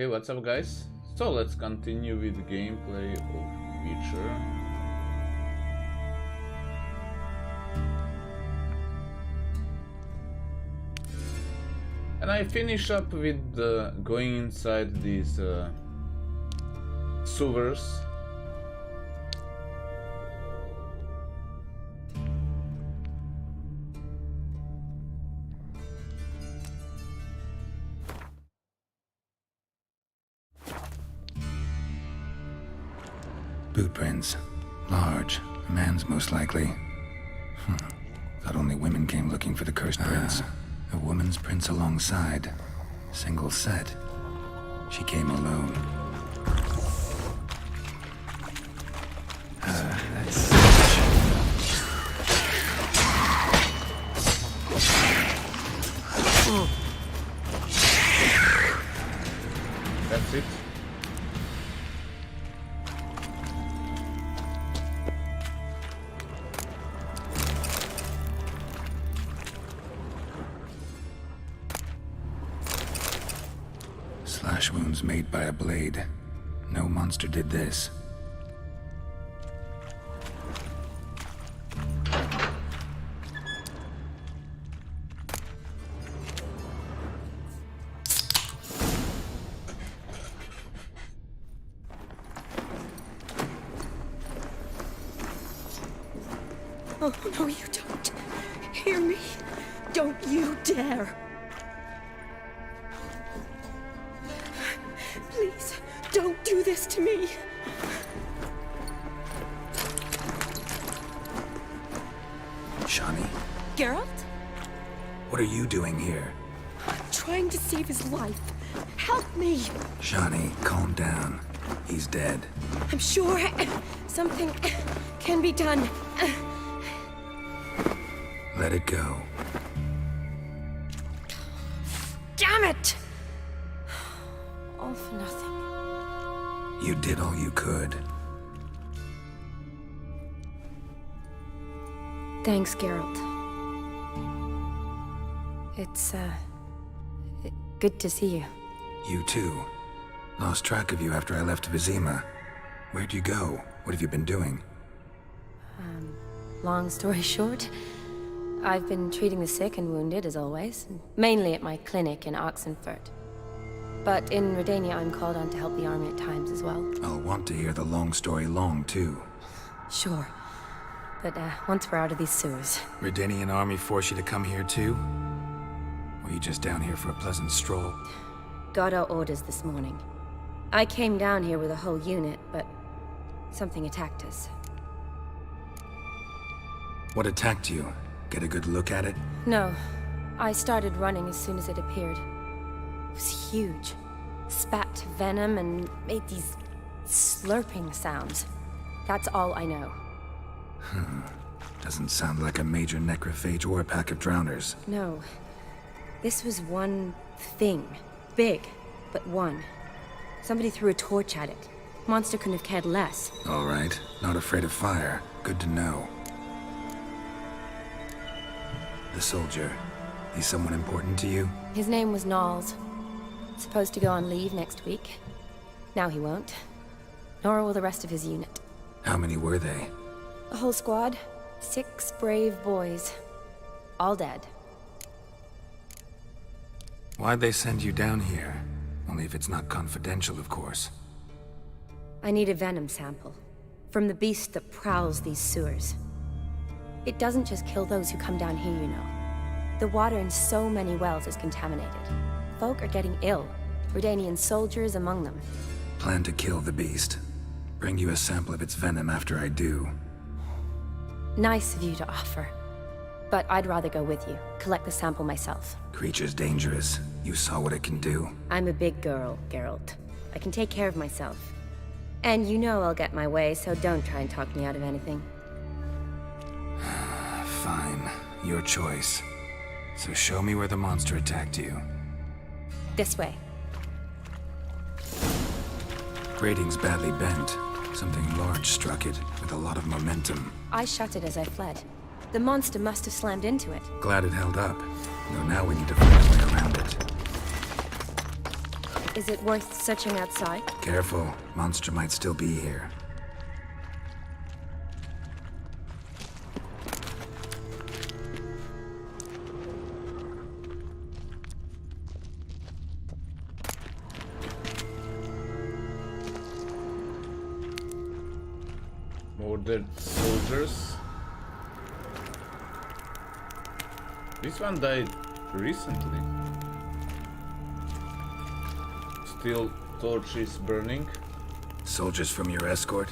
Hey, what's up guys? So let's continue with gameplay of Witcher. And I finish up with going inside these sewers. Boot prints. Large. A man's most likely. Thought only women came looking for the cursed prints. A woman's prints alongside. Single set. She came alone. That's... That's it. Slash wounds made by a blade. No monster did this. Oh, no, you don't. Hear me? Don't you dare. Please, don't do this to me. Shani, Geralt? what are you doing here? Trying to save his life. Help me. Shani, calm down. He's dead. I'm sure something can be done. Let it go. Damn it! All for nothing. You did all you could. Thanks, Geralt. It's, good to see you. You too. Lost track of you after I left Vizima. Where'd you go? What have you been doing? Long story short, I've been treating the sick and wounded, as always. Mainly at my clinic in Oxenfurt. But in Redania, I'm called on to help the army at times as well. I'll want to hear the long story long, too. Sure. But, once we're out of these sewers. Redanian army force you to come here, too? Or you just down here for a pleasant stroll? Got our orders this morning. I came down here with a whole unit, but something attacked us. What attacked you? Get a good look at it? No. I started running as soon as it appeared. It was huge. Spat venom and made these slurping sounds. That's all I know. Doesn't sound like a major necrophage or a pack of drowners. No. This was one thing. Big, but one. Somebody threw a torch at it. Monster couldn't have cared less. All right. Not afraid of fire. Good to know. The soldier. He's someone important to you? His name was Knowles. Supposed to go on leave next week. Now he won't. Nor will the rest of his unit. How many were they? A whole squad. 6 brave boys. All dead. Why'd they send you down here? Only if it's not confidential, of course. I need a venom sample. From the beast that prowls these sewers. It doesn't just kill those who come down here, you know. The water in so many wells is contaminated. Folk are getting ill. Redanian soldiers among them. Plan to kill the beast. Bring you a sample of its venom after I do. Nice of you to offer. But I'd rather go with you. Collect the sample myself. Creature's dangerous. You saw what it can do. I'm a big girl, Geralt. I can take care of myself. And you know I'll get my way, so don't try and talk me out of anything. Fine. Your choice. So show me where the monster attacked you. This way. Grating's badly bent. Something large struck it, with a lot of momentum. I shut it as I fled. The monster must have slammed into it. Glad it held up. Though now we need to find a way around it. Is it worth searching outside? Careful, monster might still be here. More dead soldiers. This one died recently. Still torch is burning. Soldiers from your escort?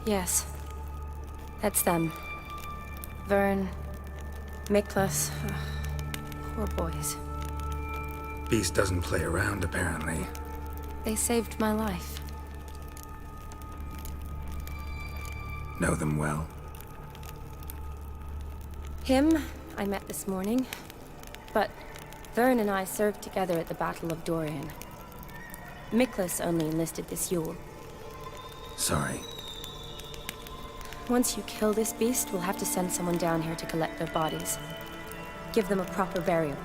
Yes. That's them. Vern, Miklas. Poor boys. Beast doesn't play around, apparently. They saved my life. Know them well? Him, I met this morning. But Vern and I served together at the Battle of Dorian. Miklas only enlisted this Yule. Sorry. Once you kill this beast, we'll have to send someone down here to collect their bodies. Give them a proper burial.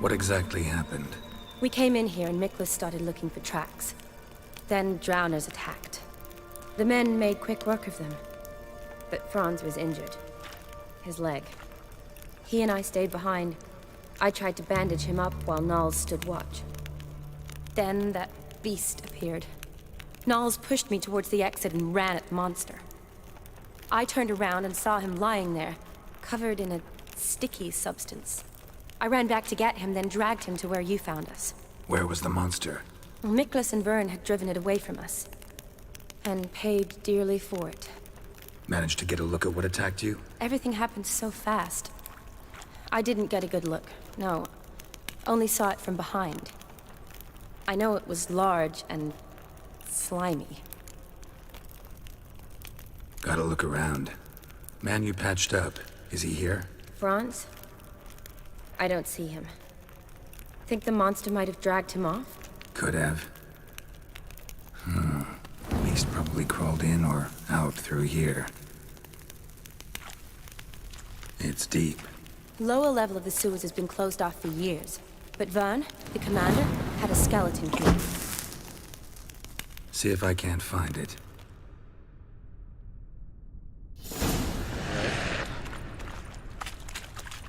What exactly happened? We came in here and Miklas started looking for tracks. Then drowners attacked. The men made quick work of them. But Franz was injured. His leg. He and I stayed behind. I tried to bandage him up while Nals stood watch. Then that beast appeared. Nals pushed me towards the exit and ran at the monster. I turned around and saw him lying there, covered in a sticky substance. I ran back to get him, then dragged him to where you found us. Where was the monster? Well, Miklas and Vern had driven it away from us. And paid dearly for it. Managed to get a look at what attacked you? Everything happened so fast. I didn't get a good look, no. Only saw it from behind. I know it was large and slimy. Gotta look around. Man you patched up, is he here? Franz? I don't see him. Think the monster might have dragged him off? Could have. Beast probably crawled in or out through here. It's deep. Lower level of the sewers has been closed off for years. But Vern, the commander, had a skeleton key. See if I can't find it.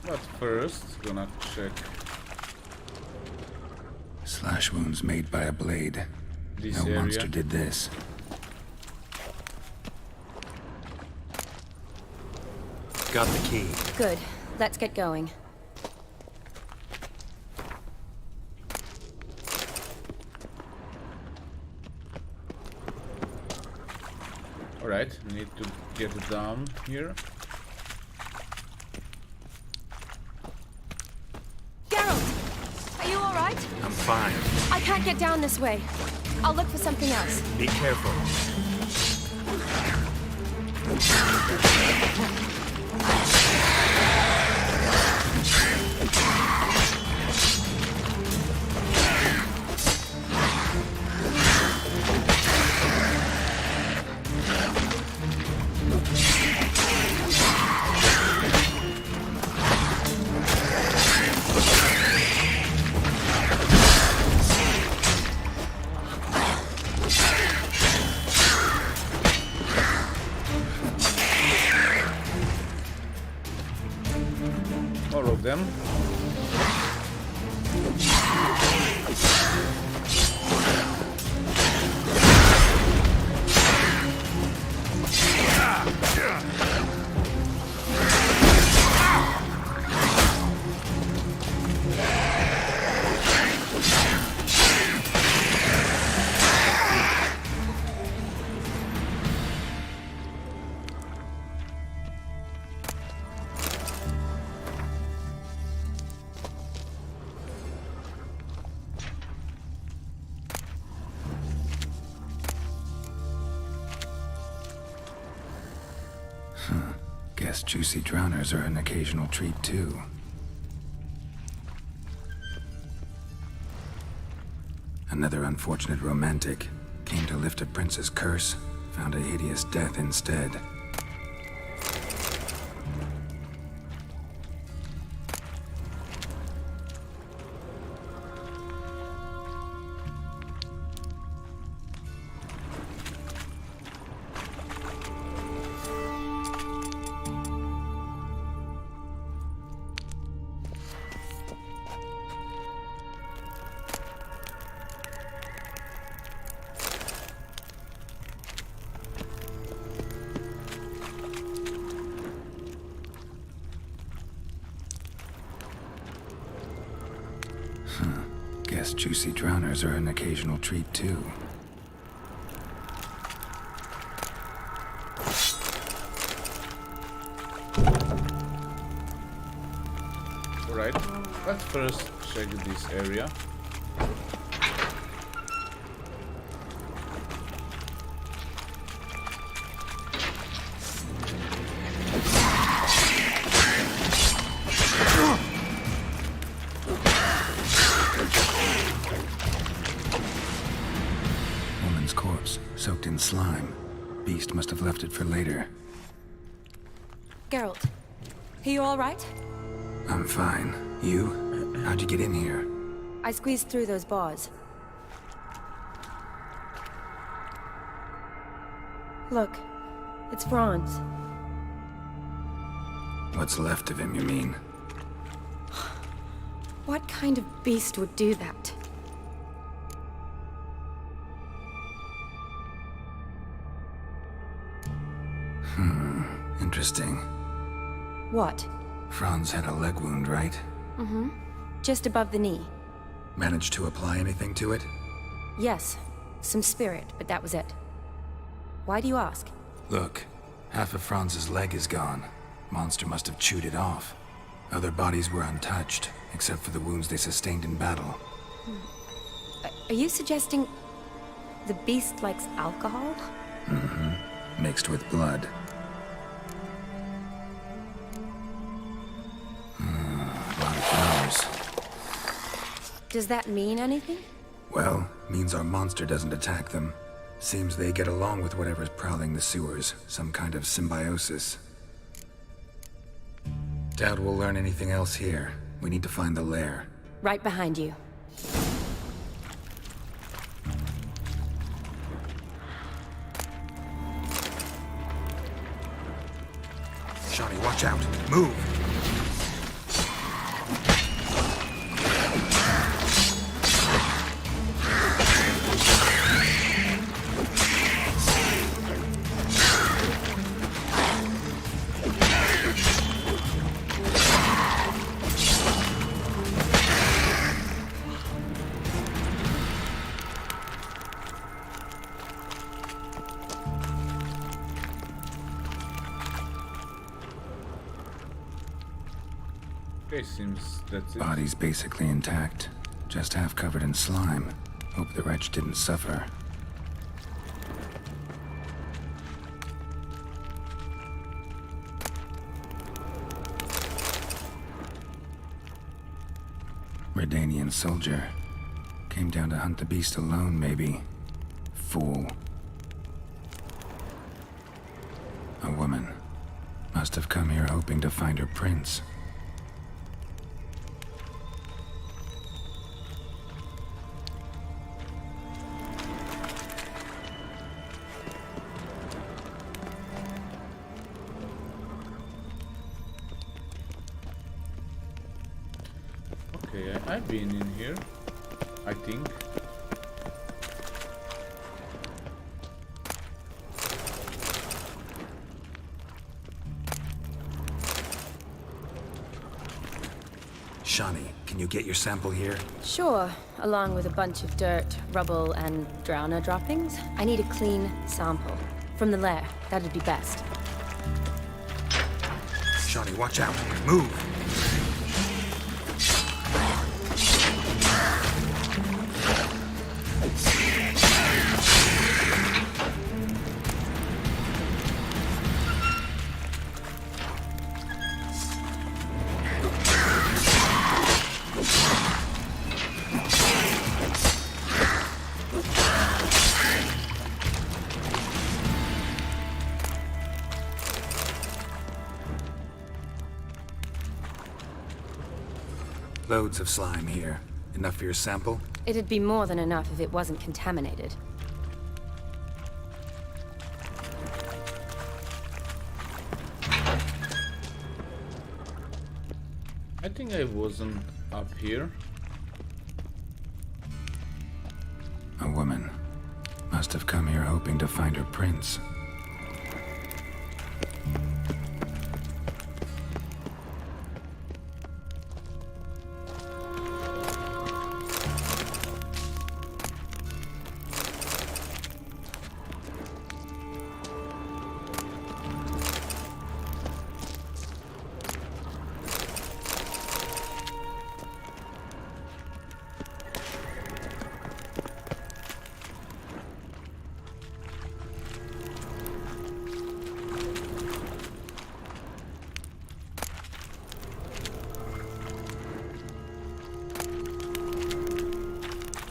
But first, gonna check Slash wounds made by a blade. this No area. monster did this. Got the key. Good. Let's get going. Alright, need to get down here. Geralt! Are you alright? I'm fine. I can't get down this way. I'll look for something else. Be careful. All of them. Guess juicy drowners are an occasional treat too. Another unfortunate romantic came to lift a prince's curse, found a hideous death instead. guess juicy drowners are an occasional treat too. Alright, let's first check this area. Woman's corpse, soaked in slime. Beast must have left it for later. Geralt, are you all right? I'm fine. You? How'd you get in here? I squeezed through those bars. Look, it's Franz. What's left of him, you mean? What kind of beast would do that? Interesting. What? Franz had a leg wound, right? Just above the knee. Managed to apply anything to it? Yes, some spirit, but that was it. Why do you ask? Look, half of Franz's leg is gone. Monster must have chewed it off. Other bodies were untouched, except for the wounds they sustained in battle. Are you suggesting the beast likes alcohol? Mixed with blood. A lot of flowers. Does that mean anything? Well, means our monster doesn't attack them. Seems they get along with whatever's prowling the sewers. Some kind of symbiosis. Doubt we'll learn anything else here. We need to find the lair. Right behind you. Shani, watch out! Move! Okay, seems that's it. Body's basically intact. Just half covered in slime. Hope the wretch didn't suffer. Redanian soldier. Came down to hunt the beast alone, maybe. Fool. A woman. Must have come here hoping to find her prince. Okay, I've been in here, I think. Shani, can you get your sample here? Sure, along with a bunch of dirt, rubble, and drowner droppings. I need a clean sample. From the lair, that'd be best. Shani, watch out! Move! Loads of slime here. Enough for your sample? It'd be more than enough if it wasn't contaminated. I think I wasn't up here. A woman. Must have come here hoping to find her prince.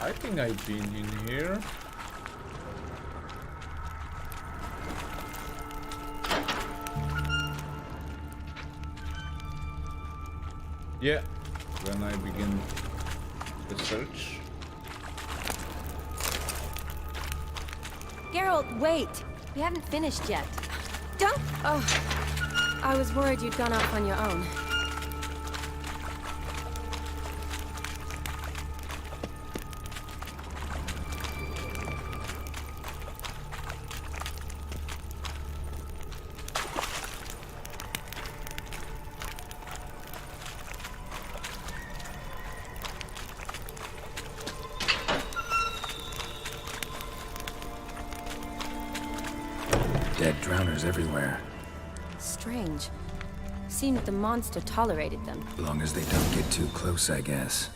I think I've been in here. Yeah, when I begin the search. Geralt, wait! We haven't finished yet. Don't... Oh, I was worried you'd gone off on your own. Dead drowners everywhere. Strange. Seemed the monster tolerated them. As long as they don't get too close, I guess.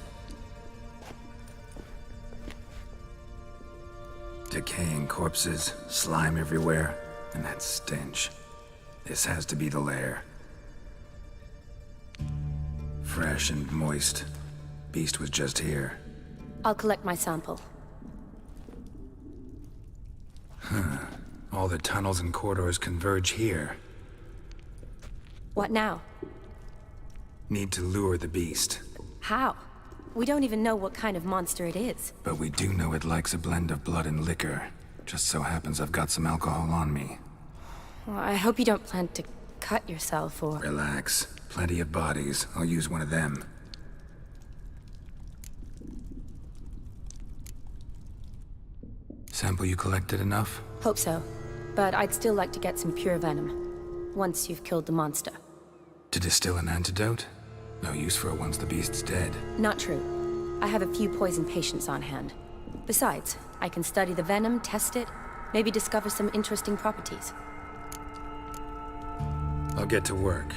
Decaying corpses, slime everywhere, and that stench. This has to be the lair. Fresh and moist. Beast was just here. I'll collect my sample. All the tunnels and corridors converge here. What now? Need to lure the beast. How? We don't even know what kind of monster it is. But we do know it likes a blend of blood and liquor. Just so happens I've got some alcohol on me. Well, I hope you don't plan to cut yourself or... Relax. Plenty of bodies. I'll use one of them. Sample you collected enough? Hope so. But I'd still like to get some pure venom. Once you've killed the monster. To distill an antidote? No use for it once the beast's dead. Not true. I have a few poison patients on hand. Besides, I can study the venom, test it, maybe discover some interesting properties. I'll get to work.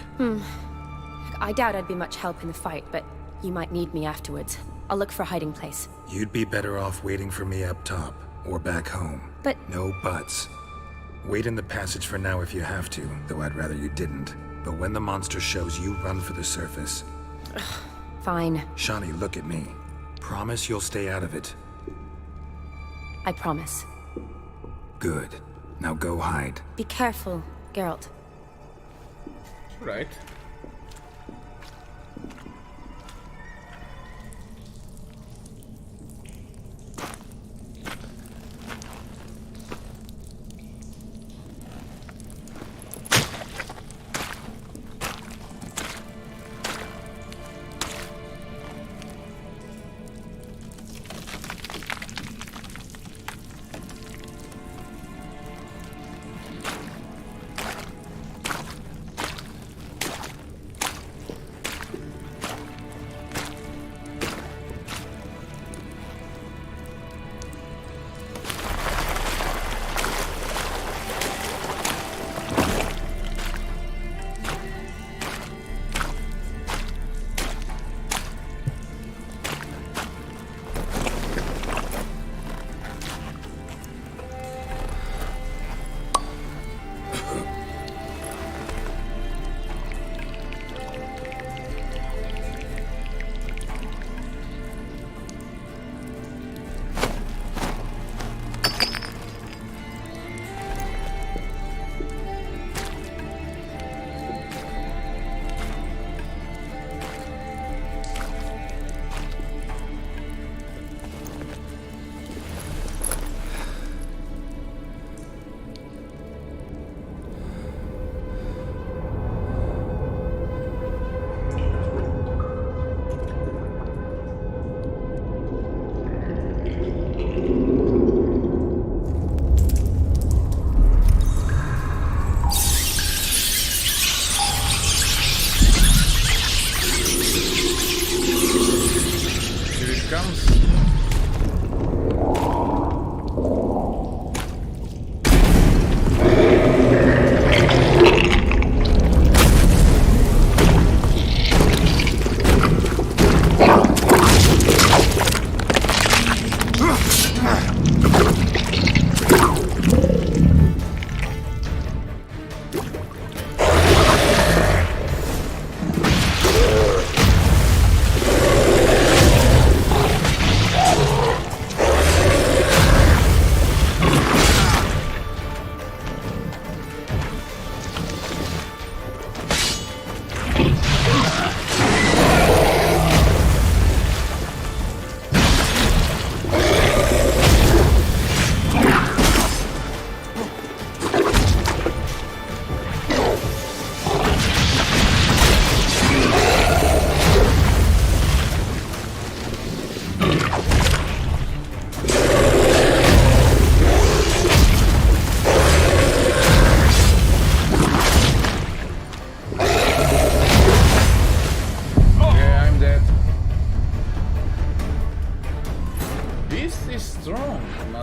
I doubt I'd be much help in the fight, but you might need me afterwards. I'll look for a hiding place. You'd be better off waiting for me up top, or back home. But... No buts. Wait in the passage for now if you have to, though I'd rather you didn't. But when the monster shows, you run for the surface. Fine. Shani, look at me. Promise you'll stay out of it. I promise. Good. Now go hide. Be careful, Geralt. Right.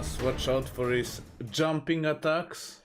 Must watch out for his jumping attacks.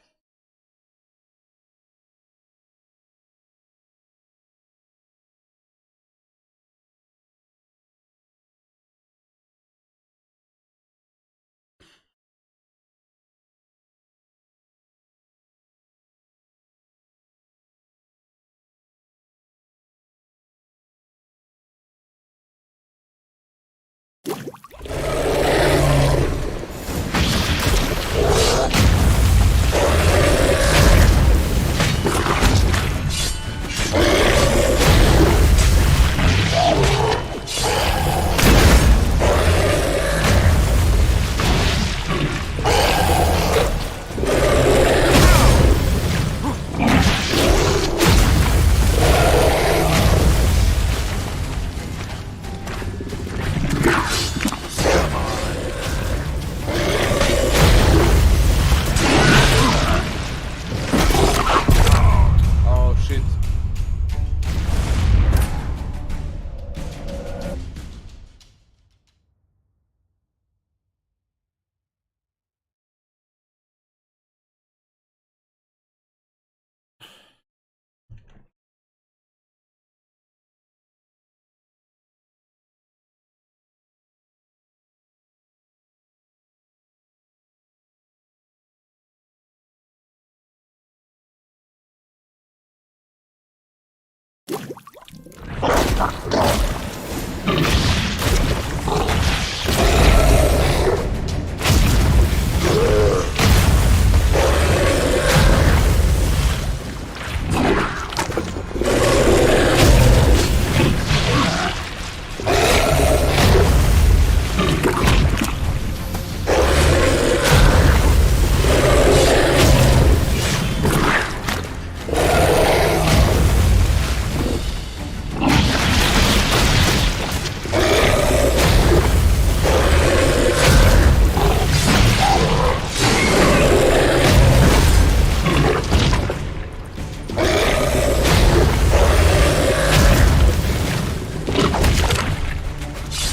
Oh shit.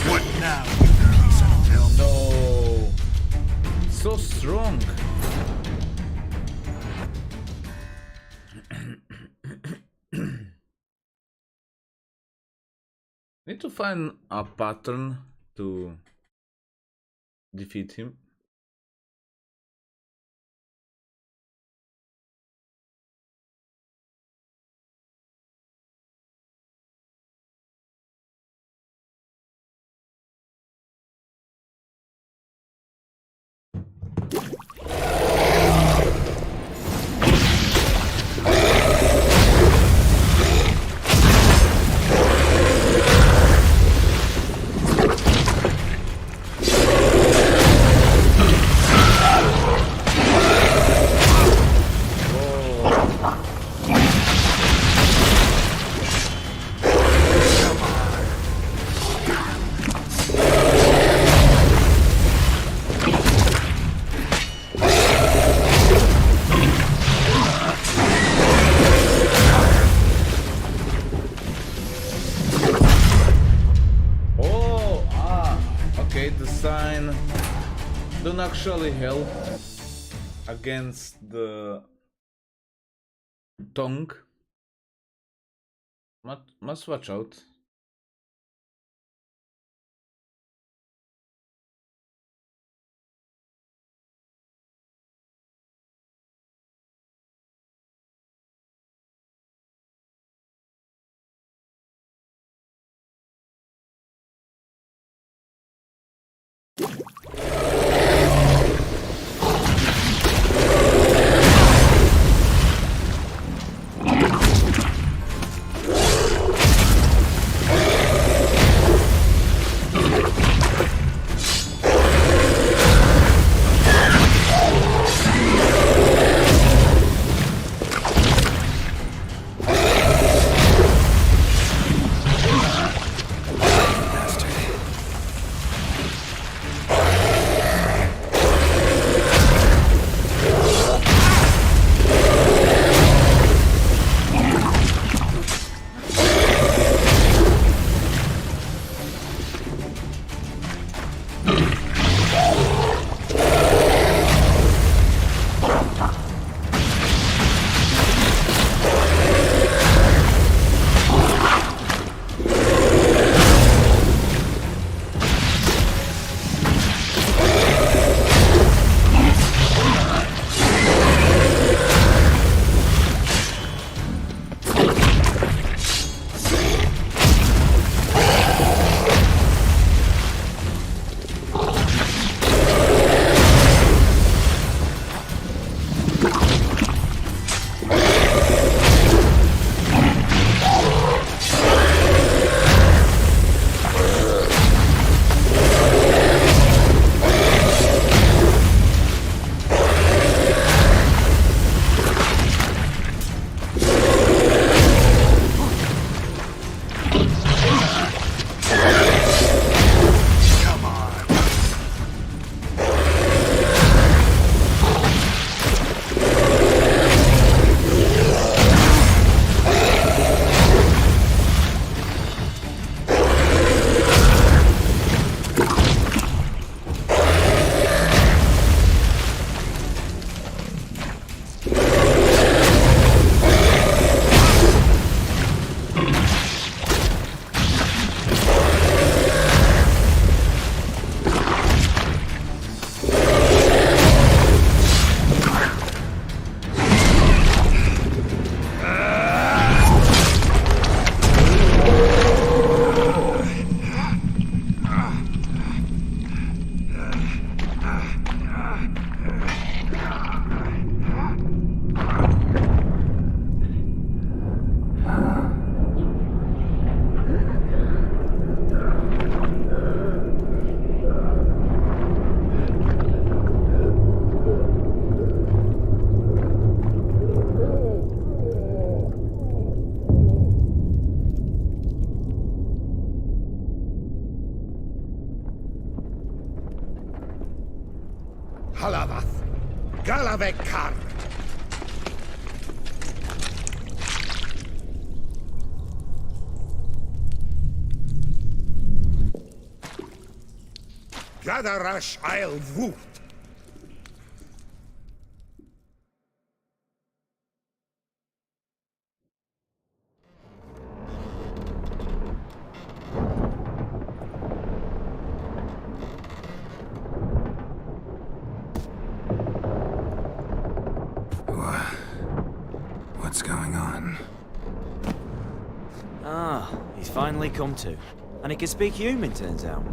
What now, you piece of filth? No. So strong. Need to find a pattern to defeat him. Okay, the sign don't actually help against the tongue. Must watch out. Halavath, Galavekar. Gadarash I'll Woot. What's going on? Ah, he's finally come to. And he can speak human, turns out.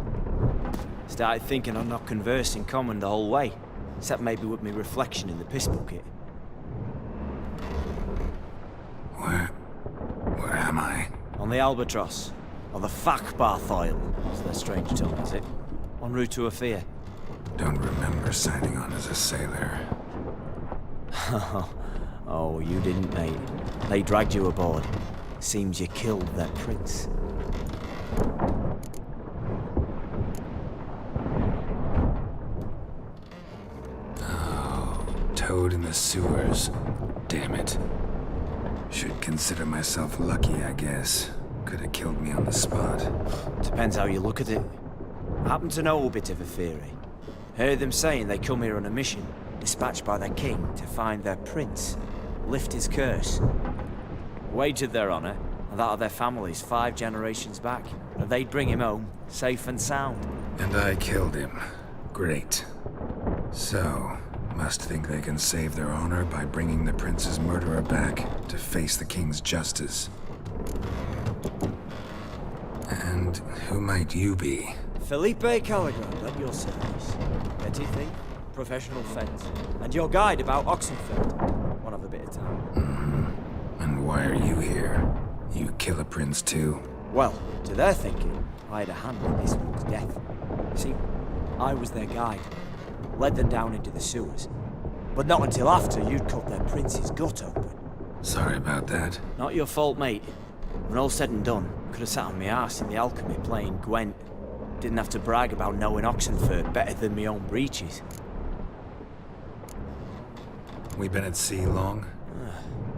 Started thinking I'd not conversed in common the whole way, except maybe with me reflection in the piss bucket. Where am I? On the Albatross, or the Fakbarth Isle, is their strange tongue, is it? En route to Ophir. Don't remember signing on as a sailor. Oh, you didn't, mate. They dragged you aboard. Seems you killed their prince. Oh, toad in the sewers. Damn it. Should consider myself lucky, I guess. Could have killed me on the spot. Depends how you look at it. I happen to know a bit of a theory. Heard them saying they come here on a mission, dispatched by their king to find their prince, lift his curse. Wagered their honor, and that of their families 5 generations back, that they'd bring him home, safe and sound. And I killed him. Great. So, must think they can save their honor by bringing the prince's murderer back to face the king's justice. And who might you be? Felipe Caligrand, at your service. Petty thief, professional fence, and your guide about Oxenfeld. One of a bit of time. And why are you here? You kill a prince too? Well, to their thinking, I had a hand in this one's death. See, I was their guide. Led them down into the sewers. But not until after you'd cut their prince's gut open. Sorry about that. Not your fault, mate. When all said and done, could have sat on my arse in the alchemy playing Gwent. Didn't have to brag about knowing Oxenford better than my own breeches. We been at sea long?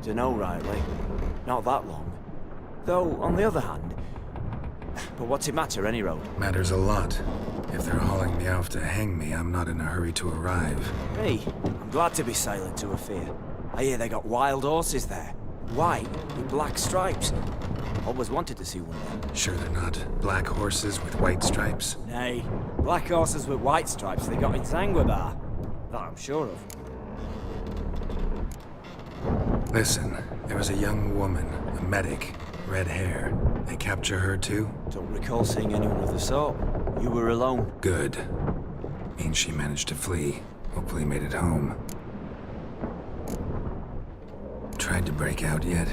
Dunno rightly. Not that long. Though, on the other hand... But what's it matter, any road? Matters a lot. If they're hauling me off to hang me, I'm not in a hurry to arrive. Hey, I'm glad to be sailing to Ophir. I hear they got wild horses there. White, with black stripes. Always wanted to see one of them. Sure they're not black horses with white stripes? Nay, black horses with white stripes they got in Zanguebar. That I'm sure of. Listen, there was a young woman, a medic, red hair. They capture her too? Don't recall seeing anyone of the sort. You were alone. Good. Means she managed to flee. Hopefully made it home. Tried to break out yet?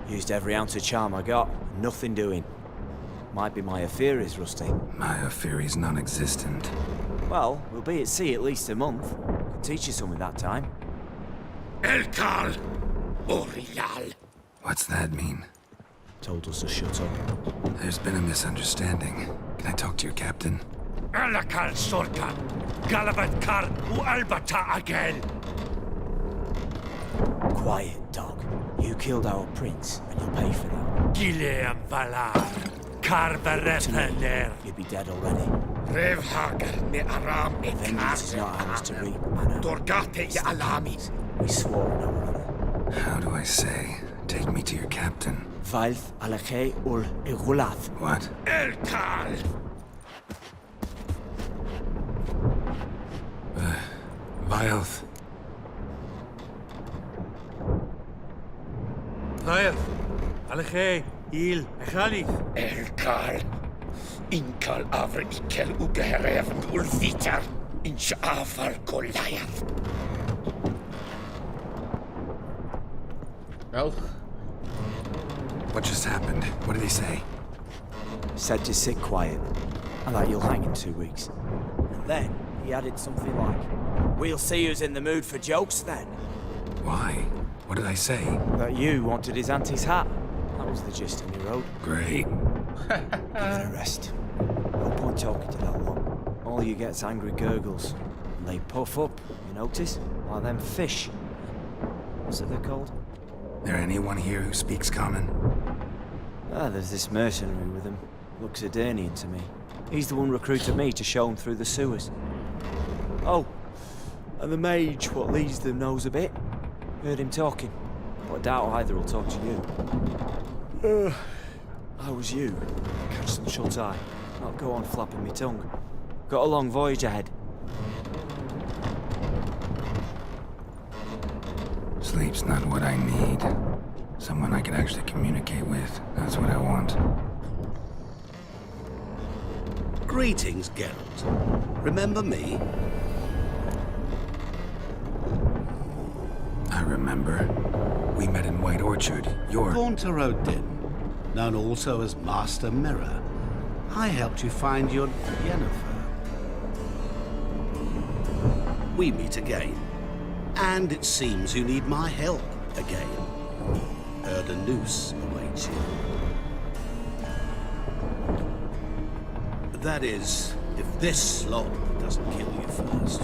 Used every ounce of charm I got. Nothing doing. Might be my Ophiri's rusty. My Ophiri's non-existent. Well, we'll be at sea at least a month. Could teach you something that time. Elkal, Orial. What's that mean? Told us to shut up. There's been a misunderstanding. Can I talk to your captain? Alakal Sorka, Galavat Kar, Albata Agel. Quiet, dog. You killed our prince, and you'll pay for that. Gileam Valar, Karvarethaner. You'd be dead already. Revhagar me Aram me Vengeance is not ours to reap, Anna. Dorgate ya Alami. We swore on our honor. How do I say? Take me to your captain. Vailth Alakhe ul Igulath. What? Elkal. Vilth. Vilth. Alakhe. Il. Echalith. Elkal. Inkal Avr Ikel Ugereven Ulvitar. Inch Afal Goliath. Well, What just happened? What did he say? Said to sit quiet, and that you'll hang in 2 weeks. And then he added something like, "We'll see who's in the mood for jokes then." Why? What did I say? That you wanted his auntie's hat. That was the gist of me road. Great. Give it a rest. No point talking to that lot. All you get's angry gurgles. And they puff up, you notice? Like them fish. What's it they're called? There anyone here who speaks common? Ah, there's this mercenary with him. Looks Edirnian to me. He's the one recruited me to show him through the sewers. Oh, and the mage what leads them knows a bit. Heard him talking, but I doubt either will talk to you. I was you. Catch some shut-eye. Not go on flapping me tongue. Got a long voyage ahead. Sleep's not what I need. Someone I can actually communicate with. That's what I want. Greetings, Geralt. Remember me? I remember. We met in White Orchard. You're... Gaunter Odin, known also as Master Mirror. I helped you find your Yennefer. We meet again. And it seems you need my help again. Heard a noose awaits you. That is, if this slot doesn't kill you first.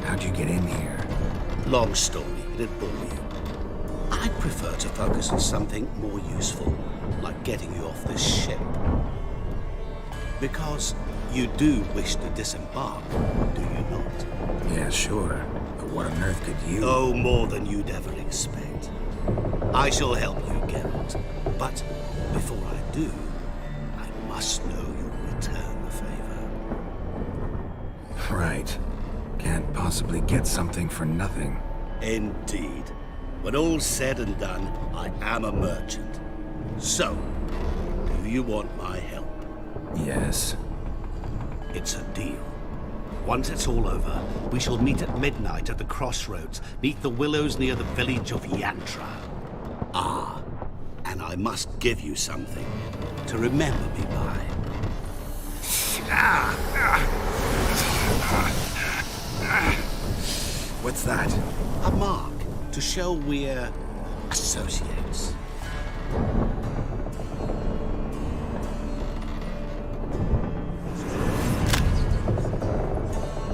How'd you get in here? Long story, it'd bore you. I'd prefer to focus on something more useful, like getting you off this ship. Because you do wish to disembark, do you not? Yeah, sure. But what on earth could you... Oh, more than you'd ever expect. I shall help you, Geralt. But before I do, I must know you'll return the favor. Right. Can't possibly get something for nothing. Indeed. When all's said and done, I am a merchant. So, do you want my help? Yes. It's a deal. Once it's all over, we shall meet at midnight at the crossroads, neath the willows near the village of Yantra. Ah, and I must give you something to remember me by. What's that? A mark to show we're associates.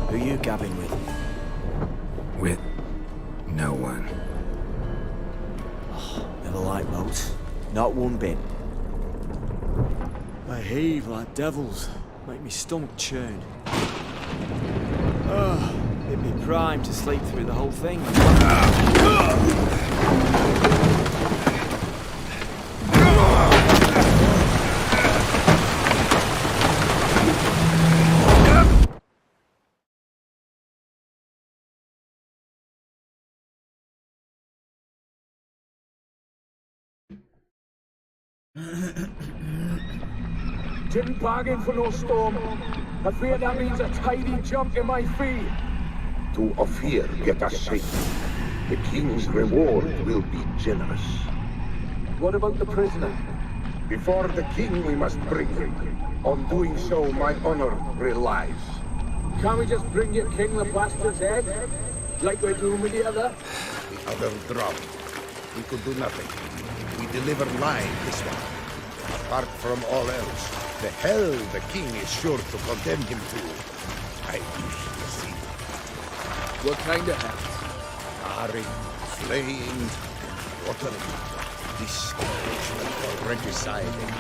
Who are you gabbing with? With... no one. Never liked boats. Not one bit. They heave like devils. Make me stomach churn. It'd be prime to sleep through the whole thing. Didn't bargain for no storm. I fear that means a tidy jump in my fee. To Ophir get us safe. The king's reward will be generous. What about the prisoner? Before the king we must bring him. On doing so, my honor relies. Can't we just bring your king the bastard's head? Like we're doing with the other? The other dropped. We could do nothing. We deliver live this one. Apart from all else, the hell the king is sure to condemn him to. I wish to see. What kind of hell? Carring, flaying, watering. Discouragement for regicide and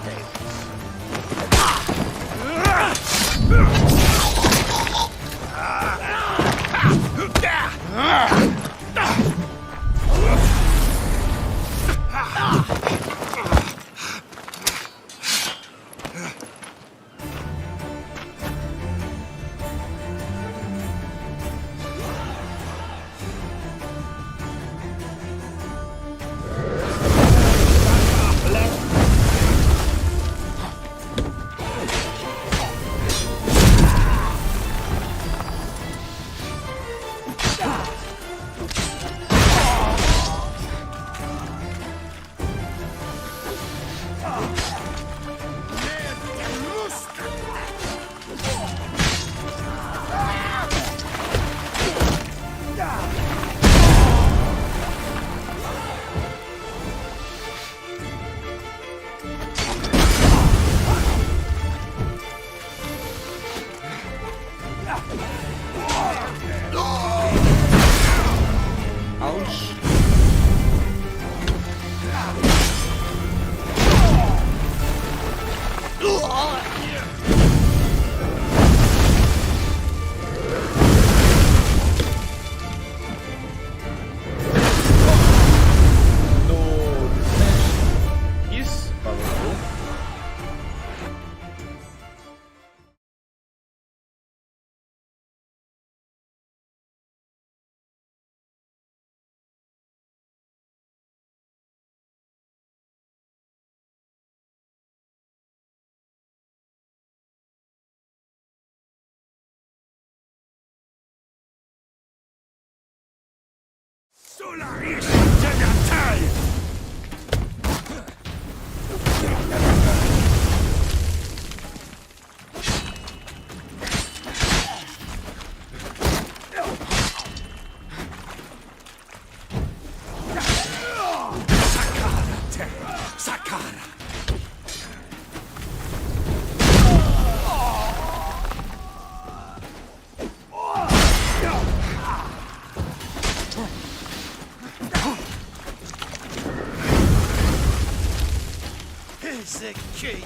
Here's the key.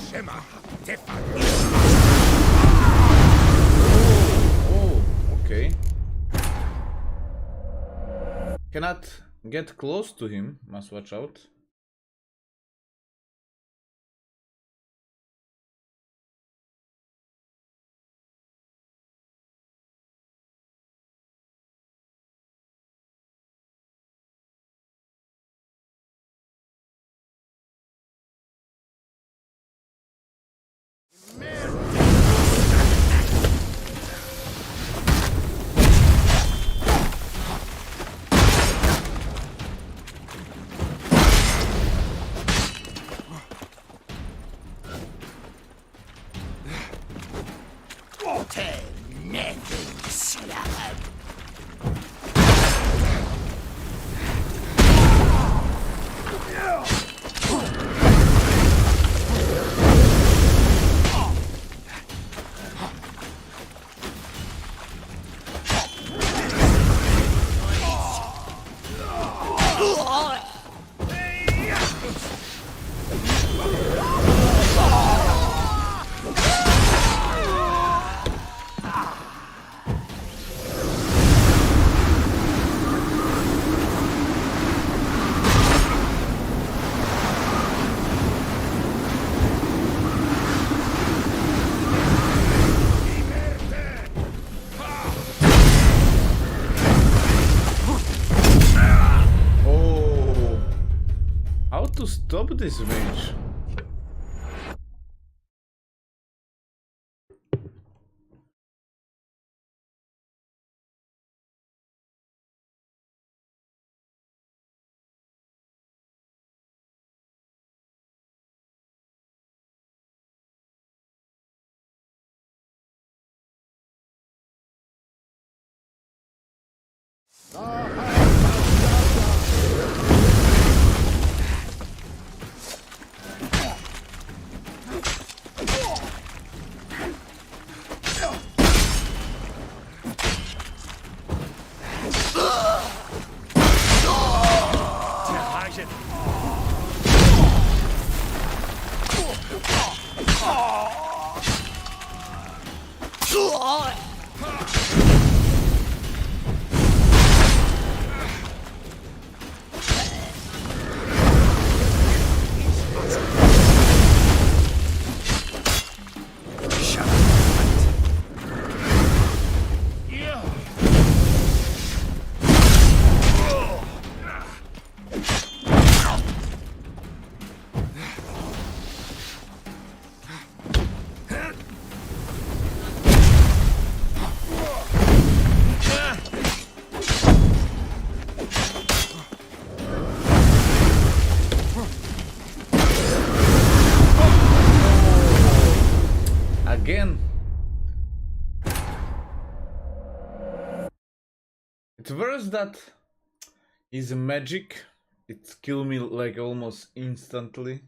Shema, Tefa. Oh, okay. Cannot get close to him, must watch out. Stop this mage. It's worse that his magic, it kills me like almost instantly.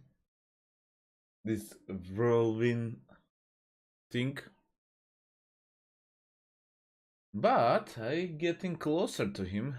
This whirlwind thing. But I getting closer to him.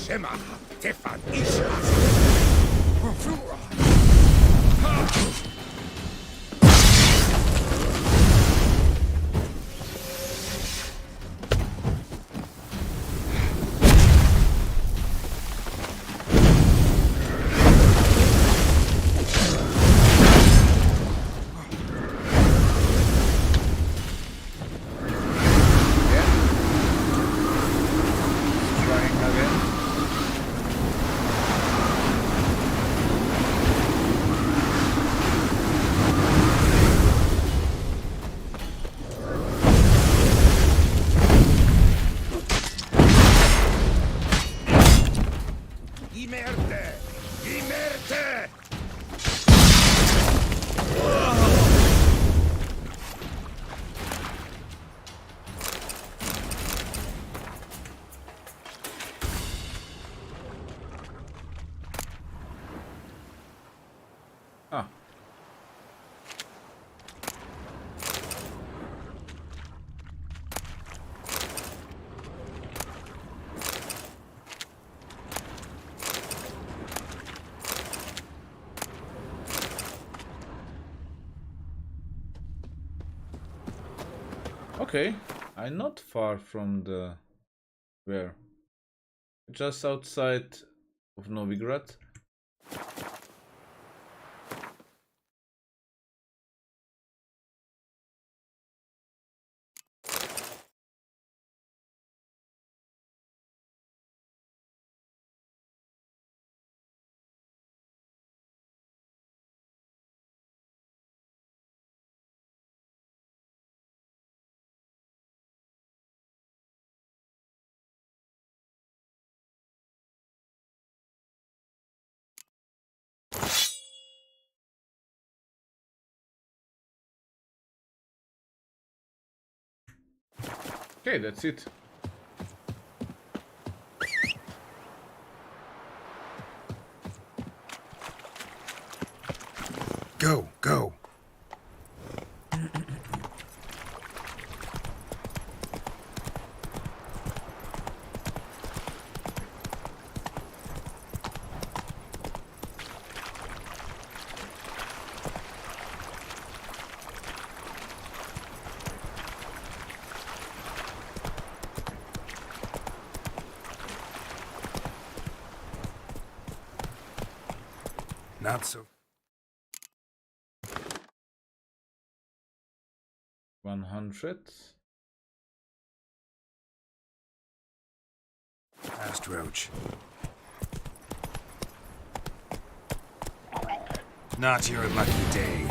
Shema, Tefan, Isha. Trying again. Imerte! Imerte! Ah. Okay, I'm not far from the where? Just outside of Novigrad. Okay, that's it. Go, go. Not so 100. fast, Roach. Not your lucky day.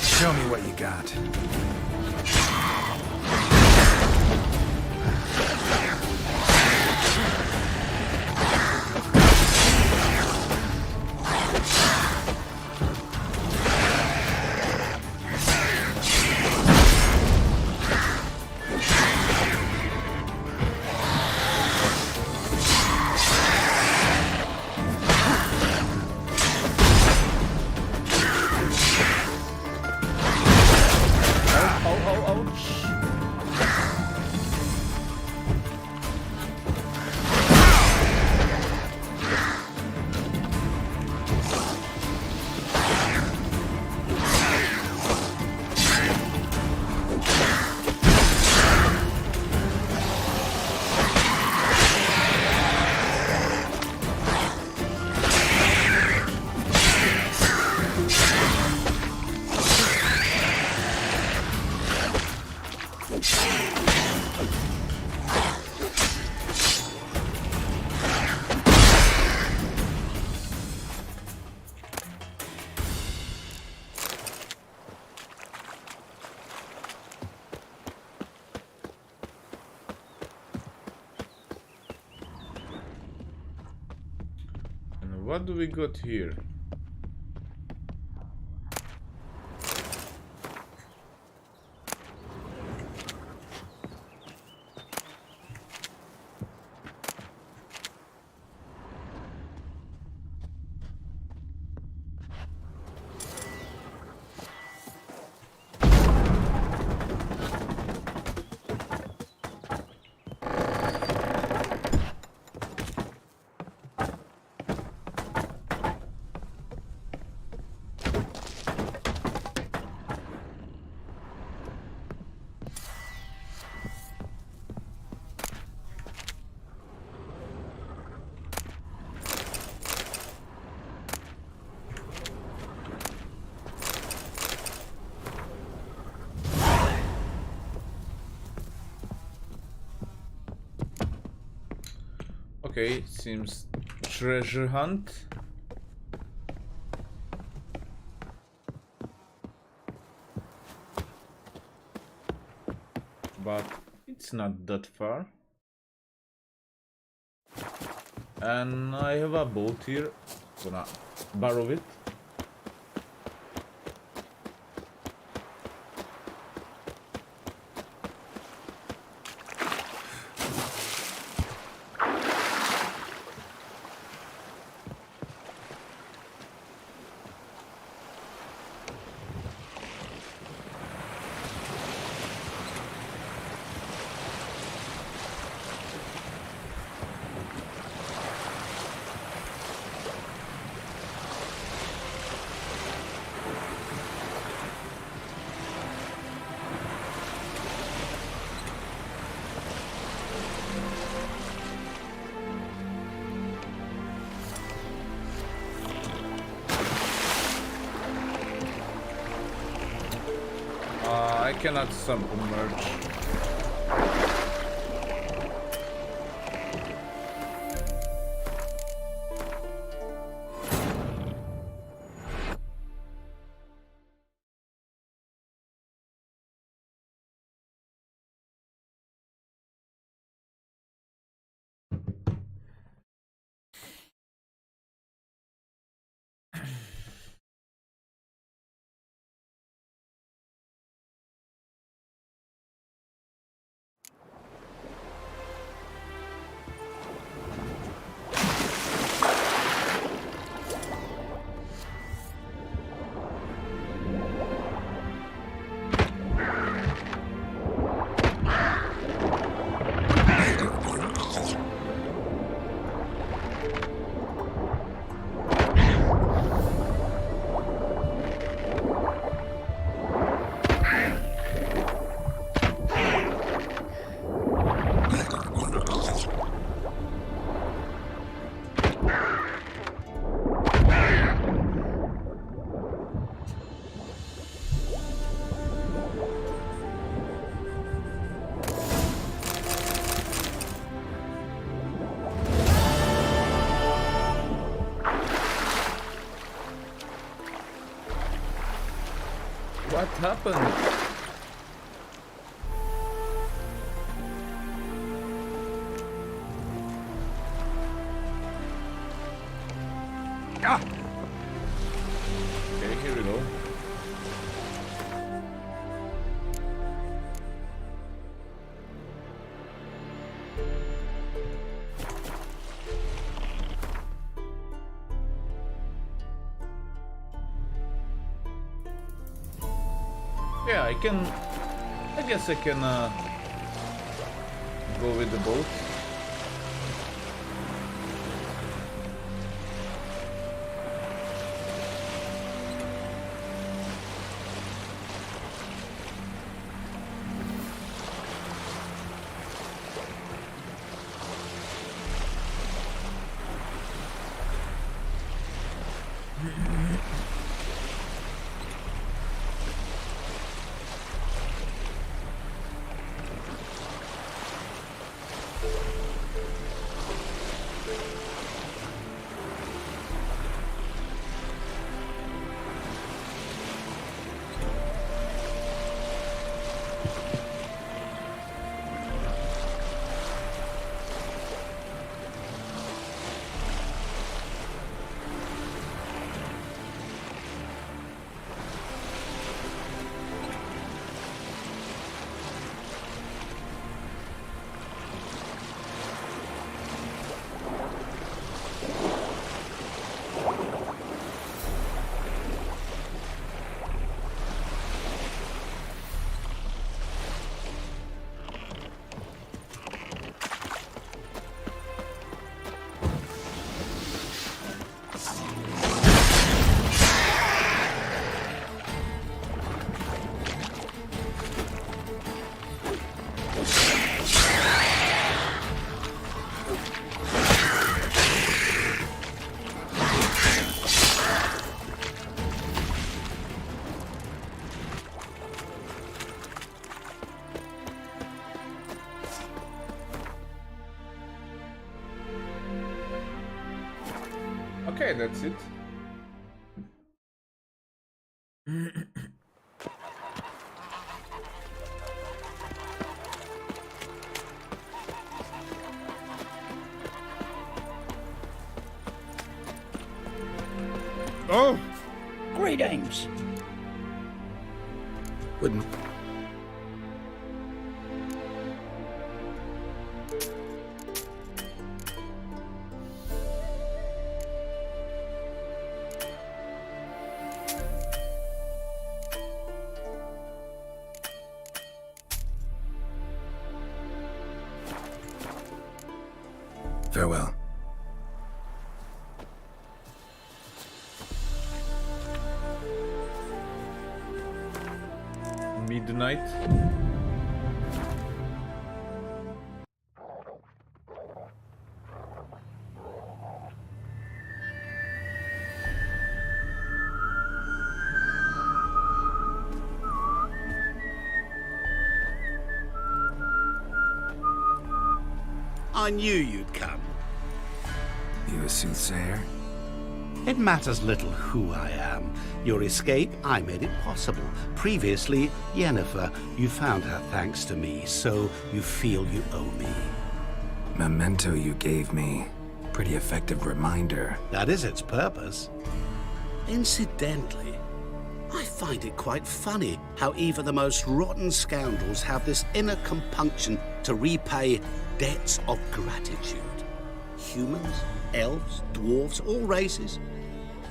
Show me what you got. What do we got here? Okay, seems treasure hunt. But it's not that far. And I have a boat here. Gonna borrow it. I cannot submerge. What happened? Ah! Okay, here we go. Yeah, I guess I can go with the boat. Okay, that's it. Oh, Greetings. Wouldn't... Farewell. Midnight. I knew you'd come. You a soothsayer? It matters little who I am. Your escape, I made it possible. Previously, Yennefer, you found her thanks to me, so you feel you owe me. Memento you gave me. Pretty effective reminder. That is its purpose. Incidentally, I find it quite funny how even the most rotten scoundrels have this inner compunction to repay debts of gratitude. Humans, elves, dwarves, all races.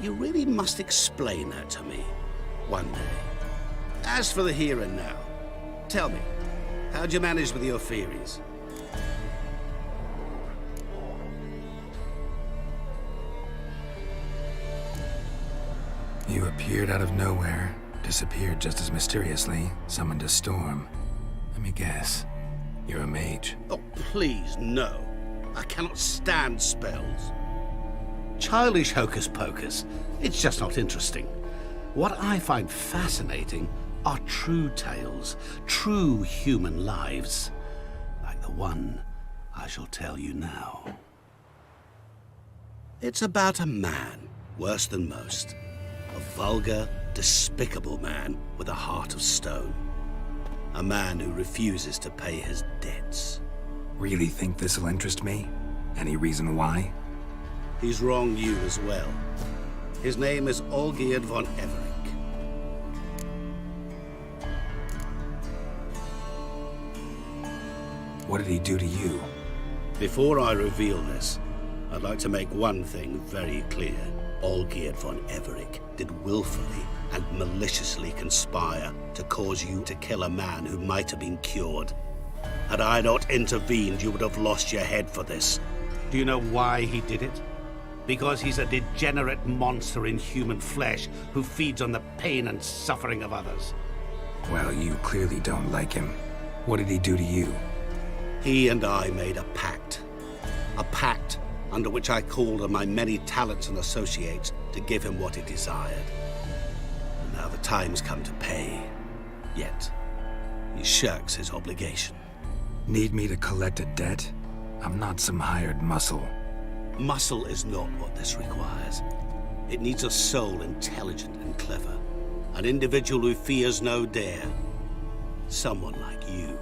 You really must explain that to me one day. As for the here and now, tell me, how'd you manage with your theories? You appeared out of nowhere, disappeared just as mysteriously, summoned a storm. Let me guess. You're a mage. Oh, please, no. I cannot stand spells. Childish hocus pocus. It's just not interesting. What I find fascinating are true tales, true human lives, like the one I shall tell you now. It's about a man, worse than most. A vulgar, despicable man with a heart of stone. A man who refuses to pay his debts. Really think this'll interest me? Any reason why? He's wronged you as well. His name is Olgierd von Everec. What did he do to you? Before I reveal this, I'd like to make one thing very clear. Olgierd von Everec did willfully and maliciously conspire to cause you to kill a man who might have been cured. Had I not intervened, you would have lost your head for this. Do you know why he did it? Because he's a degenerate monster in human flesh who feeds on the pain and suffering of others. Well, you clearly don't like him. What did he do to you? He and I made a pact. A pact under which I called on my many talents and associates to give him what he desired. And now the time's come to pay. Yet, he shirks his obligation. Need me to collect a debt? I'm not some hired muscle. Muscle is not what this requires. It needs a soul intelligent and clever. An individual who fears no dare. Someone like you.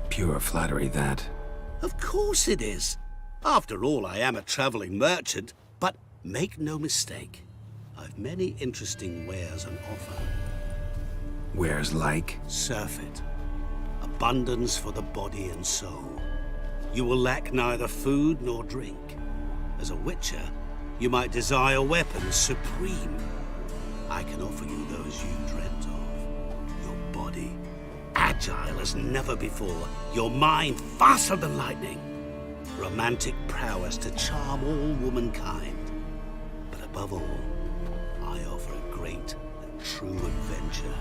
Pure flattery, that. Of course it is. After all, I am a traveling merchant, but make no mistake. I've many interesting wares on offer. Wares like? Surfeit. Abundance for the body and soul. You will lack neither food nor drink. As a witcher, you might desire weapons supreme. I can offer you those you dreamt of. Your body, agile as never before. Your mind, faster than lightning. Romantic prowess to charm all womankind. But above all, I offer a great and true adventure.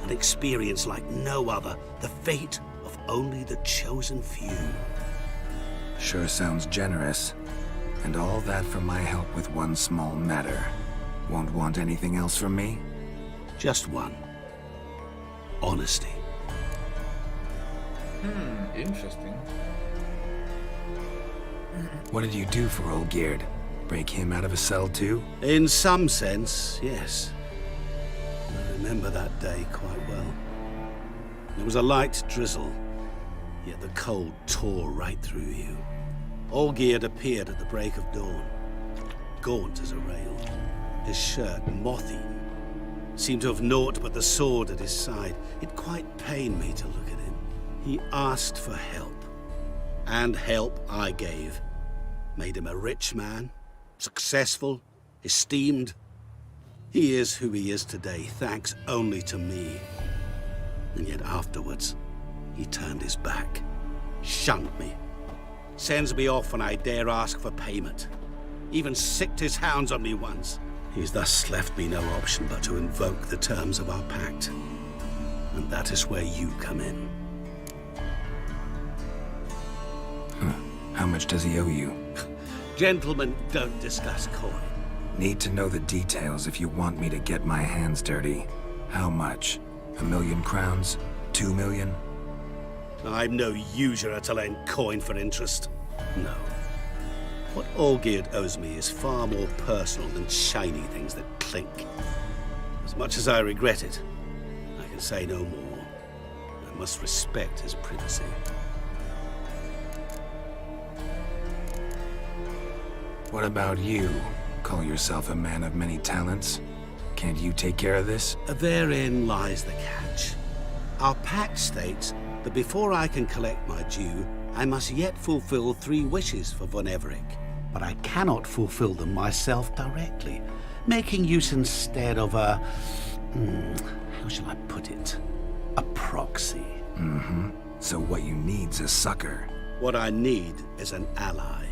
An experience like no other, the fate of only the chosen few. Sure sounds generous. And all that for my help with one small matter. Won't want anything else from me? Just one. Honesty. Interesting. What did you do for Olgierd? Break him out of a cell too? In some sense, yes. I remember that day quite well. There was a light drizzle, yet the cold tore right through you. Olgierd appeared at the break of dawn, gaunt as a rail, his shirt moth-eaten. Seemed to have naught but the sword at his side. It quite pained me to look at him. He asked for help, and help I gave. Made him a rich man, successful, esteemed. He is who he is today, thanks only to me. And yet afterwards, he turned his back, shunned me, sends me off when I dare ask for payment. Even sicked his hounds on me once. He's thus left me no option but to invoke the terms of our pact. And that is where you come in. How much does he owe you? Gentlemen don't discuss coin. Need to know the details if you want me to get my hands dirty. How much? 1,000,000 crowns? 2 million? I'm no usurer to lend coin for interest. No. What Olgierd owes me is far more personal than shiny things that clink. As much as I regret it, I can say no more. I must respect his privacy. What about you? Call yourself a man of many talents? Can't you take care of this? Therein lies the catch. Our pact states that before I can collect my due, I must yet fulfill 3 wishes for von Everec. But I cannot fulfill them myself directly, making use instead of a... how shall I put it? A proxy. So what you need's a sucker. What I need is an ally.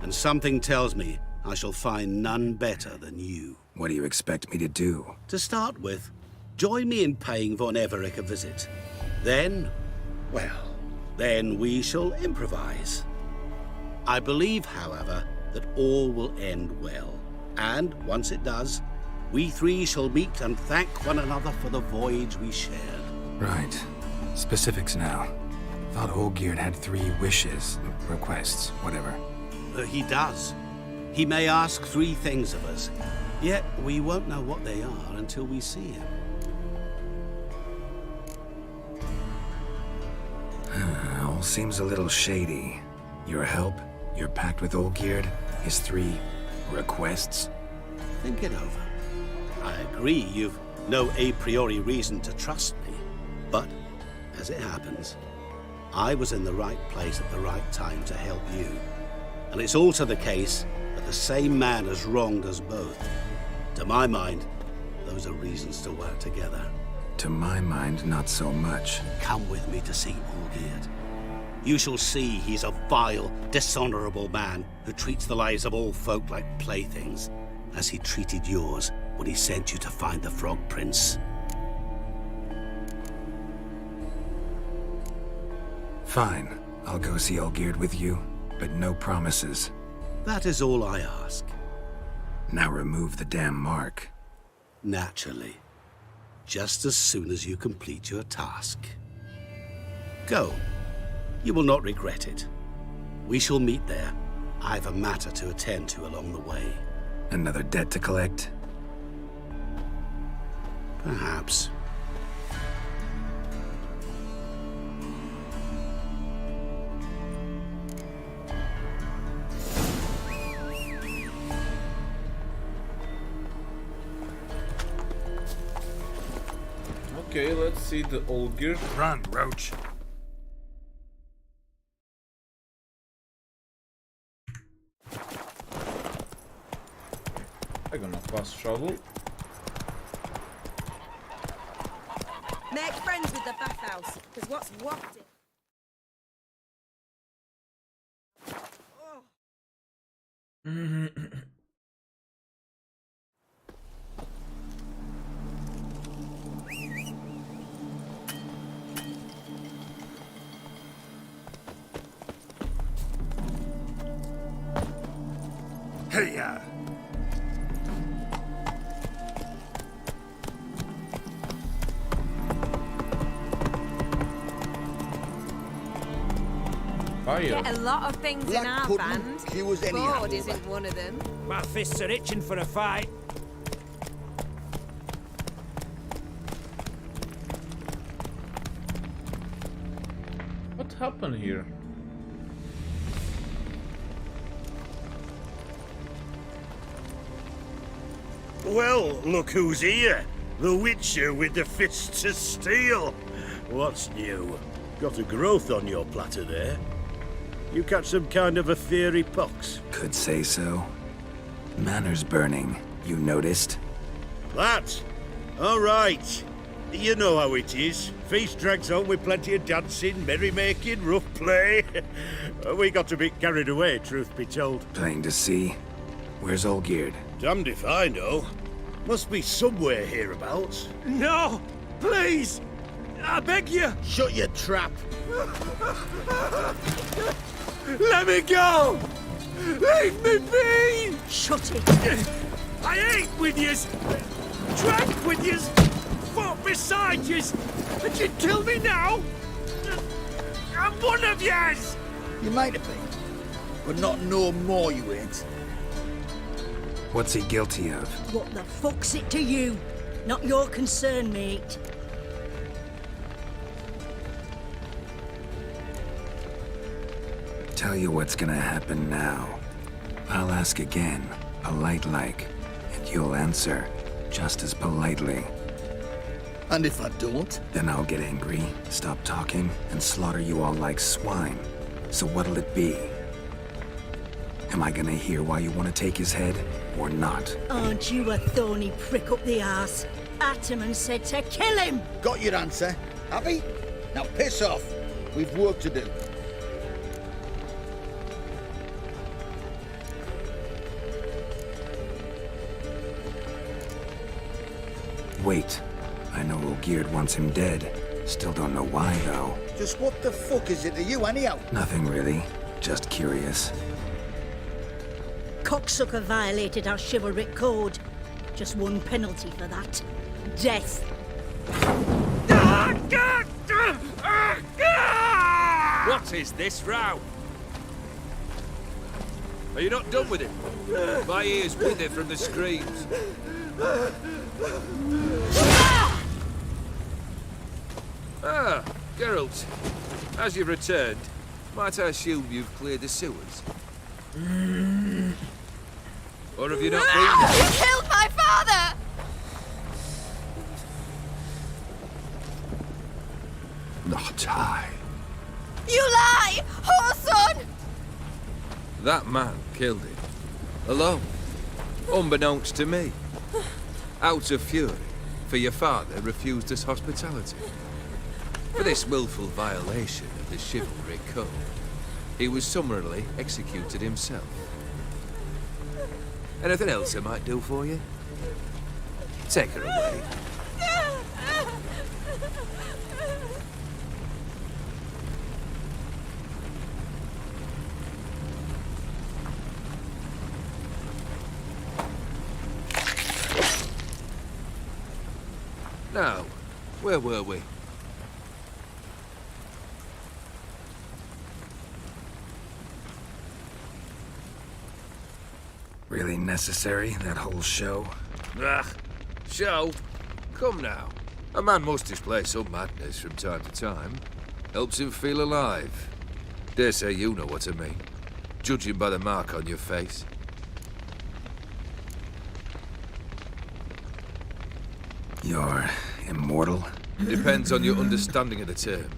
And something tells me I shall find none better than you. What do you expect me to do? To start with, join me in paying von Everec a visit. Then, well, then we shall improvise. I believe, however, that all will end well. And once it does, we 3 shall meet and thank one another for the voyage we shared. Right. Specifics now. Thought Olgierd had 3 wishes, requests, whatever. He does. He may ask 3 things of us, yet we won't know what they are until we see him. All seems a little shady. Your help, your pact with Olgierd, his 3 requests. Think it over. I agree you've no a priori reason to trust me, but as it happens, I was in the right place at the right time to help you. And it's also the case that the same man has wronged us both. To my mind, those are reasons to work together. To my mind, not so much. Come with me to see Olgierd. You shall see he's a vile, dishonorable man who treats the lives of all folk like playthings, as he treated yours when he sent you to find the Frog Prince. Fine. I'll go see Olgierd with you, but no promises. That is all I ask. Now remove the damn mark. Naturally. Just as soon as you complete your task. Go. You will not regret it. We shall meet there. I have a matter to attend to along the way. Another debt to collect? Perhaps. Okay, let's see the Olgierd. Run, Roach. I'm gonna pass shovel. Make friends with the bathhouse, because what's wafted? Hey-ya! fire. Get a lot of things in our band. Queues any Bored isn't one of them. My fists are itching for a fight. What happened here? Well, look who's here. The Witcher with the fists of steel. What's new? Got a growth on your platter there. You catch some kind of a theory pox? Could say so. Manor's burning. You noticed? That? All right. You know how it is. Feast drags on with plenty of dancing, merrymaking, rough play. We got a bit carried away, truth be told. Playing to see? Where's Olgierd? Damned if I know. Must be somewhere hereabouts. No! Please! I beg you! Shut your trap. Let me go! Leave me be! Shut it. I ate with yous! Drank with yous! Fought beside yous! And you'd kill me now? I'm one of yous! You might have been, but not no more you ain't. What's he guilty of? What the fuck's it to you? Not your concern, mate. Tell you what's gonna happen now. I'll ask again, polite-like, and you'll answer just as politely. And if I don't? Then I'll get angry, stop talking, and slaughter you all like swine. So what'll it be? Am I gonna hear why you want to take his head, or not? Aren't you a thorny prick up the arse? Ataman said to kill him! Got your answer, Abby? Now piss off. We've work to do. Wait. I know Olgierd wants him dead. Still don't know why, though. Just what the fuck is it to you, anyhow? Nothing really. Just curious. Cocksucker violated our chivalric code. Just one penalty for that. Death. What is this row? Are you not done with him? My ears wither from the screams. Ah, Geralt. As you've returned, might I assume you've cleared the sewers? Or have you not been there? You killed my father! Not I. You lie! Whoreson! That man killed him. Alone. Unbeknownst to me. Out of fury, for your father refused us hospitality. For this willful violation of the chivalric code, he was summarily executed himself. Anything else I might do for you? Take her away. Now, where were we? Really necessary, that whole show? Ah, show? Come now. A man must display some madness from time to time. Helps him feel alive. Dare say you know what I mean. Judging by the mark on your face. You're immortal? Depends on your understanding of the term.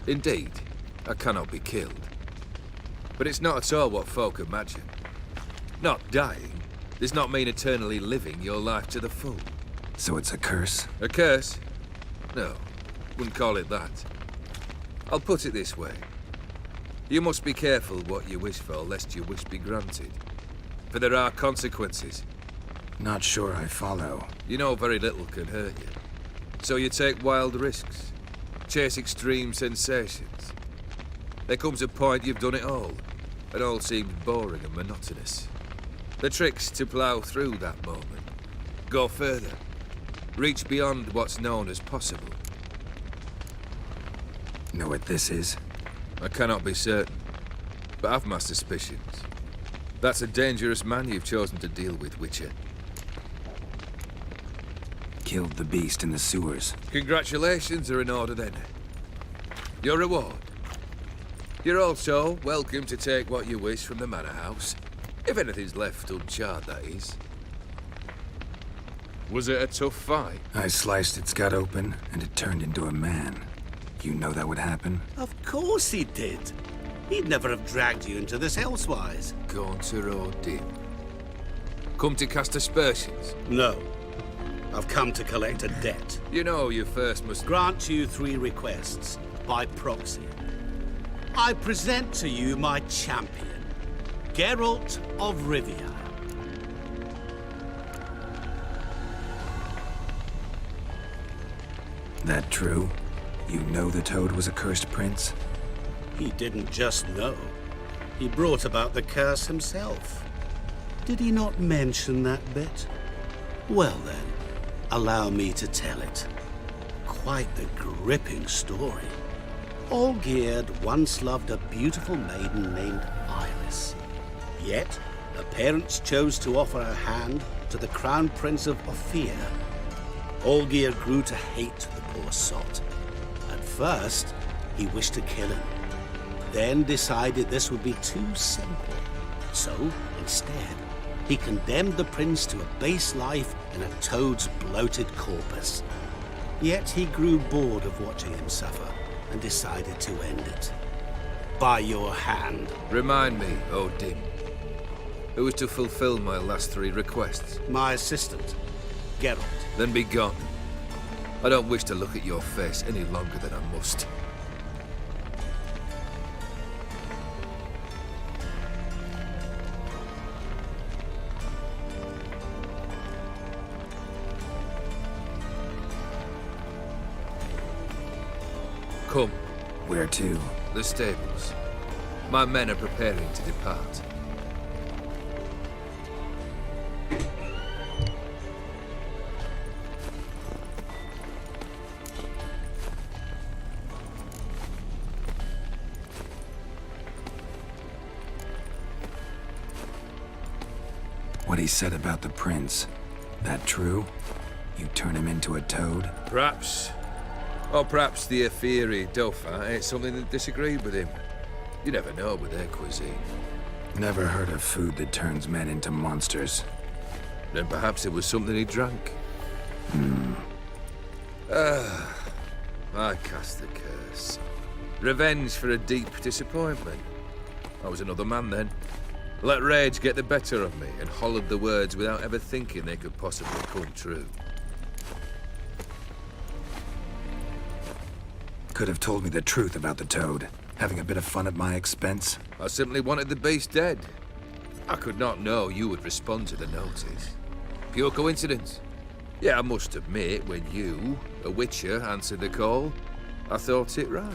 Indeed, I cannot be killed. But it's not at all what folk imagine. Not dying does not mean eternally living your life to the full. So it's a curse? A curse? No, wouldn't call it that. I'll put it this way. You must be careful what you wish for, lest your wish be granted. For there are consequences. Not sure I follow. You know very little can hurt you. So you take wild risks. Chase extreme sensations. There comes a point you've done it all. It all seems boring and monotonous. The trick's to plough through that moment. Go further. Reach beyond what's known as possible. Know what this is? I cannot be certain. but I've my suspicions. That's a dangerous man you've chosen to deal with, Witcher. Killed the beast in the sewers. Congratulations are in order then. Your reward. You're also welcome to take what you wish from the manor house. If anything's left uncharred, that is. Was it a tough fight? I sliced its gut open, and it turned into a man. You know that would happen? Of course he did. He'd never have dragged you into this elsewise. Gaunter O'Dim. Come to cast aspersions? No. I've come to collect a debt. You know you first must... Grant you 3 requests, by proxy. I present to you my champion, Geralt of Rivia. That true? You know the Toad was a cursed prince? He didn't just know. He brought about the curse himself. Did he not mention that bit? Well then, allow me to tell it. Quite a gripping story. Olgierd once loved a beautiful maiden named Iris. Yet, her parents chose to offer her hand to the Crown Prince of Ophir. Olgierd grew to hate the poor sot. At first, he wished to kill him. Then decided this would be too simple. So, instead, he condemned the prince to a base life in a toad's bloated corpus. Yet he grew bored of watching him suffer and decided to end it. By your hand. Remind me, O'Dim. Who was to fulfill my last 3 requests? My assistant, Geralt. Then be gone. I don't wish to look at your face any longer than I must. Come. Where to? The stables. My men are preparing to depart. What he said about the prince, that true? You turn him into a toad? Perhaps. Or perhaps the Ophiri Dauphin ate something that disagreed with him. You never know with their cuisine. Never heard of food that turns men into monsters. Then perhaps it was something he drank. I cast the curse. Revenge for a deep disappointment. I was another man then. Let rage get the better of me and hollered the words without ever thinking they could possibly come true. Could have told me the truth about the Toad. Having a bit of fun at my expense. I simply wanted the beast dead. I could not know you would respond to the notice. Pure coincidence. Yeah, I must admit, when you, a Witcher, answered the call, I thought it right.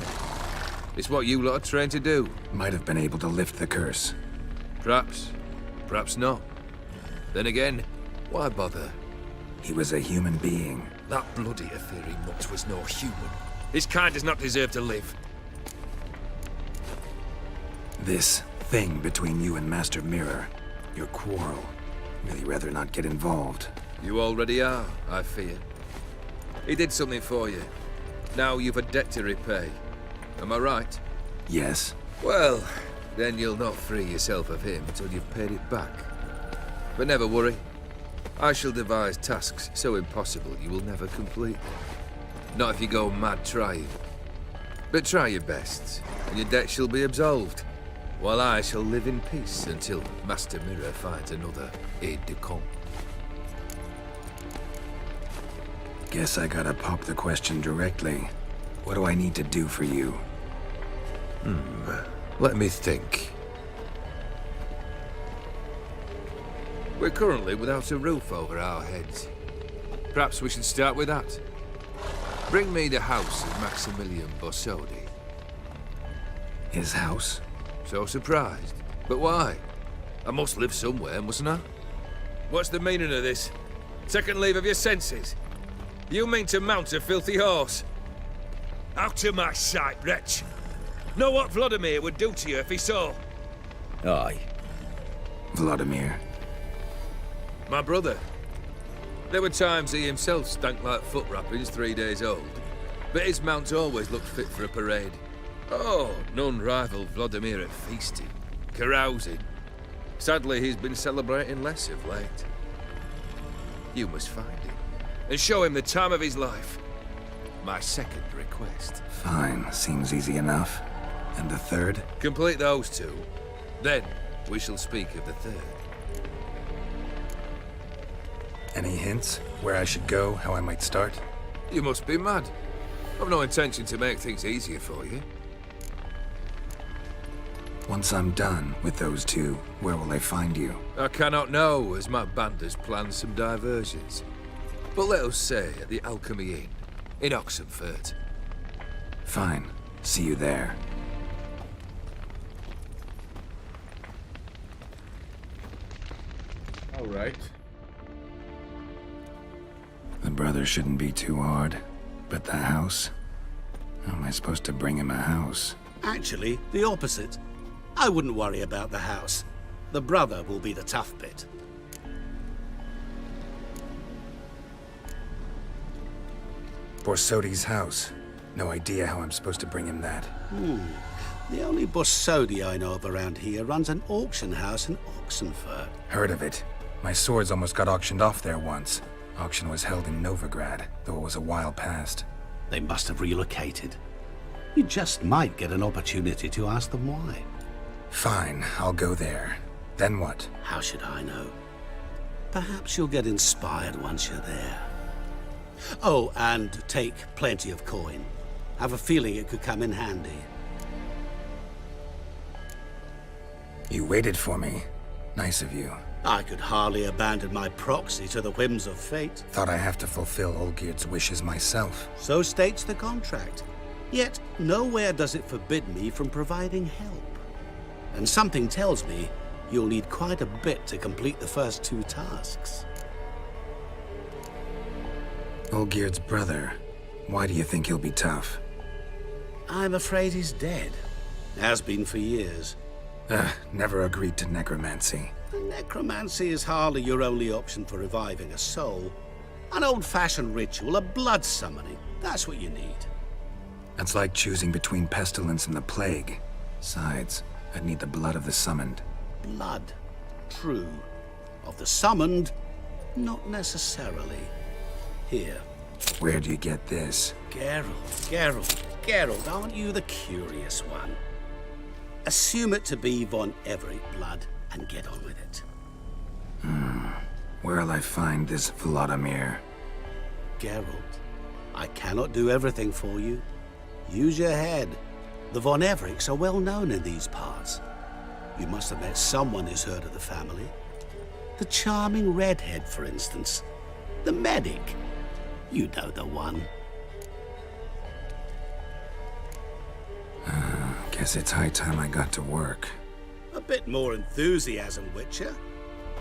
It's what you lot are trained to do. Might have been able to lift the curse. Perhaps. Perhaps not. Then again, why bother? He was a human being. That bloody Ophiri mutt was no human. His kind does not deserve to live. This thing between you and Master Mirror, your quarrel, really rather not get involved. You already are, I fear. He did something for you. Now you've a debt to repay. Am I right? Yes. Well, then you'll not free yourself of him until you've paid it back. But never worry. I shall devise tasks so impossible you will never complete them. Not if you go mad trying. But try your best, and your debt shall be absolved, while I shall live in peace until Master Mirror finds another aide-de-camp. Guess I gotta pop the question directly. What do I need to do for you? Let me think. We're currently without a roof over our heads. Perhaps we should start with that. Bring me the house of Maximilian Borsodi. His house? So surprised. But why? I must live somewhere, mustn't I? What's the meaning of this? Second leave of your senses? You mean to mount a filthy horse? Out of my sight, wretch! Know what Vladimir would do to you if he saw? Aye. Vladimir. My brother. There were times he himself stank like foot wrappings 3 days old, but his mount always looked fit for a parade. Oh, none rival Vladimir at feasting, carousing. Sadly, he's been celebrating less of late. You must find him, and show him the time of his life. My second request. Fine, seems easy enough. And the third? Complete those two. Then, we shall speak of the third. Any hints? Where I should go, how I might start? You must be mad. I've no intention to make things easier for you. Once I'm done with those two, where will I find you? I cannot know, as my band has planned some diversions. But let us say at the Alchemy Inn, in Oxenfurt. Fine. See you there. All right. The brother shouldn't be too hard. But the house? How am I supposed to bring him a house? Actually, the opposite. I wouldn't worry about the house. The brother will be the tough bit. Borsodi's house. No idea how I'm supposed to bring him that. The only Borsodi I know of around here runs an auction house in Oxenfurt. Heard of it. My swords almost got auctioned off there once. Auction was held in Novigrad, though it was a while past. They must have relocated. You just might get an opportunity to ask them why. Fine, I'll go there. Then what? How should I know? Perhaps you'll get inspired once you're there. Oh, and take plenty of coin. Have a feeling it could come in handy. You waited for me. Nice of you. I could hardly abandon my proxy to the whims of fate. Thought I have to fulfill Olgierd's wishes myself. So states the contract. Yet, nowhere does it forbid me from providing help. And something tells me you'll need quite a bit to complete the first two tasks. Olgierd's brother. Why do you think he'll be tough? I'm afraid he's dead. Has been for years. Never agreed to necromancy. Necromancy is hardly your only option for reviving a soul. An old-fashioned ritual, a blood summoning. That's what you need. That's like choosing between pestilence and the plague. Besides, I'd need the blood of the summoned. Blood. True. Of the summoned, not necessarily. Here. Where do you get this? Geralt, aren't you the curious one? Assume it to be von Everett blood and get on with it. Where'll I find this Vladimir? Geralt, I cannot do everything for you. Use your head. The von Evericks are well known in these parts. You must have met someone who's heard of the family. The charming redhead, for instance. The medic. You know the one. Guess it's high time I got to work. A bit more enthusiasm, Witcher.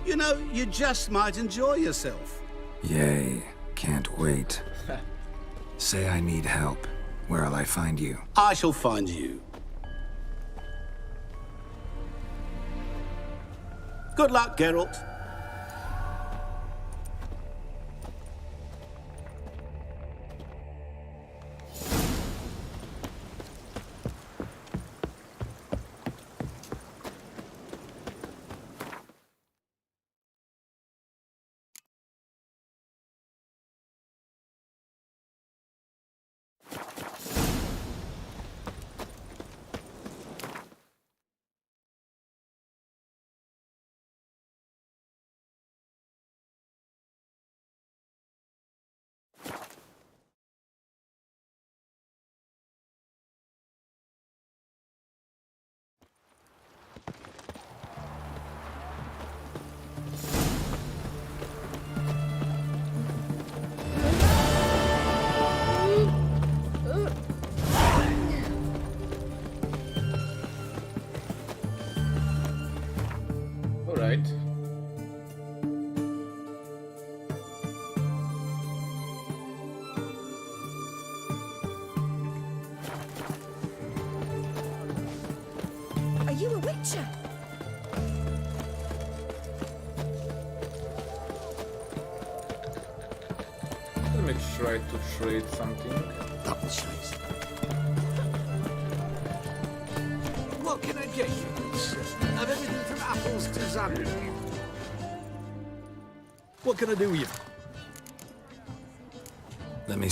You know, you just might enjoy yourself. Yay. Can't wait. Say I need help. Where'll I find you? I shall find you. Good luck, Geralt. All right. Are you a witcher? let's try to trade something. Double size. What can I get you? I've everything from apples to zambia. What can I do with you? Let me...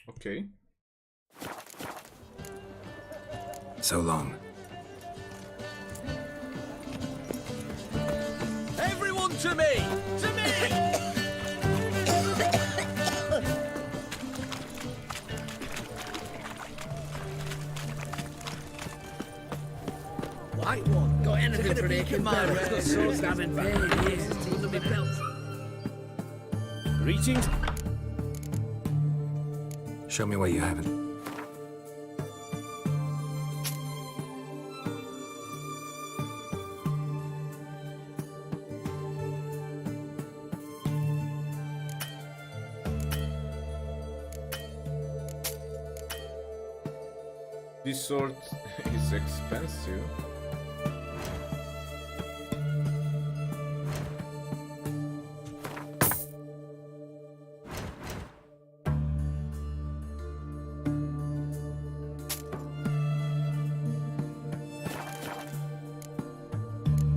Okay. So long. Everyone to me! To me! White one. Got anything for aching belly? Got swords down in vain. Here's under my belt. Greetings. Show me what you haven't. This sword is expensive.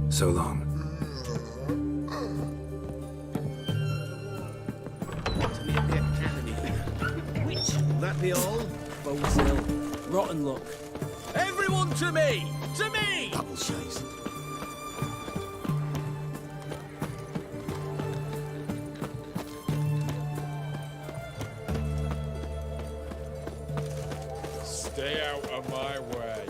So long. Which? Will that be all? Bones Hill. Rotten luck. Everyone to me! To me! Double size. Stay out of my way.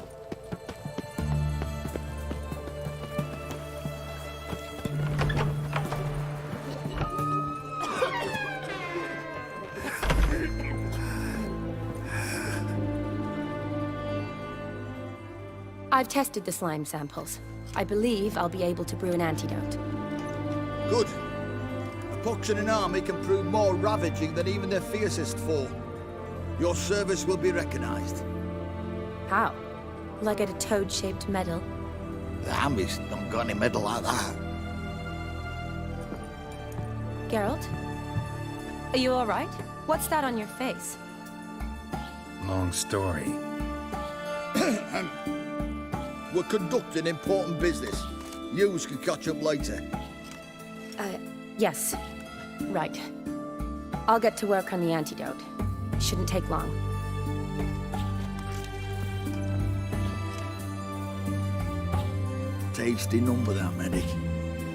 I've tested the slime samples. I believe I'll be able to brew an antidote. Good. A pox in an army can prove more ravaging than even their fiercest foe. Your service will be recognized. How? Will I get a toad-shaped medal? The army's not got any medal like that. Geralt? Are you alright? What's that on your face? Long story. We're conducting important business. Yous can catch up later. Yes. Right. I'll get to work on the antidote. Shouldn't take long. Tasty number, that medic.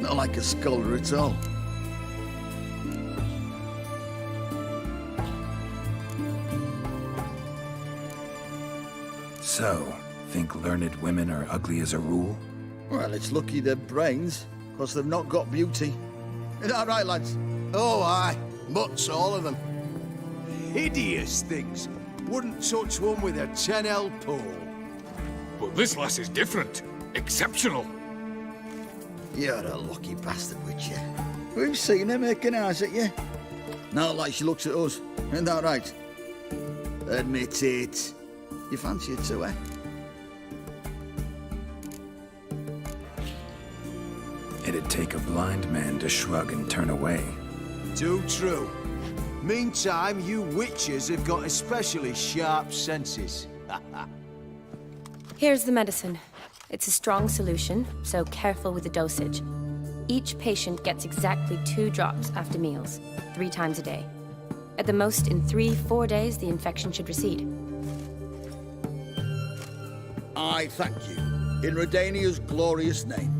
Not like a scholar at all. So, think learned women are ugly as a rule? Well, it's lucky they're brains, because they've not got beauty. Is that right, lads? Oh, aye. Mutts, all of them. Hideous things. Wouldn't touch one with a 10L pole. But this lass is different. Exceptional. You're a lucky bastard, Witcher. We've seen her making eyes at you. Not like she looks at us. Isn't that right? Admit it. You fancy her too, eh? It'd take a blind man to shrug and turn away. Too true. Meantime, you witches have got especially sharp senses. Here's the medicine. It's a strong solution, so careful with the dosage. Each patient gets exactly 2 drops after meals, 3 times a day. At the most, in 3-4 days, the infection should recede. I thank you. In Redania's glorious name.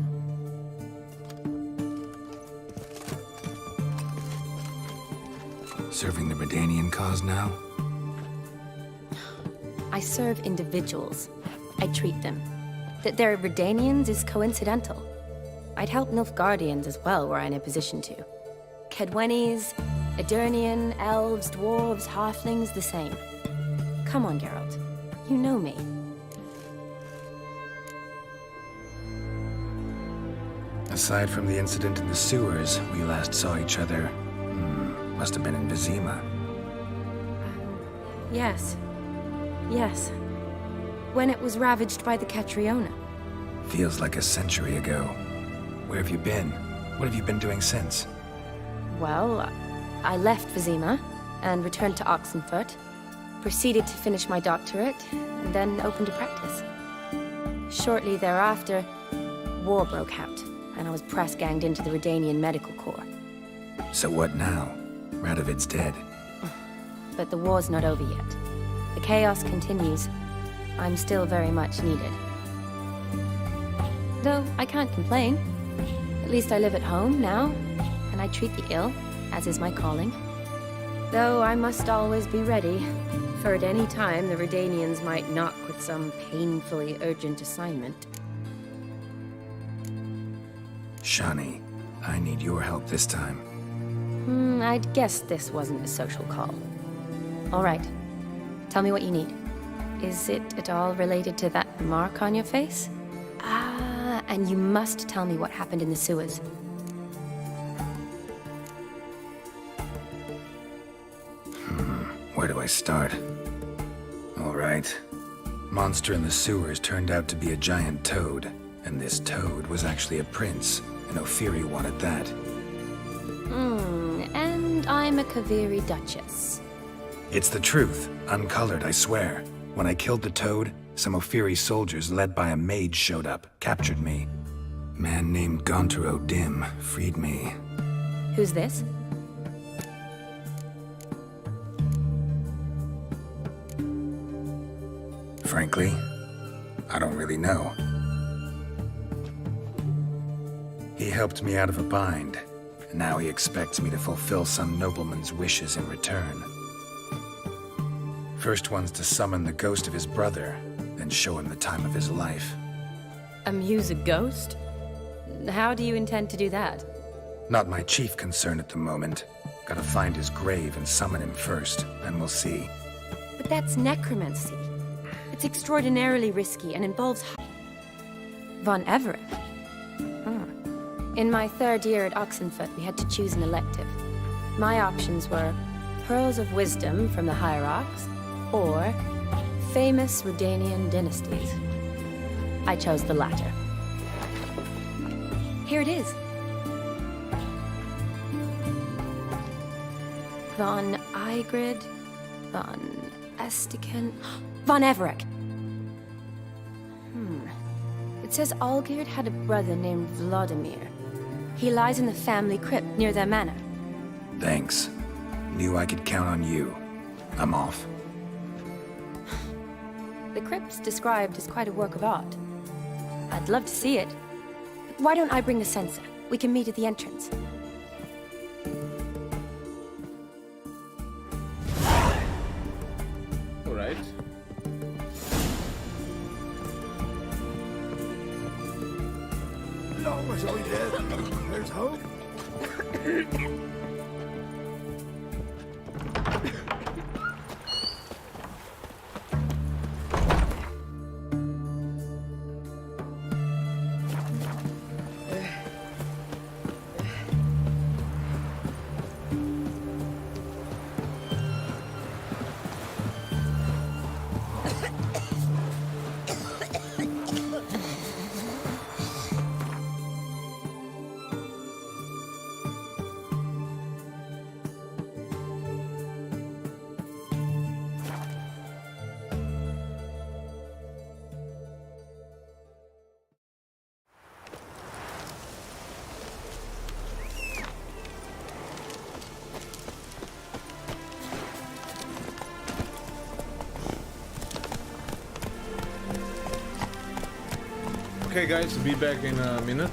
Serving the Redanian cause now? I serve individuals. I treat them. That they're Redanians is coincidental. I'd help Nilfgaardians as well were I in a position to. Kedwenis, Edirnian, elves, dwarves, halflings, the same. Come on, Geralt. You know me. Aside from the incident in the sewers, we last saw each other. Must have been in Vizima. Yes. Yes. When it was ravaged by the Catriona. Feels like a century ago. Where have you been? What have you been doing since? Well, I left Vizima and returned to Oxenfurt. Proceeded to finish my doctorate, and then opened a practice. Shortly thereafter, war broke out, and I was press-ganged into the Redanian Medical Corps. So what now? Radovid's dead. But the war's not over yet. The chaos continues. I'm still very much needed. Though I can't complain. At least I live at home now, and I treat the ill, as is my calling. Though I must always be ready, for at any time the Redanians might knock with some painfully urgent assignment. Shani, I need your help this time. I'd guessed this wasn't a social call. All right. Tell me what you need. Is it at all related to that mark on your face? Ah, and you must tell me what happened in the sewers. Where do I start? All right. Monster in the sewers turned out to be a giant toad, and this toad was actually a prince, and Ophiri wanted that. And I'm a Kaviri Duchess. It's the truth, uncolored, I swear. When I killed the toad, some Ophiri soldiers led by a mage showed up, captured me. Man named Gaunter O'Dim freed me. Who's this? Frankly, I don't really know. He helped me out of a bind, and now he expects me to fulfill some nobleman's wishes in return. First one's to summon the ghost of his brother, then show him the time of his life. Amuse a ghost? How do you intend to do that? Not my chief concern at the moment. Gotta find his grave and summon him first, then we'll see. But that's necromancy. It's extraordinarily risky and involves Von Everett. In my third year at Oxenfurt, we had to choose an elective. My options were Pearls of Wisdom from the Hierarchs, or famous Redanian dynasties. I chose the latter. Here it is. Von Igrid, Von Estiken, Von Everett. It says Olgierd had a brother named Vladimir. He lies in the family crypt near their manor. Thanks. Knew I could count on you. I'm off. The crypt's described as quite a work of art. I'd love to see it. Why don't I bring the censer? We can meet at the entrance. All right. Long as I live, there's hope. Okay guys, be back in a minute.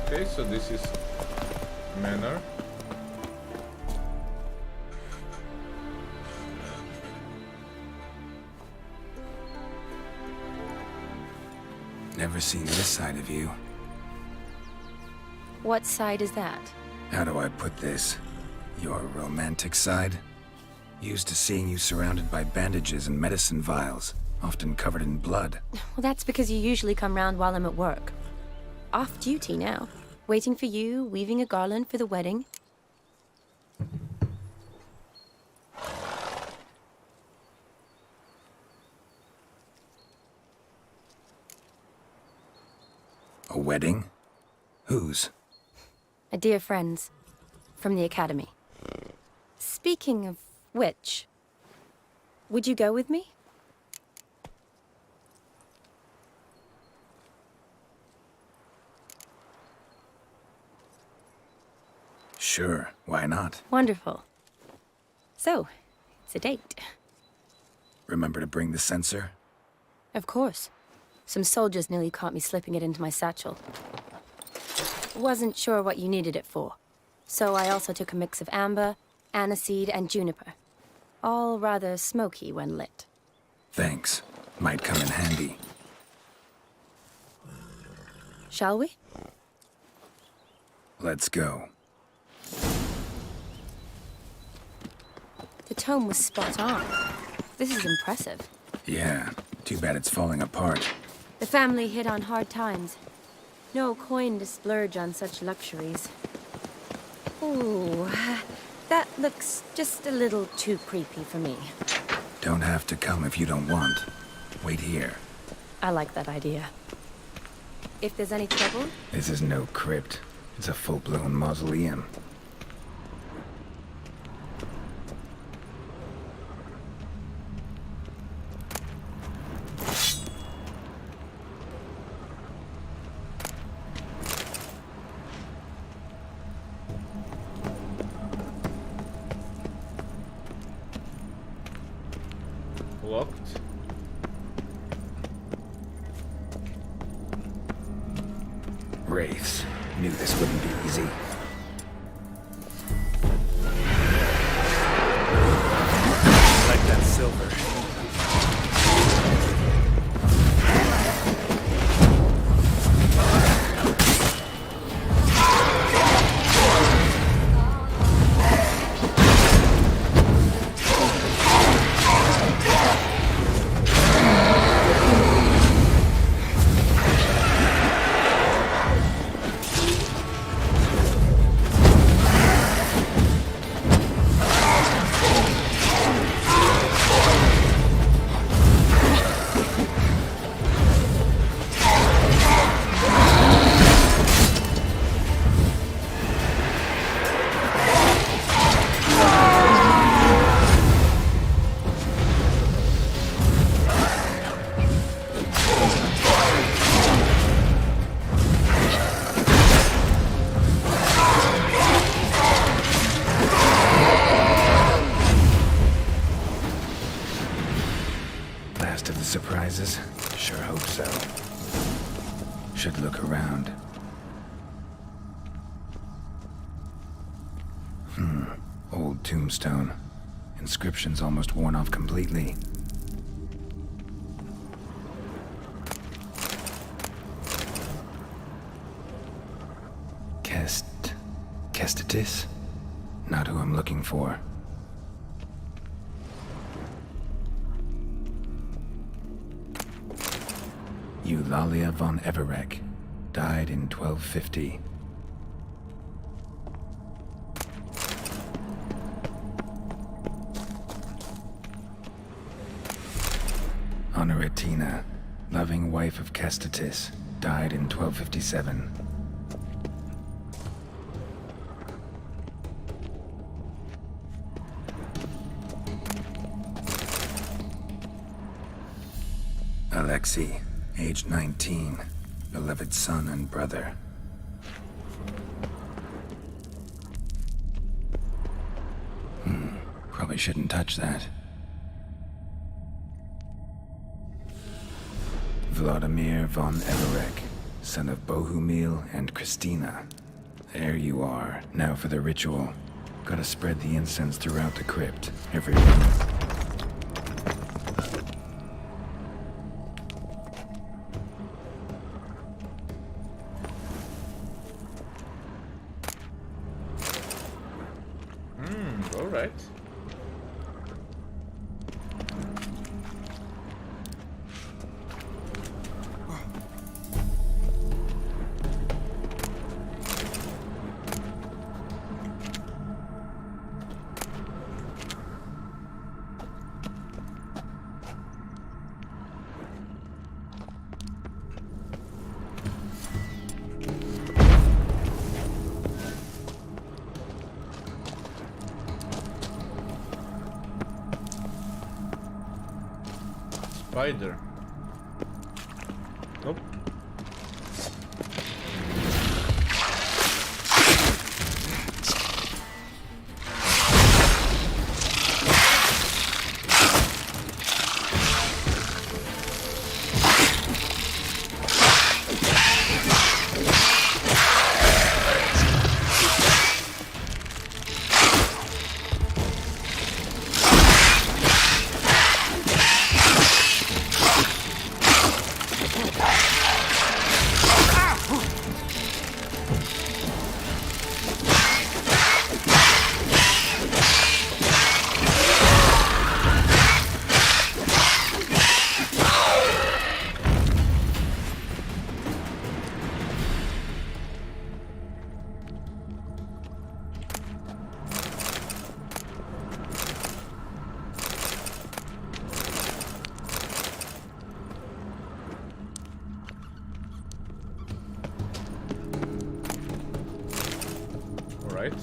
Okay, so this is manor. Never seen this side of you. What side is that? How do I put this? Your romantic side? Used to seeing you surrounded by bandages and medicine vials, often covered in blood. Well, that's because you usually come round while I'm at work. Off duty now. Waiting for you, weaving a garland for the wedding. A wedding? Whose? A dear friend's. From the academy. Speaking of which, would you go with me? Sure, why not? Wonderful. So, it's a date. Remember to bring the censer? Of course. Some soldiers nearly caught me slipping it into my satchel. Wasn't sure what you needed it for. So I also took a mix of amber, aniseed, and juniper. All rather smoky when lit. Thanks. Might come in handy. Shall we? Let's go. The tome was spot on. This is impressive. Yeah, too bad it's falling apart. The family hit on hard times. No coin to splurge on such luxuries. Ooh, that looks just a little too creepy for me. Don't have to come if you don't want. Wait here. I like that idea. If there's any trouble... This is no crypt. It's a full-blown mausoleum. Locked. Wraiths. Knew this wouldn't be easy. Like that silver. Last of the surprises? Sure hope so. Should look around. Old tombstone. Inscription's almost worn off completely. Kestitis? Not who I'm looking for. Eulalia von Everec. Died in 1250. Honoratina, loving wife of Kestitis, died in 1257. Alexei, age 19, beloved son and brother. Probably shouldn't touch that. Vladimir von Everec, son of Bohumil and Christina. There you are. Now for the ritual. Gotta spread the incense throughout the crypt. Everywhere. Alright. Spider. Nope. Alright.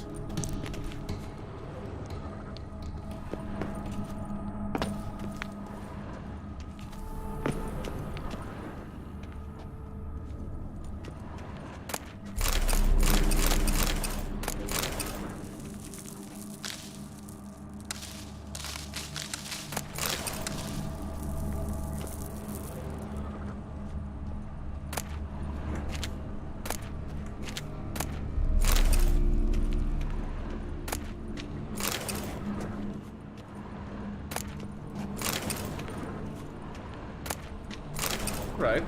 Right.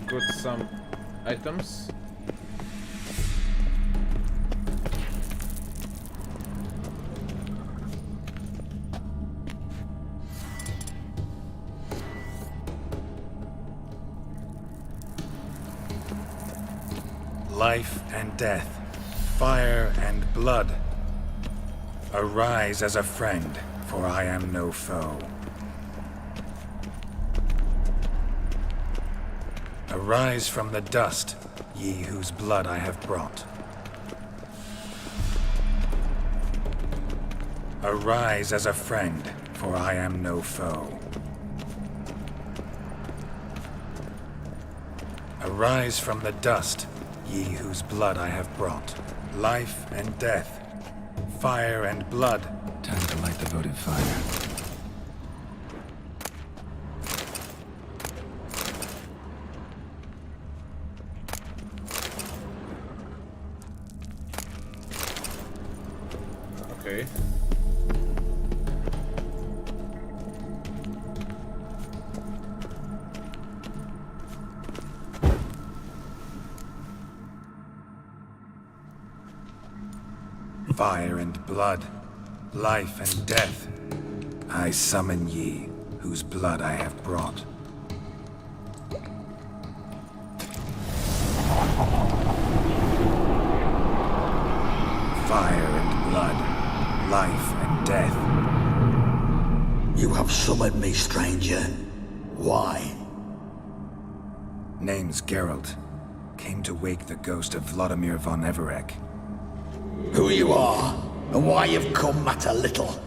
Got some items. Life and death, fire and blood. Arise as a friend, for I am no foe. Arise from the dust, ye whose blood I have brought. Arise as a friend, for I am no foe. Arise from the dust, ye whose blood I have brought. Life and death, fire and blood. Time to light the votive fire. Okay. Fire and blood, life and death. I summon ye, whose blood I have brought. Fire and blood, life and death. You have summoned me, stranger. Why? Name's Geralt. Came to wake the ghost of Vladimir von Everec. Who you are, and why you've come matter little.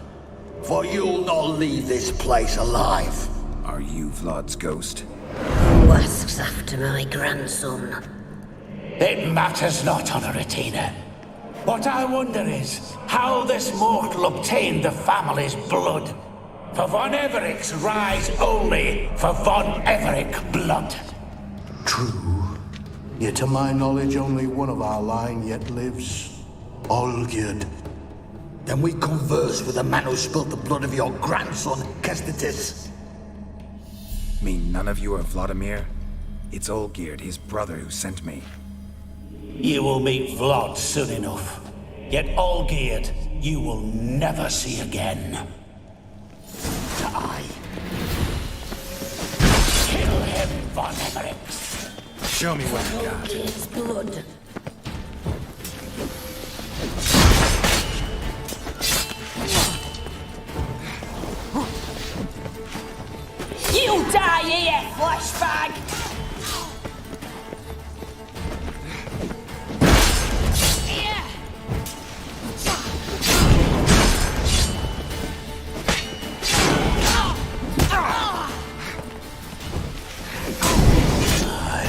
For you'll not leave this place alive. Are you Vlad's ghost? Who asks after my grandson? It matters not, Honoratina. What I wonder is how this mortal obtained the family's blood. For von Everec's rise only for von Everec blood. True. Yet to my knowledge, only one of our line yet lives. Olgierd. Then we converse with the man who spilt the blood of your grandson, Kestetis. Mean none of you are Vladimir? It's Olgierd, his brother, who sent me. You will meet Vlad soon enough. Yet Olgierd, you will never see again. I. Kill him, Von Emmerich. Show me what you got. Olgierd's blood. You die here, fleshbag!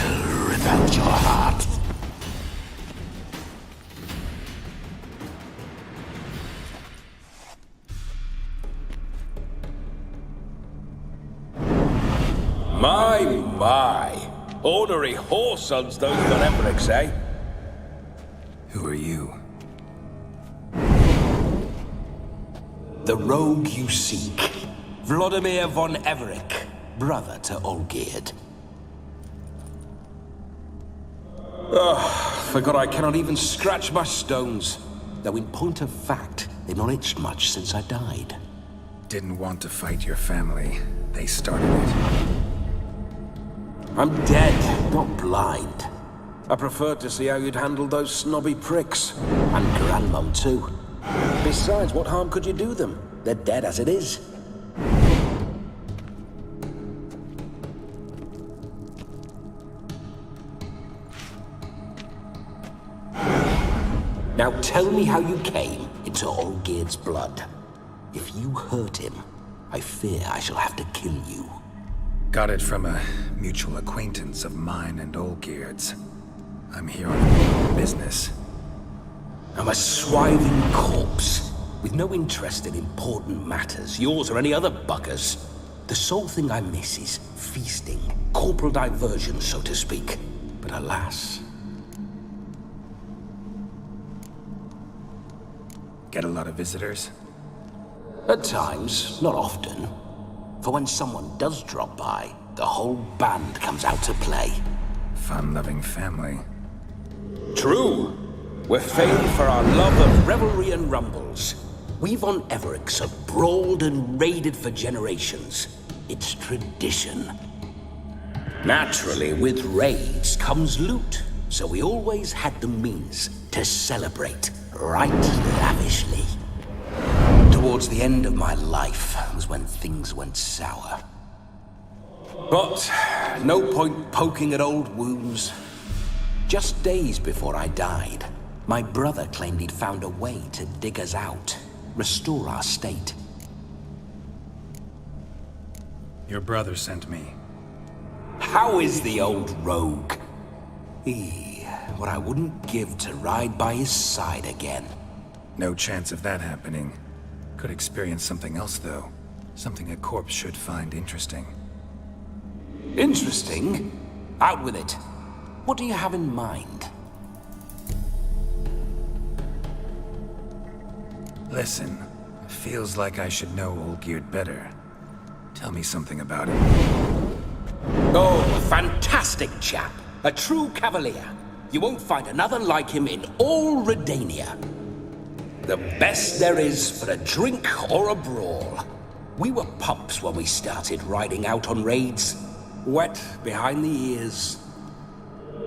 I'll rip out your heart. My. Ornery whoresons those Von Emmerichs, eh? Who are you? The rogue you seek. Vladimir von Everich, brother to Olgierd. Forgot I cannot even scratch my stones. Though in point of fact, they've not itched much since I died. Didn't want to fight your family. They started it. I'm dead, not blind. I preferred to see how you'd handle those snobby pricks. And Grandmum too. Besides, what harm could you do them? They're dead as it is. Now tell me how you came into Olgierd's blood. If you hurt him, I fear I shall have to kill you. Got it from a mutual acquaintance of mine and Olgierd's. I'm here on business. I'm a swiving corpse, with no interest in important matters, yours or any other buggers. The sole thing I miss is feasting, corporal diversion, so to speak. But alas... Get a lot of visitors? At times, not often. For when someone does drop by, the whole band comes out to play. Fun-loving family. True. We're famed for our love of revelry and rumbles. We Von Evericks have brawled and raided for generations. It's tradition. Naturally, with raids comes loot, so we always had the means to celebrate right lavishly. Towards the end of my life was when things went sour. But no point poking at old wounds. Just days before I died, my brother claimed he'd found a way to dig us out, restore our state. Your brother sent me. How is the old rogue? What I wouldn't give to ride by his side again. No chance of that happening. Could experience something else, though. Something a corpse should find interesting. Interesting? Out with it. What do you have in mind? Listen, feels like I should know Olgierd better. Tell me something about him. Oh, a fantastic chap. A true cavalier. You won't find another like him in all Redania. The best there is for a drink or a brawl. We were pups when we started riding out on raids. Wet behind the ears.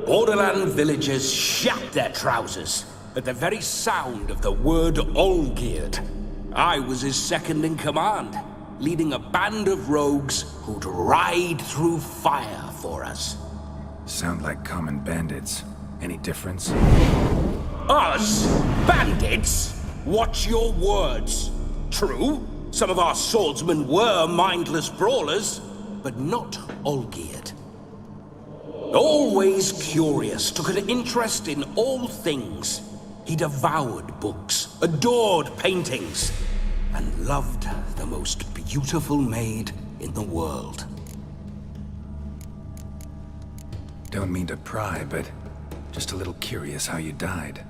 Borderland villagers shat their trousers at the very sound of the word Olgierd. I was his second in command, leading a band of rogues who'd ride through fire for us. Sound like common bandits. Any difference? Us? Bandits? Watch your words. True, some of our swordsmen were mindless brawlers, but not Olgierd. Always curious, took an interest in all things. He devoured books, adored paintings, and loved the most beautiful maid in the world. Don't mean to pry, but just a little curious how you died.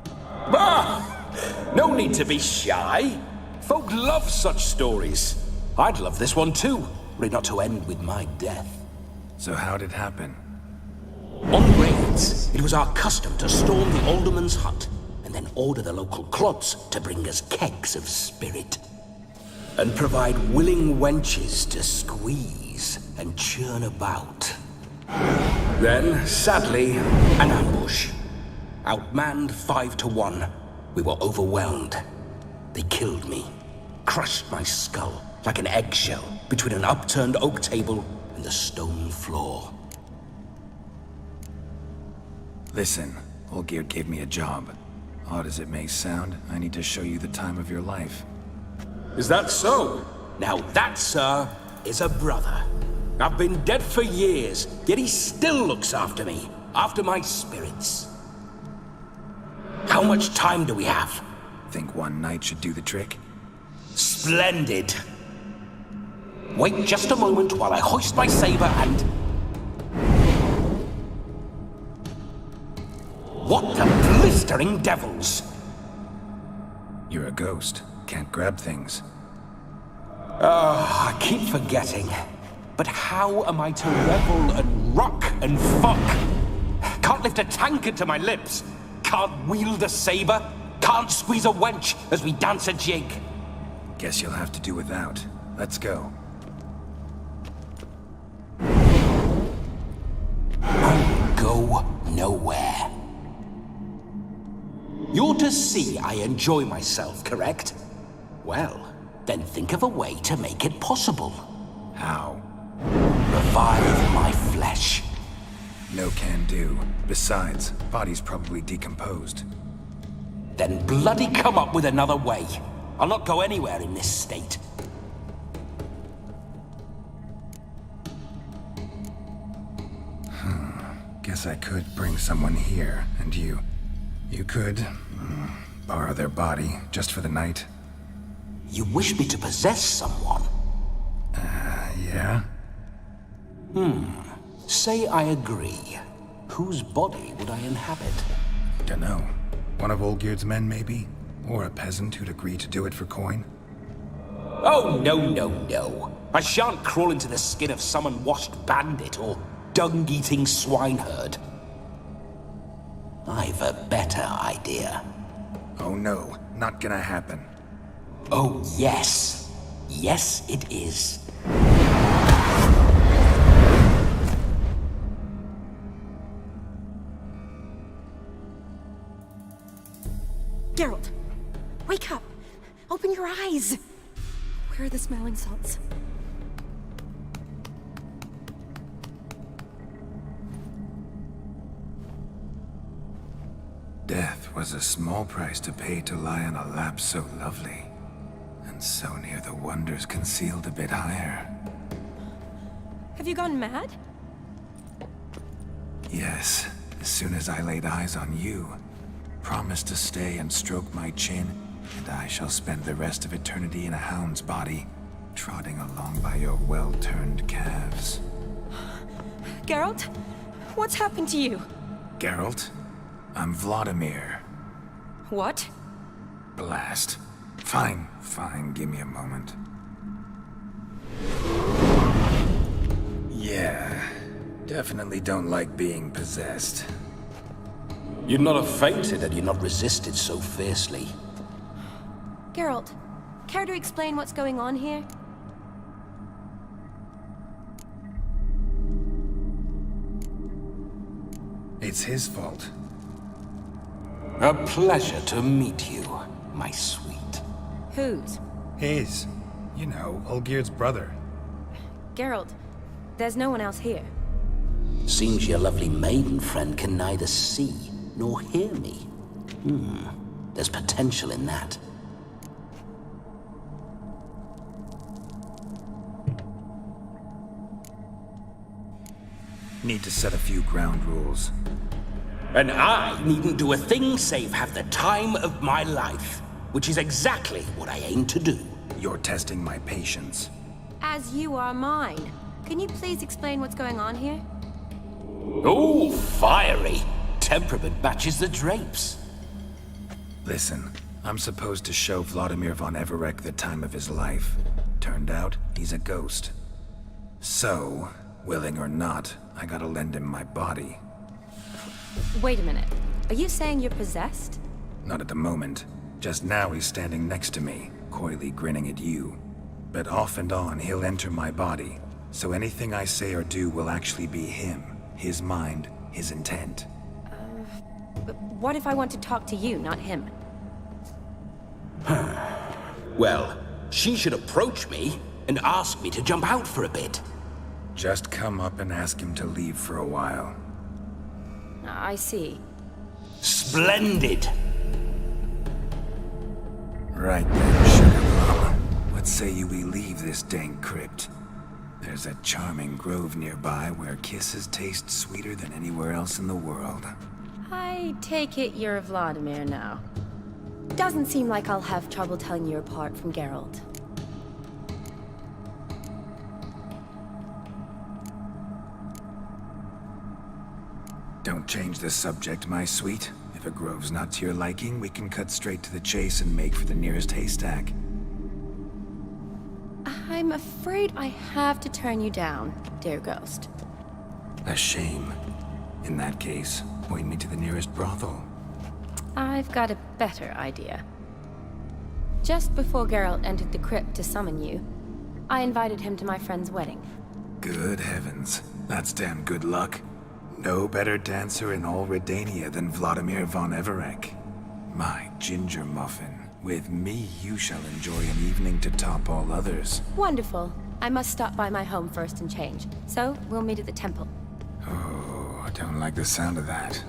Ah! No need to be shy. Folk love such stories. I'd love this one too, were it not to end with my death. So how'd it happen? On raids, it was our custom to storm the alderman's hut, and then order the local clubs to bring us kegs of spirit. And provide willing wenches to squeeze and churn about. Then, sadly, an ambush. Outmanned 5 to 1, we were overwhelmed. They killed me, crushed my skull like an eggshell between an upturned oak table and the stone floor. Listen, Olgierd gave me a job. Odd as it may sound, I need to show you the time of your life. Is that so? Now that, sir, is a brother. I've been dead for years, yet he still looks after me, after my spirits. How much time do we have? Think one night should do the trick? Splendid. Wait just a moment while I hoist my saber and... What the blistering devils? You're a ghost. Can't grab things. I keep forgetting. But how am I to revel and rock and fuck? Can't lift a tankard to my lips. Can't wield a saber. Can't squeeze a wench as we dance a jig. Guess you'll have to do without. Let's go. I go nowhere. You're to see I enjoy myself, correct? Well, then think of a way to make it possible. How? Revive my flesh. No can do. Besides, body's probably decomposed. Then bloody come up with another way. I'll not go anywhere in this state. Guess I could bring someone here, and you could borrow their body just for the night. You wish me to possess someone? Yeah? Say I agree. Whose body would I inhabit? Dunno. One of Olgierd's men, maybe? Or a peasant who'd agree to do it for coin? Oh, no. I shan't crawl into the skin of some unwashed bandit or dung-eating swineherd. I've a better idea. Oh no, not gonna happen. Oh, yes. Yes, it is. Geralt, wake up! Open your eyes! Where are the smelling salts? Death was a small price to pay to lie on a lap so lovely, and so near the wonders concealed a bit higher. Have you gone mad? Yes, as soon as I laid eyes on you, promised to stay and stroke my chin, and I shall spend the rest of eternity in a hound's body, trotting along by your well-turned calves. Geralt? What's happened to you? Geralt? I'm Vladimir. What? Blast. Fine, give me a moment. Yeah, definitely don't like being possessed. You'd not have fainted had you not resisted so fiercely. Geralt, care to explain what's going on here? It's his fault. A pleasure to meet you, my sweet. Whose? His. You know, Olgierd's brother. Geralt, there's no one else here. Seems your lovely maiden friend can neither see nor hear me. There's potential in that. Need to set a few ground rules. And I needn't do a thing save have the time of my life, which is exactly what I aim to do. You're testing my patience. As you are mine. Can you please explain what's going on here? Oh, fiery. Temperament matches the drapes. Listen, I'm supposed to show Vladimir von Everec the time of his life. Turned out, he's a ghost. So, willing or not, I gotta lend him my body. Wait a minute. Are you saying you're possessed? Not at the moment. Just now he's standing next to me, coyly grinning at you. But off and on, he'll enter my body. So anything I say or do will actually be him. His mind, his intent. But what if I want to talk to you, not him? Well, she should approach me and ask me to jump out for a bit. Just come up and ask him to leave for a while. I see. Splendid! Right then, Sugar Plum. What say you we leave this dank crypt? There's a charming grove nearby where kisses taste sweeter than anywhere else in the world. I take it you're Vladimir now. Doesn't seem like I'll have trouble telling you apart from Geralt. Don't change the subject, my sweet. If a grove's not to your liking, we can cut straight to the chase and make for the nearest haystack. I'm afraid I have to turn you down, dear ghost. A shame. In that case, point me to the nearest brothel. I've got a better idea. Just before Geralt entered the crypt to summon you, I invited him to my friend's wedding. Good heavens. That's damn good luck. No better dancer in all Redania than Vladimir von Everec. My ginger muffin. With me, you shall enjoy an evening to top all others. Wonderful. I must stop by my home first and change. So, we'll meet at the temple. Oh, I don't like the sound of that.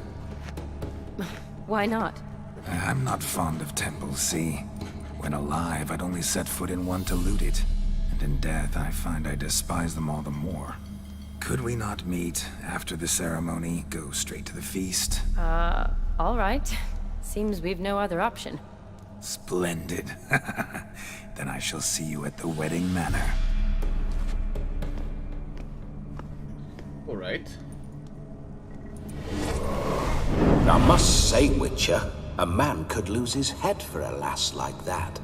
Why not? I'm not fond of temples, see? When alive, I'd only set foot in one to loot it. And in death, I find I despise them all the more. Could we not meet after the ceremony, go straight to the feast? All right. Seems we've no other option. Splendid. Then I shall see you at the wedding manor. All right. I must say, Witcher, a man could lose his head for a lass like that.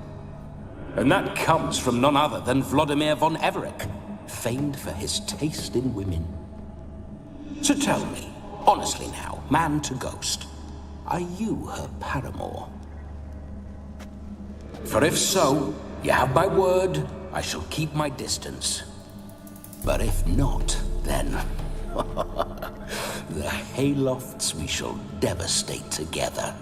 And that comes from none other than Vladimir von Everec, famed for his taste in women. So tell me, honestly now, man to ghost, are you her paramour? For if so, you have my word, I shall keep my distance. But if not, then the haylofts we shall devastate together.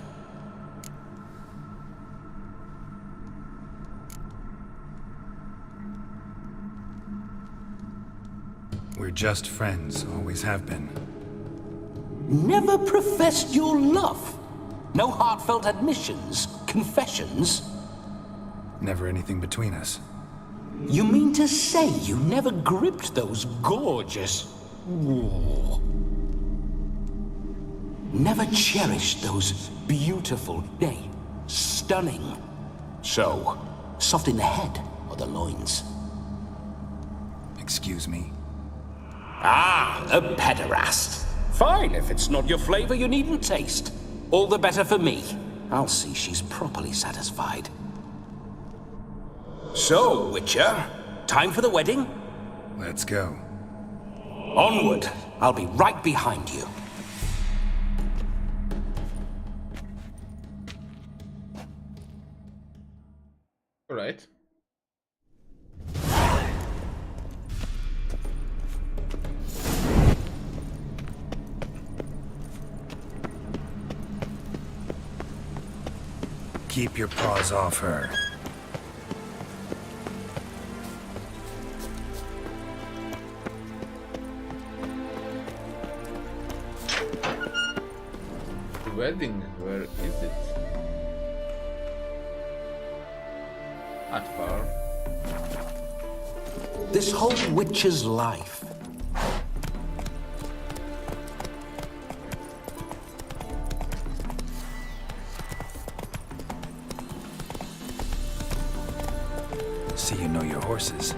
We're just friends, always have been. Never professed your love? No heartfelt admissions, confessions? Never anything between us. You mean to say you never gripped those gorgeous... Ooh. Never cherished those beautiful, nay, stunning... So, soft in the head or the loins? Excuse me? Ah, a pederast. Fine, if it's not your flavor, you needn't taste. All the better for me. I'll see she's properly satisfied. So, Witcher, time for the wedding? Let's go. Onward. I'll be right behind you. All right. Keep your paws off her. The wedding, where is it? Not far. This whole witcher's life. See you know your horses.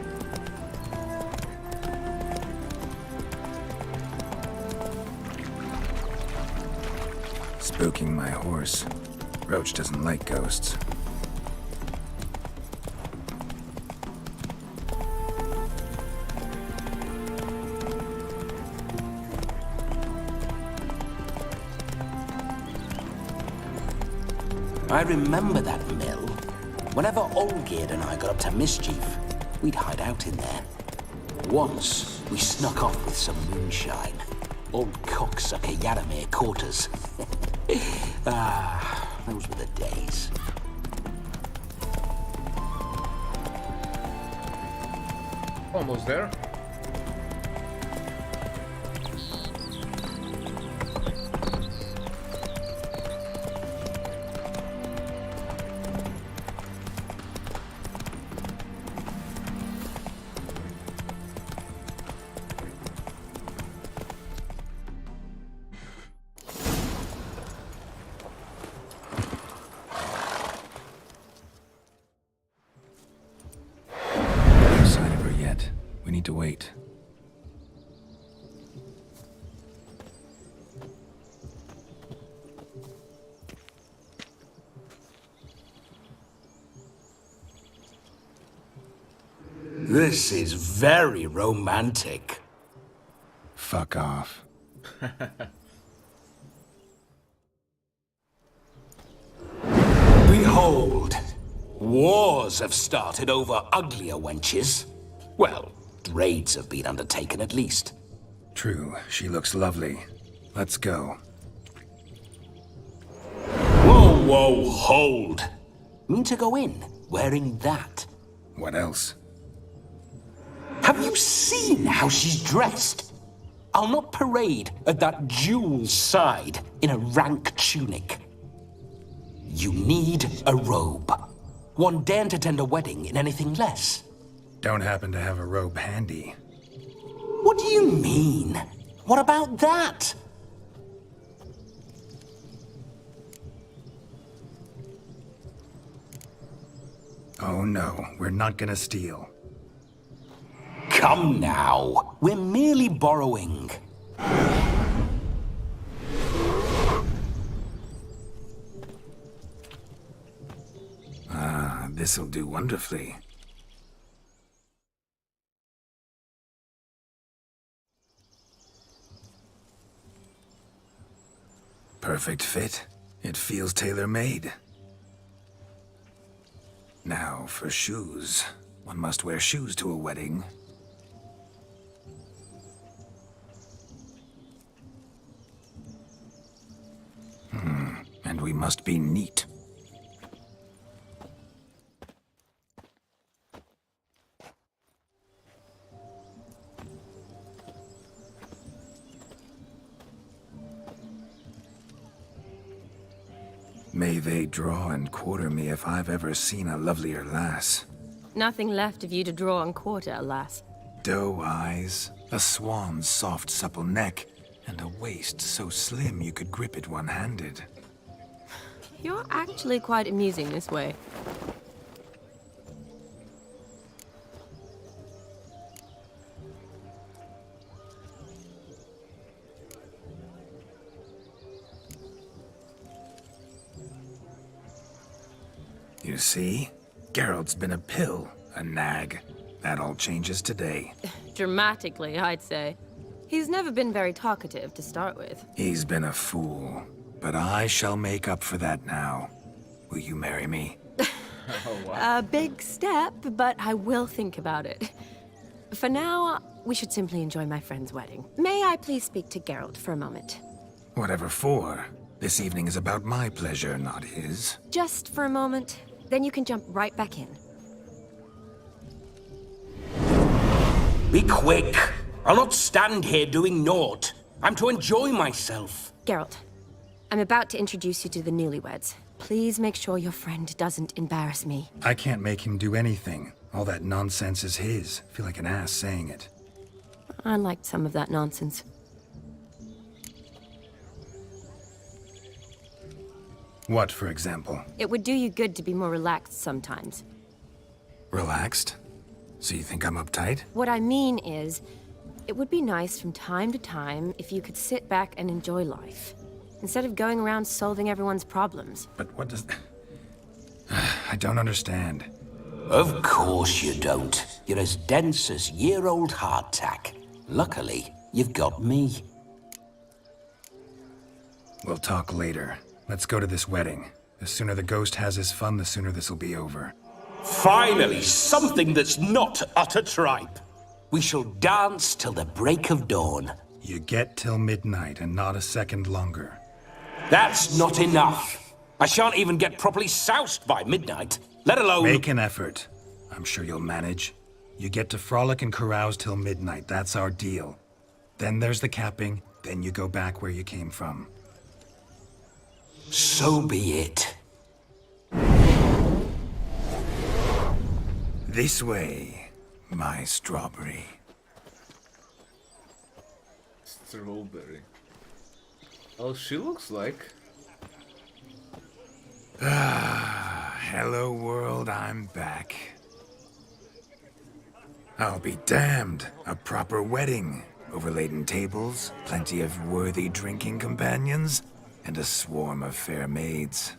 Spooking my horse. Roach doesn't like ghosts. I remember that mill. Whenever Olgerd and I got up to mischief, we'd hide out in there. Once, we snuck off with some moonshine. Old cocksucker Yaramir caught us. Those were the days. Almost there. To wait. This is very romantic. Fuck off. Behold, wars have started over uglier wenches. Well, raids have been undertaken at least. True, she looks lovely. Let's go. Whoa, whoa, hold. Mean to go in, wearing that? What else? Have you seen how she's dressed? I'll not parade at that jewel's side in a rank tunic. You need a robe. One daren't attend a wedding in anything less. Don't happen to have a robe handy. What do you mean? What about that? Oh no, we're not gonna steal. Come now, we're merely borrowing. Ah, this'll do wonderfully. Perfect fit. It feels tailor-made. Now, for shoes. One must wear shoes to a wedding. And we must be neat. May they draw and quarter me if I've ever seen a lovelier lass. Nothing left of you to draw and quarter, alas. Doe eyes, a swan's soft supple neck, and a waist so slim you could grip it one-handed. You're actually quite amusing this way. You see? Geralt's been a pill, a nag. That all changes today. Dramatically, I'd say. He's never been very talkative to start with. He's been a fool, but I shall make up for that now. Will you marry me? A big step, but I will think about it. For now, we should simply enjoy my friend's wedding. May I please speak to Geralt for a moment? Whatever for. This evening is about my pleasure, not his. Just for a moment, then you can jump right back in. Be quick! I'll not stand here doing naught. I'm to enjoy myself. Geralt, I'm about to introduce you to the newlyweds. Please make sure your friend doesn't embarrass me. I can't make him do anything. All that nonsense is his. Feel like an ass saying it. I liked some of that nonsense. What, for example? It would do you good to be more relaxed sometimes. Relaxed? So you think I'm uptight? What I mean is, it would be nice from time to time if you could sit back and enjoy life. instead of going around solving everyone's problems. But what does... I don't understand. Of course you don't. You're as dense as year-old hardtack. Luckily, you've got me. We'll talk later. Let's go to this wedding. The sooner the ghost has his fun, the sooner this'll be over. Finally, something that's not utter tripe. We shall dance till the break of dawn. You get till midnight and not a second longer. That's not enough. I shan't even get properly soused by midnight, let alone... Make an effort. I'm sure you'll manage. You get to frolic and carouse till midnight. That's our deal. Then there's the capping. Then you go back where you came from. So be it. This way, my strawberry. Strawberry. Oh, she looks like... Ah, hello world, I'm back. I'll be damned. A proper wedding. Overladen tables, plenty of worthy drinking companions, and a swarm of fair maids.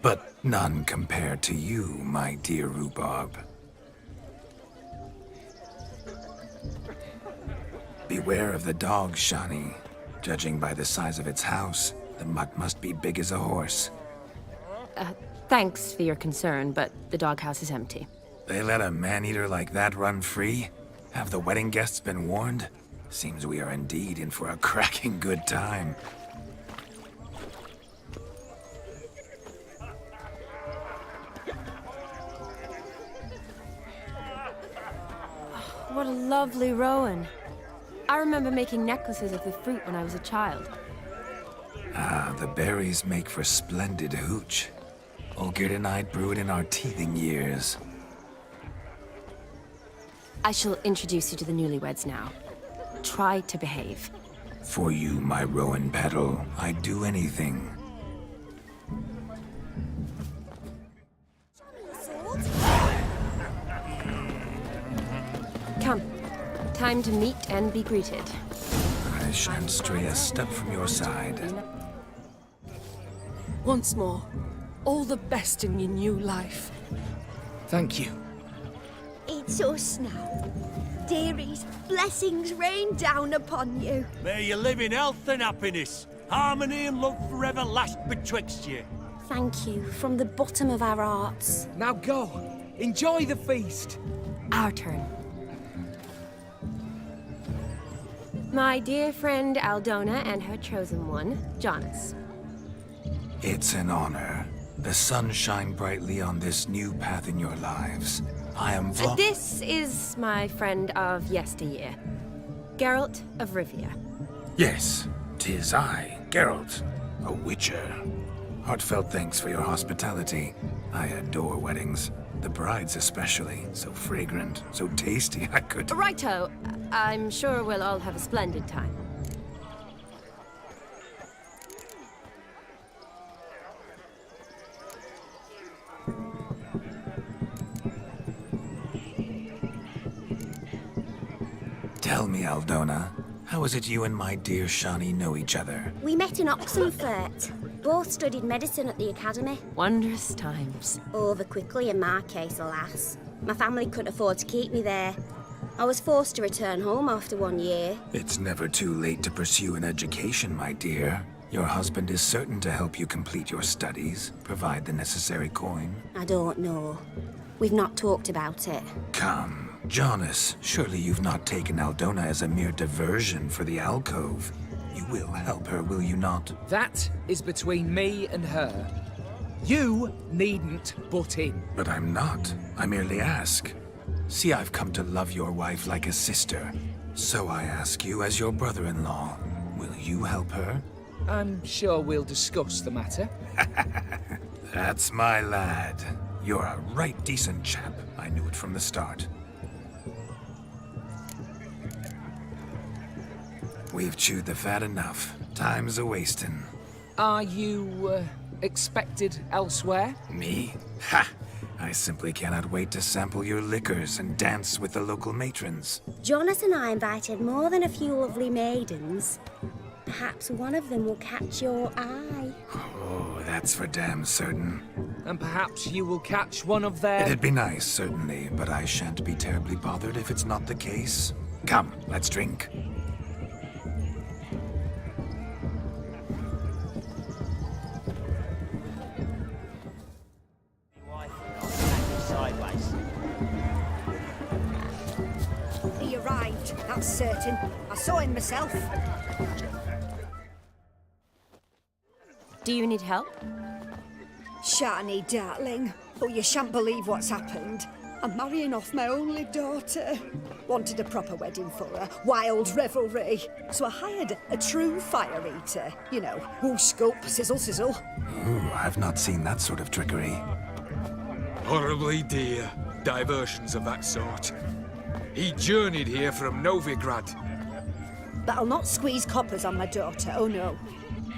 But none compared to you, my dear rhubarb. Beware of the dog, Shani. Judging by the size of its house, the mutt must be big as a horse. Thanks for your concern, but the doghouse is empty. They let a man-eater like that run free? Have the wedding guests been warned? Seems we are indeed in for a cracking good time. What a lovely rowan. I remember making necklaces of the fruit when I was a child. Ah, the berries make for splendid hooch. Olgerd and I brewed in our teething years. I shall introduce you to the newlyweds now. Try to behave. For you, my rowan petal, I'd do anything. Come. Time to meet and be greeted. I shan't stray a step from your side. Once more, all the best in your new life. Thank you. It's us now. Dearies, blessings rain down upon you. May you live in health and happiness. Harmony and love forever last betwixt you. Thank you from the bottom of our hearts. Now go. Enjoy the feast. Our turn. My dear friend Aldona and her chosen one, Jonas. It's an honor. The sun shine brightly on this new path in your lives. I am This is my friend of yesteryear, Geralt of Rivia. Yes, 'tis I, Geralt, a witcher. Heartfelt thanks for your hospitality. I adore weddings. The brides especially. So fragrant, so tasty, I could... Righto. I'm sure we'll all have a splendid time. Tell me, Aldona, how is it you and my dear Shani know each other? We met in Oxenfurt. Both studied medicine at the academy. Wondrous times. Over quickly in my case, alas. My family couldn't afford to keep me there. I was forced to return home after 1 year. It's never too late to pursue an education, my dear. Your husband is certain to help you complete your studies, provide the necessary coin. I don't know. We've not talked about it. Come, Jonas, surely you've not taken Aldona as a mere diversion for the alcove. You will help her, will you not? That is between me and her. You needn't butt in. But I'm not. I merely ask. See, I've come to love your wife like a sister. So I ask you as your brother-in-law, will you help her? I'm sure we'll discuss the matter. That's my lad. You're a right decent chap. I knew it from the start. We've chewed the fat enough. Time's a-wasting. Are you, expected elsewhere? Me? Ha! I simply cannot wait to sample your liquors and dance with the local matrons. Jonas and I invited more than a few lovely maidens. Perhaps one of them will catch your eye. Oh, that's for damn certain. And perhaps you will catch one of their... It'd be nice, certainly, but I shan't be terribly bothered if it's not the case. Come, let's drink. He arrived, that's certain. I saw him myself. Do you need help? Shani, darling. Oh, you shan't believe what's happened. I'm marrying off my only daughter. Wanted a proper wedding for her, wild revelry. So I hired a true fire eater. You know, whoosh, scoop, sizzle, sizzle. Ooh, I've not seen that sort of trickery. Horribly dear diversions of that sort. He journeyed here from Novigrad. But I'll not squeeze coppers on my daughter, oh no.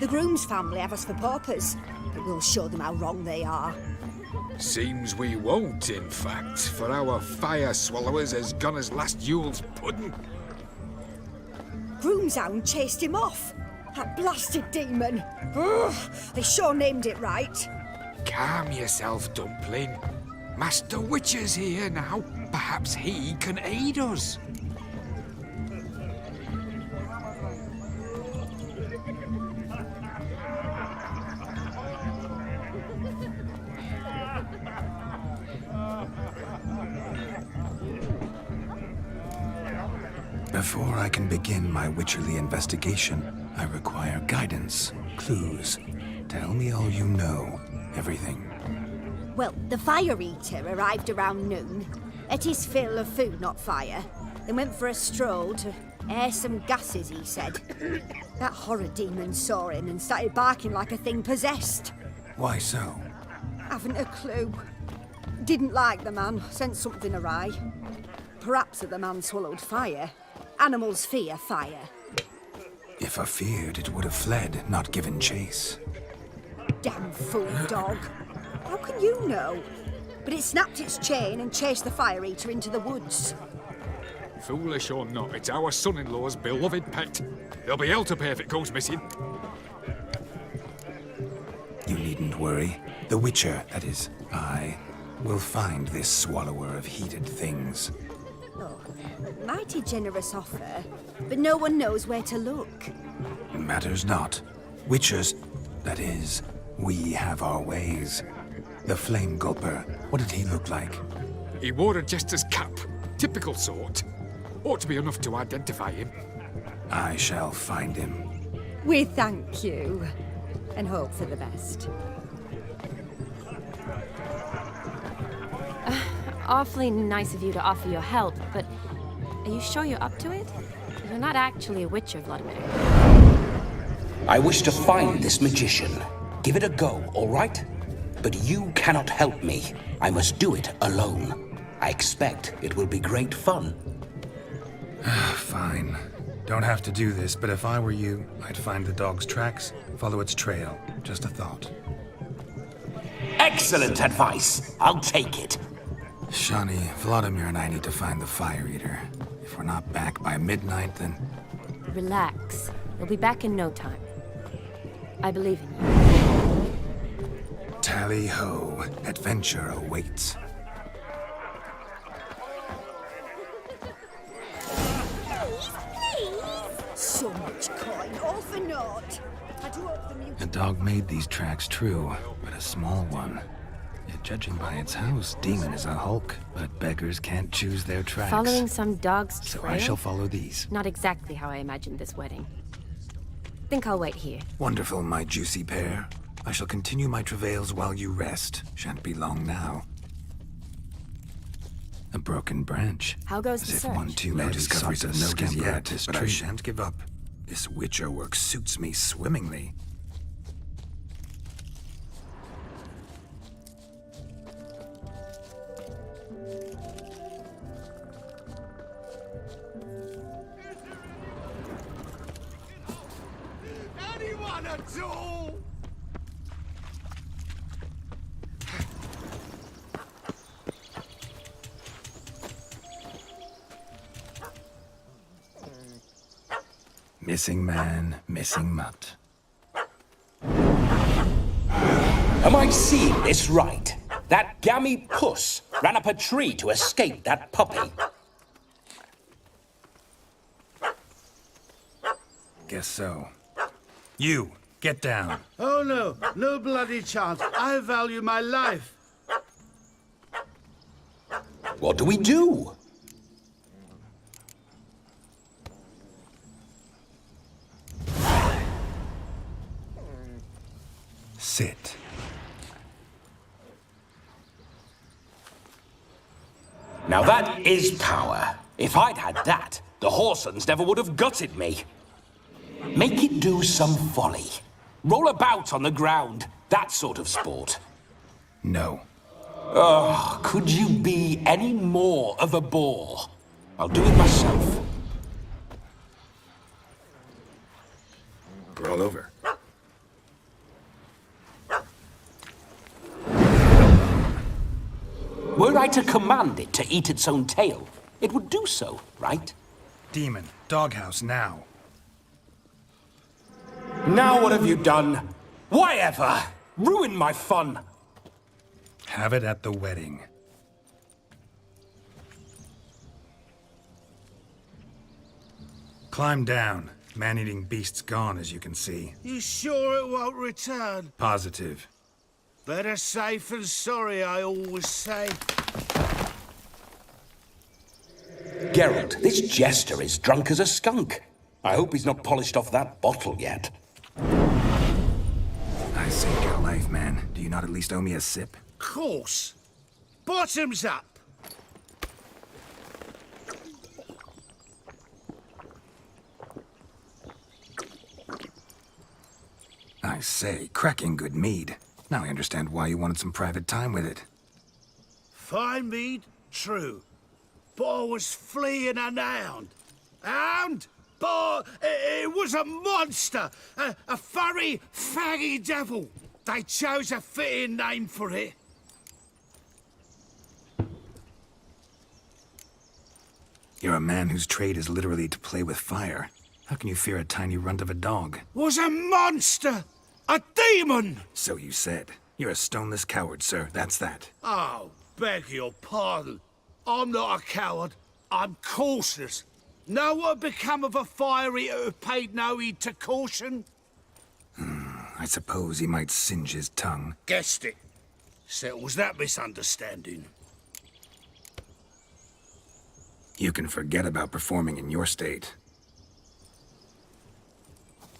The groom's family have us for paupers, but we'll show them how wrong they are. Seems we won't, in fact, for our fire swallowers has gone as last Yule's pudding. Groom's hound chased him off. That blasted demon. Ugh, they sure named it right. Calm yourself, Dumpling. Master Witcher's here now. Perhaps he can aid us. Before I can begin my witcherly investigation, I require guidance, clues. Tell me all you know, everything. Well, the fire eater arrived around noon, ate his fill of food, not fire, then went for a stroll to air some gases, he said. That horror demon saw him and started barking like a thing possessed. Why so? Haven't a clue. Didn't like the man, sent something awry. Perhaps the man swallowed fire. Animals fear fire. If I feared, it would have fled, not given chase. Damn fool dog. How can you know? But it snapped its chain and chased the fire eater into the woods. Foolish or not, it's our son-in-law's beloved pet. There'll be hell to pay if it goes missing. You needn't worry. The Witcher, that is, I, will find this swallower of heated things. Oh, mighty generous offer, but no one knows where to look. Matters not. Witchers, that is, we have our ways. The Flame Gulper, what did he look like? He wore a jester's cap. Typical sort. Ought to be enough to identify him. I shall find him. We thank you, and hope for the best. Awfully nice of you to offer your help, but are you sure you're up to it? You're not actually a witcher, Vladimir. I wish to find this magician. Give it a go, all right? But you cannot help me. I must do it alone. I expect it will be great fun. Fine. Don't have to do this, but if I were you, I'd find the dog's tracks, follow its trail. Just a thought. Excellent advice. I'll take it. Shani, Vladimir and I need to find the Fire Eater. If we're not back by midnight, then... Relax. You'll be back in no time. I believe in you. Tally-ho. Adventure awaits. So much coin, all for naught. I do hope the music... The dog made these tracks true, but a small one. Yet judging by its house, Demon is a hulk, but beggars can't choose their tracks. Following some dog's So trail? I shall follow these. Not exactly how I imagined this wedding. Think I'll wait here. Wonderful, my juicy pair. I shall continue my travails while you rest. Shan't be long now. A broken branch. How goes As the if search? one too No many discoveries sought of to note as scamper yet, at this but I tree. shan't Shan't give up. This Witcher work suits me swimmingly. Anyone at all? Missing man, missing mutt. Am I seeing this right? That gammy puss ran up a tree to escape that puppy. Guess so. You, get down. Oh no, no bloody chance. I value my life. What do we do? Sit. Now that is power. If I'd had that, the Horsons never would have gutted me. Make it do some folly. Roll about on the ground. That sort of sport. No. Oh, could you be any more of a bore? I'll do it myself. Roll over. Were I to command it to eat its own tail, it would do so, right? Demon, doghouse now. Now what have you done? Why ever? Ruin my fun. Have it at the wedding. Climb down. Man-eating beast's gone, as you can see. You sure it won't return? Positive. Better safe than sorry, I always say. Geralt, this jester is drunk as a skunk. I hope he's not polished off that bottle yet. I saved your life, man. Do you not at least owe me a sip? Course. Bottoms up. I say, cracking good mead. Now I understand why you wanted some private time with it. Fine mead, true. But I was fleeing an hound. Hound? But it was a monster. A furry, faggy devil. They chose a fitting name for it. You're a man whose trade is literally to play with fire. How can you fear a tiny runt of a dog? Was a monster. A demon. So you said. You're a stoneless coward, sir. That's that. Oh, beg your pardon. I'm not a coward. I'm cautious. Know what become of a fire eater who paid no heed to caution? I suppose he might singe his tongue. Guessed it. Settles that misunderstanding. You can forget about performing in your state.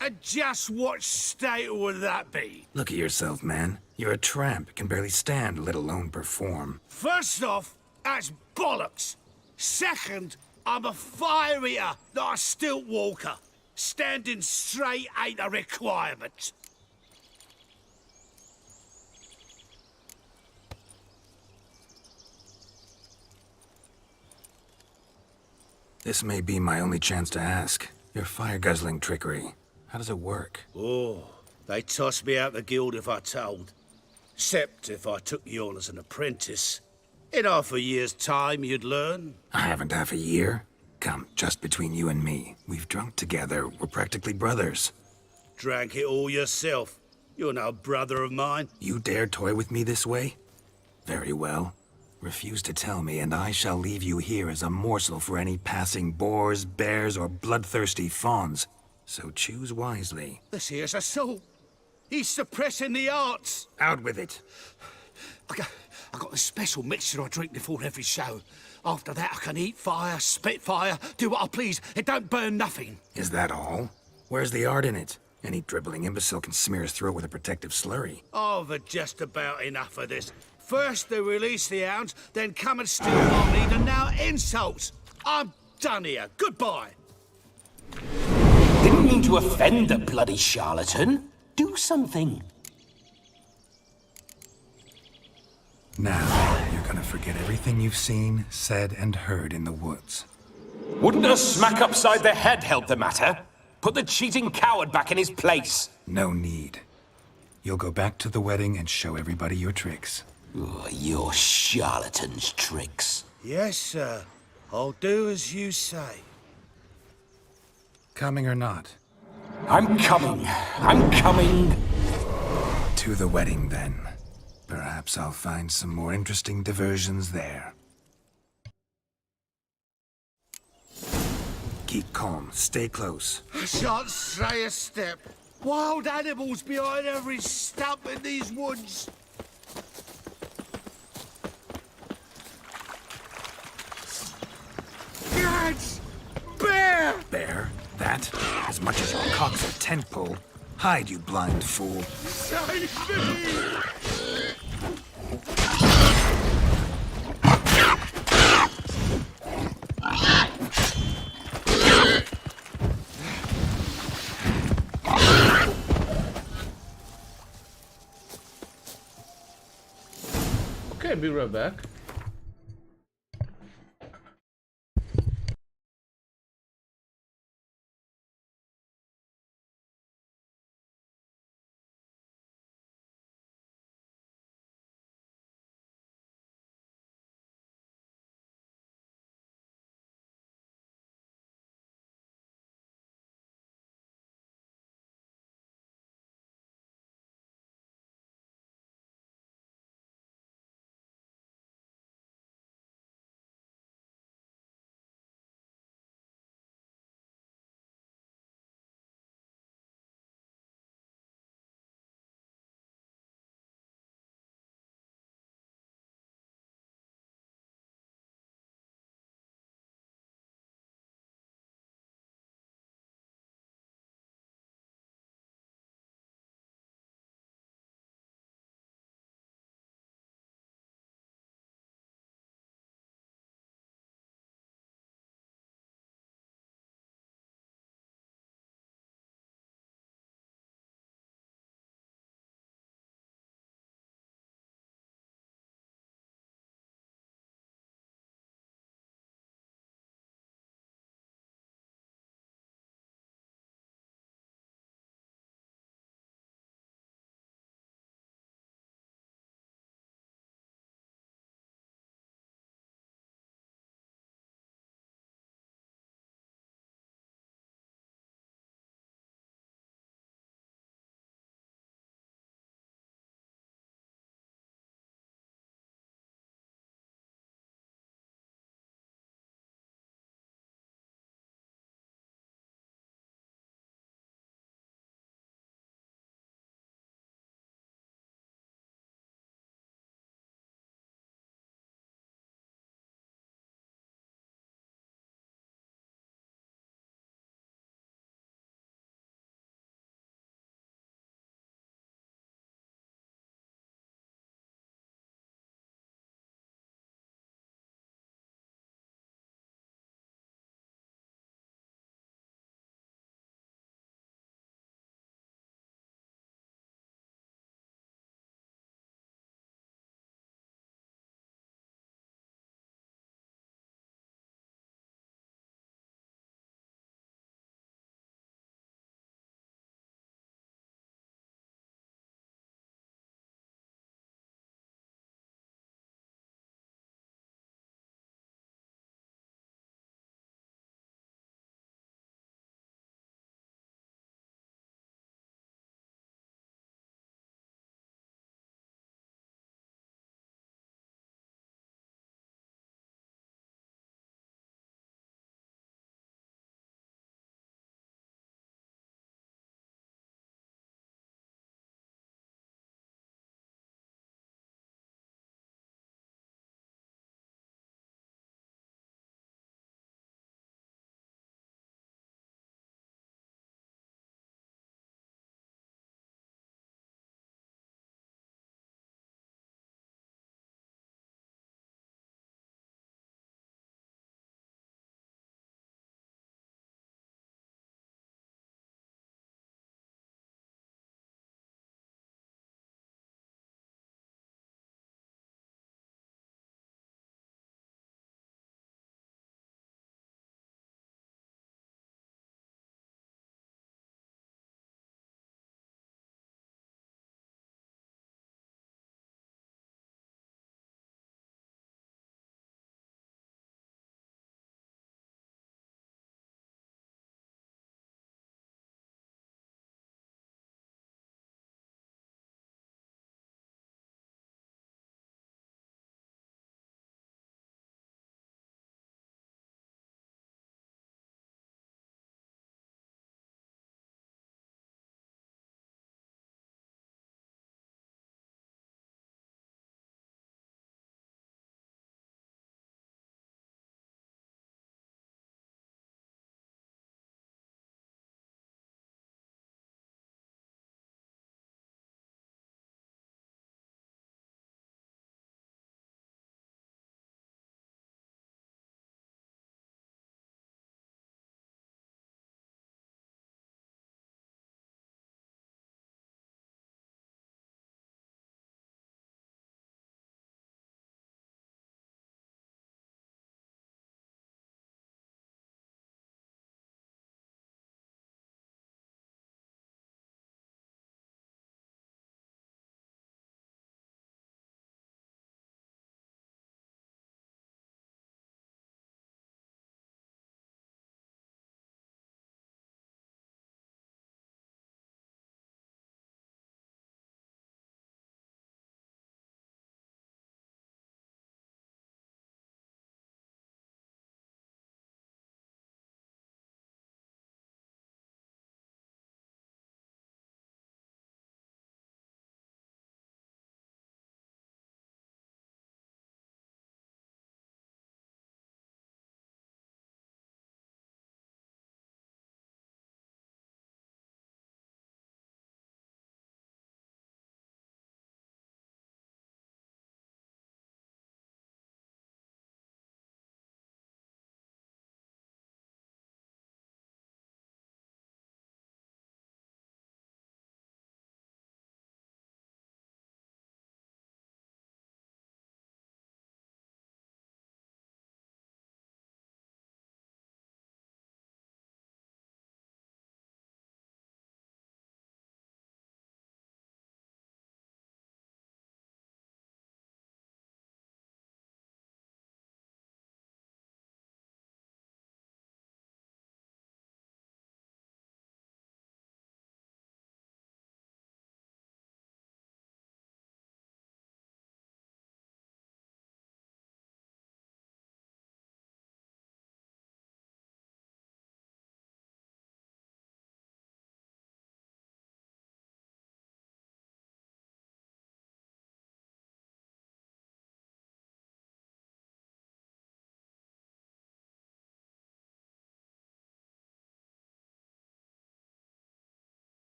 And just what state would that be? Look at yourself, man. You're a tramp, can barely stand, let alone perform. First off, that's bollocks. Second, I'm a fire eater, not a stilt walker. Standing straight ain't a requirement. This may be my only chance to ask. Your fire-guzzling trickery. How does it work? Oh, they toss me out the guild if I told. Except if I took you on as an apprentice. In half a year's time, you'd learn. I haven't half a year. Come, just between you and me. We've drunk together. We're practically brothers. Drank it all yourself. You're no brother of mine. You dare toy with me this way? Very well. Refuse to tell me, and I shall leave you here as a morsel for any passing boars, bears, or bloodthirsty fawns. So choose wisely. This here's assault. He's suppressing the arts. Out with it. I got a special mixture I drink before every show. After that, I can eat fire, spit fire, do what I please. It don't burn nothing. Is that all? Where's the art in it? Any dribbling imbecile can smear his throat with a protective slurry. I've had just about enough of this. First they release the hounds, then come and steal my meat, and now insults. I'm done here. Goodbye. Didn't mean to offend the bloody charlatan. Do something. Now, you're gonna forget everything you've seen, said, and heard in the woods. Wouldn't a smack upside the head help the matter? Put the cheating coward back in his place. No need. You'll go back to the wedding and show everybody your tricks. Oh, your charlatan's tricks. Yes, sir. I'll do as you say. Coming or not? I'm coming. I'm coming. To the wedding, then. Perhaps I'll find some more interesting diversions there. Keep calm. Stay close. I shan't stray a step. Wild animals behind every stump in these woods. Gads! Bear! Bear? That? As much as your cock's a tent pole. Hide, you blind fool. Save me! Okay, be right back.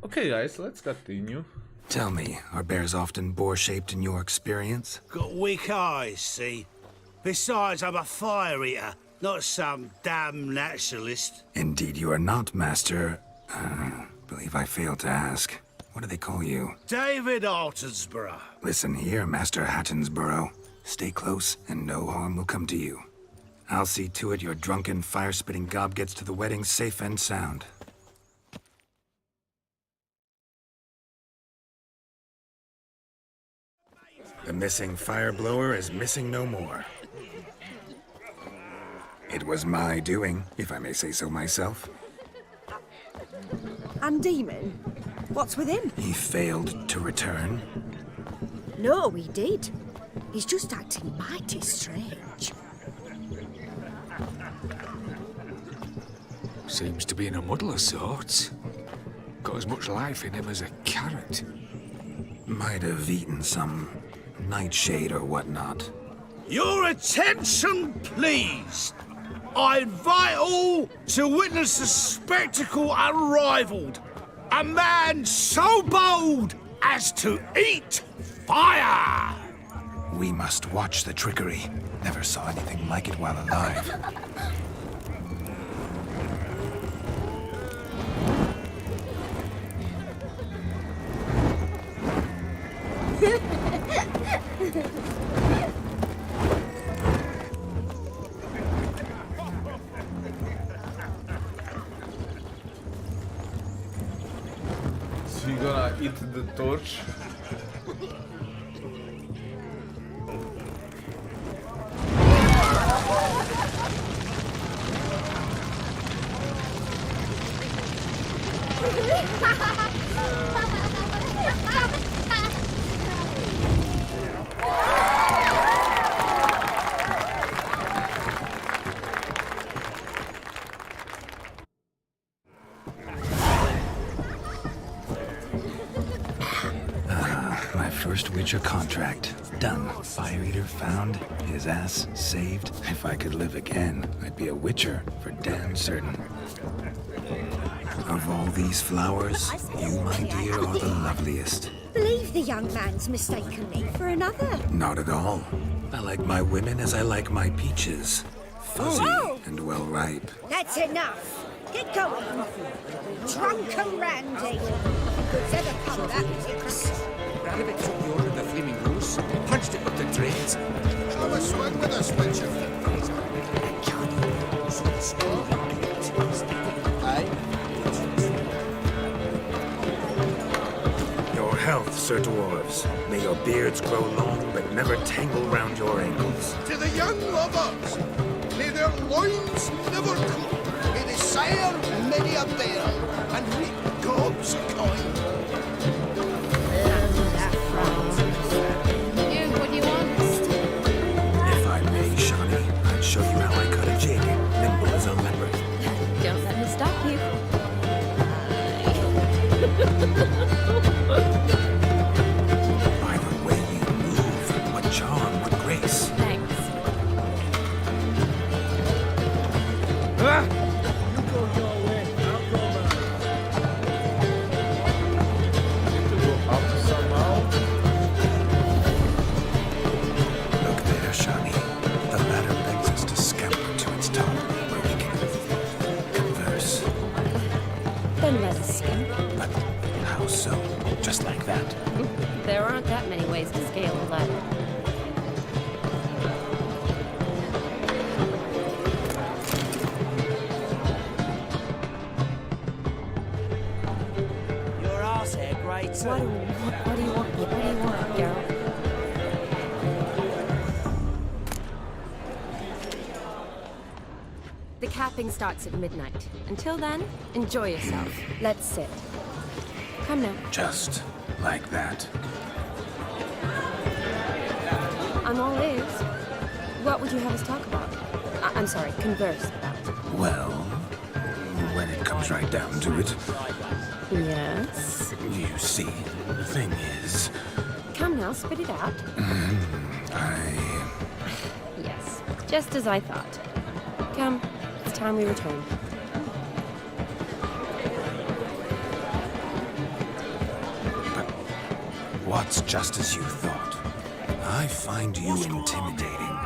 Okay, guys, let's continue. Tell me, are bears often boar-shaped in your experience? Got weak eyes, see? Besides, I'm a fire eater, not some damn naturalist. Indeed you are not, Master. Believe I failed to ask. What do they call you? David Altonsborough. Listen here, Master Hattonsborough. Stay close, and no harm will come to you. I'll see to it your drunken, fire-spitting gob gets to the wedding safe and sound. The missing fire blower is missing no more. It was my doing, if I may say so myself. And Demon? What's with him? He failed to return. No, he did. He's just acting mighty strange. Seems to be in a muddle of sorts. Got as much life in him as a carrot. Might have eaten some nightshade or whatnot. Your attention, please. I invite all to witness a spectacle unrivaled. A man so bold as to eat fire! We must watch the trickery. Never saw anything like it while alive. So you gonna eat the torch? My first Witcher contract. Done. Fire Eater found. His ass saved. If I could live again, I'd be a Witcher for damn certain. Of all these flowers, you, my dear, are the loveliest. Believe the young man's mistaken me for another. Not at all. I like my women as I like my peaches. Fuzzy and well ripe. That's enough. Get going. Drunken Randy. Who's ever come that fix? Rabbit took you under the flaming rose, punched it with the dreads. Have a swing with us, Witcher. Your health, Sir Dwarves. May your beards grow long, but never tangle round your ankles. To the young lovers, may their loins never droop. May they sire many a bear and reap gobs of coin. What do you want? If I may, Shawnee, I'd show you how I cut a jig, nimble as a leopard. Don't let me stop you. By the way you move, what charm, what grace. Thanks. Look there, Shawnee. The ladder begs us to scamper to its top, where we can converse. Then let us skimp. But how so? Just like that? There aren't that many ways to scale a ladder. Your arse hair, great too. What do you want? What do you want, Geralt? The capping starts at midnight. Until then, enjoy yourself. Let's sit. Come now. Just like that. I'm all ears. What would you have us talk about? I'm sorry, converse about. Well, when it comes right down to it, Yes? you see, the thing is, Come now, spit it out. Yes, just as I thought. Come, it's time we return. What's just as you thought? I find you intimidating.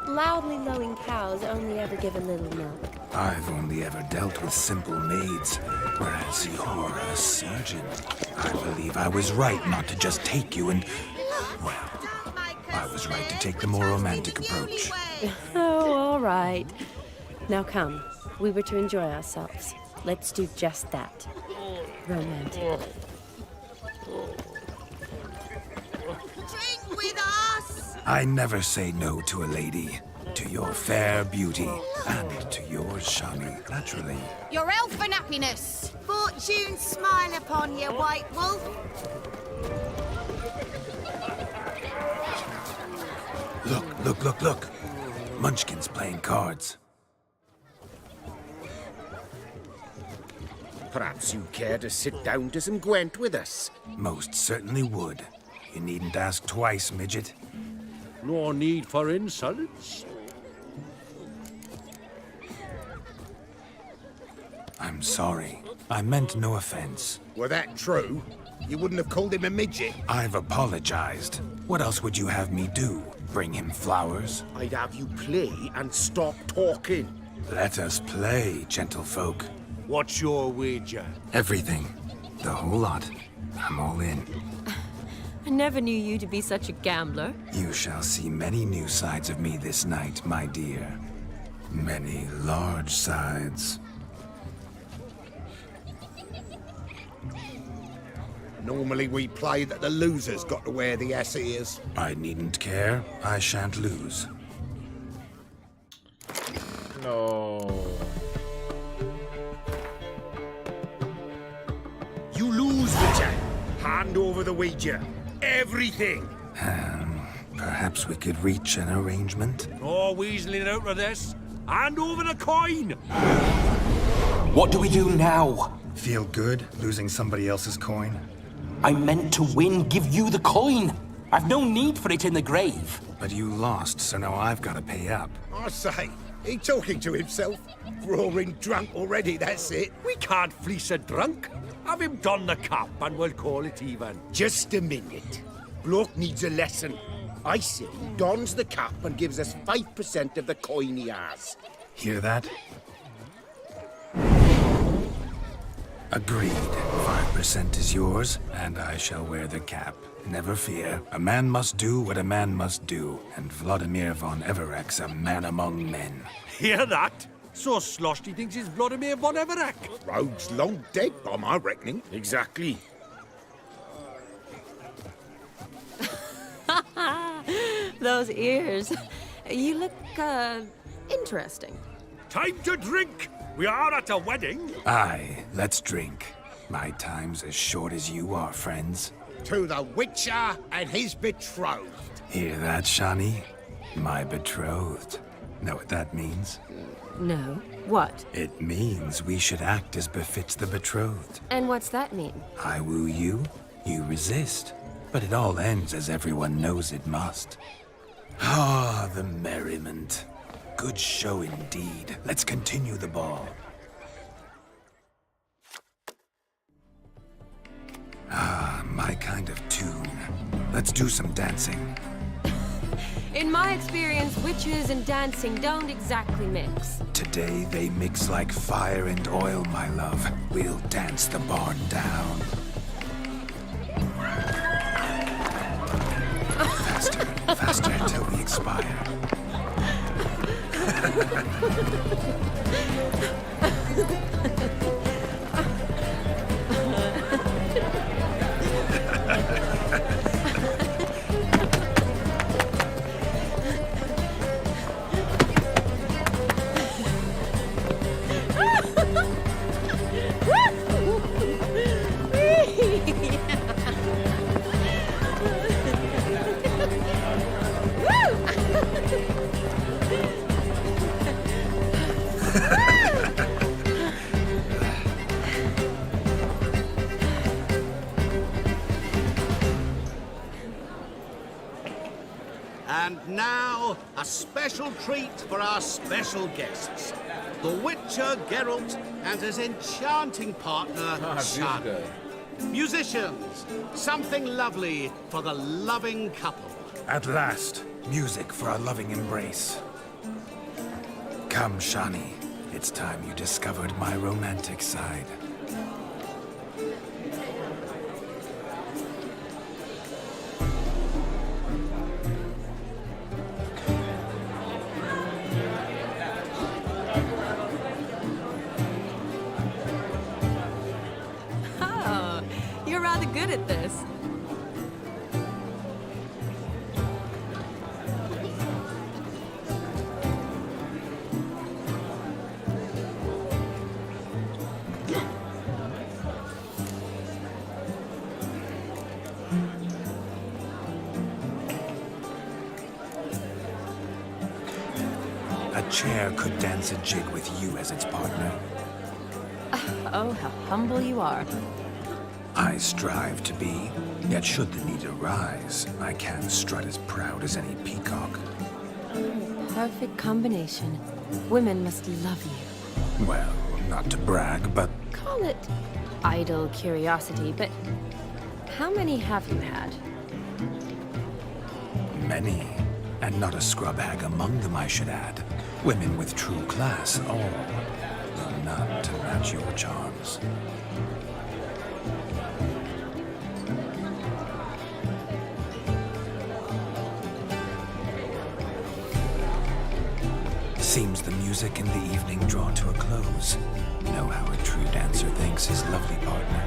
Loudly lowing cows only ever give a little milk. I've only ever dealt with simple maids, whereas you're a surgeon. I believe I was right not to just take you and... Well, I was right to take the more romantic approach. Oh, all right. Now come. We were to enjoy ourselves. Let's do just that. Romantic. Drink with us! I never say no to a lady. To your fair beauty, and to yours, Shani, naturally. Your elfin happiness! Fortune smile upon you, White Wolf. Look. Munchkin's playing cards. Perhaps you care to sit down to some Gwent with us? Most certainly would. You needn't ask twice, midget. No need for insults. I'm sorry. I meant no offense. Were that true, you wouldn't have called him a midget. I've apologized. What else would you have me do? Bring him flowers? I'd have you play and stop talking. Let us play, gentlefolk. What's your wager? Everything. The whole lot. I'm all in. I never knew you to be such a gambler. You shall see many new sides of me this night, my dear. Many large sides. Normally we play that the loser's got to wear the ass ears. I needn't care. I shan't lose. No. You lose, Witcher. Hand over the wager. Everything. Perhaps we could reach an arrangement? No weaseling out of this. Hand over the coin. What do we do now? Feel good losing somebody else's coin? I meant to win, give you the coin. I've no need for it in the grave. But you lost, so now I've got to pay up. I say, he talking to himself. Roaring drunk already, that's it. We can't fleece a drunk. Have him don the cap and we'll call it even. Just a minute. Bloke needs a lesson. I say he dons the cap and gives us 5% of the coin he has. Hear that? Agreed. 5% is yours, and I shall wear the cap. Never fear. A man must do what a man must do, and Vladimir von Everek's a man among men. Hear that? So sloshed he thinks he's Vladimir von Everek. Rogue's long dead, by my reckoning. Exactly. Those ears. You look, interesting. Time to drink! We are at a wedding. Aye, let's drink. My time's as short as you are, friends. To the Witcher and his betrothed. Hear that, Shani? My betrothed. Know what that means? No. What? It means we should act as befits the betrothed. And what's that mean? I woo you, you resist. But it all ends as everyone knows it must. Ah, the merriment. Good show indeed. Let's continue the ball. Ah, my kind of tune. Let's do some dancing. In my experience, witches and dancing don't exactly mix. Today they mix like fire and oil, my love. We'll dance the barn down. Faster, faster till we expire. And now, a special treat for our special guests. The Witcher Geralt and his enchanting partner, Shani. Musicians, something lovely for the loving couple. At last, music for our loving embrace. Come, Shani. It's time you discovered my romantic side. Oh, you're rather good at this. A chair could dance a jig with you as its partner. Oh, how humble you are. I strive to be, yet should the need arise, I can strut as proud as any peacock. Perfect combination. Women must love you. Well, not to brag, but Call it idle curiosity, but how many have you had? many. And not a scrub hag among them, I should add. Women with true class, all. Though none to match your charms. Seems the music in the evening draw to a close. Know how a true dancer thanks his lovely partner.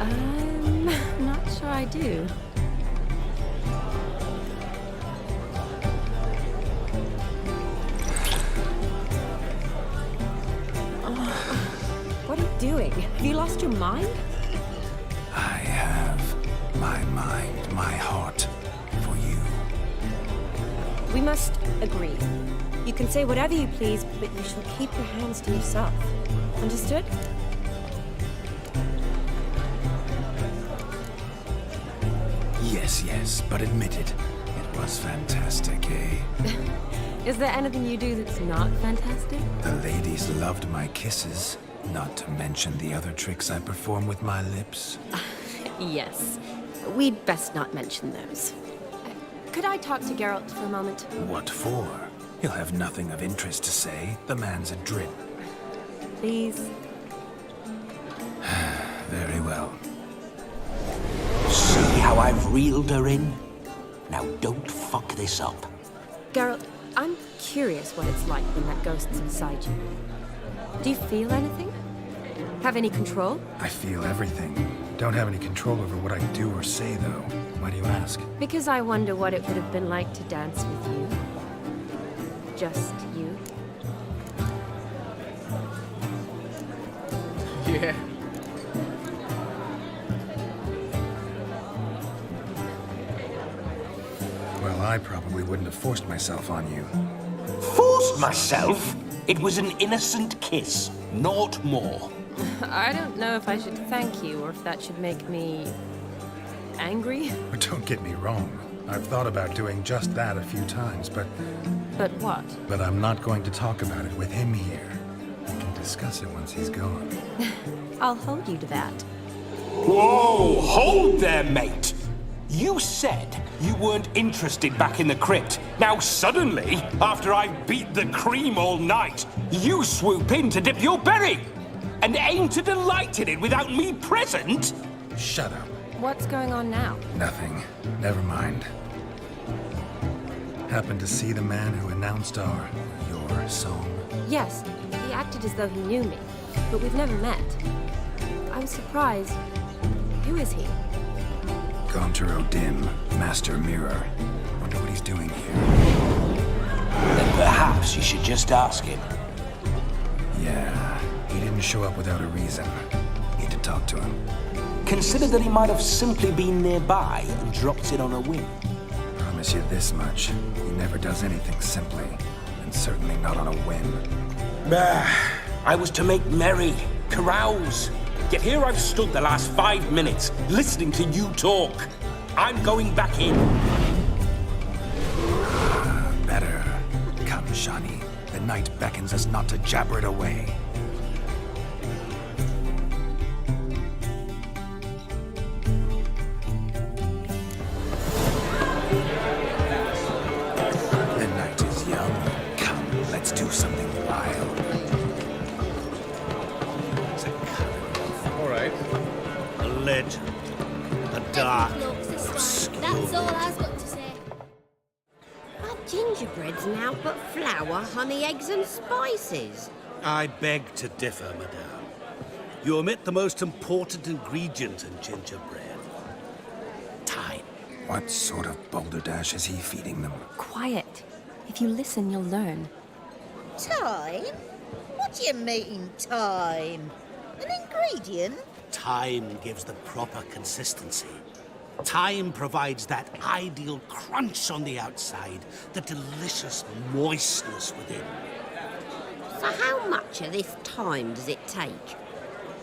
I'm not sure I do. What are you doing? Have you lost your mind? I have my mind, my heart for you. We must agree. You can say whatever you please, but you shall keep your hands to yourself. Understood? Yes, yes, but admitted, it was fantastic, eh? Is there anything you do that's not fantastic? The ladies loved my kisses, not to mention the other tricks I perform with my lips. Yes. We'd best not mention those. Could I talk to Geralt for a moment? What for? He'll have nothing of interest to say. The man's a drip. Please? Very well. See how I've reeled her in? Now don't fuck this up. Geralt, I'm curious what it's like when that ghost's inside you. Do you feel anything? Have any control? I feel everything. Don't have any control over what I do or say, though. Why do you ask? Because I wonder what it would have been like to dance with you. Just you. Yeah. Well, I probably wouldn't have forced myself on you. Forced myself? It was an innocent kiss, naught more. I don't know if I should thank you or if that should make me angry. But don't get me wrong. I've thought about doing just that a few times, but But what? I'm not going to talk about it with him here. We can discuss it once he's gone. I'll hold you to that. Whoa, hold there, mate. You said you weren't interested back in the crypt. Now suddenly, after I've beat the cream all night, you swoop in to dip your berry and aim to delight in it without me present? Shut up. What's going on now? Nothing. Never mind. Happened to see the man who announced your song? Yes, he acted as though he knew me, but we've never met. I was surprised. Who is he? Gaunter O'Dim, Master Mirror. Wonder what he's doing here. Then perhaps you should just ask him. Yeah, he didn't show up without a reason. Need to talk to him. Consider that he might have simply been nearby and dropped it on a whim. Promise you this much. He never does anything simply, and certainly not on a whim. I was to make merry, carouse. Yet here I've stood the last 5 minutes, listening to you talk. I'm going back in. Better. Come, Shani. The night beckons us not to jabber it away. legend. A dark, obscure That's all I've got to say. Our gingerbread's now but flour, honey, eggs and spices. I beg to differ, madame. You omit the most important ingredient in gingerbread. Time. What sort of balderdash is he feeding them? Quiet. If you listen, you'll learn. Time? What do you mean, time? An ingredient? Time gives the proper consistency. Time provides that ideal crunch on the outside, the delicious moistness within. So how much of this time does it take?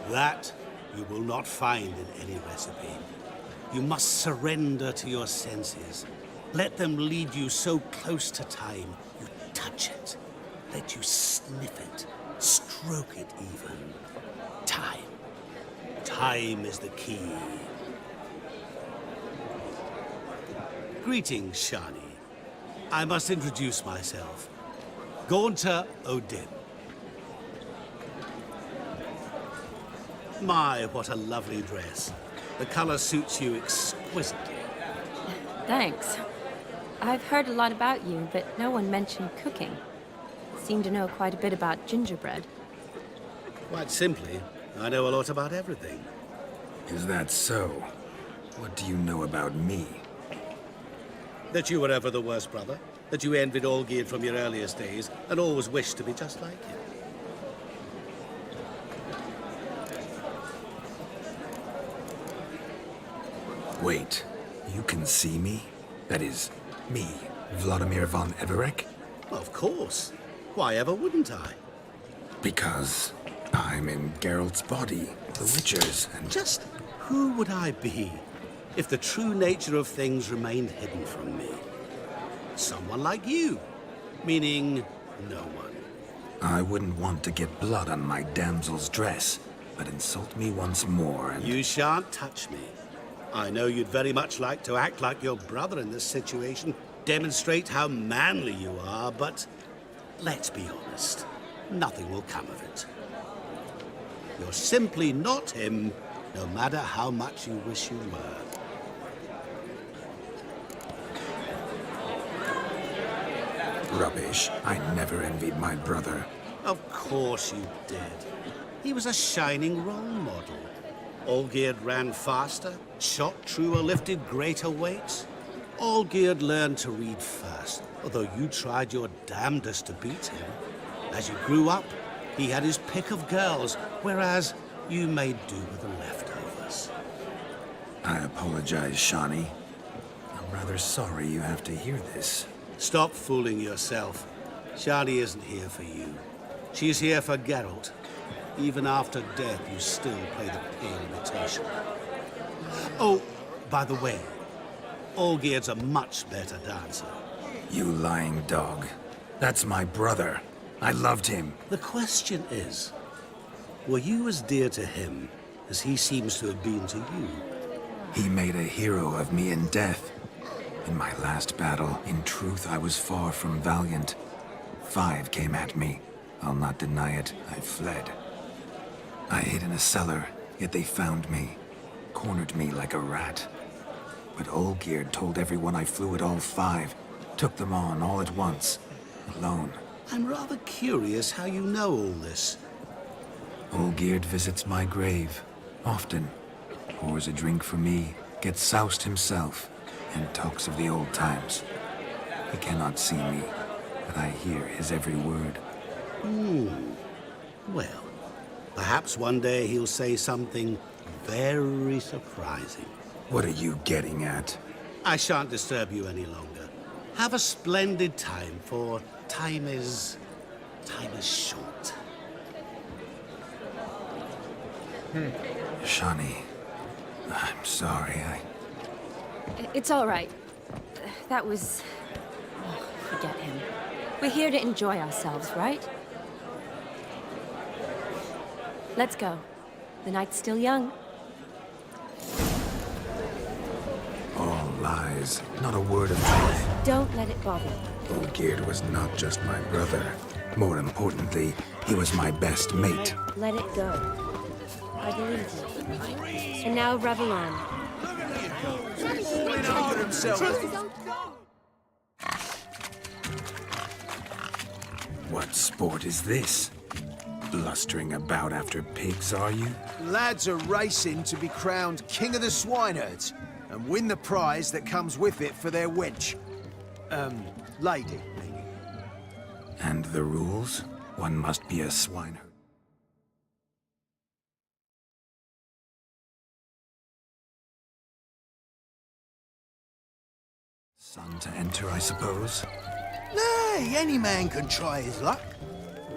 That you will not find in any recipe. You must surrender to your senses. Let them lead you so close to time, you touch it. Let you sniff it, stroke it even. Time. Time is the key. Greetings, Shani. I must introduce myself. Gaunter Odin. My, what a lovely dress. The color suits you exquisitely. Thanks. I've heard a lot about you, but no one mentioned cooking. Seem to know quite a bit about gingerbread. Quite simply, I know a lot about everything. Is that so? What do you know about me? That you were ever the worst brother. That you envied Olgierd from your earliest days and always wished to be just like him. Wait, you can see me? That is, me, Vladimir von Everec? Of course. Why ever wouldn't I? Because I'm in Geralt's body, the Witcher's, and... Just who would I be if the true nature of things remained hidden from me? Someone like you. Meaning, no one. I wouldn't want to get blood on my damsel's dress, but insult me once more and... You shan't touch me. I know you'd very much like to act like your brother in this situation, demonstrate how manly you are, but let's be honest, nothing will come of it. You're simply not him, no matter how much you wish you were. Rubbish. I never envied my brother. Of course you did. He was a shining role model. Olgierd ran faster, shot truer, lifted greater weights. Olgierd learned to read first, although you tried your damnedest to beat him. As you grew up, he had his pick of girls, whereas you made do with the leftovers. I apologize, Shani. I'm rather sorry you have to hear this. Stop fooling yourself. Shani isn't here for you. She's here for Geralt. Even after death, you still play the pale imitation. Oh, by the way, Olgierd's a much better dancer. You lying dog. That's my brother. I loved him. The question is, were you as dear to him as he seems to have been to you? He made a hero of me in death. In my last battle, in truth, I was far from valiant. 5 came at me. I'll not deny it. I fled. I hid in a cellar, yet they found me. Cornered me like a rat. But Olgierd told everyone I flew at all 5. Took them on all at once. Alone. I'm rather curious how you know all this. Olgierd visits my grave. Often. Pours a drink for me. Gets soused himself. And talks of the old times. He cannot see me, but I hear his every word. Well, perhaps one day he'll say something very surprising. What are you getting at? I shan't disturb you any longer. Have a splendid time, for time is short. Shani, I'm sorry, It's all right. That was... Oh, forget him. We're here to enjoy ourselves, right? Let's go. The night's still young. All lies. Not a word of truth. Don't let it bother you. Olgierd was not just my brother. More importantly, he was my best mate. Let it go. I believe you. And now revel on. What sport is this? Blustering about after pigs, are you? Lads are racing to be crowned King of the Swineherds and win the prize that comes with it for their wench. Lady, meaning. And the rules? One must be a swineherd. Son to enter, I suppose? Nay, any man can try his luck.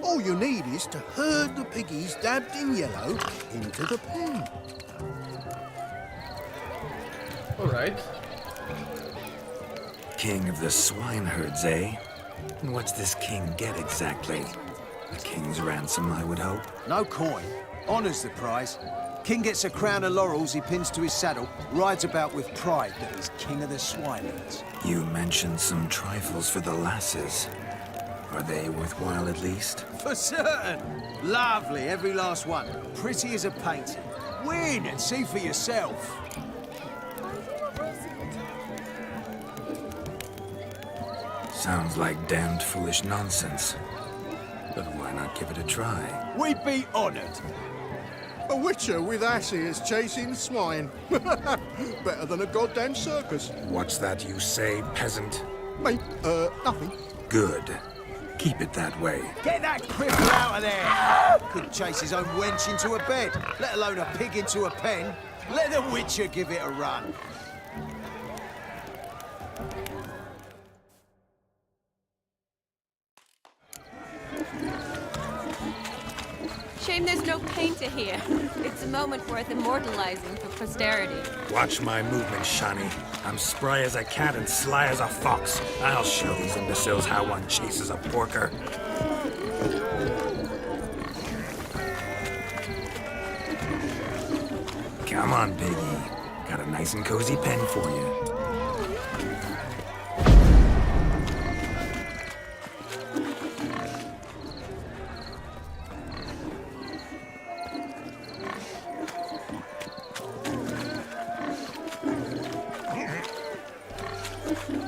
All you need is to herd the piggies dabbed in yellow into the pen. Alright. King of the swineherds, eh? And what's this king get exactly? A king's ransom, I would hope. No coin. Honours the prize. King gets a crown of laurels he pins to his saddle, rides about with pride that he's king of the swineherds. You mentioned some trifles for the lasses. Are they worthwhile at least? For certain. Lovely, every last one. Pretty as a painting. Win and see for yourself. Sounds like damned foolish nonsense. But why not give it a try? We'd be honoured. A witcher with asses chasing swine. Better than a goddamn circus. What's that you say, peasant? Mate, nothing. Good. Keep it that way. Get that cripple out of there! Couldn't chase his own wench into a bed, let alone a pig into a pen. Let the witcher give it a run. Shame there's no painter here. It's a moment worth immortalizing for posterity. Watch my movement, Shani. I'm spry as a cat and sly as a fox. I'll show these imbeciles how one chases a porker. Come on, Piggy. Got a nice and cozy pen for you.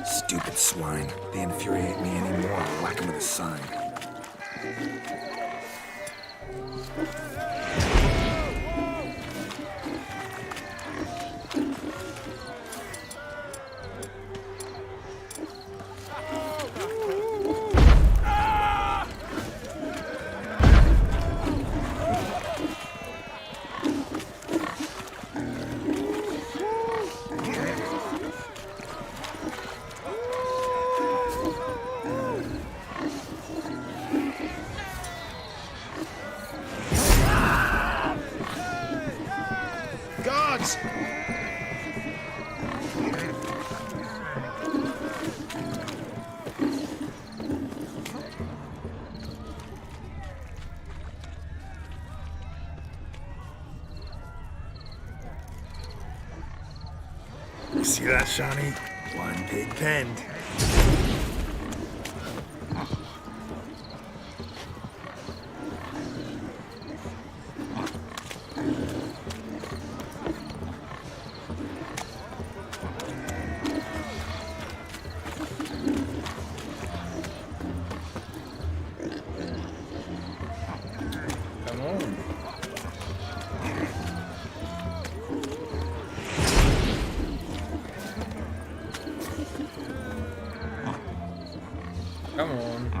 Stupid swine. They infuriate me anymore. I'll whack them with a sign. Guards! You see that, Shani? One pig penned. Come on. Come on.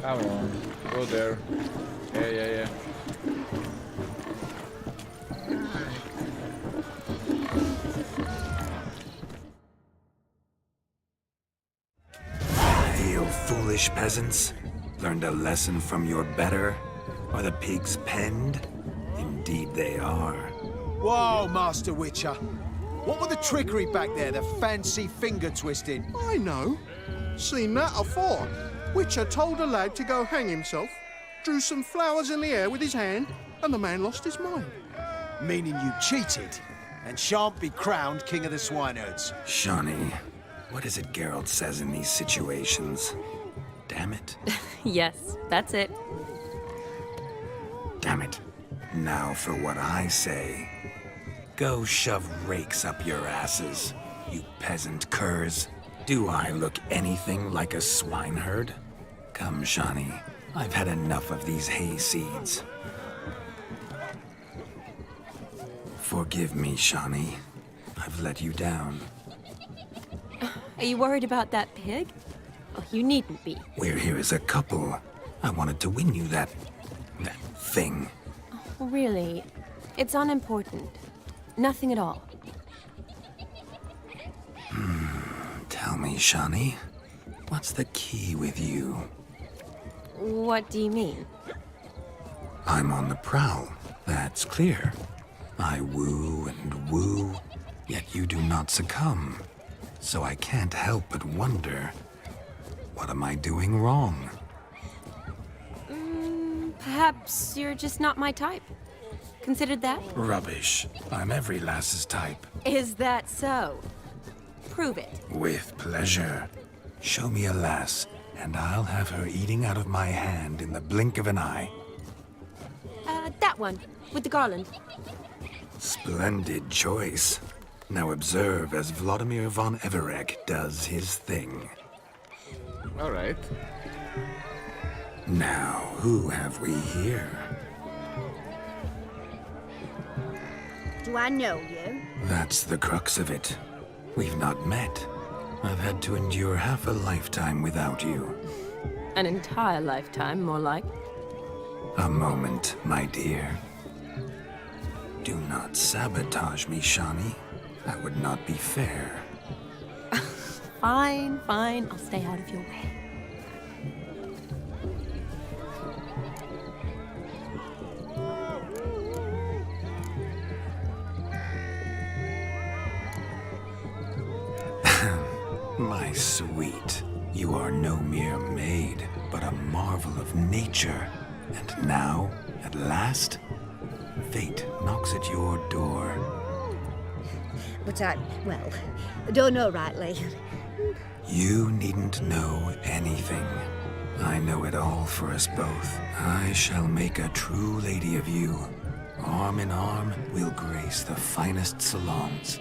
Come on. Go there. Yeah. Hail, foolish peasants. Learned a lesson from your better? Are the pigs penned? Indeed they are. Whoa, Master Witcher. What were the trickery back there, the fancy finger twisting? I know. Seen that afore. Witcher told a lad to go hang himself, drew some flowers in the air with his hand, and the man lost his mind. Meaning you cheated, and shan't be crowned King of the Swineherds. Shawnee, what is it Geralt says in these situations? Damn it. Yes, that's it. Damn it. Now for what I say. Go shove rakes up your asses, you peasant curs. Do I look anything like a swineherd? Come, Shawnee. I've had enough of these hay seeds. Forgive me, Shawnee. I've let you down. Are you worried about that pig? Oh, you needn't be. We're here as a couple. I wanted to win you that thing. Oh, really? It's unimportant. Nothing at all. Tell me, Shawnee, what's the key with you? What do you mean? I'm on the prowl, that's clear. I woo and woo, yet you do not succumb. So I can't help but wonder, what am I doing wrong? Perhaps you're just not my type. Considered that? Rubbish. I'm every lass's type. Is that so? Prove it. With pleasure. Show me a lass, and I'll have her eating out of my hand in the blink of an eye. That one, with the garland. Splendid choice. Now observe as Vladimir von Everec does his thing. All right. Now, who have we here? Do I know you? That's the crux of it. We've not met. I've had to endure half a lifetime without you. An entire lifetime, more like. A moment, my dear. Do not sabotage me, Shawnee. That would not be fair. Fine, fine. I'll stay out of your way. My sweet, you are no mere maid, but a marvel of nature. And now, at last, fate knocks at your door. But I don't know rightly. You needn't know anything. I know it all for us both. I shall make a true lady of you. Arm in arm, we'll grace the finest salons.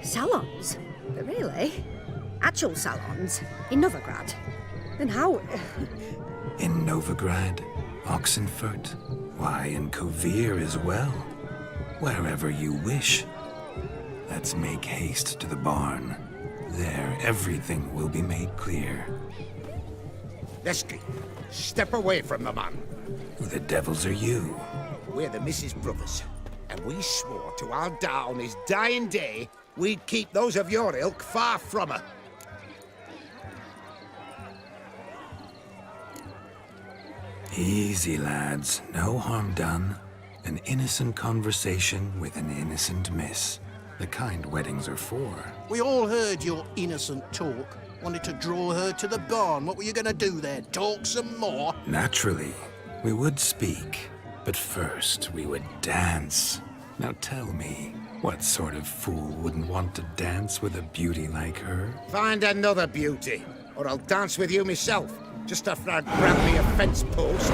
Salons? Really? Actual salons? In Novigrad? Then how? In Novigrad, Oxenfurt, why, in Kovir as well. Wherever you wish. Let's make haste to the barn. There, everything will be made clear. Lesky, step away from the man. Who the devils are you? We're the Mrs. Brothers, and we swore to our da on his dying day we'd keep those of your ilk far from her. Easy, lads. No harm done. An innocent conversation with an innocent miss. The kind weddings are for. We all heard your innocent talk. Wanted to draw her to the barn. What were you gonna do there? Talk some more? Naturally, we would speak. But first, we would dance. Now tell me, what sort of fool wouldn't want to dance with a beauty like her? Find another beauty, or I'll dance with you myself, just after I grab me a fence post.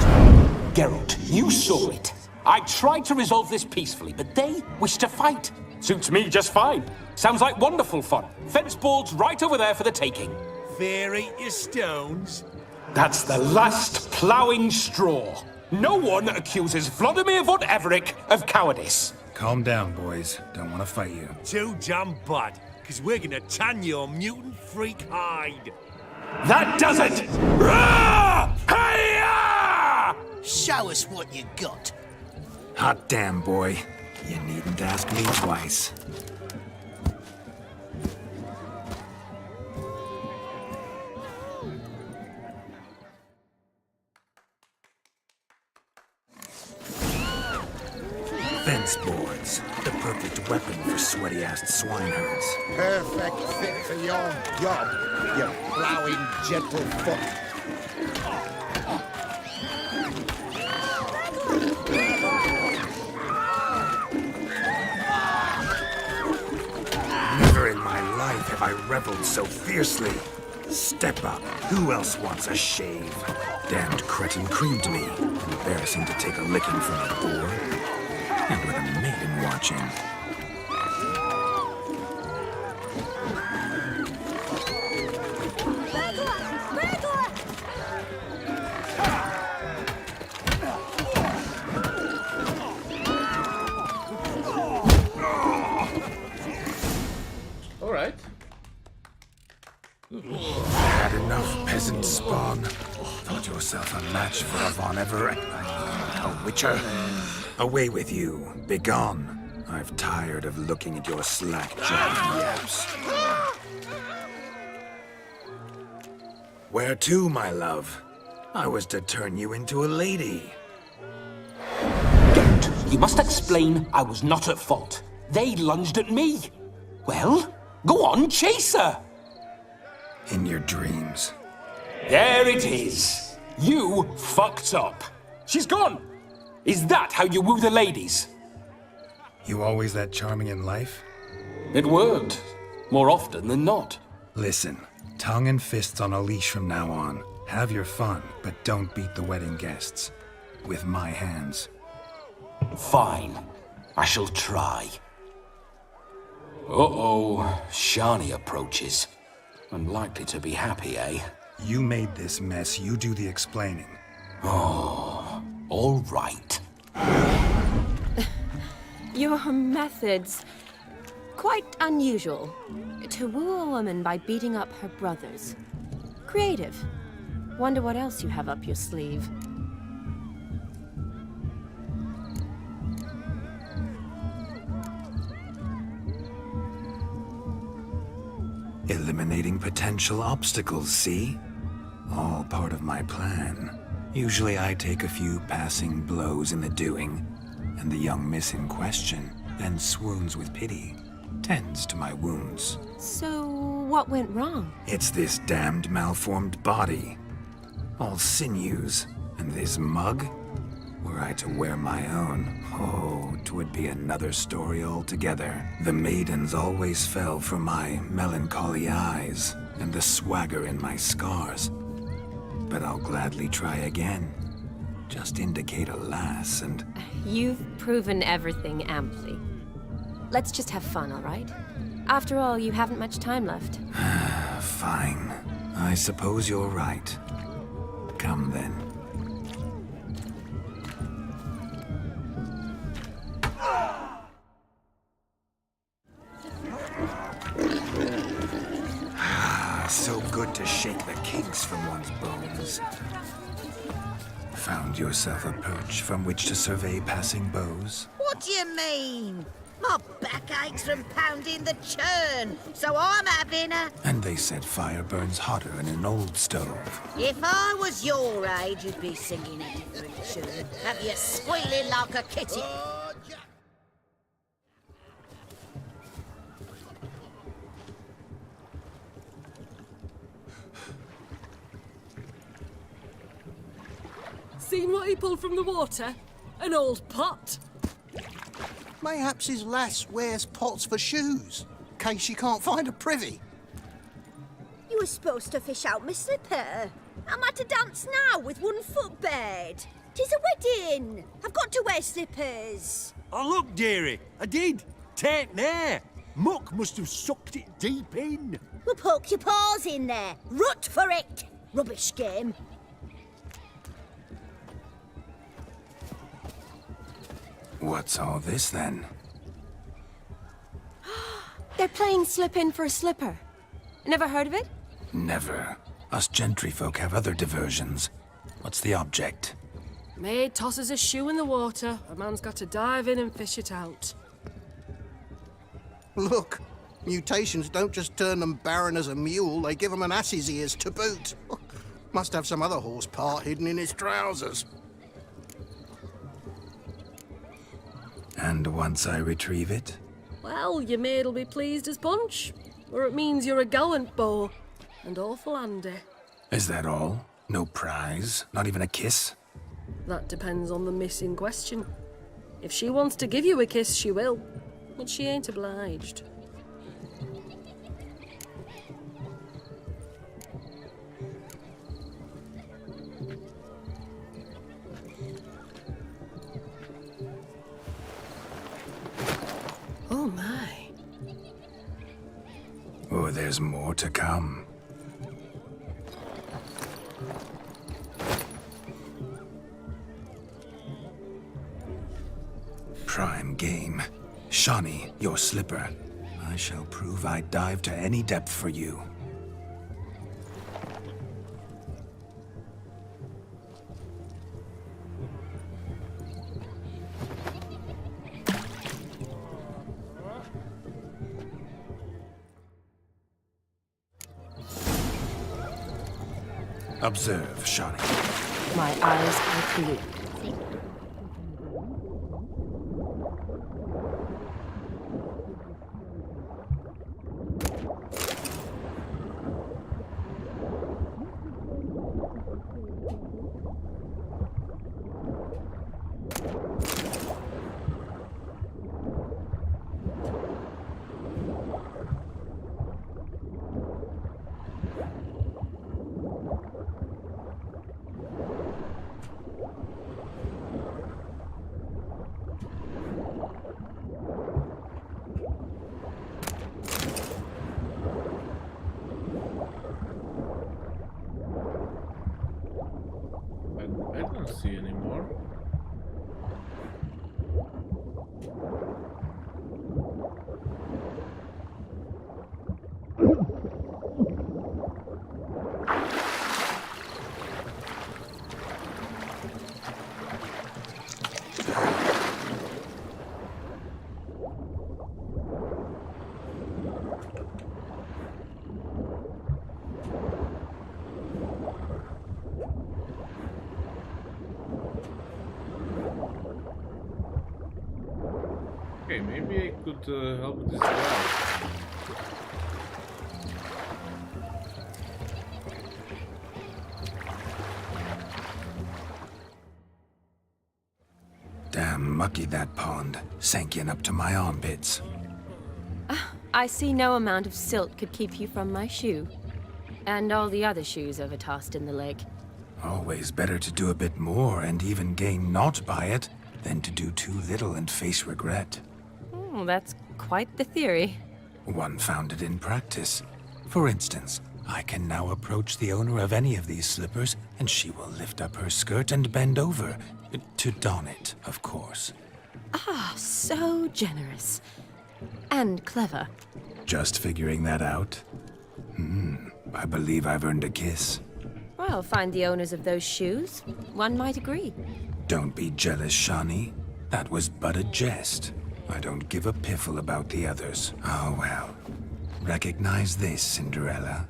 Geralt, you saw it. I tried to resolve this peacefully, but they wish to fight. Suits me just fine. Sounds like wonderful fun. Fence boards right over there for the taking. Fair eat your stones. That's the last ploughing straw. No one accuses Vladimir von Everec of cowardice. Calm down, boys. Don't want to fight you. Too damn bad, because we're gonna tan your mutant freak hide. That does it! Rah! Hi-ya! Show us what you got. Hot damn, boy. You needn't ask me twice. Fence board. swords. The perfect weapon for sweaty-assed swineherds. Perfect fit for your job, you ploughing gentle foot. Never in my life have I reveled so fiercely. Step up. Who else wants a shave? Damned cretin creamed me. Embarrassing to take a licking from a boar. And with a maiden watching. All right. Had enough, peasant spawn. Thought yourself a match for a Von Everett. A witcher. Away with you. Begone. I've tired of looking at your slack-jawed yaps. Where to, my love? I was to turn you into a lady. Don't. You must explain I was not at fault. They lunged at me. Well, go on, chase her. In your dreams. There it is. You fucked up. She's gone. Is that how you woo the ladies? You always that charming in life? It worked. More often than not. Listen, tongue and fists on a leash from now on. Have your fun, but don't beat the wedding guests. With my hands. Fine. I shall try. Uh-oh. Shani approaches. Unlikely to be happy, eh? You made this mess. You do the explaining. Oh, all right. Your methods... quite unusual. To woo a woman by beating up her brothers. Creative. Wonder what else you have up your sleeve. Eliminating potential obstacles, see? All part of my plan. Usually I take a few passing blows in the doing, and the young miss in question then swoons with pity, tends to my wounds. So, what went wrong? It's this damned malformed body. All sinews, and this mug? Were I to wear my own, oh, 'twould be another story altogether. The maidens always fell for my melancholy eyes, and the swagger in my scars. But I'll gladly try again. Just indicate a lass and... You've proven everything amply. Let's just have fun, all right? After all, you haven't much time left. Fine. I suppose you're right. Come then. So good to shake the kinks from one's bones. Found yourself a perch from which to survey passing beaux? What do you mean? My back aches from pounding the churn, so I'm having a... And they said fire burns hotter in an old stove. If I was your age, you'd be singing a different tune. Have you squealing like a kitty? Seen what he pulled from the water? An old pot. Mayhaps his lass wears pots for shoes, in case she can't find a privy. You were supposed to fish out my slipper. I'm at a dance now with one foot bared. 'Tis a wedding. I've got to wear slippers. Oh, look, dearie, I did. Take there. Muck must have sucked it deep in. Well, poke your paws in there. Rut for it. Rubbish game. What's all this then? They're playing slip in for a slipper. Never heard of it? Never. Us gentry folk have other diversions. What's the object? Maid tosses a shoe in the water. A man's got to dive in and fish it out. Look, mutations don't just turn them barren as a mule, they give them an ass's ears to boot. Must have some other horse part hidden in his trousers. And once I retrieve it? Well, your maid'll be pleased as punch. Or it means you're a gallant beau. And awful handy. Is that all? No prize? Not even a kiss? That depends on the miss in question. If she wants to give you a kiss, she will. But she ain't obliged. Oh my. Oh, there's more to come. Prime game. Shani, your slipper. I shall prove I'd dive to any depth for you. Observe, Shani. My eyes are glued. I don't see anymore. Okay, maybe I could help this guy. Damn mucky that pond. Sank in up to my armpits. I see no amount of silt could keep you from my shoe. And all the other shoes overtossed in the lake. Always better to do a bit more and even gain naught by it than to do too little and face regret. Oh, that's quite the theory. One founded in practice. For instance, I can now approach the owner of any of these slippers, and she will lift up her skirt and bend over. To don it, of course. Ah, so generous. And clever. Just figuring that out? I believe I've earned a kiss. Well, find the owners of those shoes. One might agree. Don't be jealous, Shani. That was but a jest. I don't give a piffle about the others. Oh well. Recognize this, Cinderella.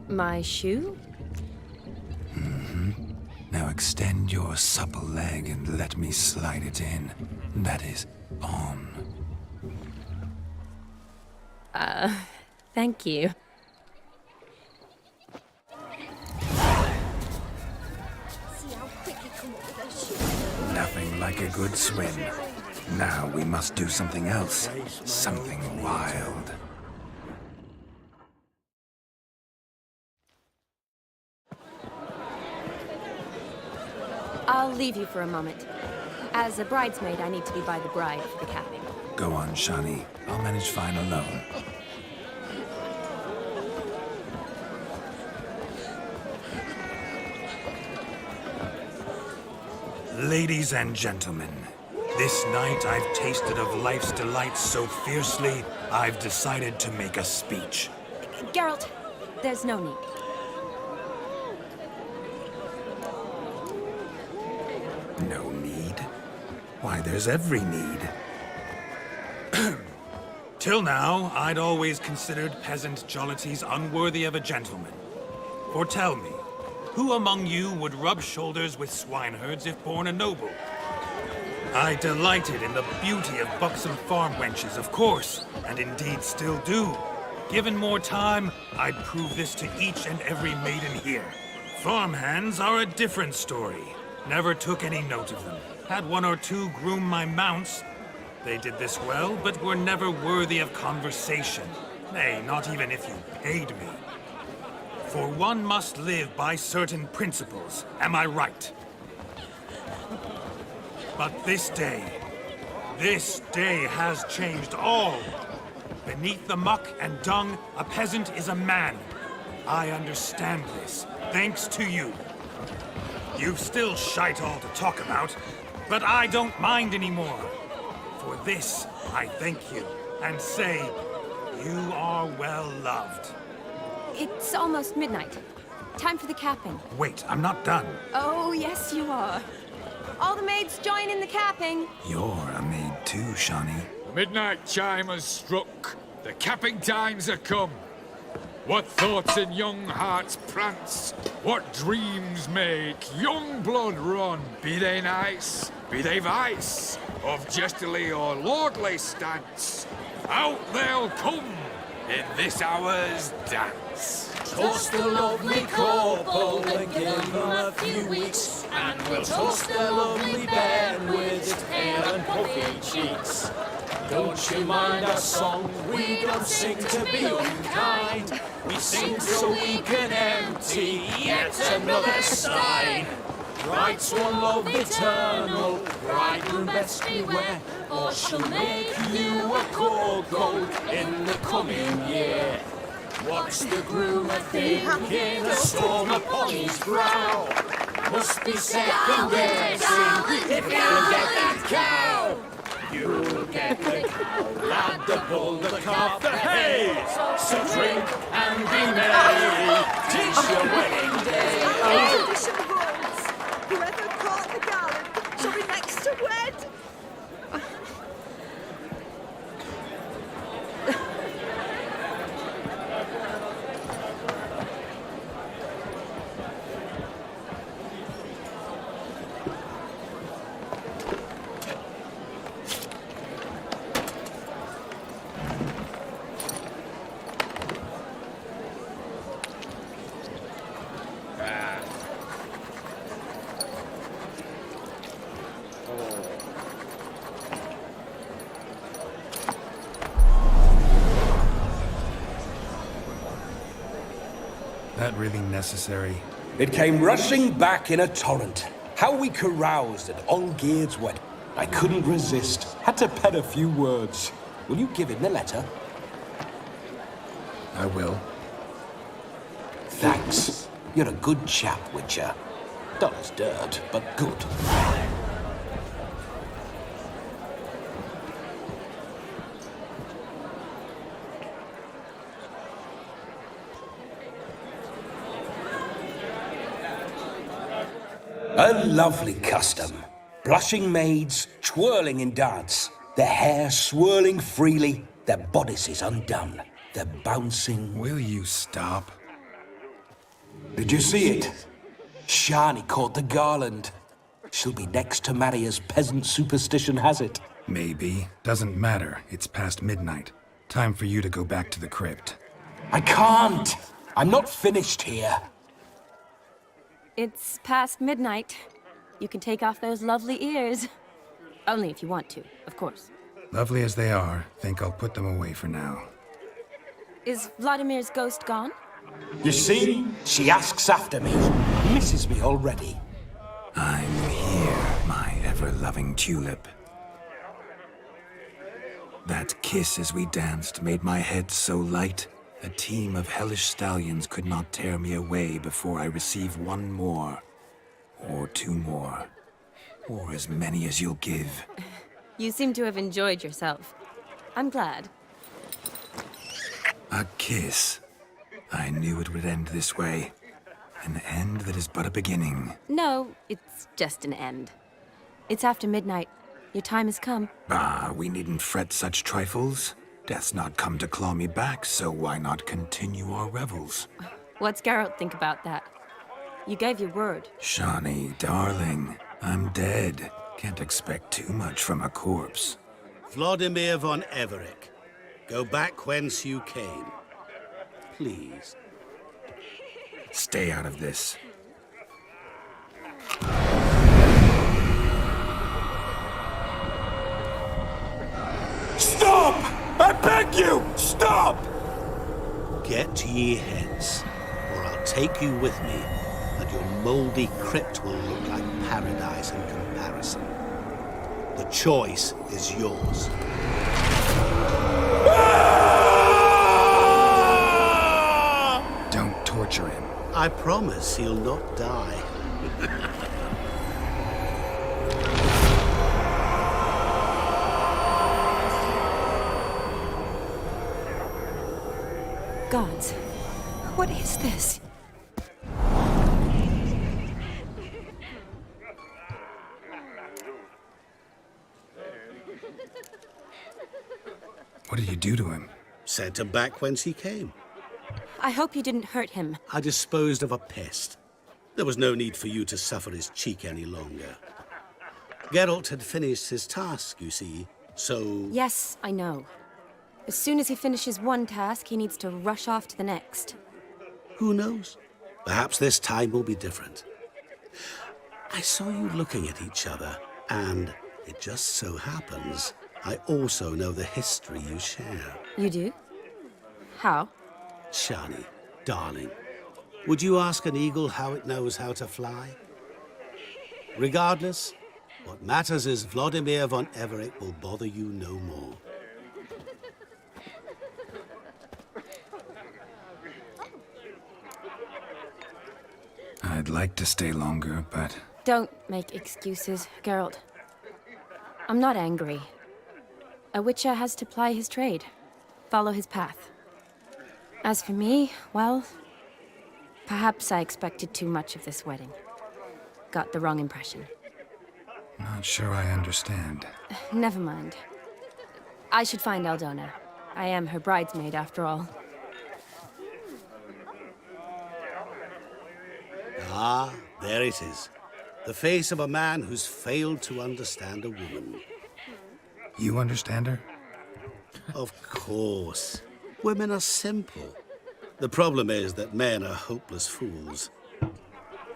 My shoe? Now extend your supple leg and let me slide it in. That is, on. Thank you. Nothing like a good swim. Now we must do something else. Something wild. I'll leave you for a moment. As a bridesmaid, I need to be by the bride for the capping. Go on, Shani. I'll manage fine alone. Ladies and gentlemen, this night I've tasted of life's delights so fiercely, I've decided to make a speech. Geralt, there's no need. No need? Why, there's every need. Till now, I'd always considered peasant jollities unworthy of a gentleman. For tell me, who among you would rub shoulders with swineherds if born a noble? I delighted in the beauty of buxom farm wenches, of course, and indeed still do. Given more time, I'd prove this to each and every maiden here. Farmhands are a different story. Never took any note of them. Had one or two groom my mounts. They did this well, but were never worthy of conversation. Nay, not even if you paid me. For one must live by certain principles, am I right? But this day has changed all. Beneath the muck and dung, a peasant is a man. I understand this, thanks to you. You've still shite all to talk about, but I don't mind anymore. For this, I thank you, and say, you are well loved. It's almost midnight. Time for the capping. Wait, I'm not done. Oh, yes, you are. All the maids join in the capping. You're a maid too, Shawnee. The midnight chime has struck. The capping times are come. What thoughts in young hearts prance? What dreams make young blood run? Be they nice, be they vice, of jestily or lordly stance, out they'll come in this hour's dance. Toast the lovely couple and give them a few weeks, and we'll toast the lovely bed with its pale and puffy cheeks. Don't you mind our song? We don't sing to be unkind. We sing so we can empty yet another stein. Writes one love eternal, bridegroom best beware, or she'll make you a cold gold in the coming year. What's the groom a-thinking? A storm upon his brow. Must be second guessing if he'll get that cow. You'll get the cow, lad, the bull, the calf, the hay. So drink and be merry, 'tis your wedding day. Tradition holds. Whoever caught the gallant shall be next to wed. That really necessary? It came rushing back in a torrent. How we caroused at Olgierd's wedding. I couldn't resist. Had to pen a few words. Will you give him the letter? I will. Thanks. You're a good chap, Witcher. Dull as dirt, but good. A lovely custom. Blushing maids, twirling in dance, their hair swirling freely, their bodices undone, their bouncing... Will you stop? Did you see it? Shani caught the garland. She'll be next to marry as peasant superstition has it. Maybe. Doesn't matter. It's past midnight. Time for you to go back to the crypt. I can't! I'm not finished here. It's past midnight. You can take off those lovely ears. Only if you want to, of course. Lovely as they are, think I'll put them away for now. Is Vladimir's ghost gone? You see? She asks after me. Misses me already. I'm here, my ever-loving tulip. That kiss as we danced made my head so light. A team of hellish stallions could not tear me away before I receive one more. Or two more. Or as many as you'll give. You seem to have enjoyed yourself. I'm glad. A kiss. I knew it would end this way. An end that is but a beginning. No, it's just an end. It's after midnight. Your time has come. Ah, we needn't fret such trifles. Death's not come to claw me back, so why not continue our revels? What's Geralt think about that? You gave your word. Shani, darling, I'm dead. Can't expect too much from a corpse. Vladimir von Everec, go back whence you came. Please. Stay out of this. Stop! I beg you! Stop! Get ye hence, or I'll take you with me, and your mouldy crypt will look like paradise in comparison. The choice is yours. Don't torture him. I promise he'll not die. Gods, what is this? What did you do to him? Sent him back whence he came. I hope you didn't hurt him. I disposed of a pest. There was no need for you to suffer his cheek any longer. Geralt had finished his task, you see, so... Yes, I know. As soon as he finishes one task, he needs to rush off to the next. Who knows? Perhaps this time will be different. I saw you looking at each other, and it just so happens I also know the history you share. You do? How? Shani, darling, would you ask an eagle how it knows how to fly? Regardless, what matters is Vladimir von Everec will bother you no more. I'd like to stay longer, but... Don't make excuses, Geralt. I'm not angry. A witcher has to ply his trade, follow his path. As for me, well, perhaps I expected too much of this wedding. Got the wrong impression. Not sure I understand. Never mind. I should find Aldona. I am her bridesmaid, after all. Ah, there it is. The face of a man who's failed to understand a woman. You understand her? Of course. Women are simple. The problem is that men are hopeless fools.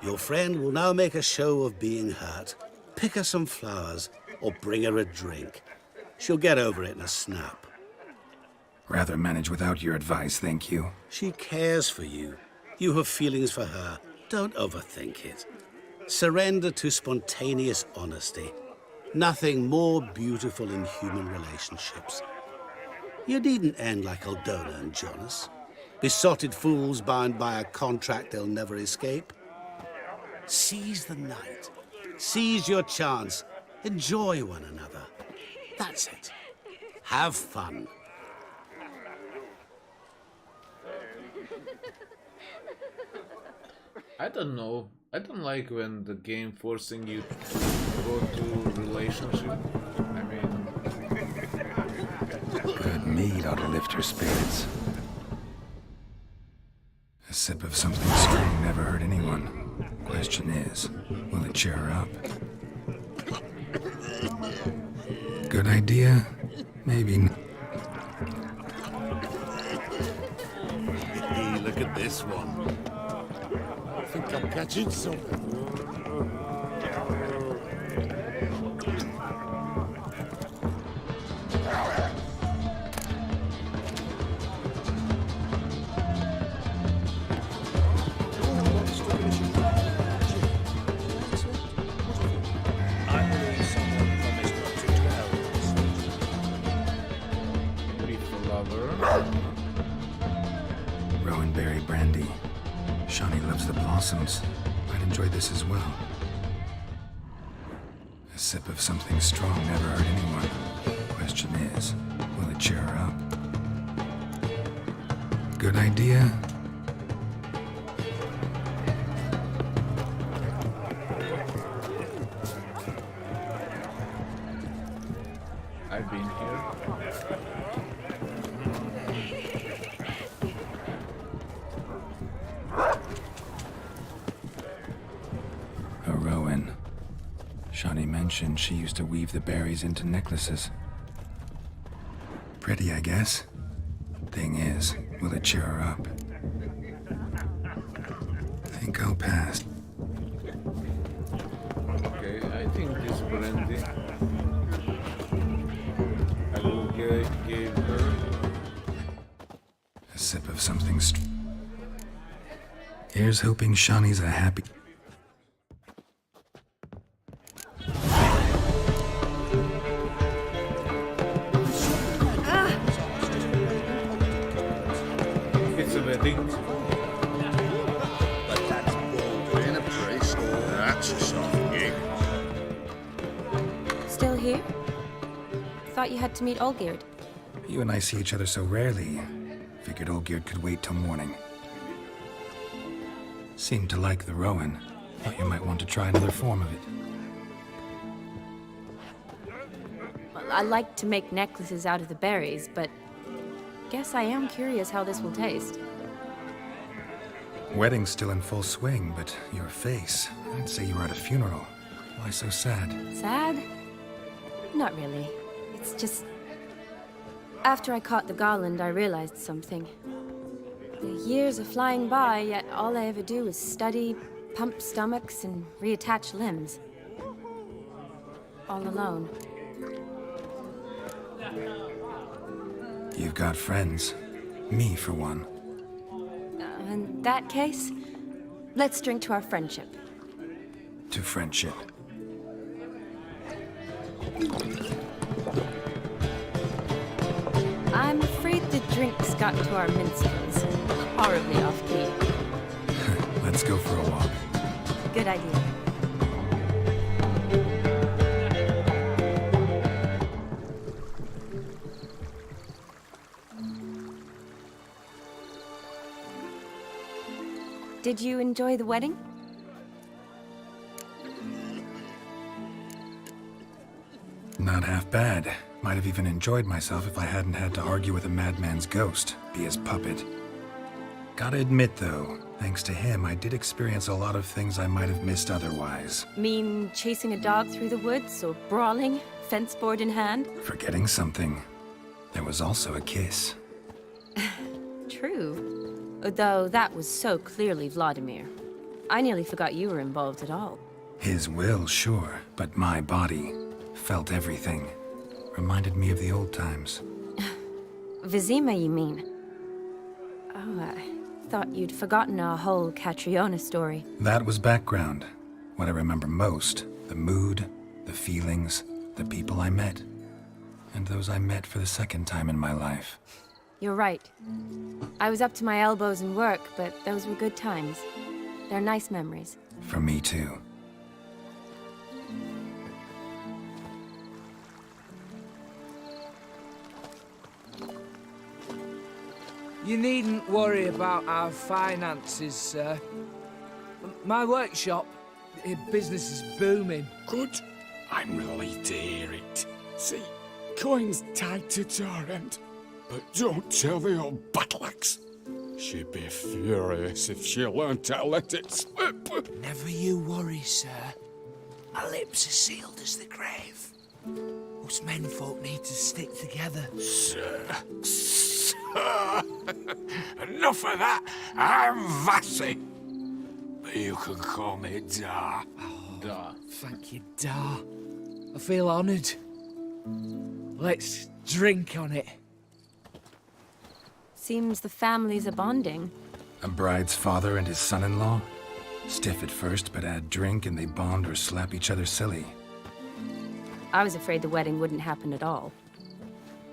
Your friend will now make a show of being hurt. Pick her some flowers, or bring her a drink. She'll get over it in a snap. Rather manage without your advice, thank you. She cares for you. You have feelings for her. Don't overthink it. Surrender to spontaneous honesty. Nothing more beautiful in human relationships. You needn't end like Aldona and Jonas. Besotted fools bound by a contract they'll never escape. Seize the night. Seize your chance. Enjoy one another. That's it. Have fun. I don't know. I don't like when the game forcing you to go to relationship. I mean... Good mead ought to lift her spirits. A sip of something strong never hurt anyone. Question is, will it cheer her up? Good idea? Maybe. Hey, look at this one. I think I'm catching something. Rowanberry brandy. Shani loves the blossoms. I'd enjoy this as well. A sip of something strong never hurt anyone. Question is, will it cheer her up? Good idea? I've been here. A Rowan. Shani mentioned mentioned she used to weave the berries into necklaces. Pretty, I guess. Thing is, will it cheer her up? Think I'll pass. Okay, I think this brandy I will give her. A sip of something Here's hoping Shani's a happy... It's a wedding. But that's bolder in a priest. That's a soft gig. Still here? Thought you had to meet Olgierd. You and I see each other so rarely. Figured Olgierd could wait till morning. Seemed to like the Rowan. Thought you might want to try another form of it. Well, I like to make necklaces out of the berries, but guess I am curious how this will taste. Wedding's still in full swing, but your face, I'd say you were at a funeral. Why so sad? Sad? Not really. It's just... After I caught the garland, I realized something. The years are flying by, yet all I ever do is study, pump stomachs, and reattach limbs. All alone. You've got friends. Me, for one. In that case, let's drink to our friendship. To friendship. I'm afraid the drinks got to our minstrels. Horribly off-key. Let's go for a walk. Good idea. Did you enjoy the wedding? Not half bad. Might have even enjoyed myself if I hadn't had to argue with a madman's ghost, be his puppet. Gotta admit, though, thanks to him, I did experience a lot of things I might have missed otherwise. Mean chasing a dog through the woods, or brawling, fence board in hand? Forgetting something. There was also a kiss. True. Though that was so clearly Vladimir. I nearly forgot you were involved at all. His will, sure, but my body felt everything. Reminded me of the old times. Vizima, you mean? Oh, I thought you'd forgotten our whole Catriona story. That was background. What I remember most, the mood, the feelings, the people I met. And those I met for the second time in my life. You're right. I was up to my elbows in work, but those were good times. They're nice memories. For me, too. You needn't worry about our finances, sir. My workshop, business is booming. Good. I'm relieved to hear it. See, coin's tied to Torrent. But don't tell the old battle-axe. She'd be furious if she learned to let it slip. Never you worry, sir. My lips are sealed as the grave. Us menfolk need to stick together. Sir. Enough of that. I'm Vassy. But you can call me Dar. Oh, Dar. Thank you, Dar. I feel honored. Let's drink on it. Seems the families are bonding. A bride's father and his son-in-law? Stiff at first, but add drink and they bond or slap each other silly. I was afraid the wedding wouldn't happen at all.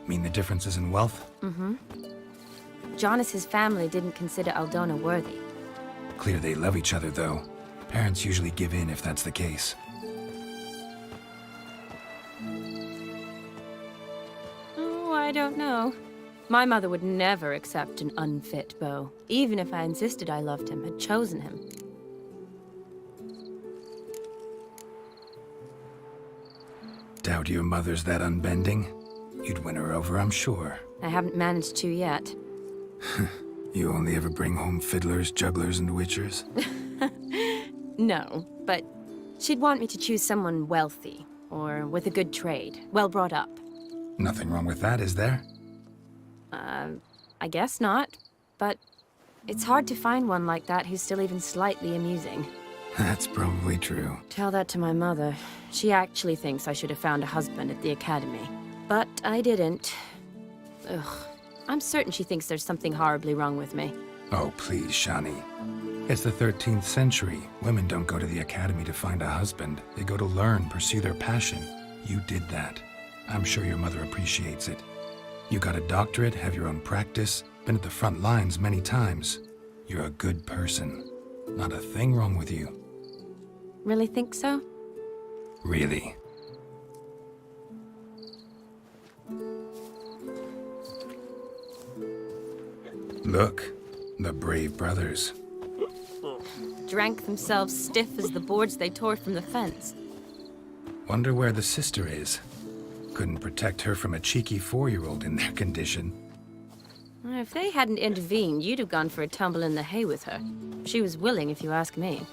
Mean the differences in wealth? Mm-hmm. Jonas's family didn't consider Aldona worthy. Clear they love each other, though. Parents usually give in if that's the case. Oh, I don't know. My mother would never accept an unfit beau, even if I insisted I loved him, had chosen him. Doubt your mother's that unbending? You'd win her over, I'm sure. I haven't managed to yet. You only ever bring home fiddlers, jugglers, and witchers? No, but she'd want me to choose someone wealthy. or with a good trade, well brought up. Nothing wrong with that, is there? I guess not, but it's hard to find one like that who's still even slightly amusing. That's probably true. Tell that to my mother. She actually thinks I should have found a husband at the academy. But I didn't. Ugh. I'm certain she thinks there's something horribly wrong with me. Oh, please, Shani. It's the 13th century. Women don't go to the academy to find a husband. They go to learn, pursue their passion. You did that. I'm sure your mother appreciates it. You got a doctorate, have your own practice, been at the front lines many times. You're a good person. Not a thing wrong with you. Really think so? Really. Look, the brave brothers. Drank themselves stiff as the boards they tore from the fence. Wonder where the sister is. Couldn't protect her from a cheeky 4-year-old in their condition. If they hadn't intervened, you'd have gone for a tumble in the hay with her. She was willing, if you ask me.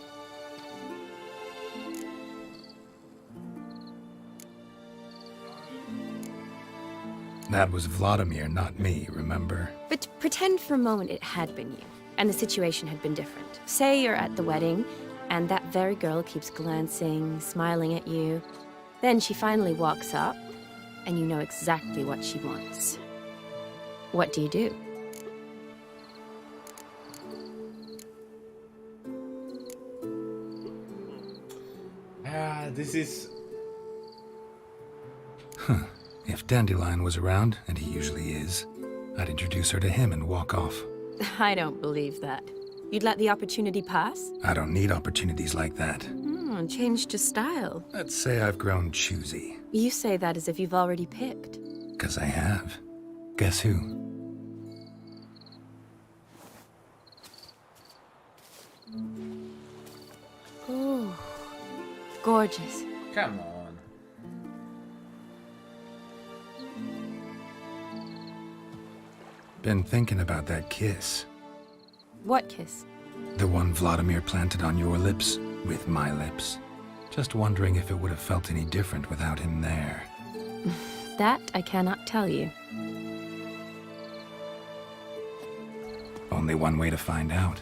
That was Vladimir, not me, remember? But pretend for a moment it had been you, and the situation had been different. Say you're at the wedding, and that very girl keeps glancing, smiling at you. Then she finally walks up, and you know exactly what she wants. What do you do? This is... Huh. If Dandelion was around, and he usually is, I'd introduce her to him and walk off. I don't believe that. You'd let the opportunity pass? I don't need opportunities like that. Changed your style. Let's say I've grown choosy. You say that as if you've already picked. 'Cause I have. Guess who? Ooh. Gorgeous. Come on. Been thinking about that kiss. What kiss? The one Vladimir planted on your lips, with my lips. Just wondering if it would have felt any different without him there. That I cannot tell you. Only one way to find out.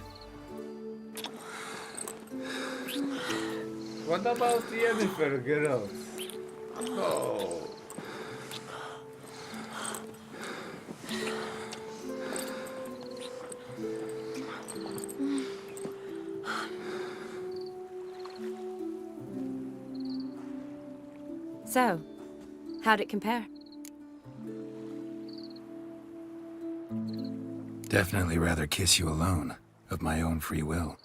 What about Yennefer, girls? Oh. So, how'd it compare? Definitely rather kiss you alone, of my own free will.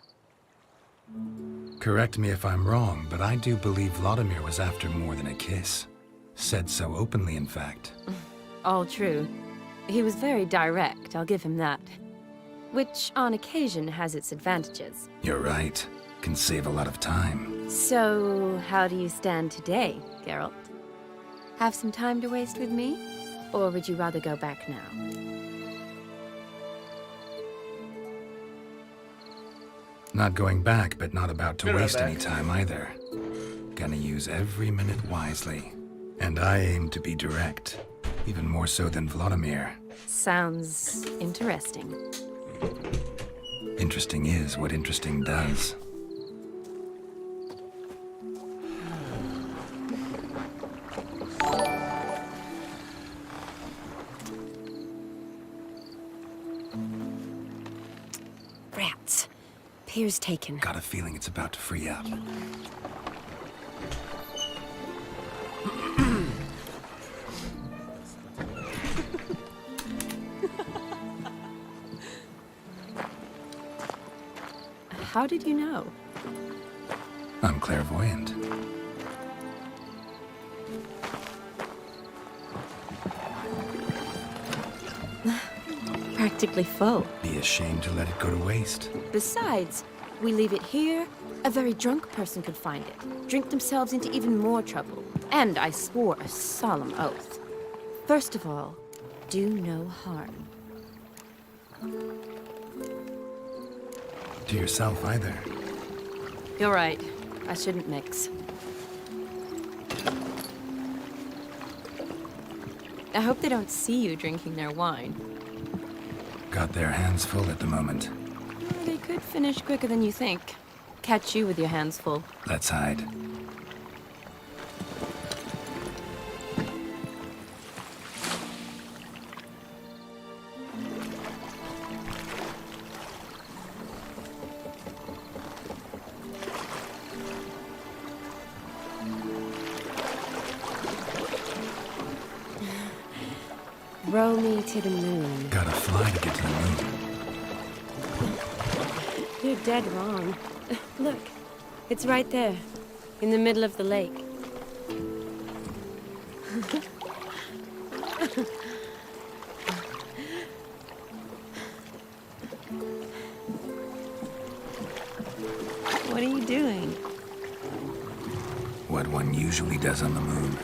Correct me if I'm wrong, but I do believe Vladimir was after more than a kiss. Said so openly, in fact. All true. He was very direct, I'll give him that. Which, on occasion, has its advantages. You're right. Can save a lot of time. So, how do you stand today, Geralt? Have some time to waste with me? Or would you rather go back now? Not going back, but not about to Be right waste back. any time either. Gonna use every minute wisely. And I aim to be direct. Even more so than Vladimir. Sounds interesting. Interesting is what interesting does. Rats. Pier's taken. Got a feeling it's about to free up. How did you know? I'm clairvoyant. Practically full. Be ashamed to let it go to waste. Besides, we leave it here, a very drunk person could find it, drink themselves into even more trouble. And I swore a solemn oath. First of all, do no harm. To yourself either. You're right. I shouldn't mix. I hope they don't see you drinking their wine. Got their hands full at the moment. They could finish quicker than you think. Catch you with your hands full. Let's hide. Row me to the moon. Gotta fly to get to the moon. You're dead wrong. Look, it's right there, in the middle of the lake. What are you doing? What one usually does on the moon.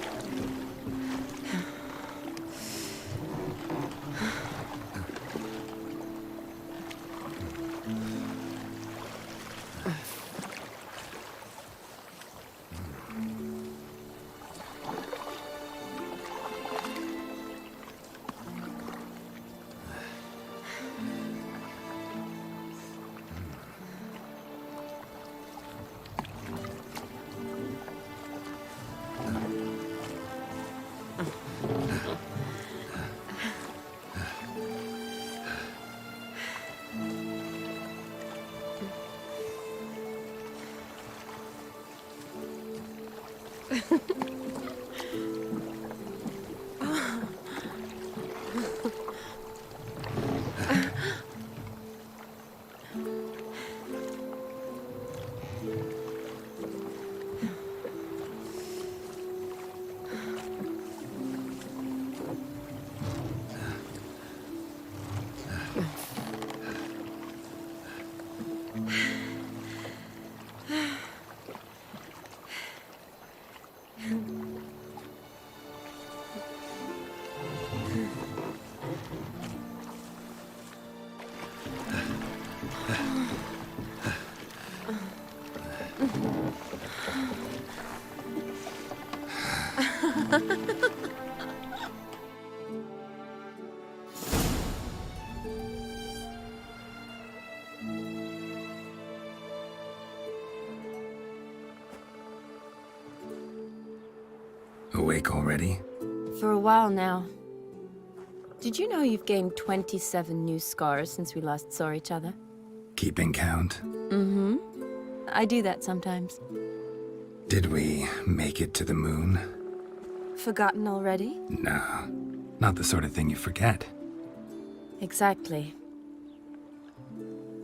Awake already? For a while now. Did you know you've gained 27 new scars since we last saw each other? Keeping count? Mm-hmm. I do that sometimes. Did we make it to the moon? Forgotten already? No, not the sort of thing you forget. Exactly.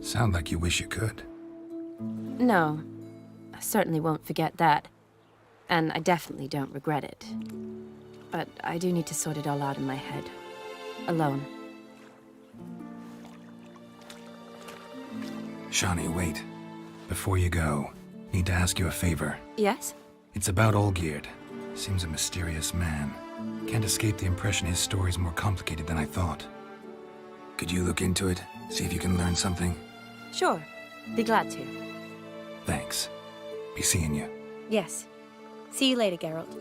Sound like you wish you could. No, I certainly won't forget that. And I definitely don't regret it. But I do need to sort it all out in my head. Alone. Shani, wait. Before you go, need to ask you a favor. Yes? It's about Olgierd. Seems a mysterious man. Can't escape the impression his story's more complicated than I thought. Could you look into it? See if you can learn something? Sure. Be glad to. Thanks. Be seeing you. Yes. See you later, Geralt.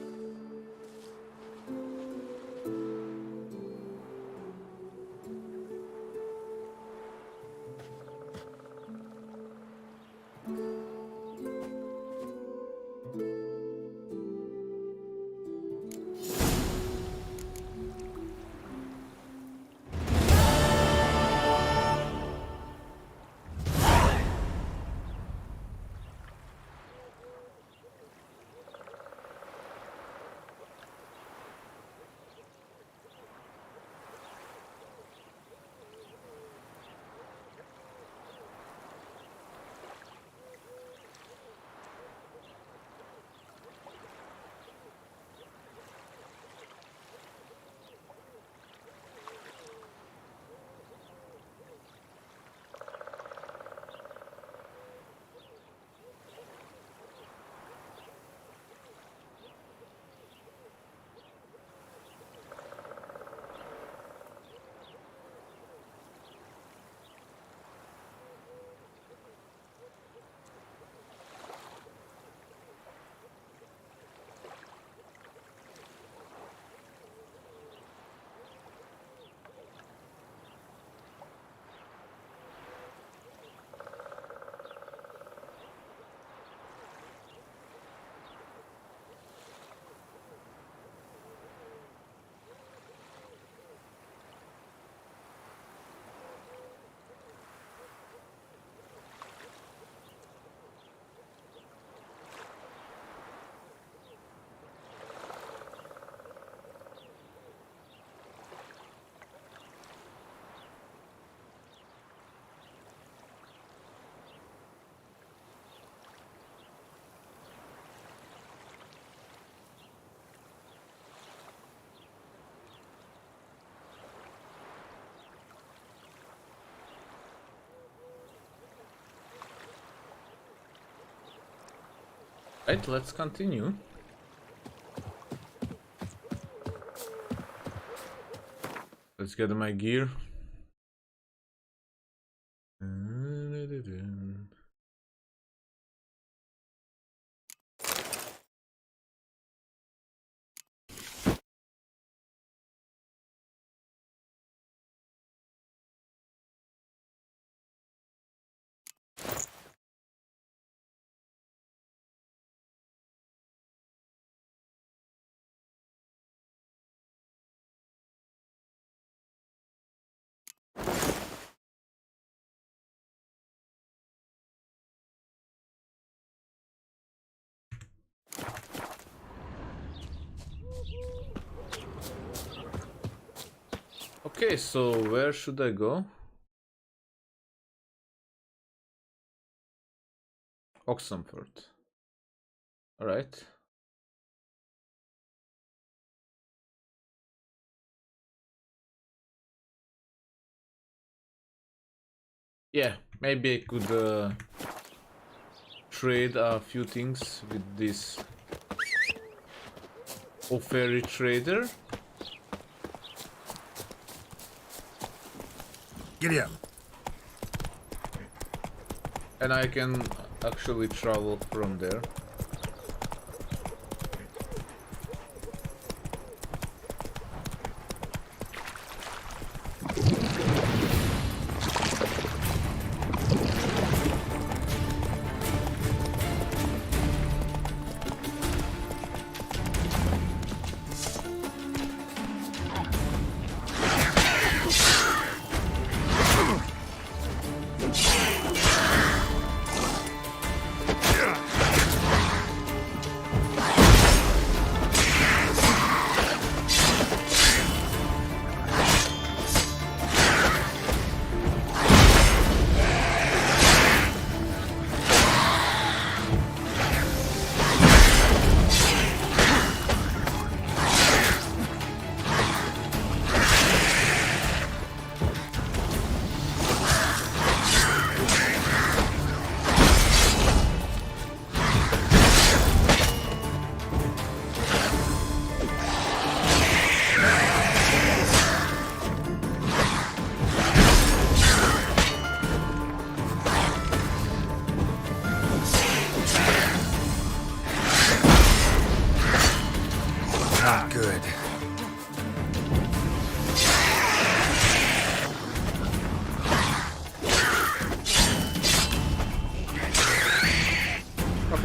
Right, let's continue. Let's get my gear. Okay, so where should I go? Oxenford. Alright. Yeah, maybe I could trade a few things with this Oferi trader. Giddy up. And I can actually travel from there.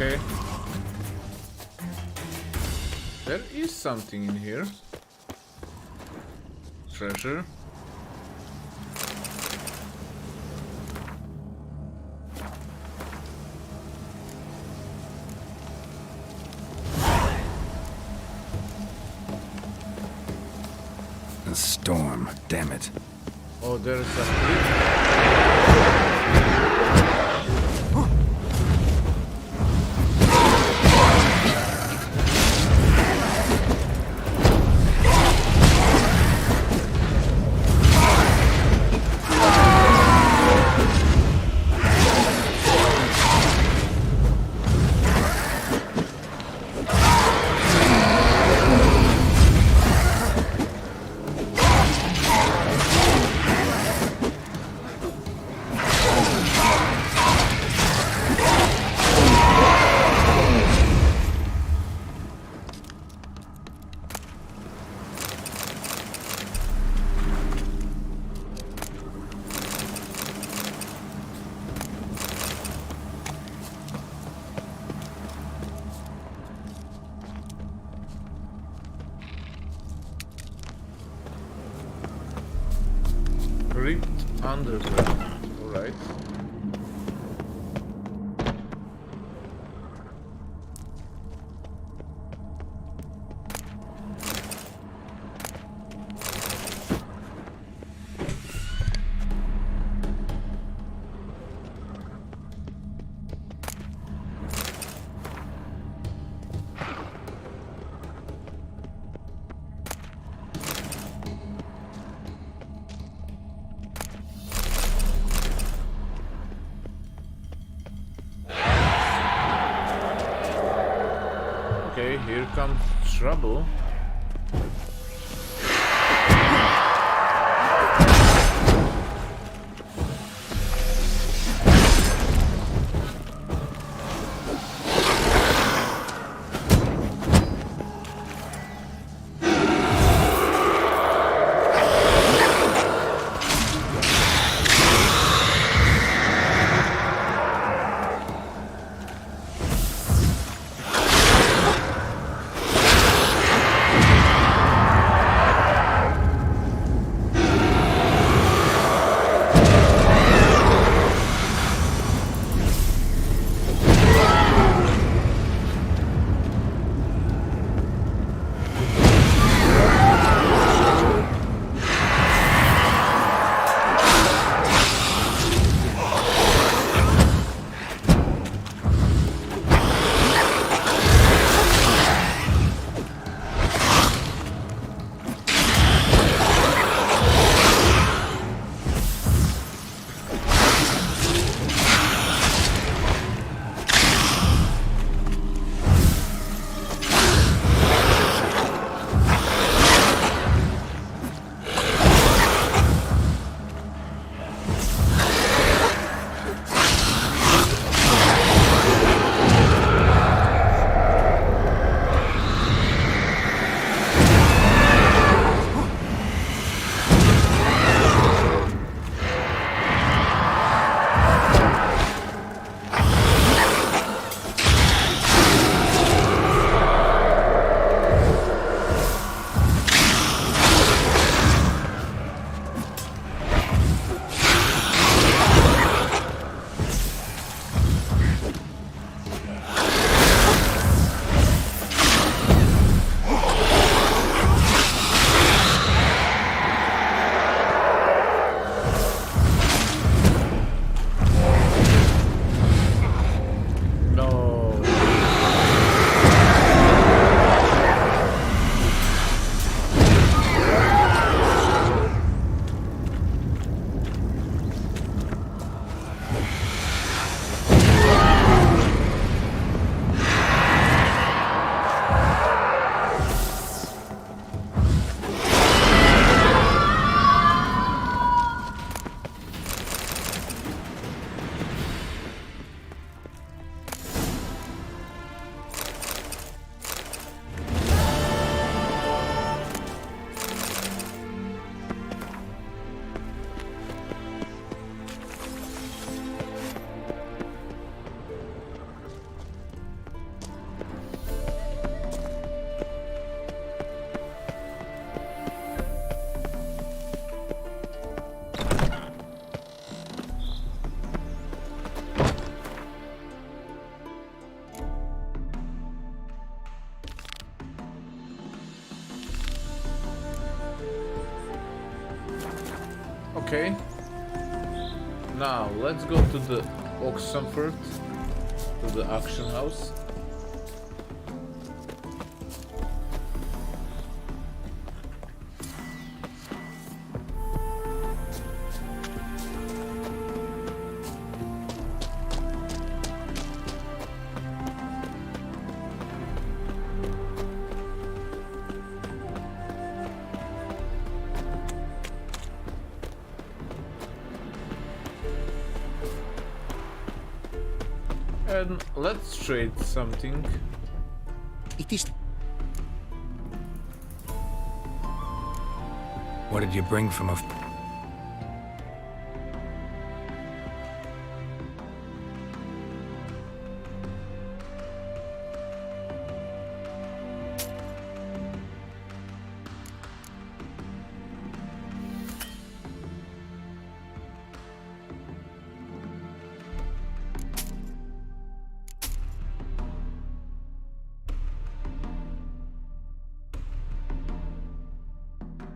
Okay. There is something in here. Treasure. A storm, damn it. Oh, there's a bridge. Ripped underground, alright. Here comes trouble. Okay. Now let's go to the Oxenford, to the auction house. And let's trade something. It is. What did you bring from a...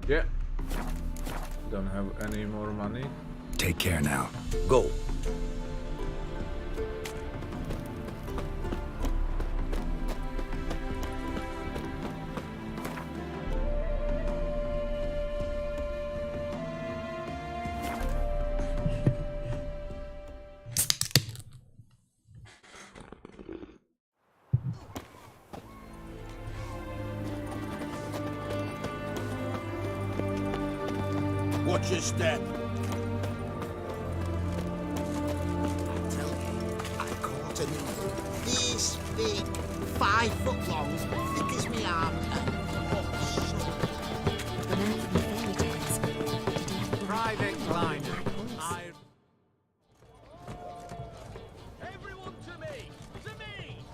Yeah. Don't have any more money. Take care now. Go. step. Tell you, I caught an eel. This big, 5 foot long, thick as me arm. The man from the fairy tales. Did he have Private Kleiner. Everyone to me! To me!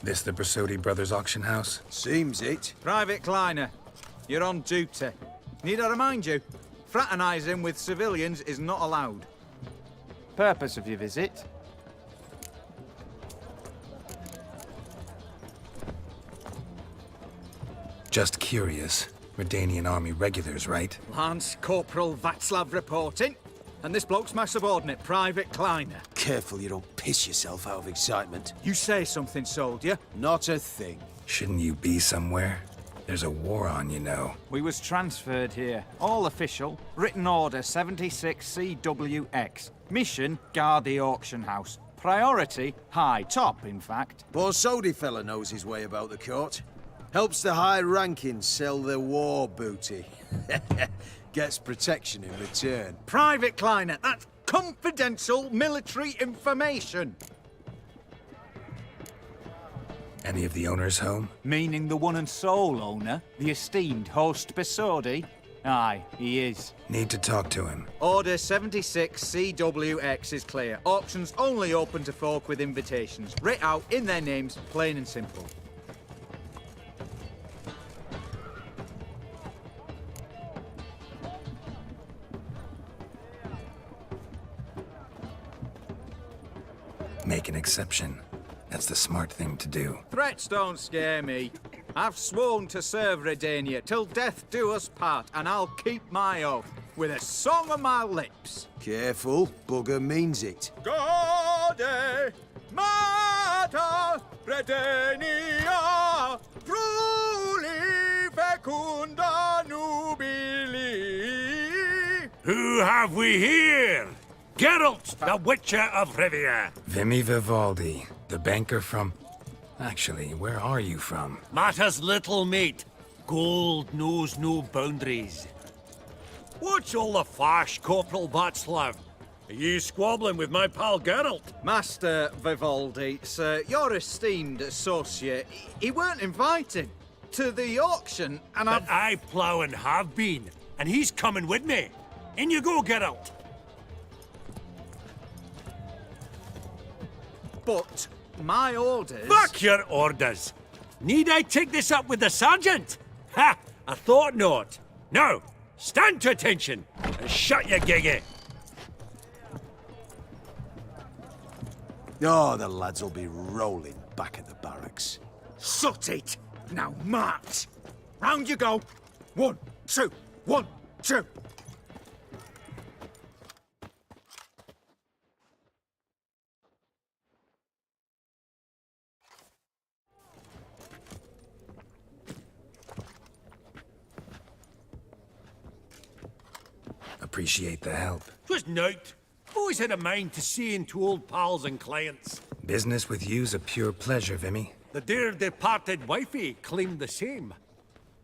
This the Bersodi Brothers auction house? Seems it. Private Kleiner, you're on duty. Need I remind you, fraternizing with civilians is not allowed. Purpose of your visit? Just curious. Redanian army regulars, right? Lance Corporal Václav reporting. And this bloke's my subordinate, Private Kleiner. Careful you don't piss yourself out of excitement. You say something, soldier? Not a thing. Shouldn't you be somewhere? There's a war on, you know. We was transferred here. All official. Written order 76 CWX. Mission, guard the auction house. Priority, high top, in fact. Borsodi fella knows his way about the court. Helps the high rankings sell their war booty. Gets protection in return. Private Kleiner, that's confidential military information. Any of the owners home? Meaning the one and sole owner, the esteemed host Bersodi? Aye, he is. Need to talk to him. Order 76 CWX is clear. Auctions only open to folk with invitations. Writ out in their names, plain and simple. Make an exception. That's the smart thing to do. Threats don't scare me. I've sworn to serve Redania till death do us part, and I'll keep my oath with a song on my lips. Careful, bugger means it. Gaude Mater Redania Fruli Fecunda Nubili. Who have we here? Geralt, the Witcher of Rivia. Vimy Vivaldi, the banker from... Actually, where are you from? Matters little, mate. Gold knows no boundaries. What's all the fash, Corporal Václav? Are you squabbling with my pal Geralt? Master Vivaldi, sir, your esteemed associate, he weren't invited to the auction, and But I plough and have been, and he's coming with me. In you go, Geralt. But my orders... Fuck your orders! Need I take this up with the sergeant? Ha! I thought not. Now, stand to attention and shut your giggy. Oh, the lads will be rolling back at the barracks. Sut it! Now march! Round you go! 1, 2, 1, 2! Appreciate the help. 'Twas nowt. Always had a mind to see into old pals and clients. Business with you's a pure pleasure, Vimy. The dear departed wifey claimed the same.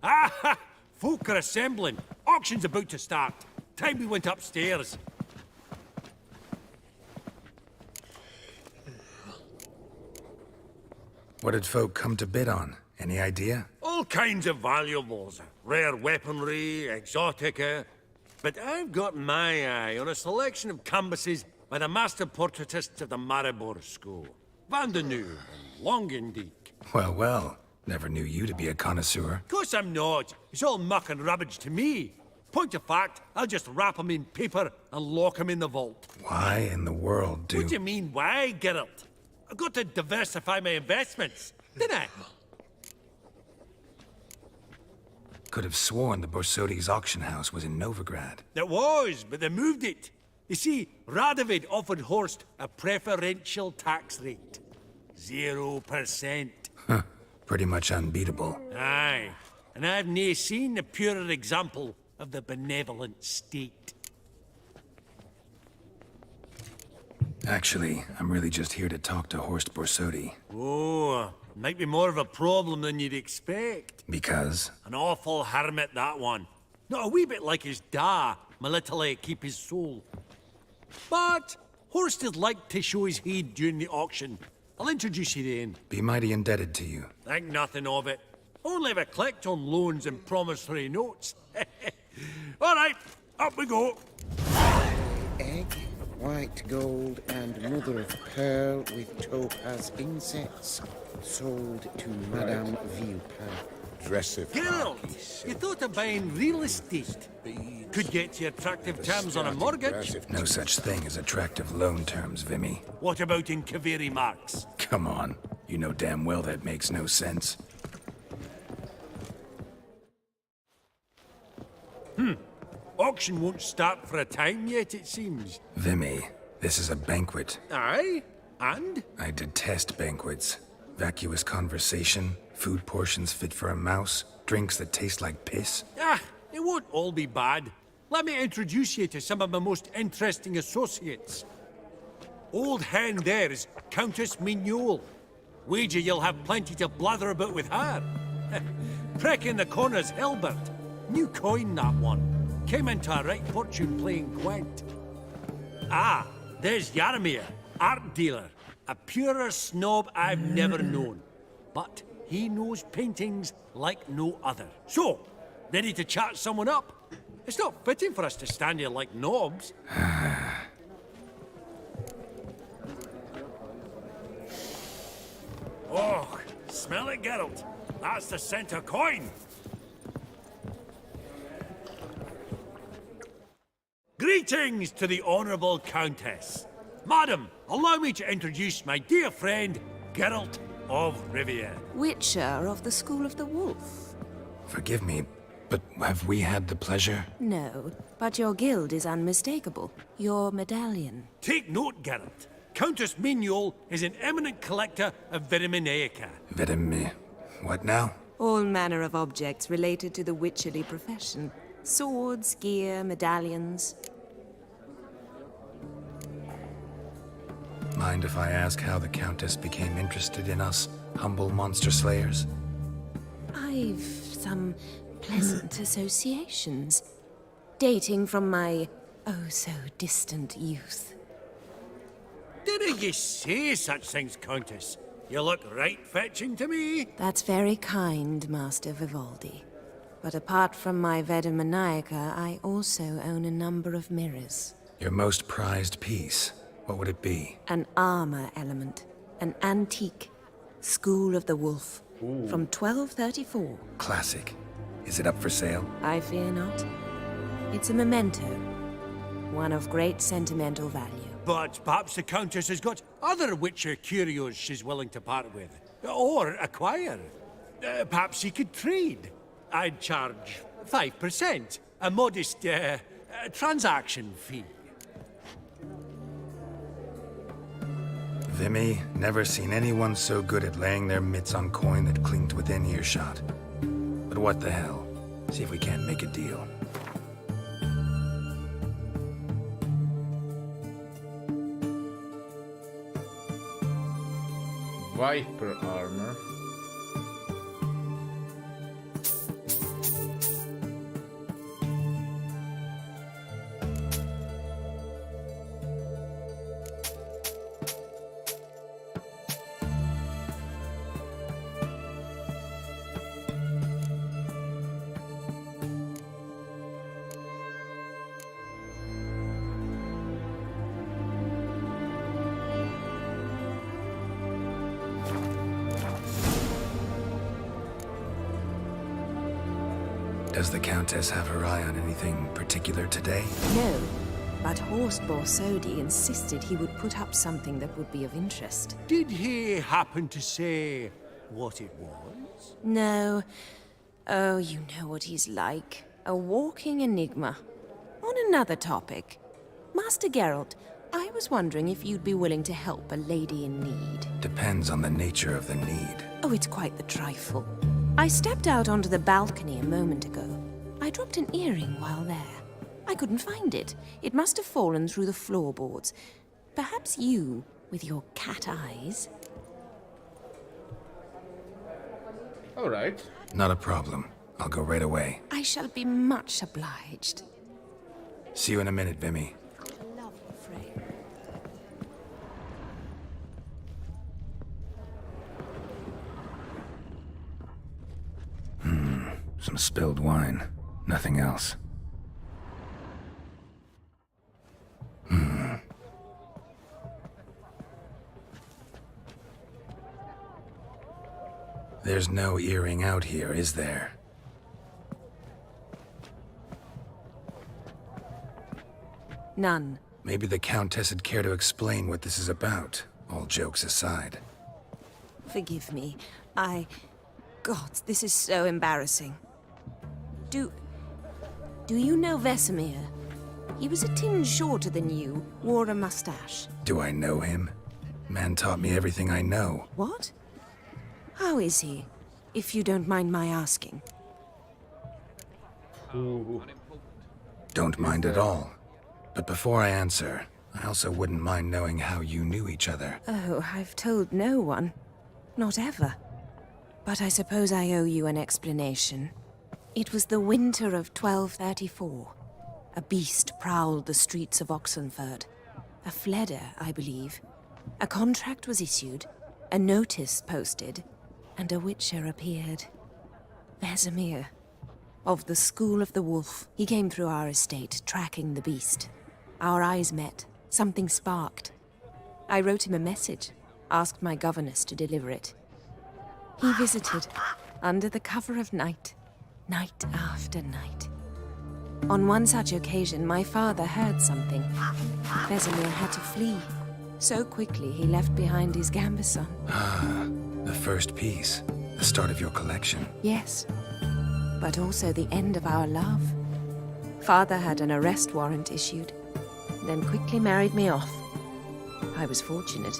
Ah ha! Folk are assembling. Auction's about to start. Time we went upstairs. What did folk come to bid on? Any idea? All kinds of valuables. Rare weaponry, exotica. But I've got my eye on a selection of canvases by the master portraitists of the Maribor School. Van de Nieuw and Longendijk. Well, well. Never knew you to be a connoisseur. Of course I'm not. It's all muck and rubbish to me. Point of fact, I'll just wrap 'em in paper and lock 'em in the vault. Why in the world do... What do you mean, why, Geralt? I've got to diversify my investments, didn't I? Could have sworn the Borsodi's auction house was in Novigrad. It was, but they moved it. You see, Radovid offered Horst a preferential tax rate. 0%. Huh. Pretty much unbeatable. Aye. And I've nae seen a purer example of the benevolent state. Actually, I'm really just here to talk to Horst Borsodi. Oh, Might be more of a problem than you'd expect. Because? An awful hermit, that one. Not a wee bit like his da, my little keep his soul. But Horst is like to show his heed during the auction. I'll introduce you then. Be mighty indebted to you. Think nothing of it. Only if I collect on loans and promissory notes. All right, up we go. Egg, white gold, and mother of pearl with topaz insets. Sold to Madame Villepin. Dressive. Geralt, you thought of buying real estate. Could get you attractive terms on a mortgage. No such thing as attractive loan terms, Vimy. What about in Kaviri marks? Come on. You know damn well that makes no sense. Auction won't start for a time yet, it seems. Vimy, this is a banquet. Aye? And? I detest banquets. Vacuous conversation, food portions fit for a mouse, drinks that taste like piss. Ah, it won't all be bad. Let me introduce you to some of my most interesting associates. Old hen there is Countess Mignole. Wager you'll have plenty to blather about with her. Prick in the corner's Hilbert. New coin, that one. Came into a right fortune playing Gwent. Ah, there's Jaromir, art dealer. A purer snob I've never known. But he knows paintings like no other. So, ready to chat someone up? It's not fitting for us to stand here like knobs. Oh, smell it, Geralt. That's the center coin. Greetings to the Honourable Countess. Madam, allow me to introduce my dear friend, Geralt of Rivia. Witcher of the School of the Wolf. Forgive me, but have we had the pleasure? No, but your guild is unmistakable. Your medallion. Take note, Geralt. Countess Mignole is an eminent collector of Viriminaica. What now? All manner of objects related to the witcherly profession. Swords, gear, medallions. Mind if I ask how the Countess became interested in us, humble monster slayers? I've some pleasant associations, dating from my oh-so-distant youth. Didn't you say such things, Countess? You look right fetching to me. That's very kind, Master Vivaldi. But apart from my Vedemaniaca, I also own a number of mirrors. Your most prized piece, what would it be? An armor element. An antique. School of the Wolf. From 1234. Classic. Is it up for sale? I fear not. It's a memento. One of great sentimental value. But perhaps the Countess has got other Witcher curios she's willing to part with. Or acquire. Perhaps he could trade. I'd charge 5%. A modest, transaction fee. Vimy, never seen anyone so good at laying their mitts on coin that clinked within earshot. But what the hell? See if we can't make a deal. Viper armor. Does the Countess have her eye on anything particular today? No, but Horst Borsodi insisted he would put up something that would be of interest. Did he happen to say what it was? No. Oh, you know what he's like. A walking enigma. On another topic. Master Geralt, I was wondering if you'd be willing to help a lady in need. Depends on the nature of the need. Oh, it's quite the trifle. I stepped out onto the balcony a moment ago. I dropped an earring while there. I couldn't find it. It must have fallen through the floorboards. Perhaps you, with your cat eyes... Alright. Not a problem. I'll go right away. I shall be much obliged. See you in a minute, Vimy. Love you, Frey. Some spilled wine. Nothing else. There's no earring out here, is there? None. Maybe the Countess would care to explain what this is about, all jokes aside. Forgive me. God, this is so embarrassing. Do you know Vesemir? He was a tinge shorter than you, wore a mustache. Do I know him? Man taught me everything I know. What? How is he, if you don't mind my asking? Don't mind at all. But before I answer, I also wouldn't mind knowing how you knew each other. Oh, I've told no one. Not ever. But I suppose I owe you an explanation. It was the winter of 1234. A beast prowled the streets of Oxenford. A Fleder, I believe. A contract was issued, a notice posted, and a witcher appeared. Vesemir. Of the School of the Wolf. He came through our estate, tracking the beast. Our eyes met. Something sparked. I wrote him a message, asked my governess to deliver it. He visited, under the cover of night, night after night. On one such occasion, my father heard something. Vesemir had to flee. So quickly, he left behind his gambeson. Ah, the first piece. The start of your collection. Yes, but also the end of our love. Father had an arrest warrant issued, then quickly married me off. I was fortunate.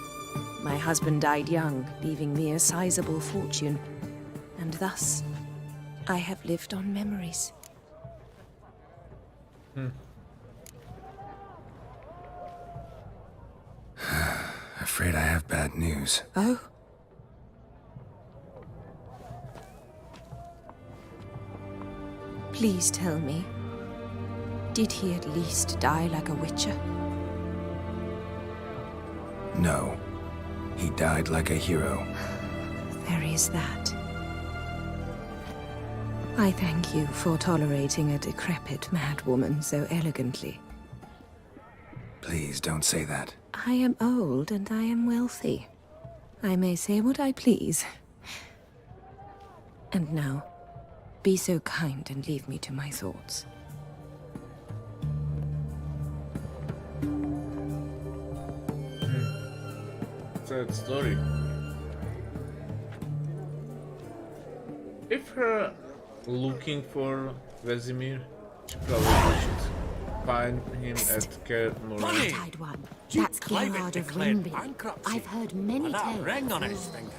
My husband died young, leaving me a sizable fortune. And thus, I have lived on memories. Afraid I have bad news. Oh? Please tell me, did he at least die like a witcher? No. He died like a hero. There is that. I thank you for tolerating a decrepit madwoman so elegantly. Please don't say that. I am old and I am wealthy. I may say what I please. And now, be so kind and leave me to my thoughts. Sad story. If her looking for Vesemir, she probably should find him at Kaer Morhen. Tied one. That's Gerard of Ringby. I've heard many That tales. ring on his finger.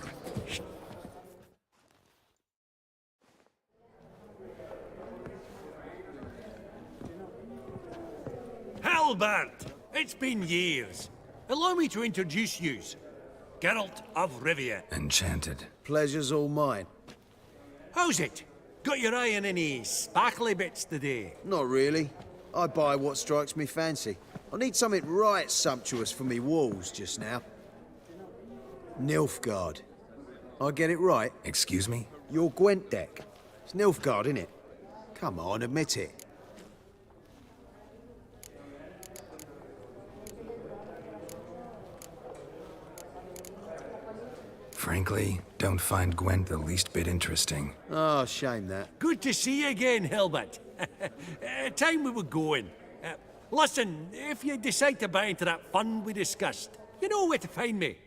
Halbert! It's been years. Allow me to introduce yous. Geralt of Rivia. Enchanted. Pleasure's all mine. How's it? Got your eye on any sparkly bits today? Not really. I buy what strikes me fancy. I need something right sumptuous for me walls just now. Nilfgaard. I get it right? Excuse me? Your Gwent deck. It's Nilfgaard, innit? Come on, admit it. Frankly, don't find Gwent the least bit interesting. Oh, shame that. Good to see you again, Hilbert. Time we were going. Listen, if you decide to buy into that fund we discussed, you know where to find me.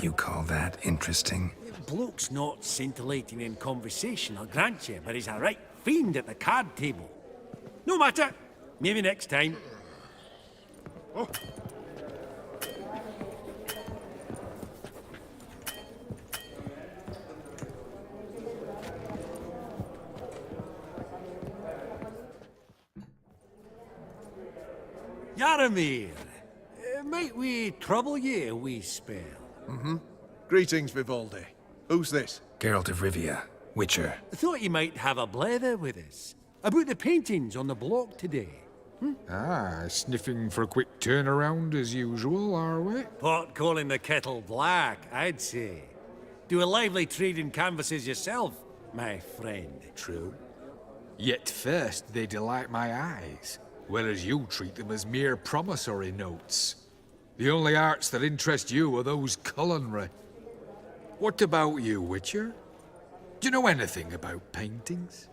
You call that interesting? Bloke's not scintillating in conversation, I'll grant you, but he's a right fiend at the card table. No matter. Maybe next time. Oh. Yaramir, might we trouble ye a wee spell? Mm-hmm. Greetings, Vivaldi. Who's this? Geralt of Rivia, Witcher. Thought you might have a blather with us. About the paintings on the block today. Ah, sniffing for a quick turnaround as usual, are we? Pot calling the kettle black, I'd say. Do a lively trade in canvases yourself, my friend, true? Yet first they delight my eyes, whereas you treat them as mere promissory notes. The only arts that interest you are those culinary. What about you, Witcher? Do you know anything about paintings?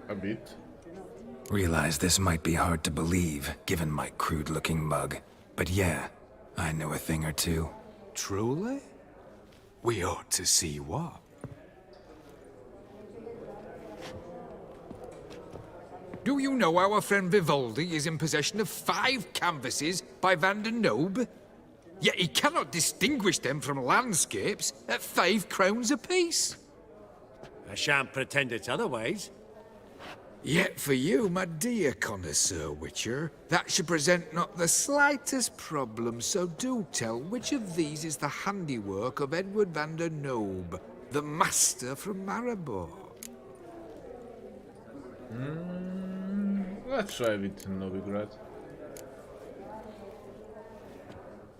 A bit. Realize this might be hard to believe, given my crude-looking mug. But yeah, I know a thing or two. Truly? We ought to see what. Do you know our friend Vivaldi is in possession of 5 canvases by Van der Nobe? Yet he cannot distinguish them from landscapes at 5 crowns apiece. I shan't pretend it's otherwise. Yet for you, my dear connoisseur Witcher, that should present not the slightest problem, so do tell which of these is the handiwork of Edward van der Nobe, the master from Maribor. Let's try with Novigrad.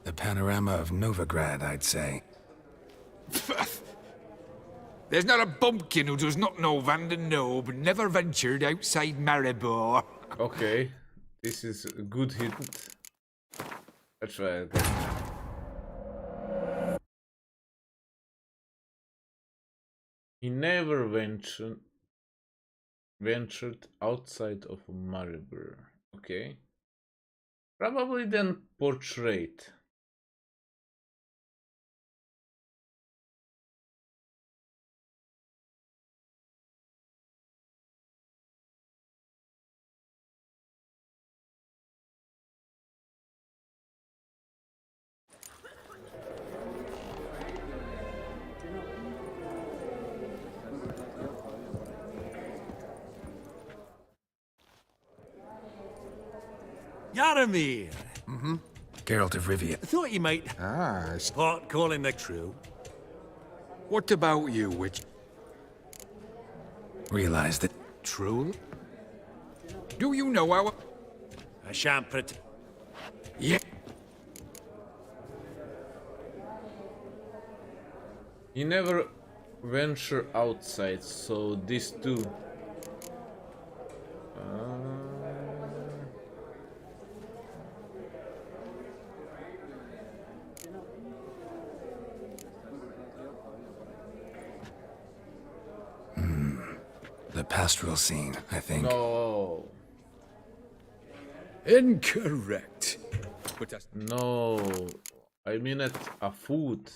The panorama of Novigrad, I'd say. There's not a bumpkin who does not know Van der Nobe never ventured outside Maribor. Okay, this is a good hint. Let's try it again. He never ventured outside of Maribor. Okay. Probably then portrait. Yaramir! Mm-hmm. Geralt of Rivia. Thought you might... Ah, Pot calling the true. What about you, Witch? Realize that... True? Do you know our... I shan't pretend... Yeah. He never venture outside, so these two. The pastoral scene, I think. No. Incorrect. But that's... No. I mean it a food.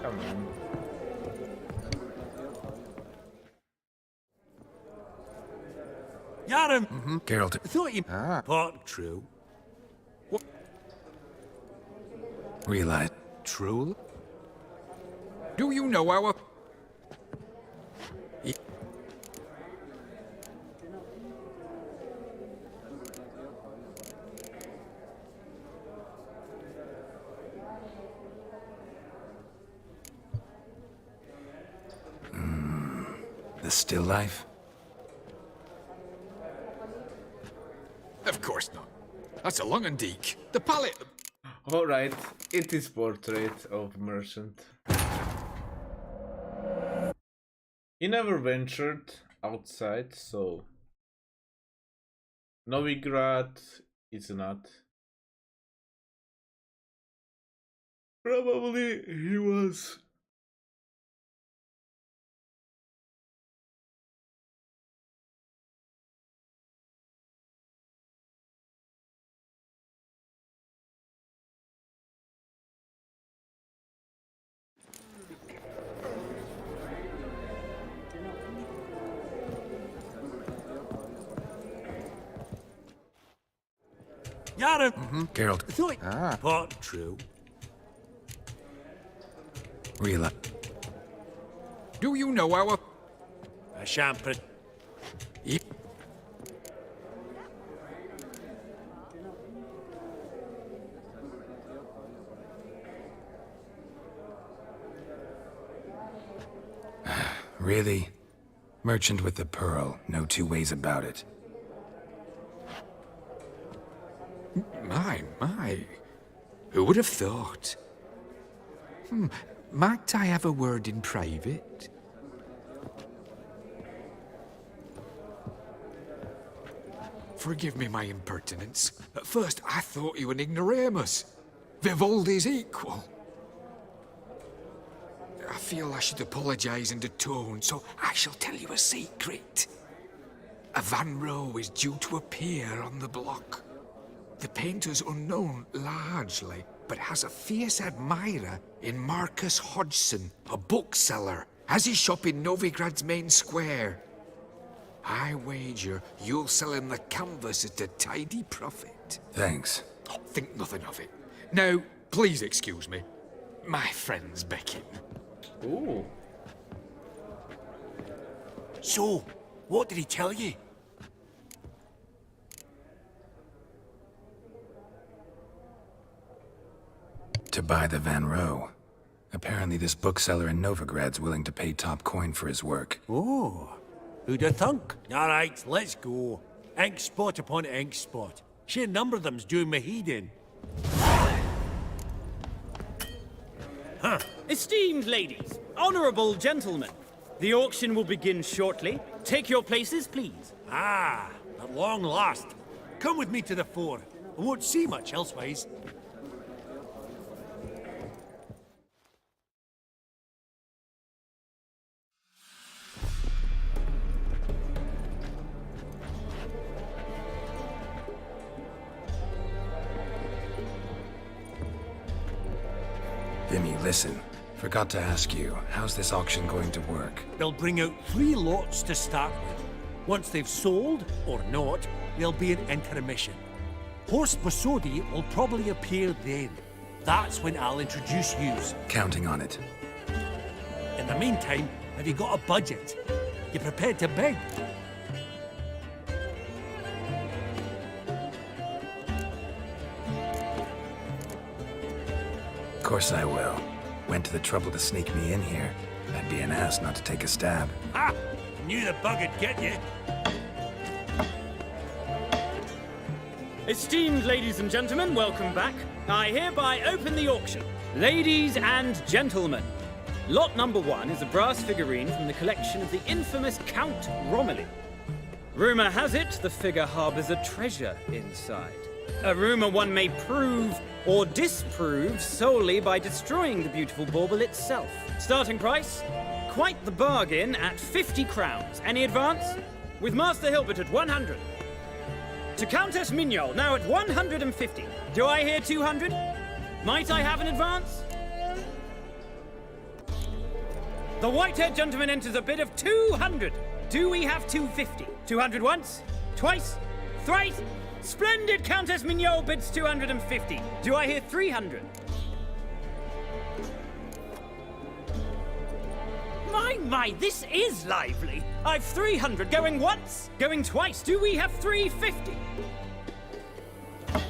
Come on. Yaram! Mm-hmm. Geralt. Thought you... Pot true. What? Realize. True? Do you know our... The still life? Of course not. That's a Lungendeek. The palette... Alright, it is portrait of merchant. He never ventured outside, so Novigrad is not. Probably he was Yara. Geralt. Part true. Rila. Do you know our... A champagne. Really? Merchant with the pearl, no two ways about it. My. Who would have thought? Might I have a word in private? Forgive me my impertinence. At first, I thought you an ignoramus. Vivaldi's equal. I feel I should apologize and atone, so I shall tell you a secret. A Van Rowe is due to appear on the block. The painter's unknown, largely, but has a fierce admirer in Marcus Hodgson, a bookseller, has his shop in Novigrad's main square. I wager you'll sell him the canvas at a tidy profit. Thanks. Oh, think nothing of it. Now, please excuse me. My friend's becking. Ooh. So, what did he tell you? To buy the Van Rowe. Apparently this bookseller in Novigrad's willing to pay top coin for his work. Oh, who'd have thunk? All right, let's go. Ink spot upon ink spot. Sheer number of them's doing me heed in. Huh. Esteemed ladies, honorable gentlemen, the auction will begin shortly. Take your places, please. Ah, at long last. Come with me to the fore. I won't see much elsewise. Vimy, listen. Forgot to ask you, how's this auction going to work? They'll bring out 3 lots to start with. Once they've sold, or not, there'll be an intermission. Horst Bosodi will probably appear then. That's when I'll introduce yous. Counting on it. In the meantime, have you got a budget? You prepared to bid? Of course I will. Went to the trouble to sneak me in here. I'd be an ass not to take a stab. Ha! Knew the bug would get you. Esteemed ladies and gentlemen, welcome back. I hereby open the auction. Ladies and gentlemen, lot number 1 is a brass figurine from the collection of the infamous Count Romilly. Rumor has it the figure harbors a treasure inside. A rumor one may prove or disprove solely by destroying the beautiful bauble itself. Starting price? Quite the bargain at 50 crowns. Any advance? With Master Hilbert at 100. To Countess Mignol, now at 150. Do I hear 200? Might I have an advance? The white-haired gentleman enters a bid of 200. Do we have 250? 200 once? Twice? Thrice? Splendid! Countess Mignol bids 250. Do I hear 300? My, this is lively. I've 300 going once, going twice. Do we have 350?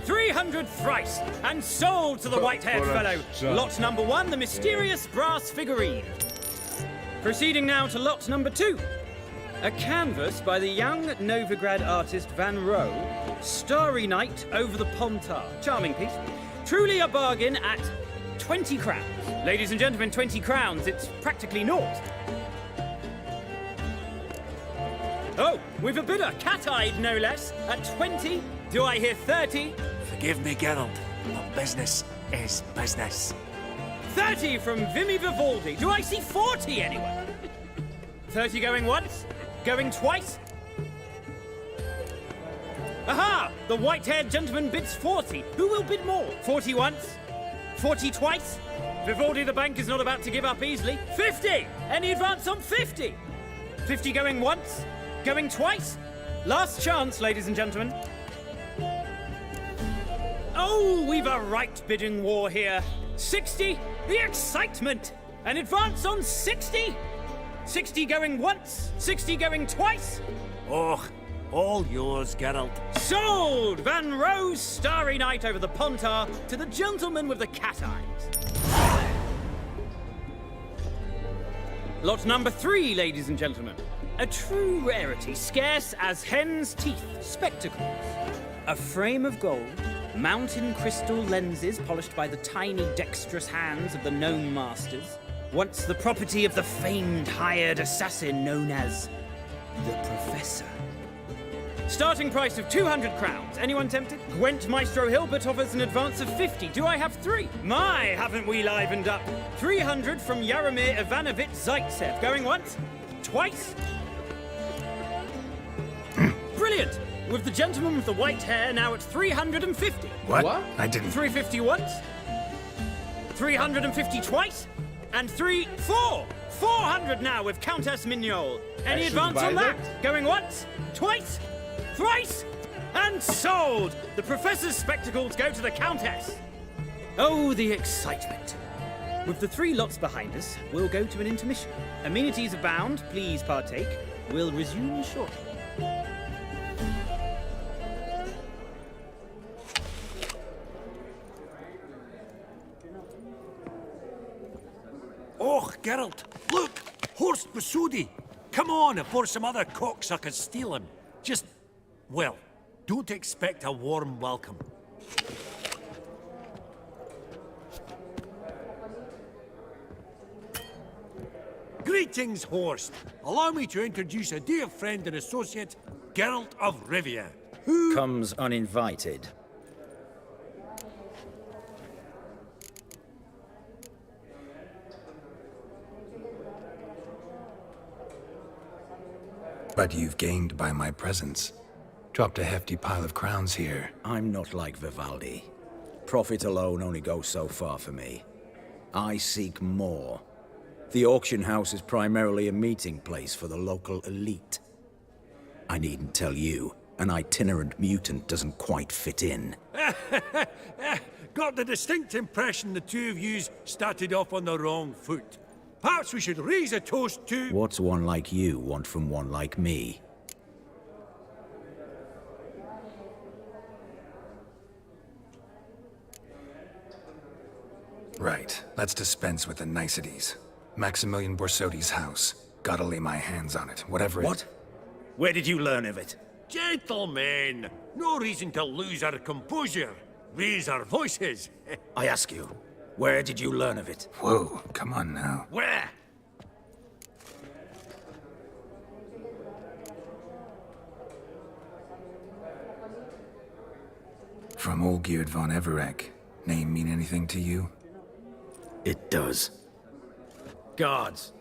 300 thrice, and sold to the white-haired fellow. Lot number 1, the mysterious brass figurine. Proceeding now to lot number 2. A canvas by the young Novigrad artist Van Rowe, Starry Night over the Pontar. Charming piece. Truly a bargain at 20 crowns. Ladies and gentlemen, 20 crowns. It's practically naught. Oh, we've a bidder, cat-eyed no less, at 20. Do I hear 30? Forgive me, Geralt, but business is business. 30 from Vimy Vivaldi. Do I see 40 anywhere? 30 going once? Going twice? Aha! The white-haired gentleman bids 40. Who will bid more? 40 once? 40 twice? Vivaldi the bank is not about to give up easily. 50! Any advance on 50? 50 going once? Going twice? Last chance, ladies and gentlemen. Oh, we've a right bidding war here. 60, the excitement! An advance on 60? 60 going once, 60 going twice? Oh, all yours, Geralt. Sold! Van Ro's starry night over the Pontar to the gentleman with the cat eyes. Lot number 3, ladies and gentlemen. A true rarity, scarce as hen's teeth, spectacles. A frame of gold, mountain crystal lenses polished by the tiny dexterous hands of the gnome masters, once the property of the famed hired assassin known as the Professor. Starting price of 200 crowns. Anyone tempted? Gwent Maestro Hilbert offers an advance of 50. Do I have 3? My, haven't we livened up? 300 from Yaromir Ivanovich Zaitsev. Going once? Twice? Brilliant! With the gentleman with the white hair now at 350. What? I didn't... 350 once? 350 twice? And 400 now with Countess Mignol. Any advance on that? Going once? Twice? Thrice? And sold! The Professor's spectacles go to the Countess. Oh, the excitement. With the 3 lots behind us, we'll go to an intermission. Amenities abound, please partake. We'll resume shortly. Oh, Geralt, look! Horst Masudi! Come on before some other cocksuckers steal him. Just, well, don't expect a warm welcome. Greetings, Horst. Allow me to introduce a dear friend and associate, Geralt of Rivia. Who comes uninvited? But you've gained by my presence. Dropped a hefty pile of crowns here. I'm not like Vivaldi. Profit alone only goes so far for me. I seek more. The auction house is primarily a meeting place for the local elite. I needn't tell you, an itinerant mutant doesn't quite fit in. Got the distinct impression the two of yous started off on the wrong foot. Perhaps we should raise a toast to... What's one like you want from one like me? Right. Let's dispense with the niceties. Maximilian Borsodi's house. Gotta lay my hands on it, whatever it... What? Where did you learn of it? Gentlemen, no reason to lose our composure. Raise our voices. I ask you, where did you learn of it? Whoa, come on now. Where? From Olgierd von Everec. Name mean anything to you? It does. Guards,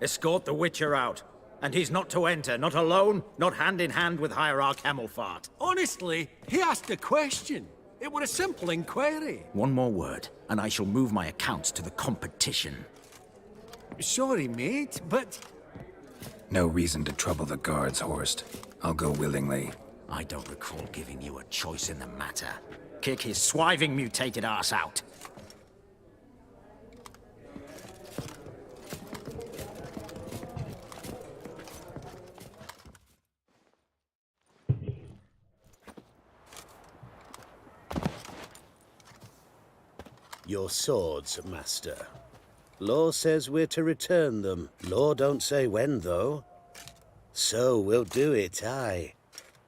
escort the Witcher out. And he's not to enter, not alone, not hand in hand with Hierarch Hemelfart. Honestly, he asked a question. It were a simple inquiry. One more word, and I shall move my accounts to the competition. Sorry, mate, but... No reason to trouble the guards, Horst. I'll go willingly. I don't recall giving you a choice in the matter. Kick his swiving mutated ass out. Your swords, Master. Law says we're to return them. Law don't say when, though. So we'll do it, aye.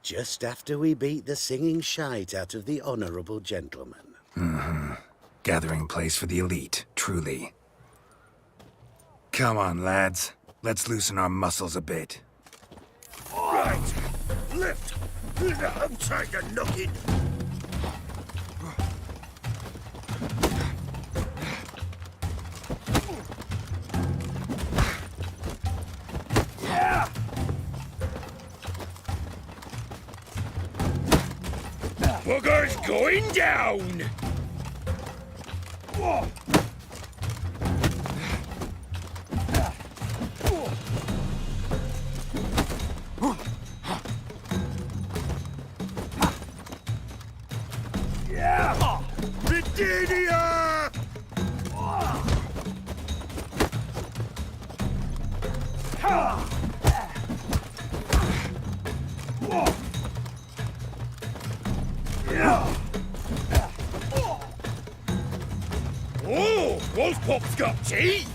Just after we beat the singing shite out of the honorable gentleman. Mm-hmm. Gathering place for the elite, truly. Come on, lads. Let's loosen our muscles a bit. Right! Lift! Outside the knocking! Bugger's going down! Virginia! Oh, Wolfpop's got teeth!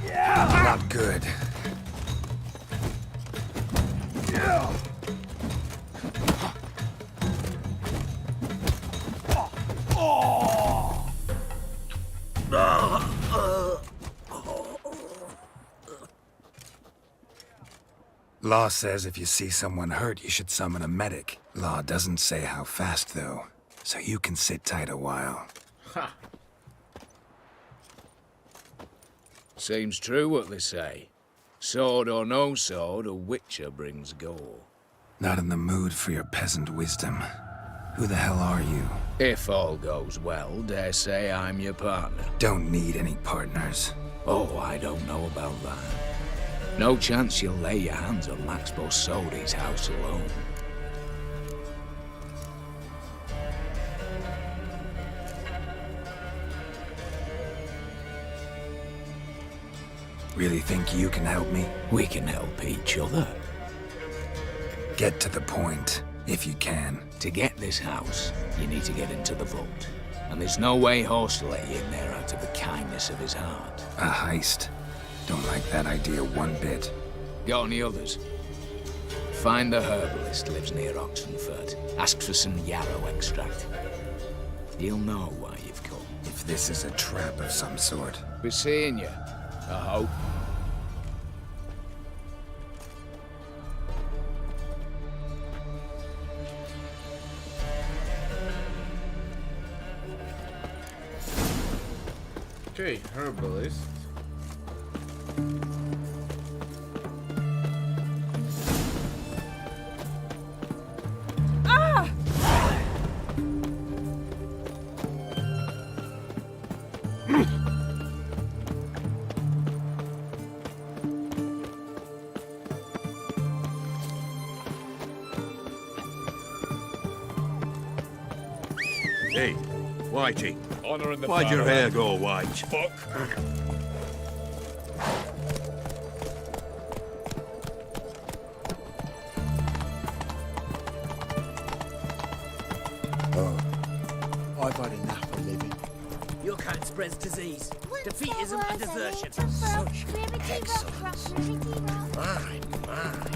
Not good. Law says if you see someone hurt, you should summon a medic. Law doesn't say how fast, though, so you can sit tight a while. Ha! Seems true what they say. Sword or no sword, a witcher brings gore. Not in the mood for your peasant wisdom. Who the hell are you? If all goes well, dare say I'm your partner. Don't need any partners. Oh, I don't know about that. No chance you'll lay your hands on Max Borsodi's house alone. Really think you can help me? We can help each other. Get to the point, if you can. To get this house, you need to get into the vault. And there's no way Horst will let you in there out of the kindness of his heart. A heist. Don't like that idea one bit. Got any others? Find the herbalist lives near Oxenfurt. Ask for some yarrow extract. He'll know why you've come. If this is a trap of some sort. Be seeing you, I hope. Okay, herbalist. Hey, Whitey. Honor in the Why'd your fatherland. hair go white? Fuck. I've had enough of living. Your kind spreads disease, defeatism and desertion. Such excellence. My, my.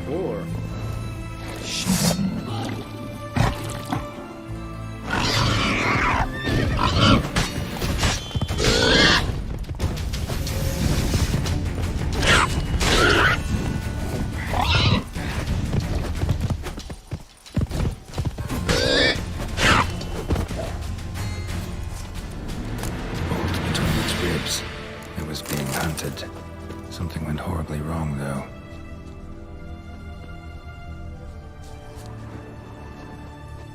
War. Between its ribs, it was being hunted. Something went horribly wrong, though.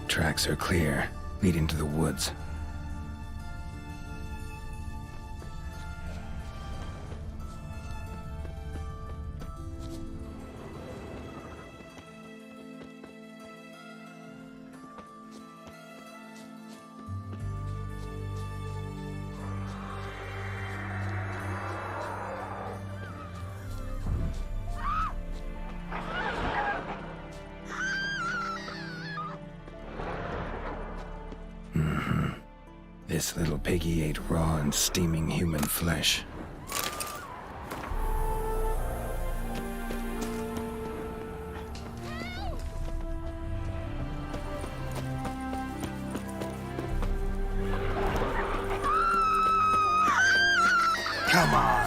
Tracks are clear, leading to the woods. This little piggy ate raw and steaming human flesh. Come on.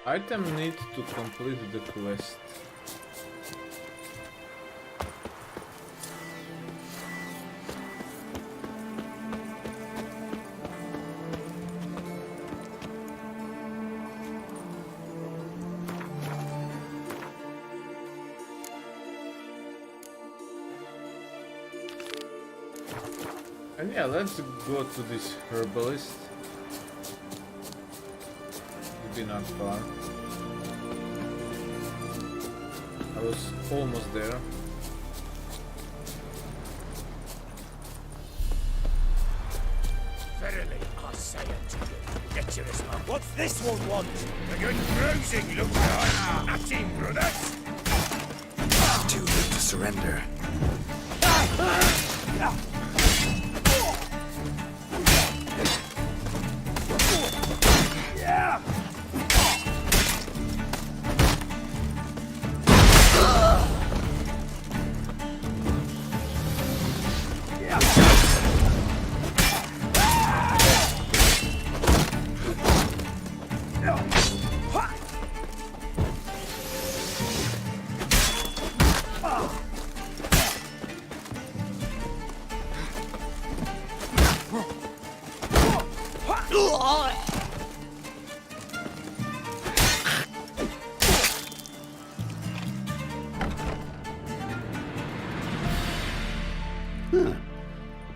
Item need to complete the quest. And yeah, let's go to this herbalist. Be not far. I was almost there. Verily, I say unto you, get your islam. What's this one want? A good bruising, look like. At him, brothers. Too late to surrender. Yeah.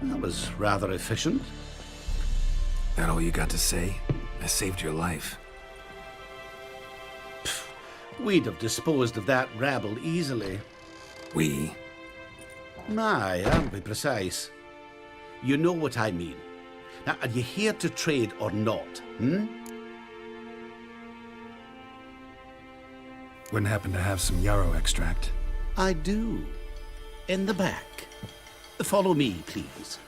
That was rather efficient. That all you got to say? I saved your life. We'd have disposed of that rabble easily. We? Aye, I'll be precise. You know what I mean. Now, are you here to trade or not, Wouldn't happen to have some yarrow extract. I do. In the back. Follow me, please.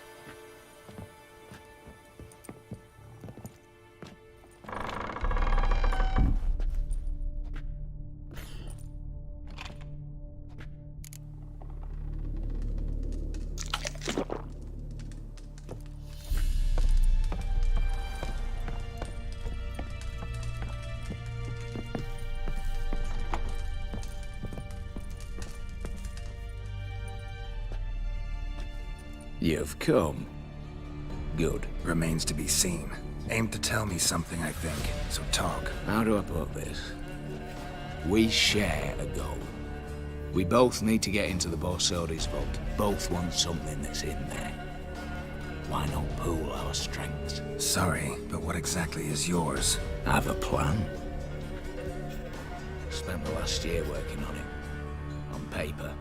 You've come. Good. Remains to be seen. Aim to tell me something, I think. So talk. How do I put this? We share a goal. We both need to get into the Borsodi's vault. Both want something that's in there. Why not pool our strengths? Sorry, but what exactly is yours? I have a plan. Spent the last year working on it. On paper.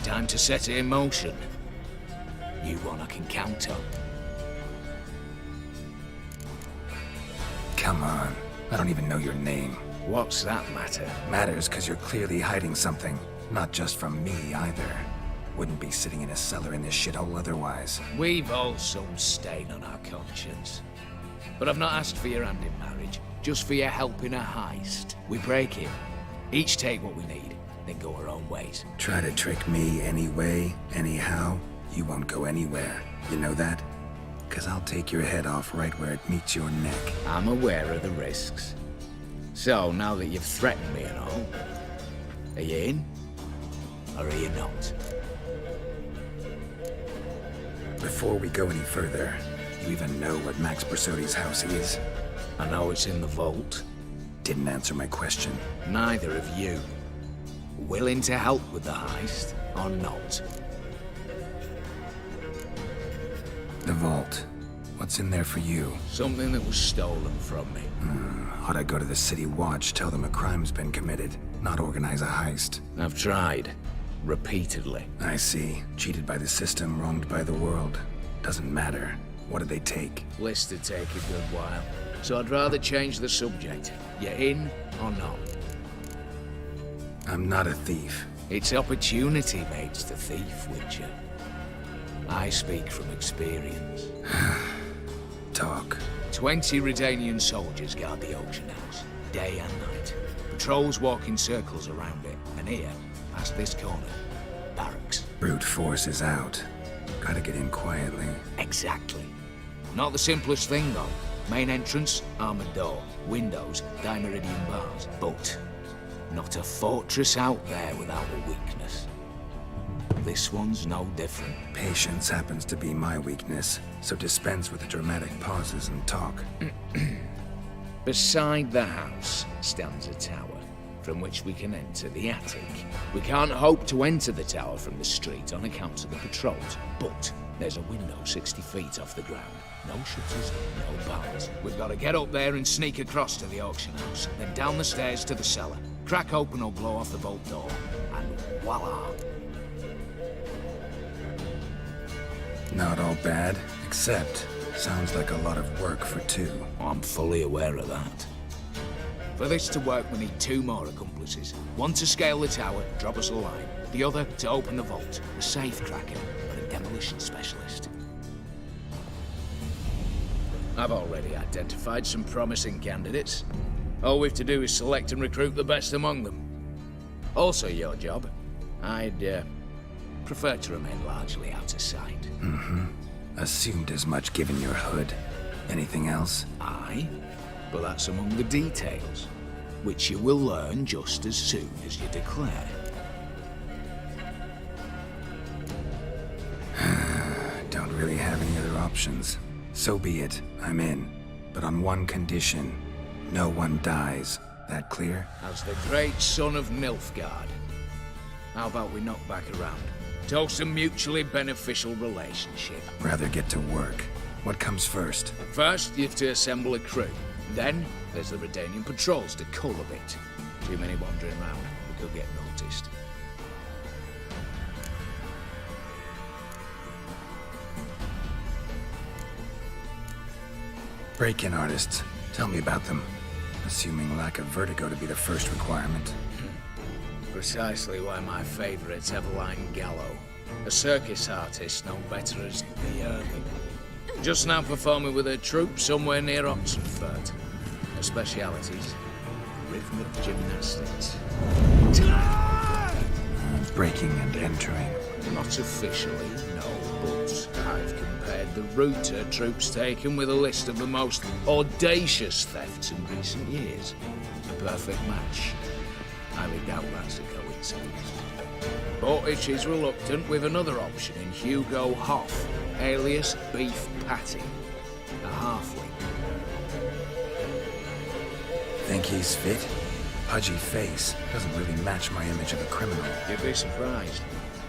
Time to set it in motion. You one I can count on. Come on. I don't even know your name. What's that matter? Matters because you're clearly hiding something. Not just from me, either. Wouldn't be sitting in a cellar in this shithole otherwise. We've all some stain on our conscience. But I've not asked for your hand in marriage, just for your help in a heist. We break it. Each take what we need, then go our own ways. Try to trick me anyway, anyhow. You won't go anywhere. You know that? 'Cause I'll take your head off right where it meets your neck. I'm aware of the risks. So, now that you've threatened me and all, are you in? Or are you not? Before we go any further, you You even know what Max Bersodi's house is? I know it's in the vault. Didn't answer my question. Neither of you. Willing to help with the heist, or not? The vault. What's in there for you? Something that was stolen from me. Ought I go to the City Watch, tell them a crime's been committed, not organize a heist? I've tried. Repeatedly. I see. Cheated by the system, wronged by the world. Doesn't matter. What did they take? List'd take a good while. So I'd rather change the subject. You in or not? I'm not a thief. It's opportunity makes the thief, Witcher. I speak from experience. Talk. 20 Redanian soldiers guard the auction house, day and night. Patrols walk in circles around it, and here, past this corner, barracks. Brute force is out. Gotta get in quietly. Exactly. Not the simplest thing, though. Main entrance, armored door, windows, Dinaridian bars. But not a fortress out there without a weakness. This one's no different. Patience happens to be my weakness, so dispense with the dramatic pauses and talk. Beside the house stands a tower, from which we can enter the attic. We can't hope to enter the tower from the street on account of the patrols, but there's a window 60 feet off the ground. No shutters, no bars. We've got to get up there and sneak across to the auction house, then down the stairs to the cellar, crack open or blow off the vault door, and voila! Not all bad, except sounds like a lot of work for two. I'm fully aware of that. For this to work, we need 2 more accomplices. One to scale the tower, drop us a line. The other to open the vault, a safe cracker, and a demolition specialist. I've already identified some promising candidates. All we've to do is select and recruit the best among them. Also your job. I'd prefer to remain largely out of sight. Assumed as much given your hood. Anything else? Aye, but that's among the details, which you will learn just as soon as you declare. Don't really have any other options. So be it. I'm in. But on one condition. No one dies. That clear? As the great son of Nilfgaard. How about we knock back around? Toast a mutually beneficial relationship. Rather get to work. What comes first? First, you have to assemble a crew. Then, there's the Redanian patrols to cull a bit. Too many wandering around. We could get noticed. Break-in artists. Tell me about them. Assuming lack of vertigo to be the first requirement. Precisely why my favourite's Eveline Gallo. A circus artist known better as the Ermine. Just now performing with her troupe somewhere near Oxenfurt. Her specialities, rhythmic gymnastics. Breaking and entering. Not officially, no, but I've compared the route her troupe's taken with a list of the most audacious thefts in recent years. A perfect match. Highly doubt that's a coincidence. But if she's reluctant, with another option in Hugo Hoff, alias Beef Patty, a halfling. Think he's fit? Pudgy face doesn't really match my image of a criminal. You'd be surprised.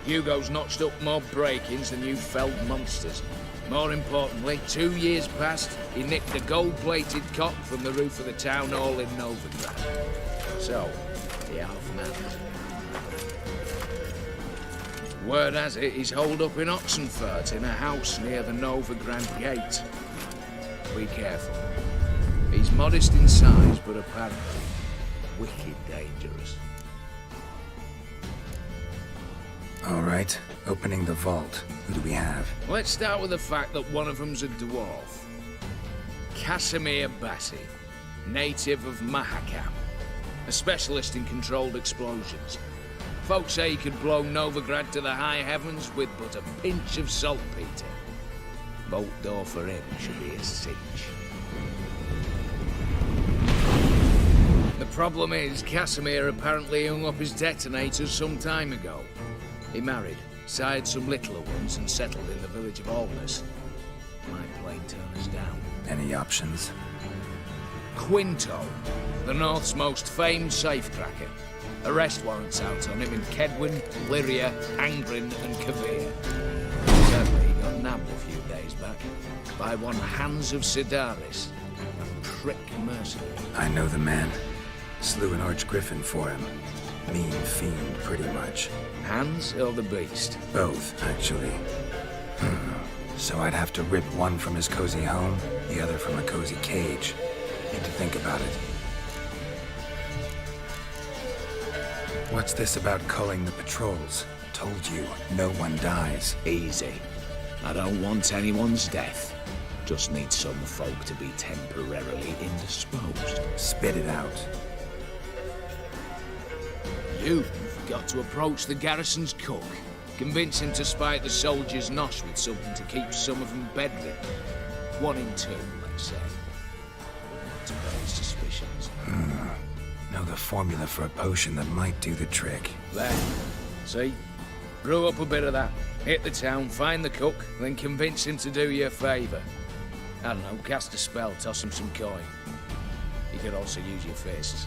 Hugo's notched up more break-ins than you felled monsters. More importantly, 2 years past, he nicked a gold-plated cop from the roof of the town hall in Novigrad. So, the half-man. Word has it he's holed up in Oxenfurt in a house near the Novigrad gate. Be careful. He's modest in size, but apparently wicked dangerous. All right, opening the vault. Who do we have? Let's start with the fact that one of them's a dwarf. Casimir Bassi, native of Mahakam, a specialist in controlled explosions. Folks say he could blow Novigrad to the high heavens with but a pinch of saltpeter. Vault door for him should be a cinch. The problem is, Casimir apparently hung up his detonators some time ago. He married, sired some littler ones, and settled in the village of Alness. might play turn us down. Any options? Quinto, the North's most famed safecracker. Arrest warrants out on him in Kedwin, Lyria, Angrin, and Kavir. Sadly, he got nabbed a few days back by one Hans of Sidaris, a prick mercenary. I know the man. Slew an archgriffin for him. Mean fiend, pretty much. Hans or the beast? Both, actually. So I'd have to rip one from his cozy home, the other from a cozy cage. Need to think about it. What's this about culling the patrols? Told you, no one dies. Easy. I don't want anyone's death. Just need some folk to be temporarily indisposed. Spit it out. You've got to approach the garrison's cook. Convince him to spike the soldiers' nosh with something to keep some of them bedridden. 1 in 2, let's say. To raise suspicions. Know the formula for a potion that might do the trick. There. See? Brew up a bit of that. Hit the town, find the cook, then convince him to do you a favour. I don't know, cast a spell, toss him some coin. You could also use your fists.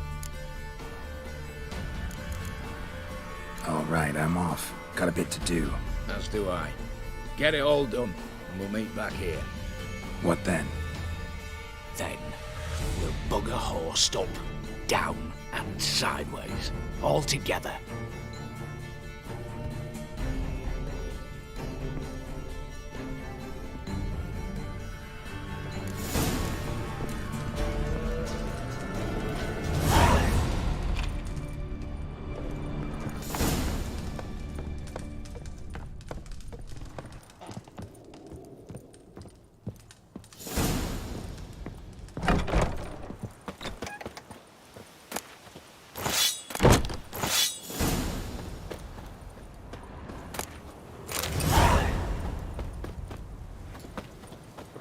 All right, I'm off. Got a bit to do. As do I. Get it all done, and we'll meet back here. What then? Then, we'll bugger horsed up, down and sideways, all together.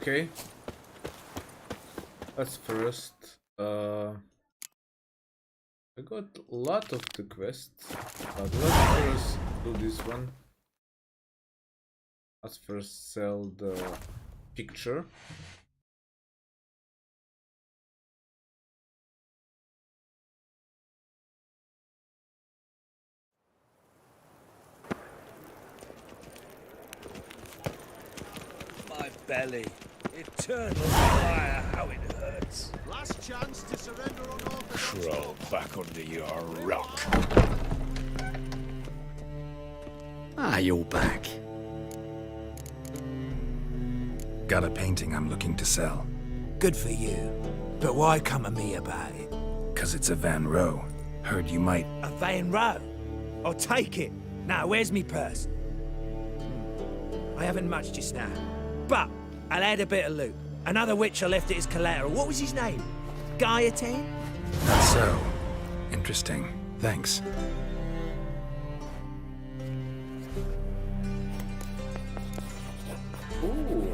Okay. That's first. I got a lot of the quests, but let's first do this one. Let's first sell the picture. My belly. Eternal fire, how it hurts. Last chance to surrender on Orthodox. Crawl back under your rock. You're back. Got a painting I'm looking to sell. Good for you. But why come to me about it? 'Cause it's a Van Row. Heard you might... A Van Row? I'll take it. Now, where's me purse? I haven't much just now. But I'll add a bit of loot. Another witcher left it as collateral. What was his name? Gaiatan? That's so. Interesting. Thanks. Ooh.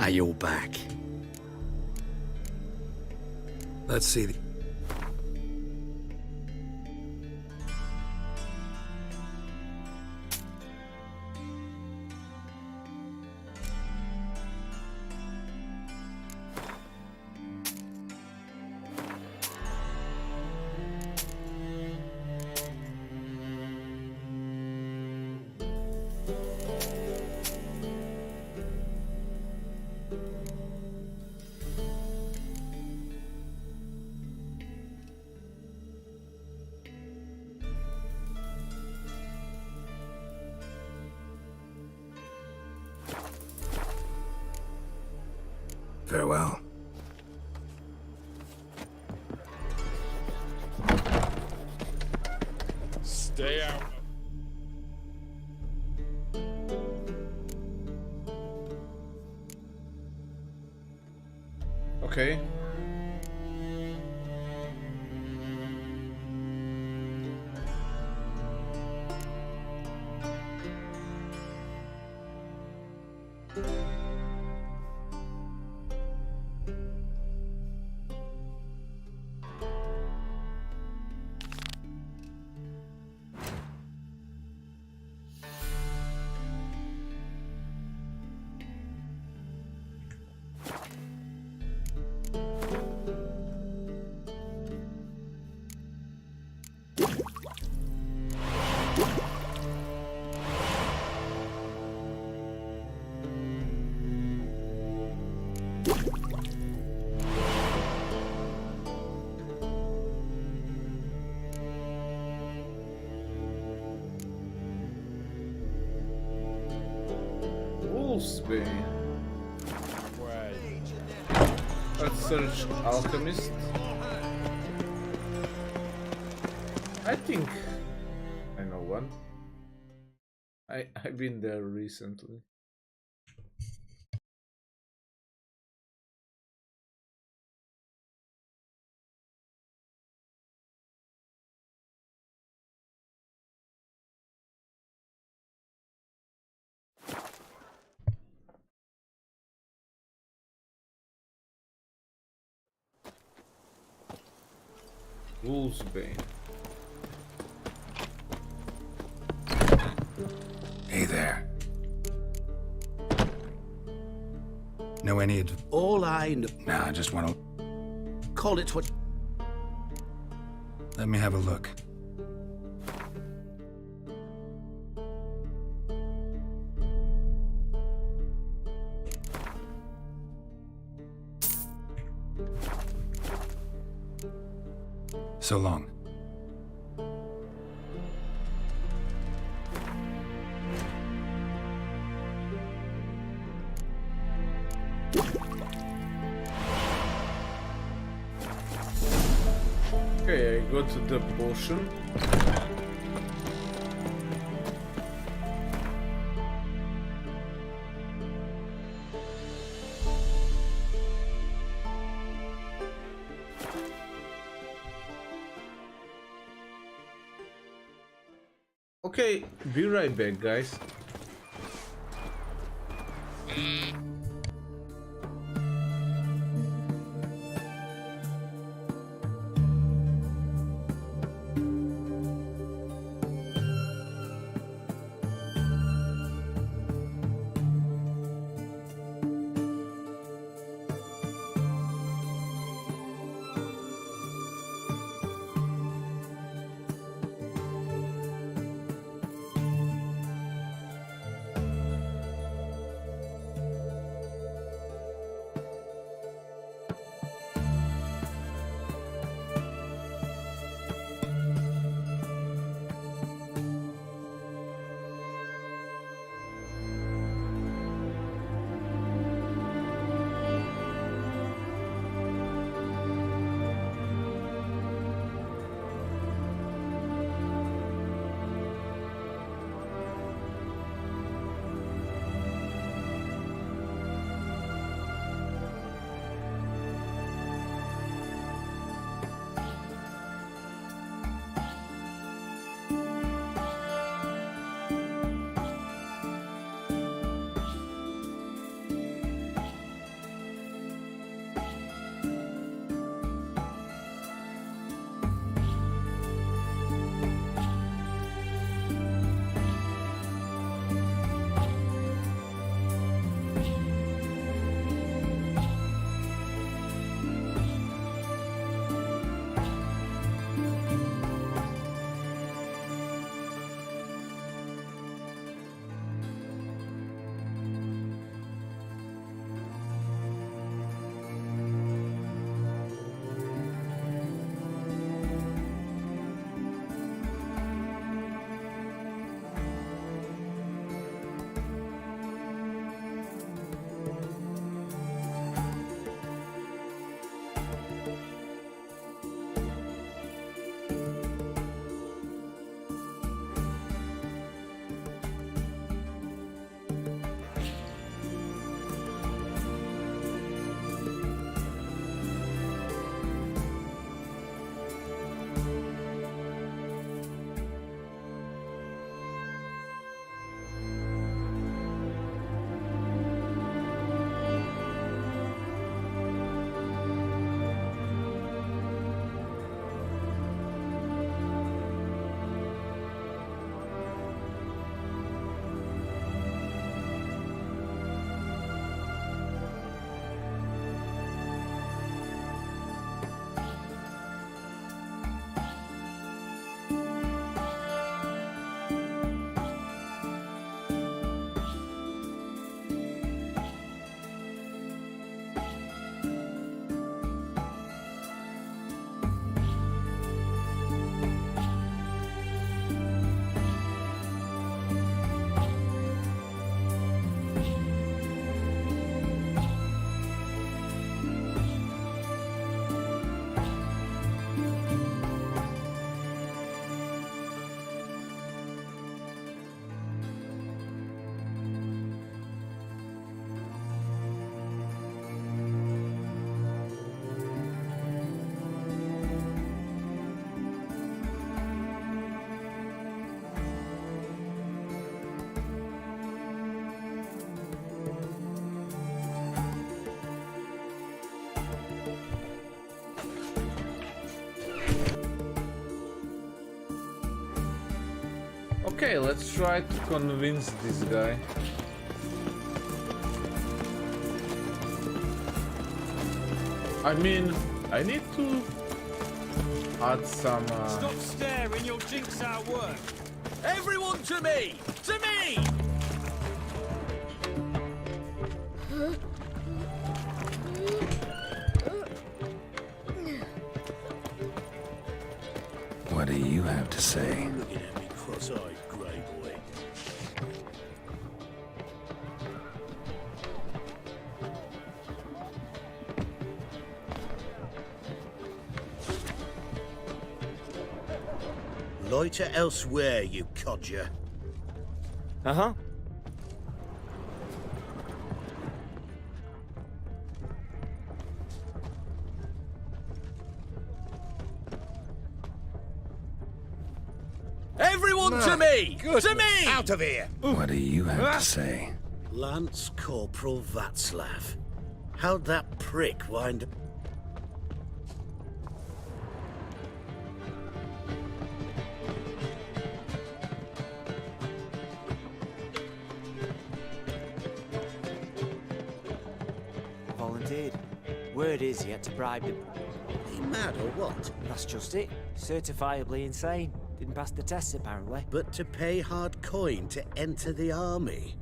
You're back. Let's see the... Farewell. Stay out. Okay. Wolfsbane. Let's search Alchemist. I think I know one. I've been there recently. Wolfsbane. Hey there. Know any of... All I know... Nah, I just want to... Call it what... Let me have a look. So long. Okay, I go to the potion. Okay, be right back, guys. Okay, let's try to convince this guy. I mean, I need to add some... Stop staring, you'll jinx our work. Everyone to me! To me! What do you have to say? Looking at me cross-eyed, grey boy. Loiter elsewhere, you codger. Uh-huh. Everyone to me! To me! Out of here! What do you have to say? Lance Corporal Václav. How'd that prick wind up? Volunteered. Word is he had to bribe him. He mad or what? That's just it. Certifiably insane. Didn't pass the test, apparently. But to pay hard coin to enter the army?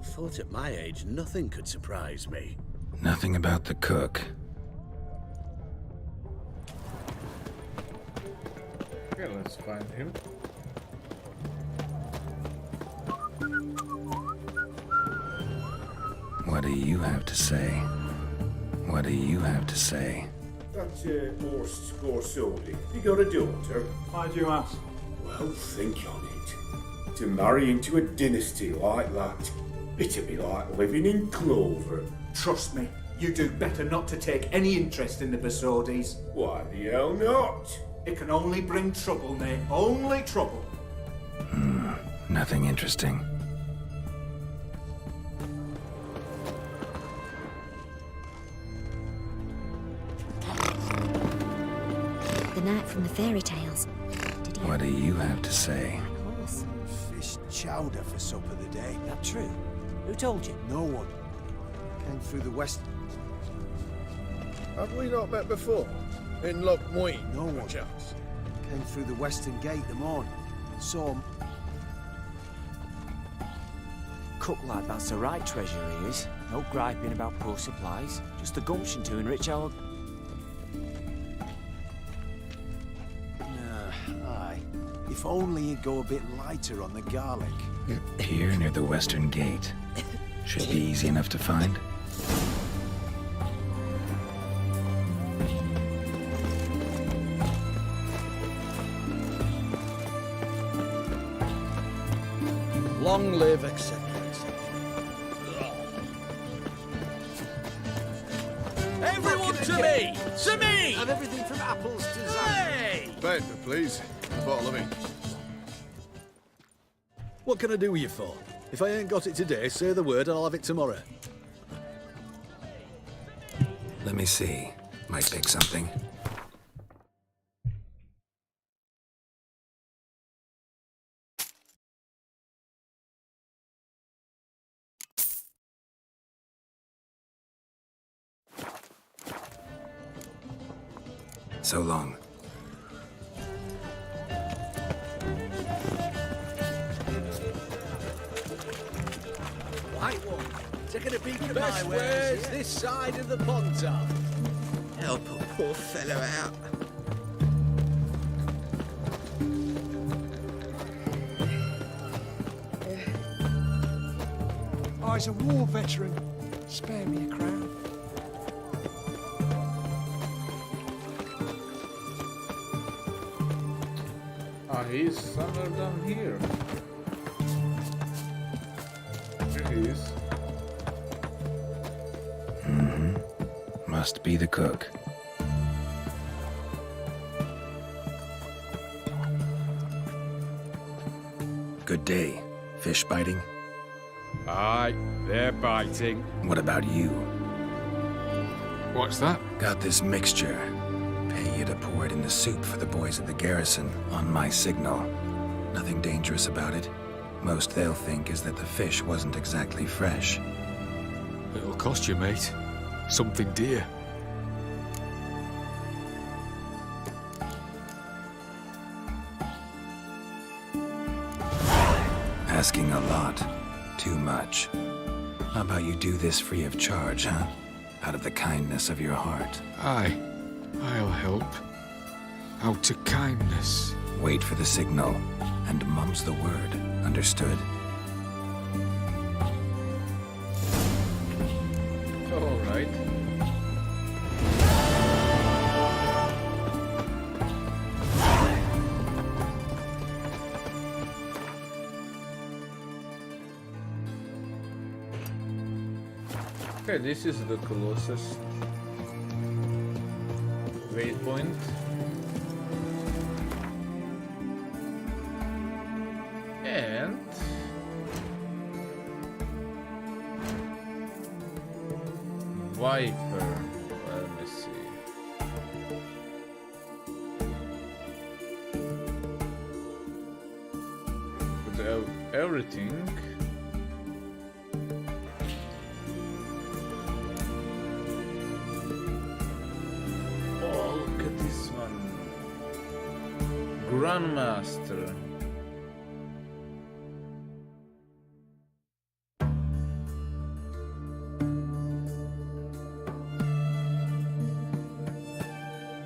Thought at my age nothing could surprise me. Nothing about the cook. Okay, let's find him. What do you have to say? What do you have to say? That's Horst Gorsodi. You got a daughter? Why do you ask? Well, think on it. To marry into a dynasty like that, it'd be like living in clover. Trust me, you do better not to take any interest in the Besodis. Why the hell not? It can only bring trouble, mate. Only trouble. Nothing interesting. The knight from the fairy tales. What do you have to say? Fish chowder for supper the day. That true? Who told you? No one. Came through the west. Have we not met before? In Lochmoy? No one. Came through the western gate the morning. Saw him. Cook like that's the right treasure he is. No griping about poor supplies. Just the gumption to enrich our... Aye. If only he'd go a bit lighter on the garlic. Here near the western gate. Should be easy enough to find. Long live, etc. Everyone to me! To me! And everything from apples to Hey! Paper, please. A bottle of ink. What can I do you for? If I ain't got it today, say the word and I'll have it tomorrow. Let me see. Might pick something. So long. Right one. Taking a peek at my wares this side of the pond top. Help a poor fellow out. Oh, he's a war veteran. Spare me a crown. Ah, he's somewhere down here. Here he is. Must be the cook. Good day. Fish biting? Aye, they're biting. What about you? What's that? Got this mixture. Pay you to pour it in the soup for the boys at the garrison on my signal. Nothing dangerous about it. Most they'll think is that the fish wasn't exactly fresh. It'll cost you, mate. Something dear. Asking a lot. Too much. How about you do this free of charge, huh? Out of the kindness of your heart. Aye, I'll help. Out of kindness. Wait for the signal, and mum's the word. Understood? All right. Okay, this is the closest waypoint. And Viper. Let me see. Put everything. Oh, look at this one. Grandmaster.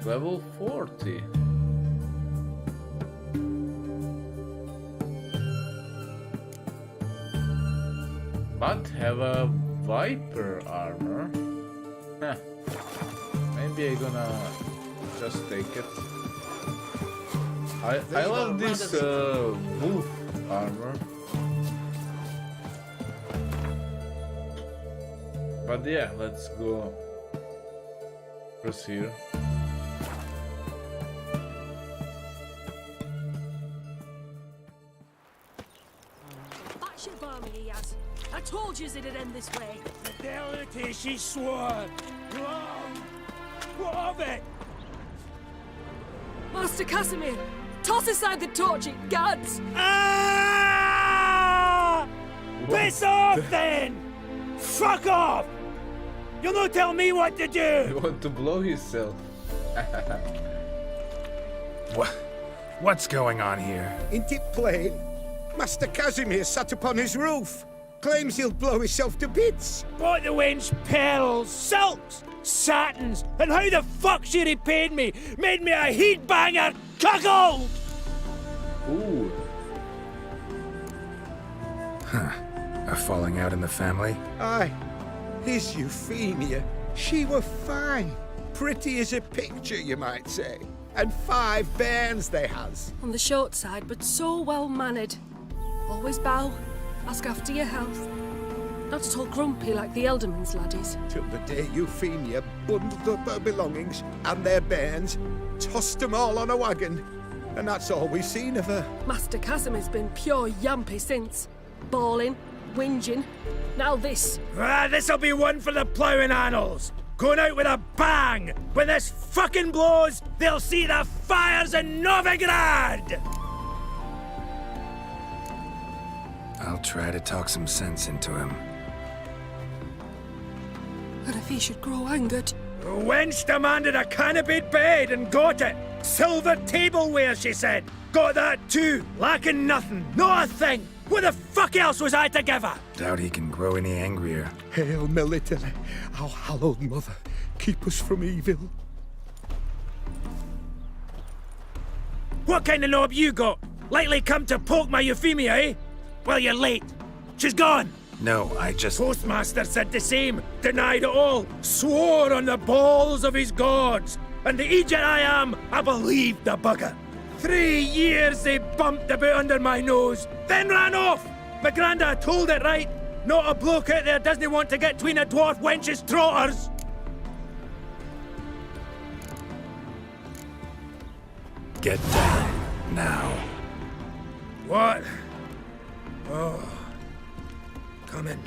Level 40. But have a Viper armor. Huh. Maybe I'm gonna just take it. I love this wolf armor. But yeah, let's go across here. I told you it'd end this way. Fidelity, she swore. Long. What of it? Master Casimir, toss aside the torch, it gads. Ah! Piss off then! Fuck off! You'll not tell me what to do! You want to blow yourself? What's going on here? Ain't it plain? Master Casimir sat upon his roof. Claims he'll blow himself to bits. Bought the wench pearls, silks, satins, and how the fuck she repaid me? Made me a heat banger cuckold! Ooh. Huh. A falling out in the family? Aye. His Euphemia, she were fine. Pretty as a picture, you might say. And 5 bairns they has. On the short side, but so well mannered. Always bow, ask after your health. Not at all grumpy like the Elderman's laddies. Till the day Euphemia bundled up her belongings and their bairns, tossed them all on a wagon. And that's all we've seen of her. Master Casimir's been pure yampy since. Bawling, whinging, now this. This'll be one for the ploughing annals. Going out with a bang! When this fucking blows, they'll see the fires in Novigrad! I'll try to talk some sense into him. And if he should grow angered? The wench demanded a canopied bed and got it. Silver tableware, she said. Got that too. Lacking nothing. Not a thing. What the fuck else was I to give her? Doubt he can grow any angrier. Hail Melitele, our hallowed mother, keep us from evil. What kind of knob you got? Likely come to poke my Euphemia, eh? Well, you're late. She's gone. No, I just... Postmaster said the same. Denied it all. Swore on the balls of his gods. And the Egypt I am, I believed the bugger. 3 years they bumped about under my nose, then ran off. My granda told it right. Not a bloke out there doesn't want to get between a dwarf wench's trotters. Get down, now. What? Oh. Coming.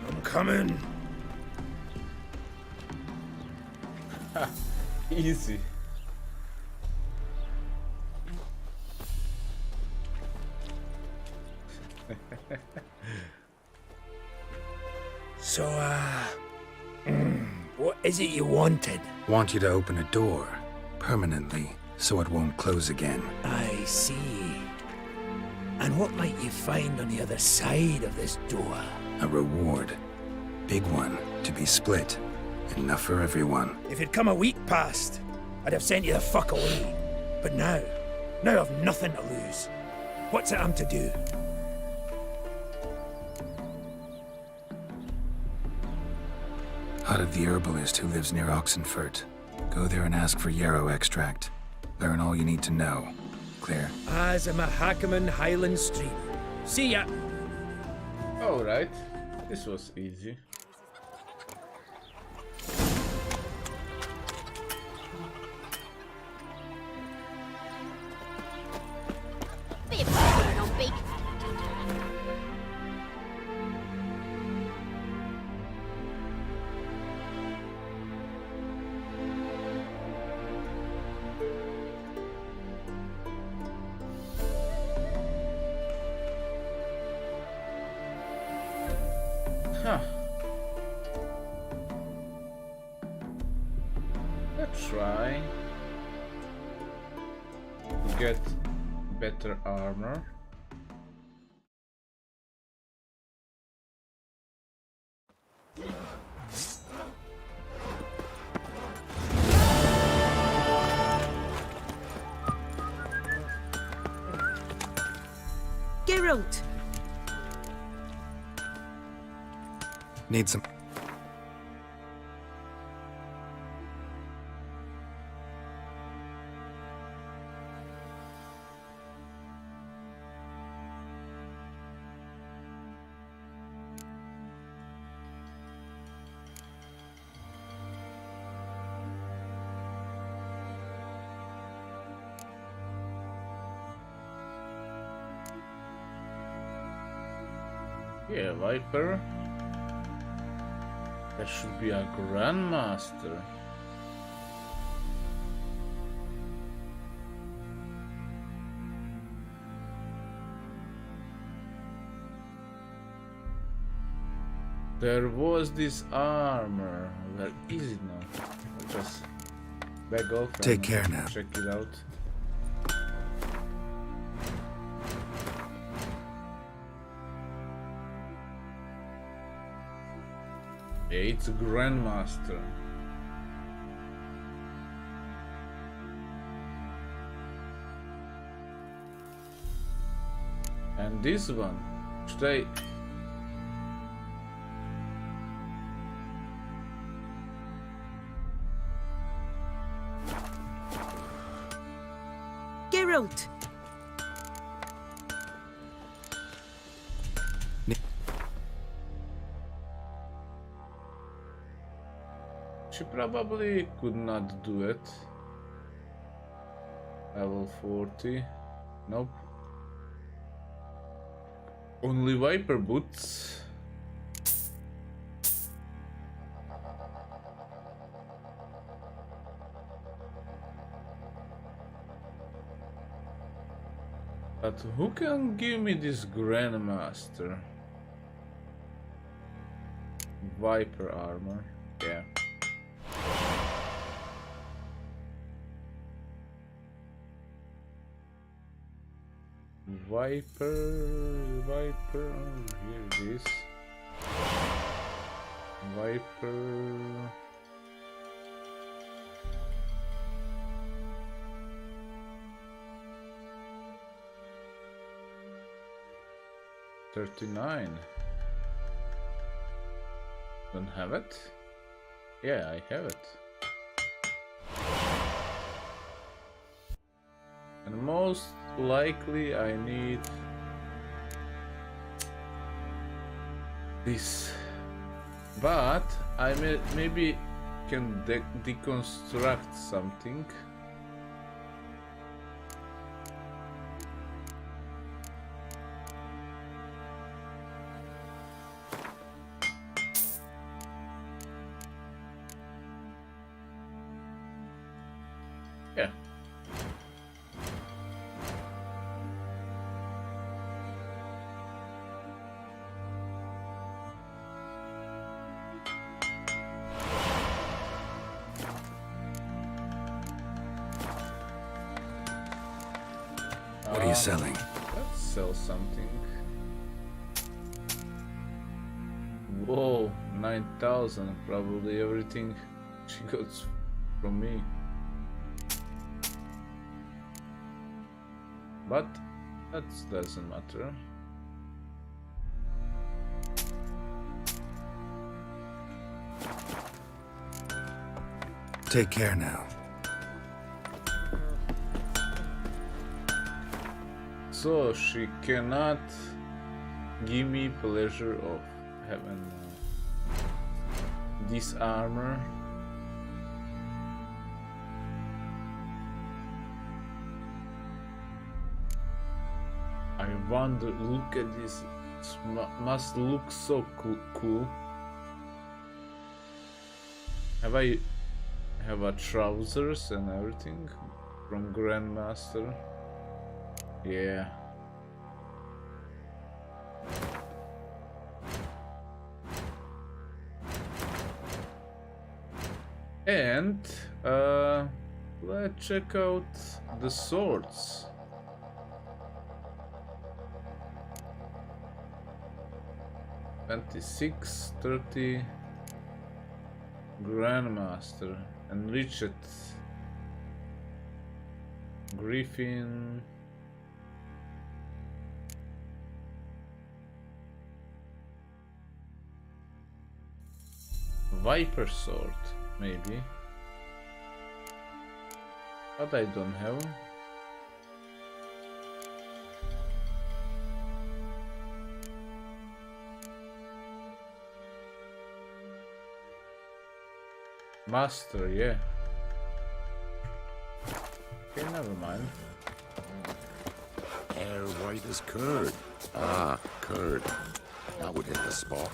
I'm coming. Easy. So, what is it you wanted? Want you to open a door, permanently, so it won't close again. I see. And what might you find on the other side of this door? A reward. Big one, to be split. Enough for everyone. If it'd come a week past, I'd have sent you the fuck away. But now I've nothing to lose. What's it I'm to do? Hut of the herbalist who lives near Oxenfurt. Go there and ask for yarrow extract. Learn all you need to know. Clear? As a Mahakaman Highland Street. See ya! Alright, this was easy. Huh. Let's try to get better armor. Geralt! Need some... Yeah, Viper. That should be a Grandmaster. There was this armor. Where is it now? I'll just back off and Take care now. check it out. Yeah, it's a Grandmaster. And this one, should I... Geralt! She probably could not do it. Level 40. Nope. Only Viper boots. But who can give me this Grandmaster? Viper armor. Yeah. Viper, here it is. Viper. $39. Don't have it? Yeah, I have it. And most likely I need this, but I maybe can deconstruct something. Yeah. selling? Let's sell something. Whoa, 9,000. Probably everything she got from me. But that doesn't matter. Take care now. So she cannot give me pleasure of having this armor. I wonder, look at this. It must look so cool. Have I have a trousers and everything from Grandmaster? Yeah. And let's check out the swords. $26, $30 Grandmaster and Richard Griffin. Viper sword, maybe. But I don't have. Master, yeah. Okay, never mind. Hair white as curd. Ah, curd. That would hit the spot.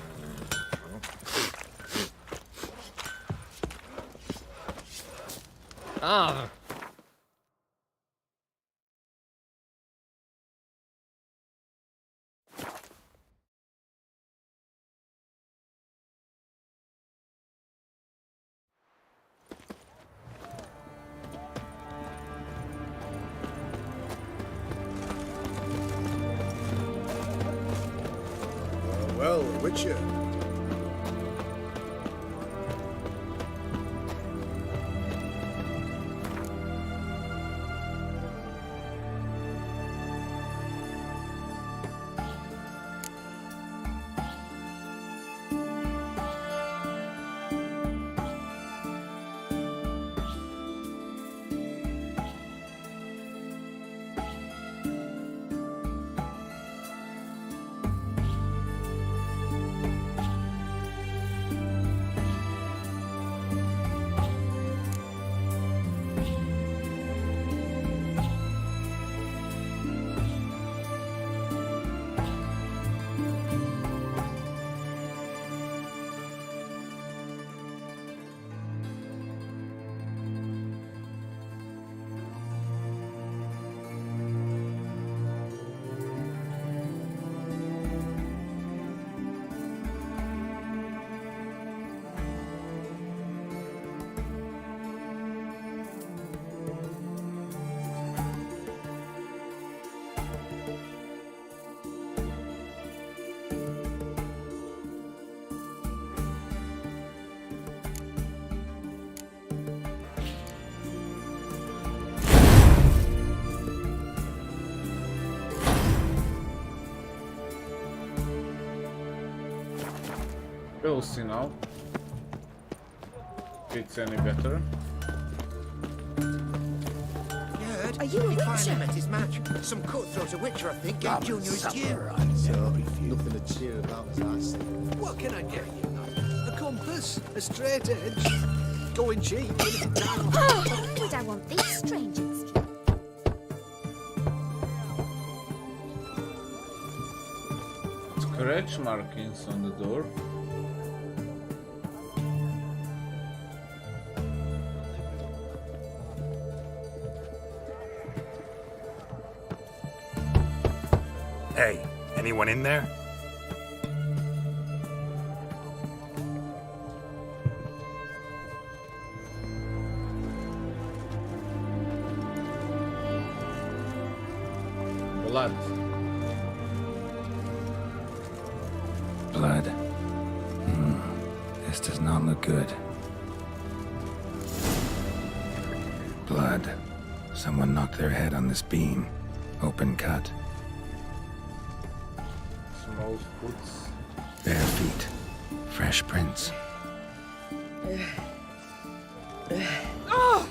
Ah. Well, Witcher. We'll see now if it's any better. Are you a Witcher? Met his match. Some cutthroat a Witcher, I think. Gave Junior his due. Nothing to cheer about as I say. What can I get you? A compass, a straight edge, going cheap. Oh, why would I want these strangers? Scratch markings on the door. Hey, anyone in there? Blood. Blood. This does not look good. Blood. Someone knocked their head on this beam. Open cut. Small foots. Bare feet. Fresh prints. Oh!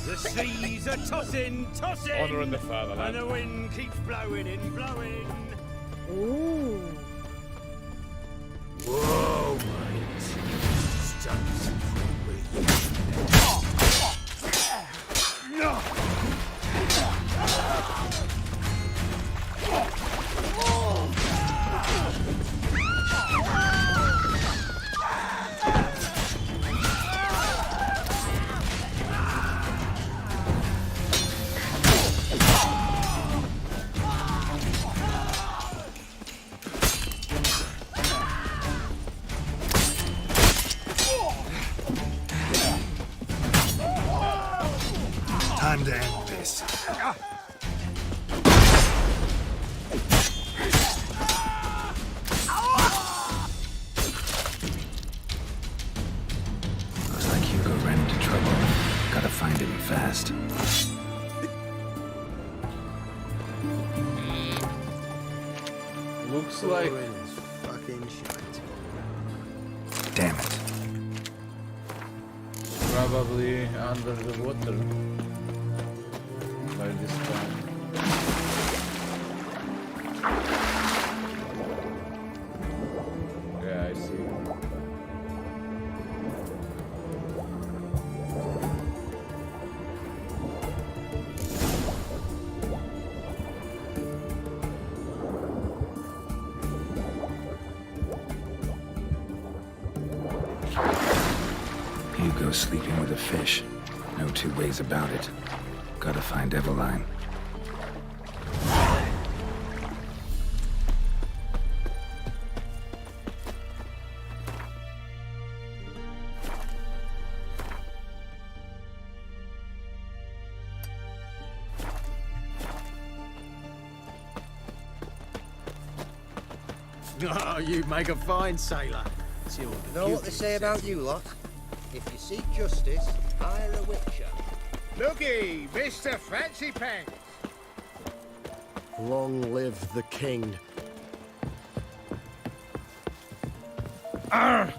The seas are tossing, tossing! Honouring the fatherland. And the wind keeps blowing and blowing. Ooh. Whoa, mate. Stunts No! Time to end this. Looks like Hugo ran into trouble. Gotta find him fast. Looks like Fucking shite. Damn it. probably under the water by this time. Yeah, I see. Hugo's sleeping with a fish. No two ways about it. Gotta find Eveline. Oh, you make a fine sailor. You know what they say about you lot? If you seek justice, hire a witcher. Looky, Mr. Fancy Pants. Long live the king. Arr!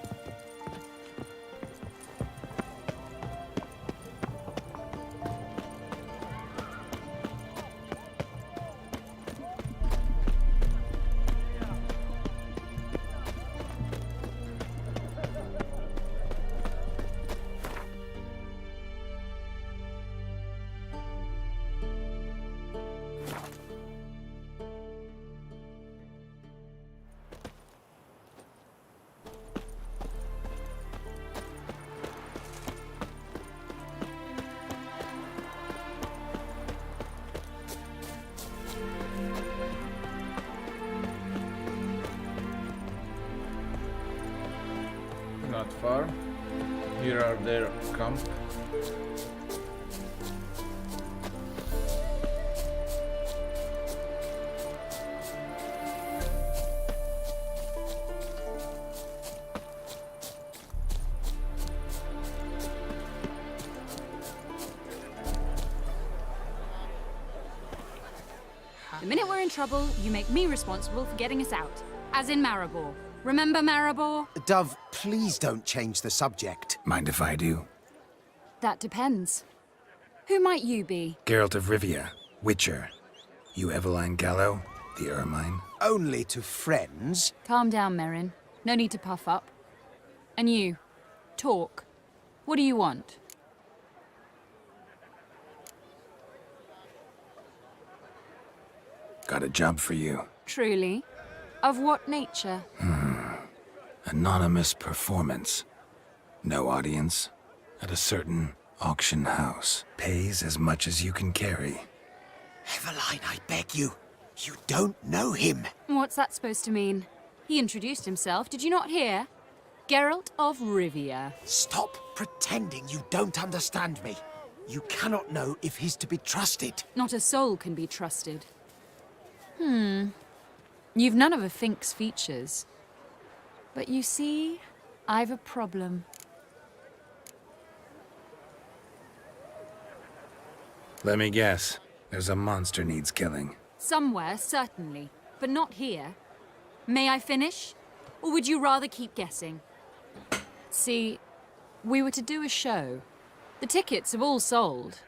Not far. Here are their camp. The minute we're in trouble, you make me responsible for getting us out. As in Maribor. Remember Maribor? Dove, please don't change the subject. Mind if I do? That depends. Who might you be? Geralt of Rivia, Witcher. You Eveline Gallo, the Ermine? Only to friends. Calm down, Merrin. No need to puff up. And you, talk. What do you want? Got a job for you. Truly? Of what nature? Anonymous performance. No audience. At a certain Auction house. Pays as much as you can carry. Eveline, I beg you. You don't know him. What's that supposed to mean? He introduced himself, did you not hear? Geralt of Rivia. Stop pretending you don't understand me. You cannot know if he's to be trusted. Not a soul can be trusted. You've none of a Fink's features. But you see, I've a problem. Let me guess. There's a monster needs killing. Somewhere, certainly, but not here. May I finish? Or would you rather keep guessing? See, we were to do a show. The tickets have all sold.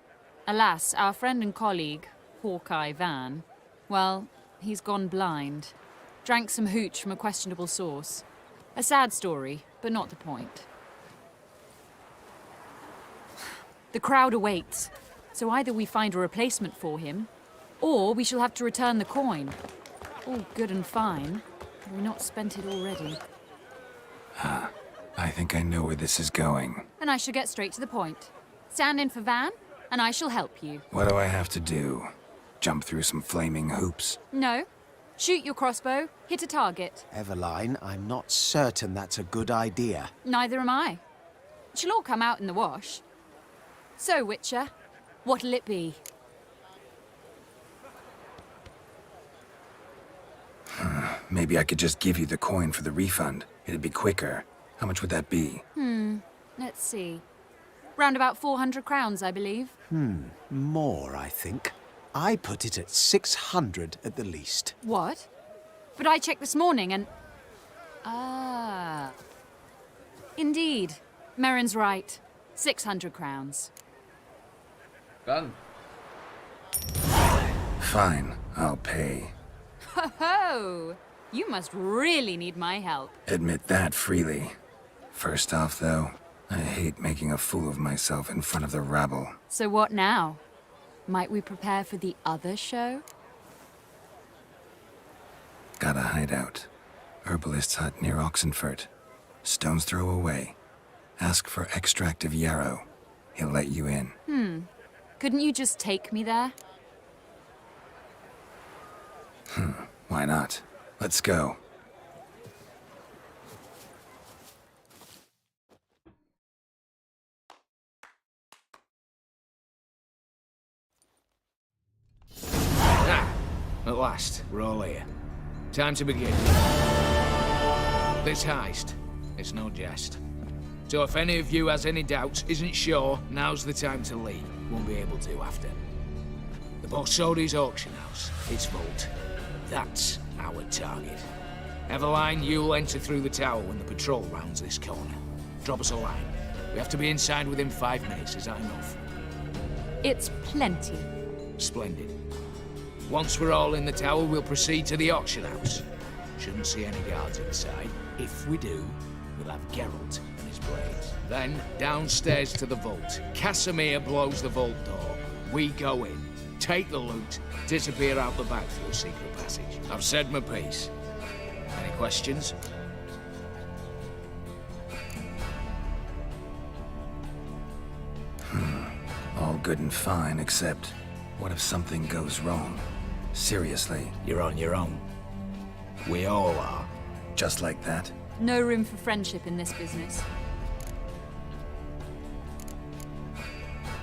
Alas, our friend and colleague, Hawkeye Van, well, he's gone blind. Drank some hooch from a questionable source. A sad story, but not the point. The crowd awaits, so either we find a replacement for him, or we shall have to return the coin. All good and fine. Have we not spent it already? I think I know where this is going. And I shall get straight to the point. Stand in for Van, and I shall help you. What do I have to do? Jump through some flaming hoops? No. Shoot your crossbow, hit a target. Eveline, I'm not certain that's a good idea. Neither am I. It shall all come out in the wash. So, Witcher, what'll it be? Maybe I could just give you the coin for the refund. It'd be quicker. How much would that be? Let's see. Round about 400 crowns, I believe. More, I think. I put it at 600 at the least. What? But I checked this morning and... Ah. Indeed. Merrin's right. 600 crowns. Done. Fine, I'll pay. Ho ho! You must really need my help. Admit that freely. First off, though, I hate making a fool of myself in front of the rabble. So what now? Might we prepare for the other show? Got a hideout. Herbalist's hut near Oxenfurt. Stone's throw away. Ask for extract of yarrow. He'll let you in. Couldn't you just take me there? Why not? Let's go. At last, we're all here. Time to begin. This heist, it's no jest. So if any of you has any doubts, isn't sure, now's the time to leave. Won't be able to after. The Borsodi's auction house, its vault. That's our target. Eveline, you'll enter through the tower when the patrol rounds this corner. Drop us a line. We have to be inside within 5 minutes, is that enough? It's plenty. Splendid. Once we're all in the tower, we'll proceed to the auction house. Shouldn't see any guards inside. If we do, we'll have Geralt and his blades. Then, downstairs to the vault. Casimir blows the vault door. We go in, take the loot, disappear out the back through a secret passage. I've said my piece. Any questions? All good and fine, except what if something goes wrong? Seriously. You're on your own. We all are. Just like that? No room for friendship in this business.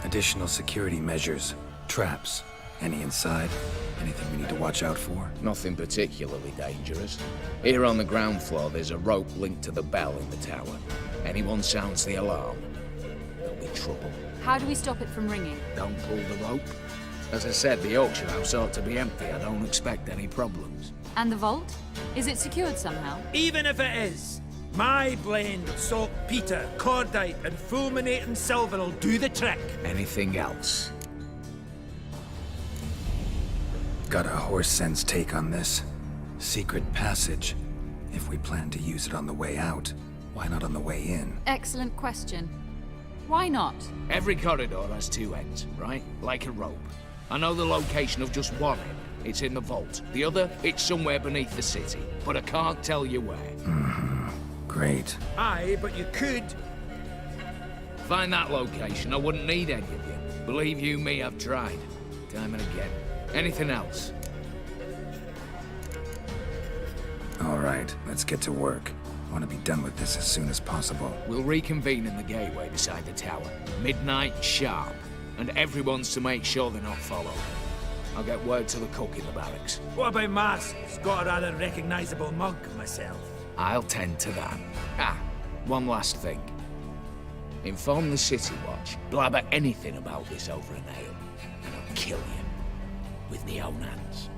Additional security measures. Traps. Any inside? Anything we need to watch out for? Nothing particularly dangerous. Here on the ground floor, there's a rope linked to the bell in the tower. Anyone sounds the alarm, there'll be trouble. How do we stop it from ringing? Don't pull the rope. As I said, the auction house ought to be empty. I don't expect any problems. And the vault? Is it secured somehow? Even if it is, my blend of saltpeter, cordite, and fulminating silver will do the trick. Anything else? Got a horse sense take on this. Secret passage. If we plan to use it on the way out, why not on the way in? Excellent question. Why not? Every corridor has two ends, right? Like a rope. I know the location of just one end. It's in the vault. The other, it's somewhere beneath the city. But I can't tell you where. Great. Aye, but you could. Find that location. I wouldn't need any of you. Believe you me, I've tried. Time and again. Anything else? All right, let's get to work. I want to be done with this as soon as possible. We'll reconvene in the gateway beside the tower. Midnight sharp. And everyone's to make sure they're not followed. I'll get word to the cook in the barracks. What about Mars? He's got a rather recognisable mug myself. I'll tend to that. Ah, one last thing. Inform the City Watch. Blabber anything about this over an ale, and I'll kill you. With me own hands.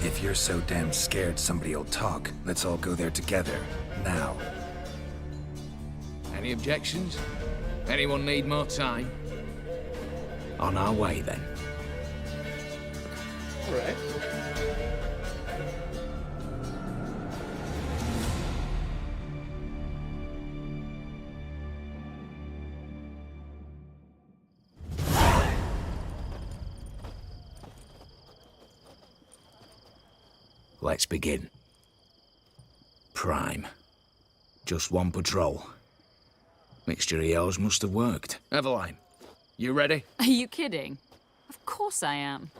If you're so damn scared somebody'll talk, let's all go there together. Now. Any objections? Anyone need more time? On our way, then. All right. Let's begin. Prime. Just one patrol. Mixture of yours must have worked. Eveline, you ready? Are you kidding? Of course I am.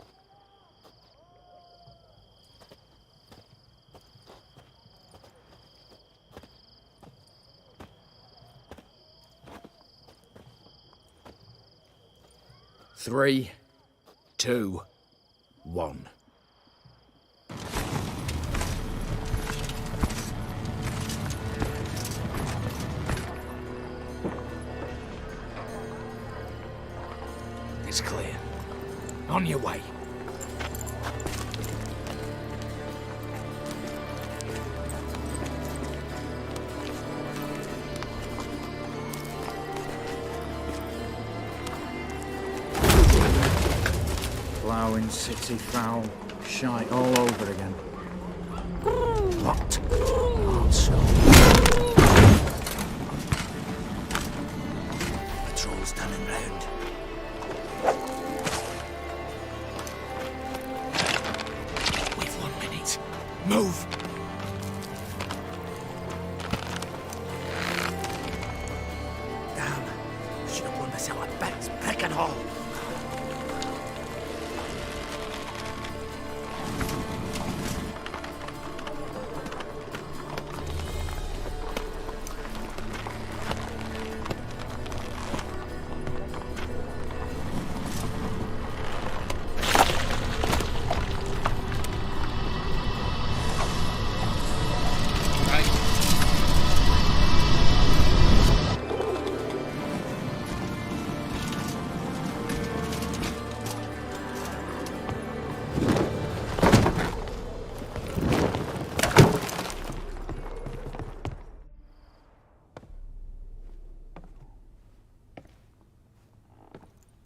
Three, 2, 1. It's clear. On your way. Ploughing city foul. Shite all over again. What? Also. Patrol's turning round. We've 1 minute. Move! Damn. Should have blown myself a bit. Brick and all.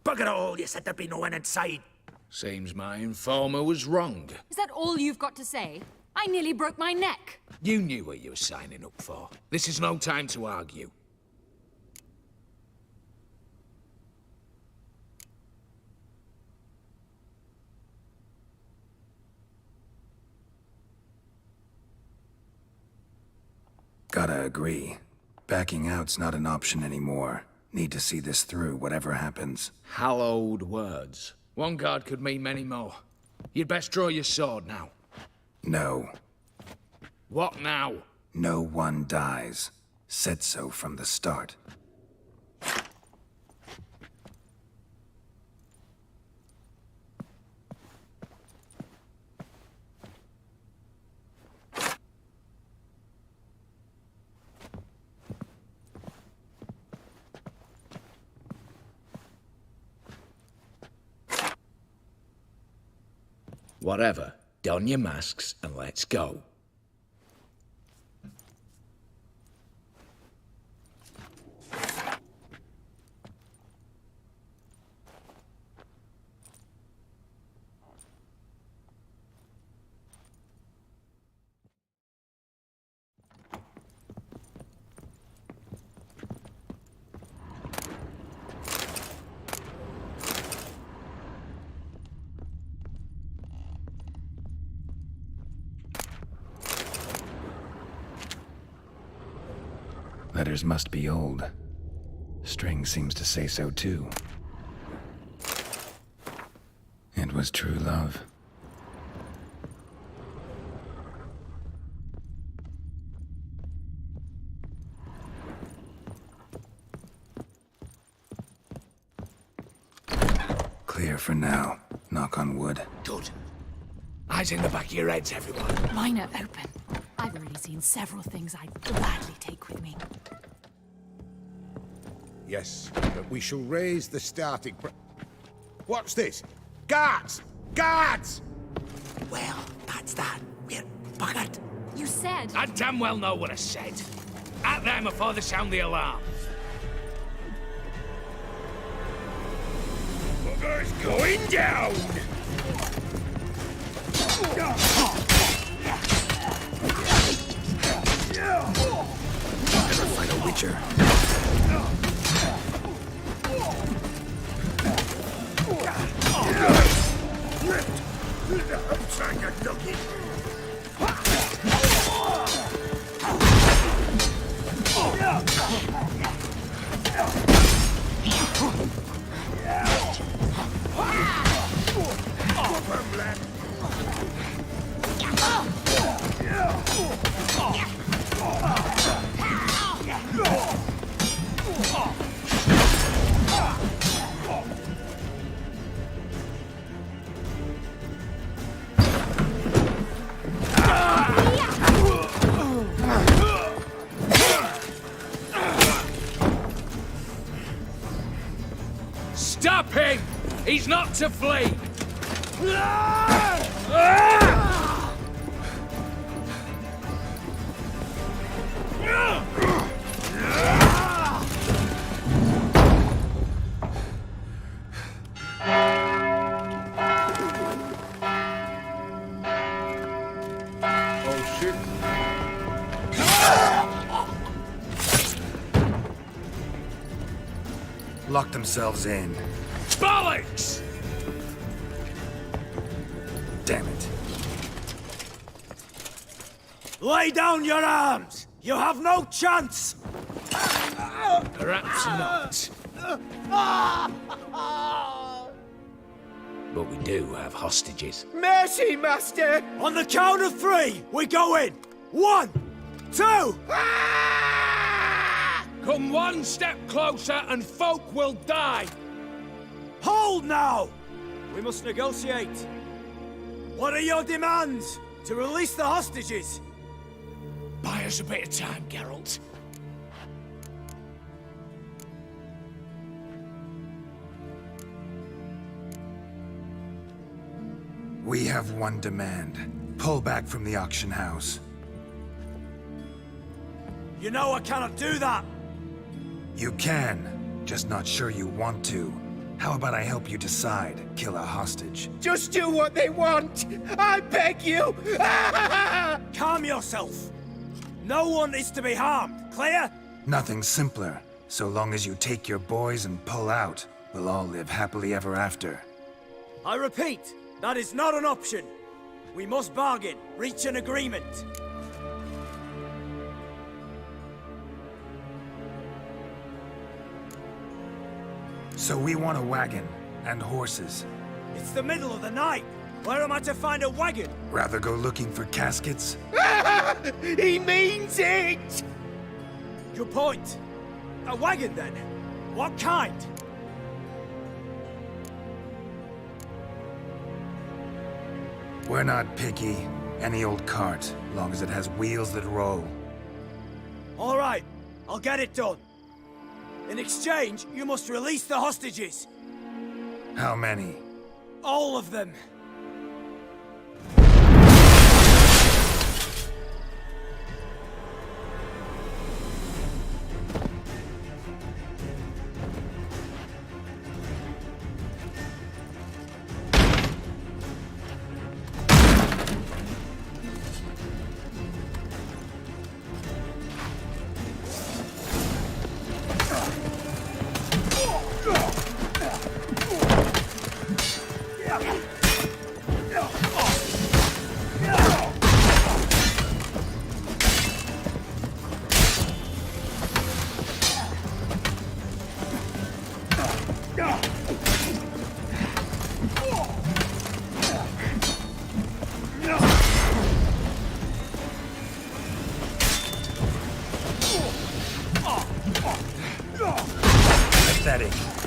Bugger all, you said there'd be no one inside. Seems my informer was wrong. Is that all you've got to say? I nearly broke my neck. You knew what you were signing up for. This is no time to argue. Gotta agree. Backing out's not an option anymore. Need to see this through, whatever happens. Hallowed words. One guard could mean many more. You'd best draw your sword now. No. What now? No one dies. Said so from the start. Whatever. Don your masks and let's go. letters must be old. String seems to say so too. It was true love. Clear for now. Knock on wood. Good. Eyes in the back of your heads, everyone. Mine are open. I've already seen several things I'd gladly take with me. Yes, but we shall raise the starting What's this? Guards! Guards! Well, that's that. We're buggered. You said... I damn well know what I said. At them before they sound the alarm. Bugger's going down! Never fight a witcher. Stop him! He's not to flee! Oh shit. Lock themselves in. Bollocks! Damn it. Lay down your arms! You have no chance! Perhaps not. But we do have hostages. Mercy, Master! On the count of 3, we go in! 1, 2! Come one step closer and folk will die! Hold now! We must negotiate. What are your demands? To release the hostages? Buy us a bit of time, Geralt. We have one demand. Pull back from the auction house. You know I cannot do that! You can, just not sure you want to. How about I help you decide? Kill a hostage. Just do what they want! I beg you! Calm yourself! No one is to be harmed, clear? Nothing simpler. So long as you take your boys and pull out, we'll all live happily ever after. I repeat, that is not an option. We must bargain, reach an agreement. So we want a wagon, and horses. It's the middle of the night. Where am I to find a wagon? Rather go looking for caskets? He means it! Good point. A wagon, then? What kind? We're not picky. Any old cart, long as it has wheels that roll. All right, I'll get it done. In exchange, you must release the hostages. How many? All of them. at it.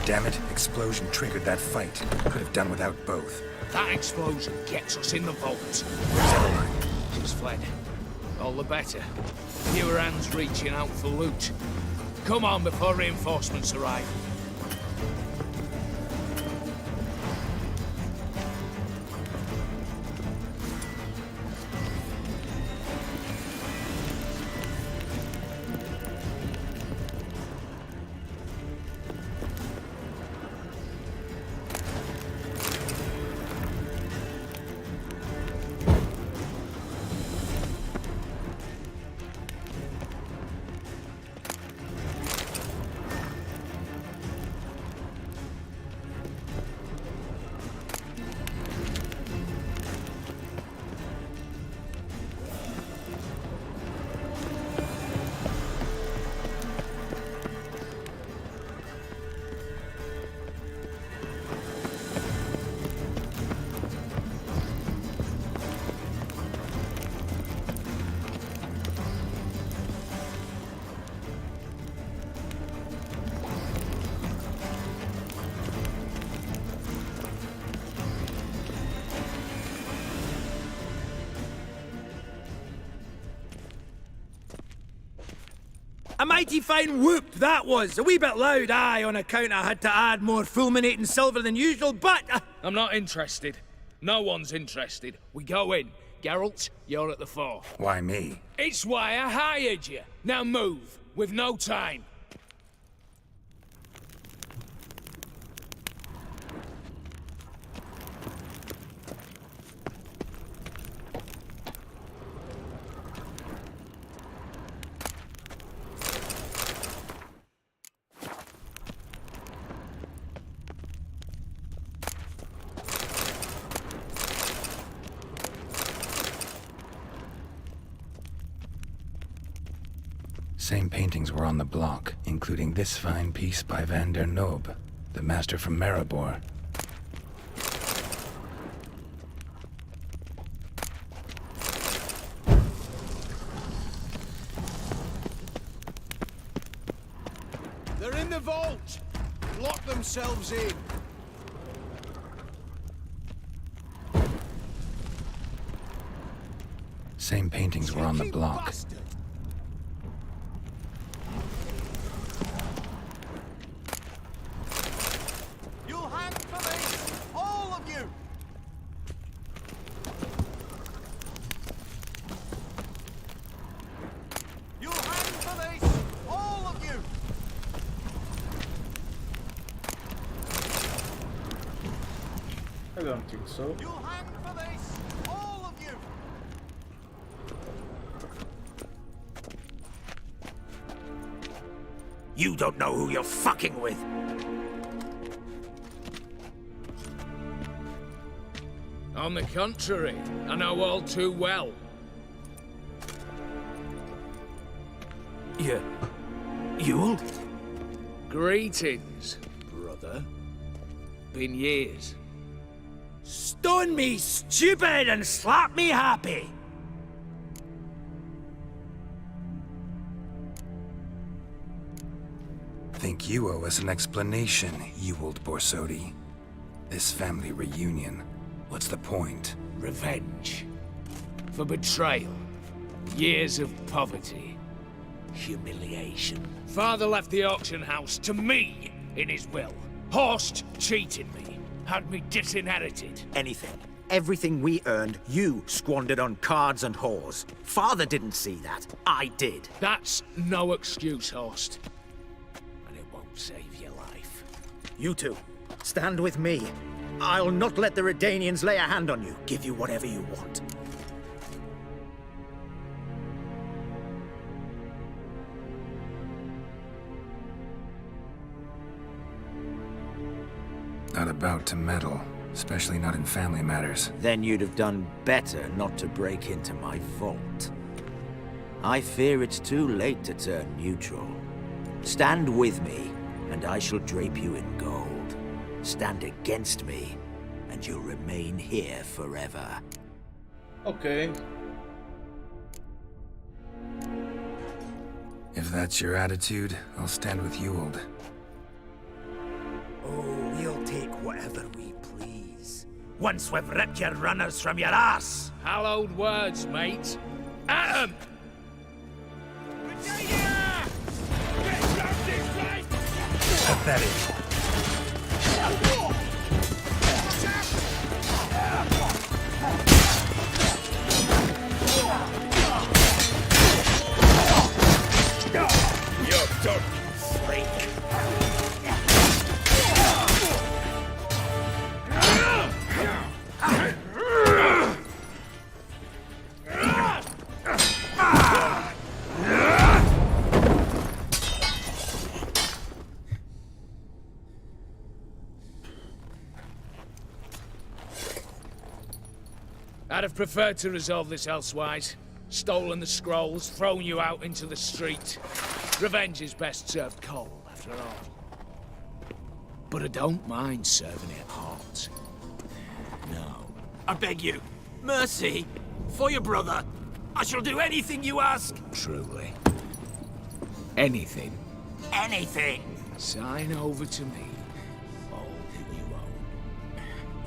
Damn it, explosion triggered that fight. Could have done without both. That explosion gets us in the vault. Where's Eveline? She's fled. All the better. Fewer hands reaching out for loot. Come on before reinforcements arrive. A mighty fine whoop that was. A wee bit loud, aye, on account I had to add more fulminating silver than usual, but... I'm not interested. No one's interested. We go in. Geralt, you're at the fore. Why me? It's why I hired you. Now move. We've no time. Same paintings were on the block, including this fine piece by Van der Nobe, the master from Maribor. They're in the vault! Lock themselves in! Same paintings were on the block. don't think so. You don't know who you're fucking with. On the contrary, I know all too well. Ewell? Greetings, brother. Been years. Stone me stupid and slap me happy! Think you owe us an explanation, Ewald Borsodi. This family reunion, what's the point? Revenge. For betrayal. Years of poverty. Humiliation. Father left the auction house to me in his will. Horst cheated me. Had me disinherited. Anything. Everything we earned, you squandered on cards and whores. Father didn't see that. I did. That's no excuse, Horst. And it won't save your life. You two, stand with me. I'll not let the Redanians lay a hand on you. Give you whatever you want. Not about to meddle, especially not in family matters. Then you'd have done better not to break into my vault. I fear it's too late to turn neutral. Stand with me, and I shall drape you in gold. Stand against me, and you'll remain here forever. Okay. If that's your attitude, I'll stand with Ewald. Oh, we'll take whatever we please. Once we've ripped your runners from your ass! Hallowed words, mate. At 'em! Pathetic. You're done, freak. I'd have preferred to resolve this elsewise. Stolen the scrolls, thrown you out into the street. Revenge is best served cold, after all. But I don't mind serving it hot. No. I beg you, mercy, for your brother. I shall do anything you ask. Truly. Anything. Anything. Sign over to me all that you own.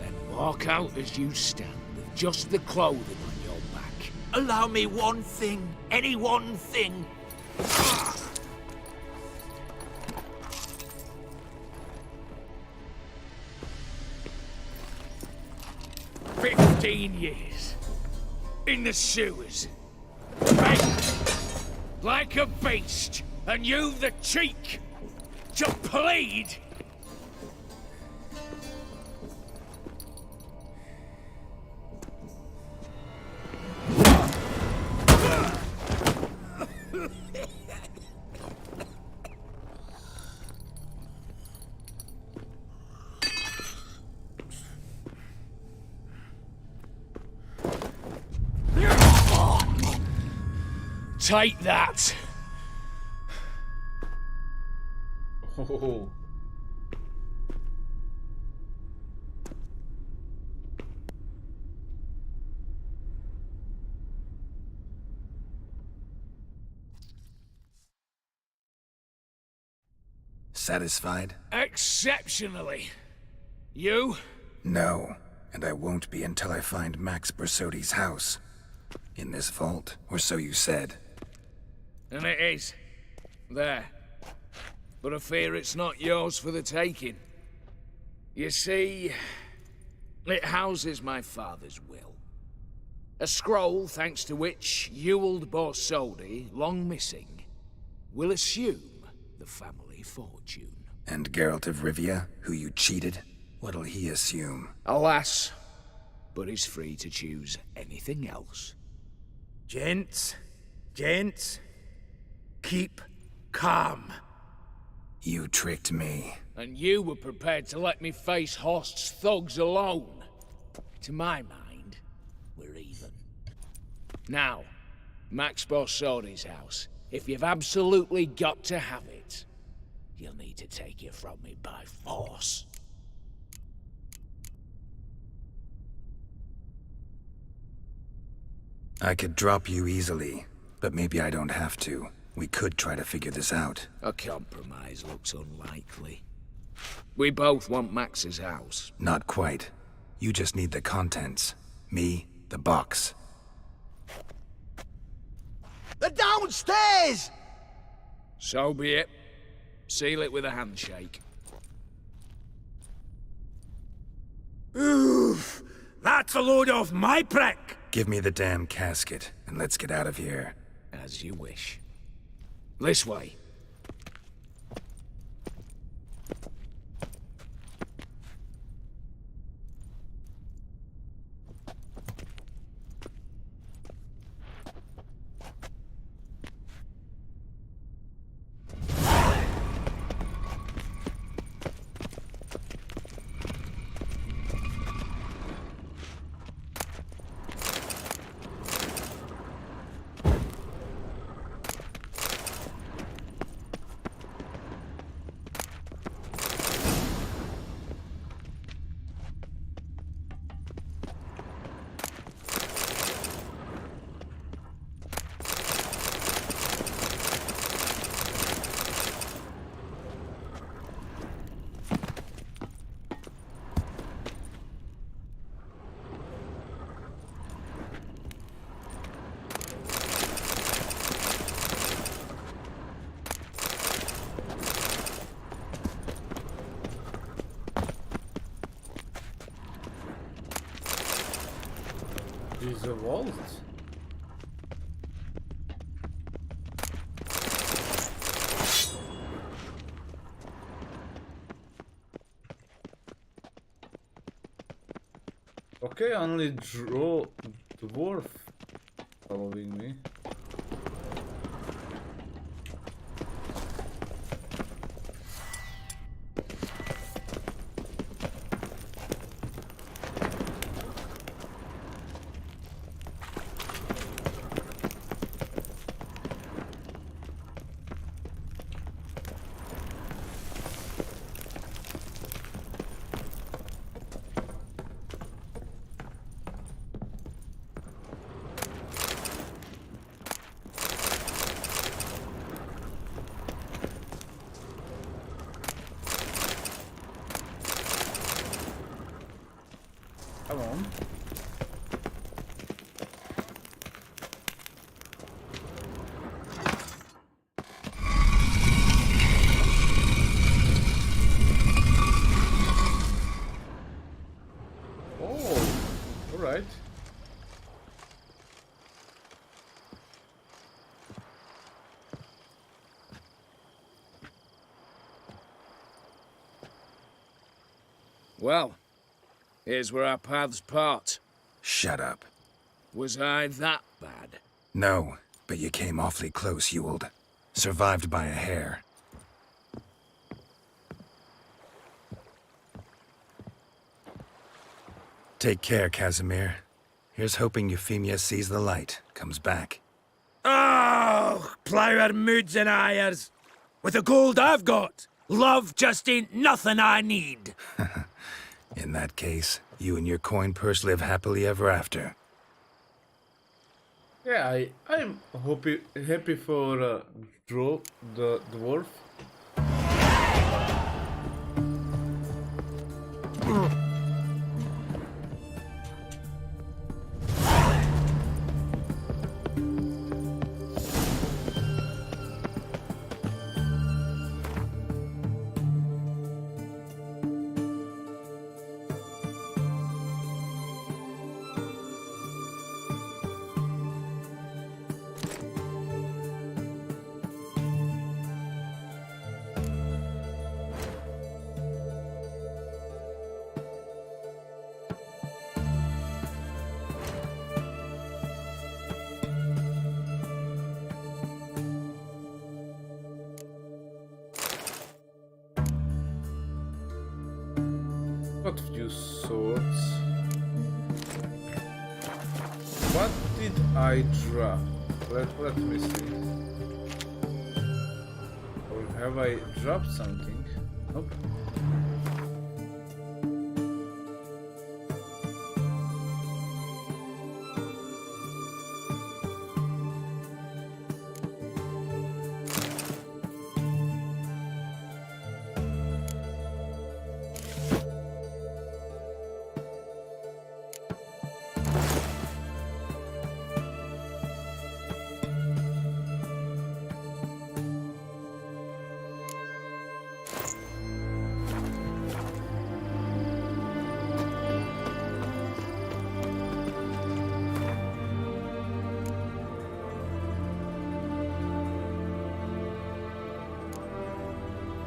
Then walk out as you stand with just the clothing on your back. Allow me one thing. Any one thing. 15 years. In the sewers. Begged. Like a beast. And you the cheek to plead. Take that. Oh. Satisfied? Exceptionally. You? No, and I won't be until I find Max Borsodi's house. In this vault, or so you said. And it is. There. But I fear it's not yours for the taking. You see, it houses my father's will. A scroll thanks to which Ewald Borsodi, long missing, will assume the family fortune. And Geralt of Rivia, who you cheated, What'll he assume? Alas, but he's free to choose anything else. Gents, keep calm. You tricked me. And you were prepared to let me face Host's thugs alone. To my mind, we're even. Now, Max Borsodi's house. If you've absolutely got to have it, you'll need to take it from me by force. I could drop you easily, but maybe I don't have to. We could try to figure this out. A compromise looks unlikely. We both want Max's house. Not quite. You just need the contents. Me, the box. They're downstairs! So be it. Seal it with a handshake. Oof! That's a load off my prick! Give me the damn casket, and let's get out of here. As you wish. This way. Is a vault? Okay, only draw dwarf following me. Come on. Oh, all right. Well, here's where our paths part. Shut up. Was I that bad? No, but you came awfully close, Ewald. Survived by a hair. Take care, Casimir. Here's hoping Euphemia sees the light, comes back. Oh, plougher moods and ires. With the gold I've got, love just ain't nothing I need. In that case, you and your coin purse live happily ever after. Yeah, I'm happy for Draw the dwarf. got few swords. What did I drop? Let me see. Or have I dropped something? Nope.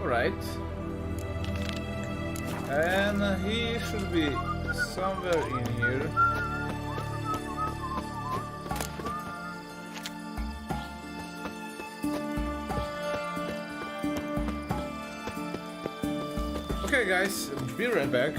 Right, and he should be somewhere in here. Okay guys, be right back.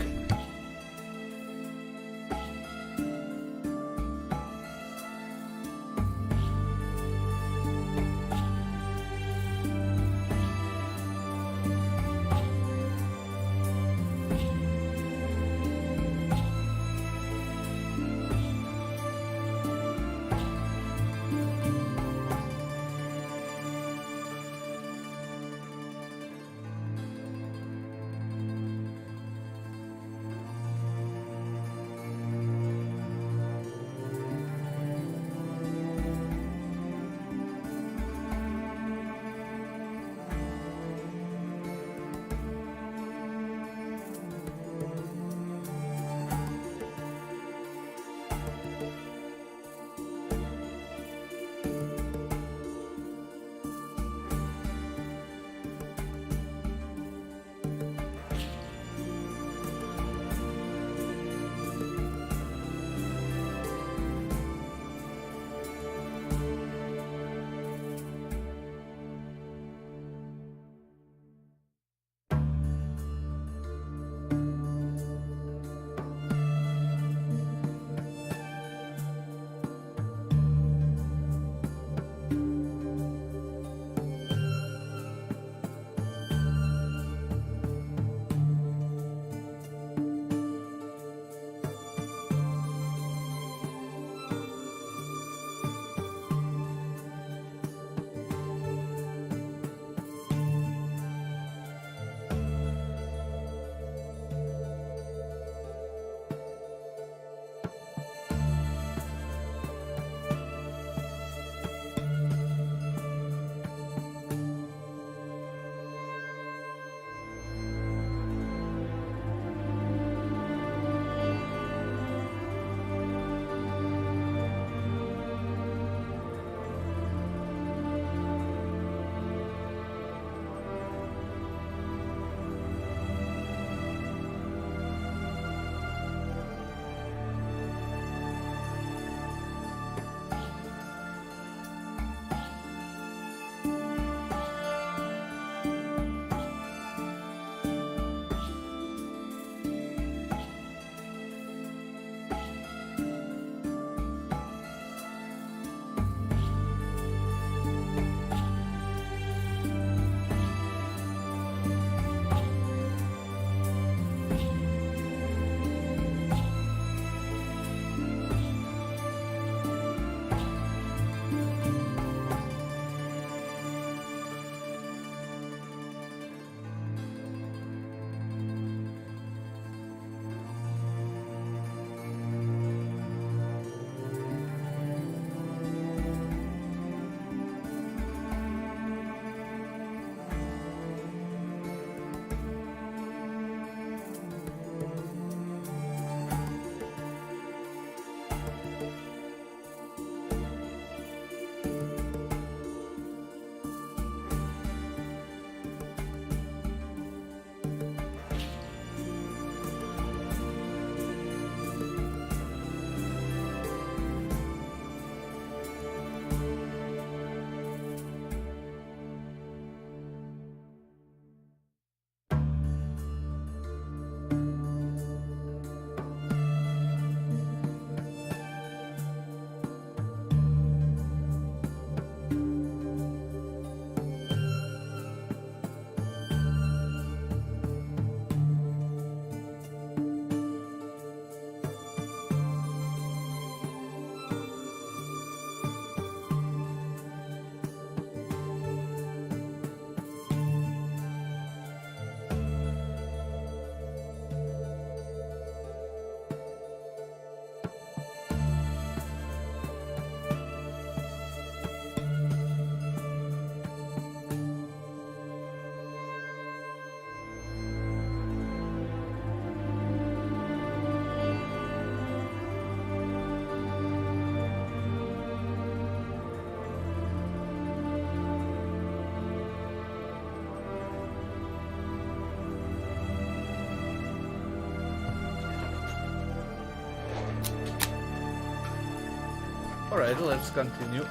Alright, let's continue.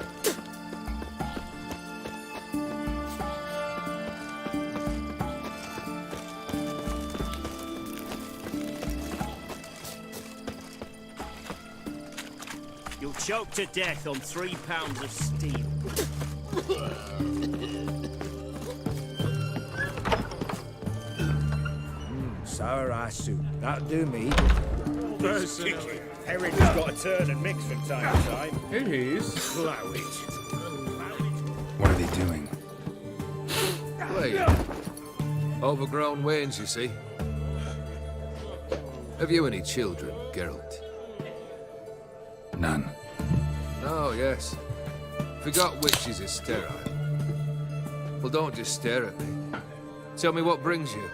You'll choke to death on 3 pounds of steel. Sour rice soup. That'll do me. Personally, Herring's got a turn and mix from time to time. It is. Plough it. What are they doing? Wait. Overgrown wains, you see. Have you any children, Geralt? None. Oh, yes. Forgot witches are sterile. Well, don't just stare at me. Tell me what brings you.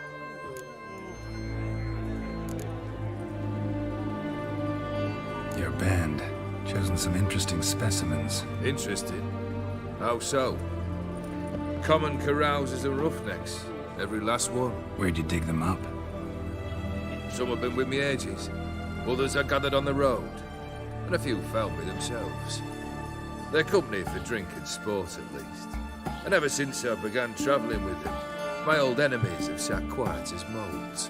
Your band. Chosen some interesting specimens. Interested? How so? Common carousers and roughnecks. Every last one. Where'd you dig them up? Some have been with me ages. Others I gathered on the road. And a few found me themselves. They're company for drink and sport, at least. And ever since I began travelling with them, my old enemies have sat quiet as moles.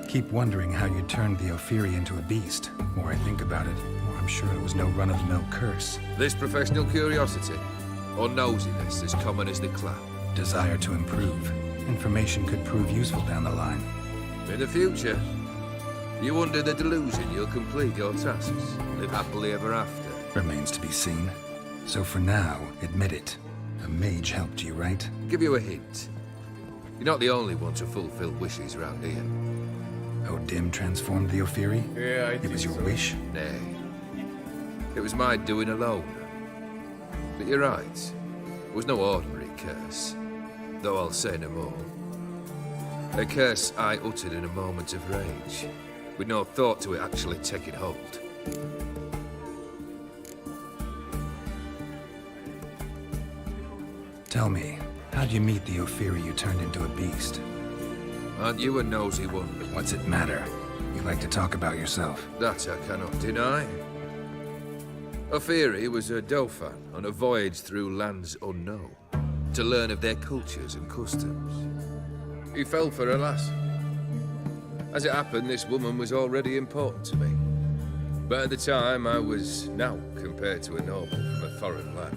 Keep wondering how you turned the Ophiri into a beast. The more I think about it, the more I'm sure it was no run-of-the-mill curse. This professional curiosity, or nosiness as common as the clap. Desire to improve. Information could prove useful down the line. In the future, you under the delusion you'll complete your tasks, live happily ever after. Remains to be seen. So for now, admit it. A mage helped you, right? Give you a hint. You're not the only one to fulfill wishes round here. O'Dim transformed the Ophiri? Yeah, It was your wish? Nay. It was my doing alone. But you're right. It was no ordinary curse. Though I'll say no more. A curse I uttered in a moment of rage, with no thought to it actually taking hold. Tell me, how'd you meet the Ophiri you turned into a beast? Aren't you a nosy one? What's it matter? You like to talk about yourself. That I cannot deny. Ophiri was a Dauphin on a voyage through lands unknown, to learn of their cultures and customs. He fell for a lass. As it happened, this woman was already important to me. But at the time, I was now compared to a noble from a foreign land.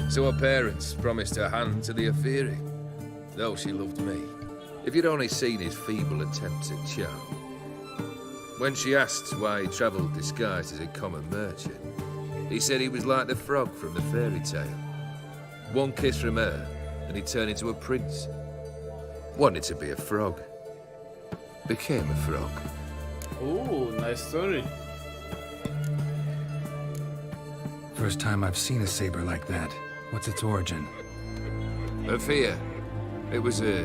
So her parents promised her hand to the Ophiri, though she loved me. If you'd only seen his feeble attempts at charm. When she asked why he travelled disguised as a common merchant, he said he was like the frog from the fairy tale. One kiss from her, and he turned into a prince. Wanted to be a frog. Became a frog. Ooh, nice story. First time I've seen a saber like that. What's its origin? A fear. It was a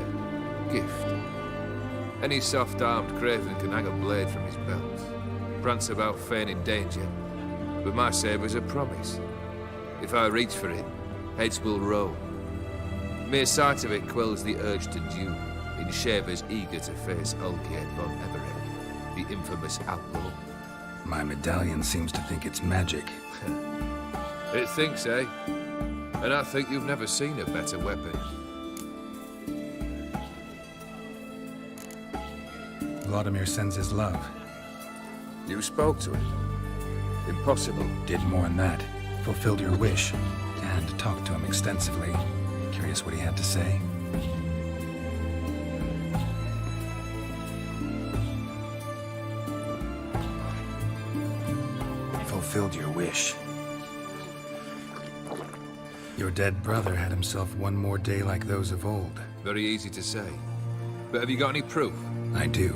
gift. Any soft-armed craven can hang a blade from his belt, prance about feigning danger. But my saber's a promise. If I reach for it, heads will roll. Mere sight of it quells the urge to duel, in shavers eager to face Olgierd von Everett, the infamous outlaw. My medallion seems to think it's magic. It thinks, eh? And I think you've never seen a better weapon. Vladimir sends his love. You spoke to him. Impossible. Did more than that. Fulfilled your wish. And talked to him extensively. Curious what he had to say. Fulfilled your wish. Your dead brother had himself one more day like those of old. Very easy to say. But have you got any proof? I do.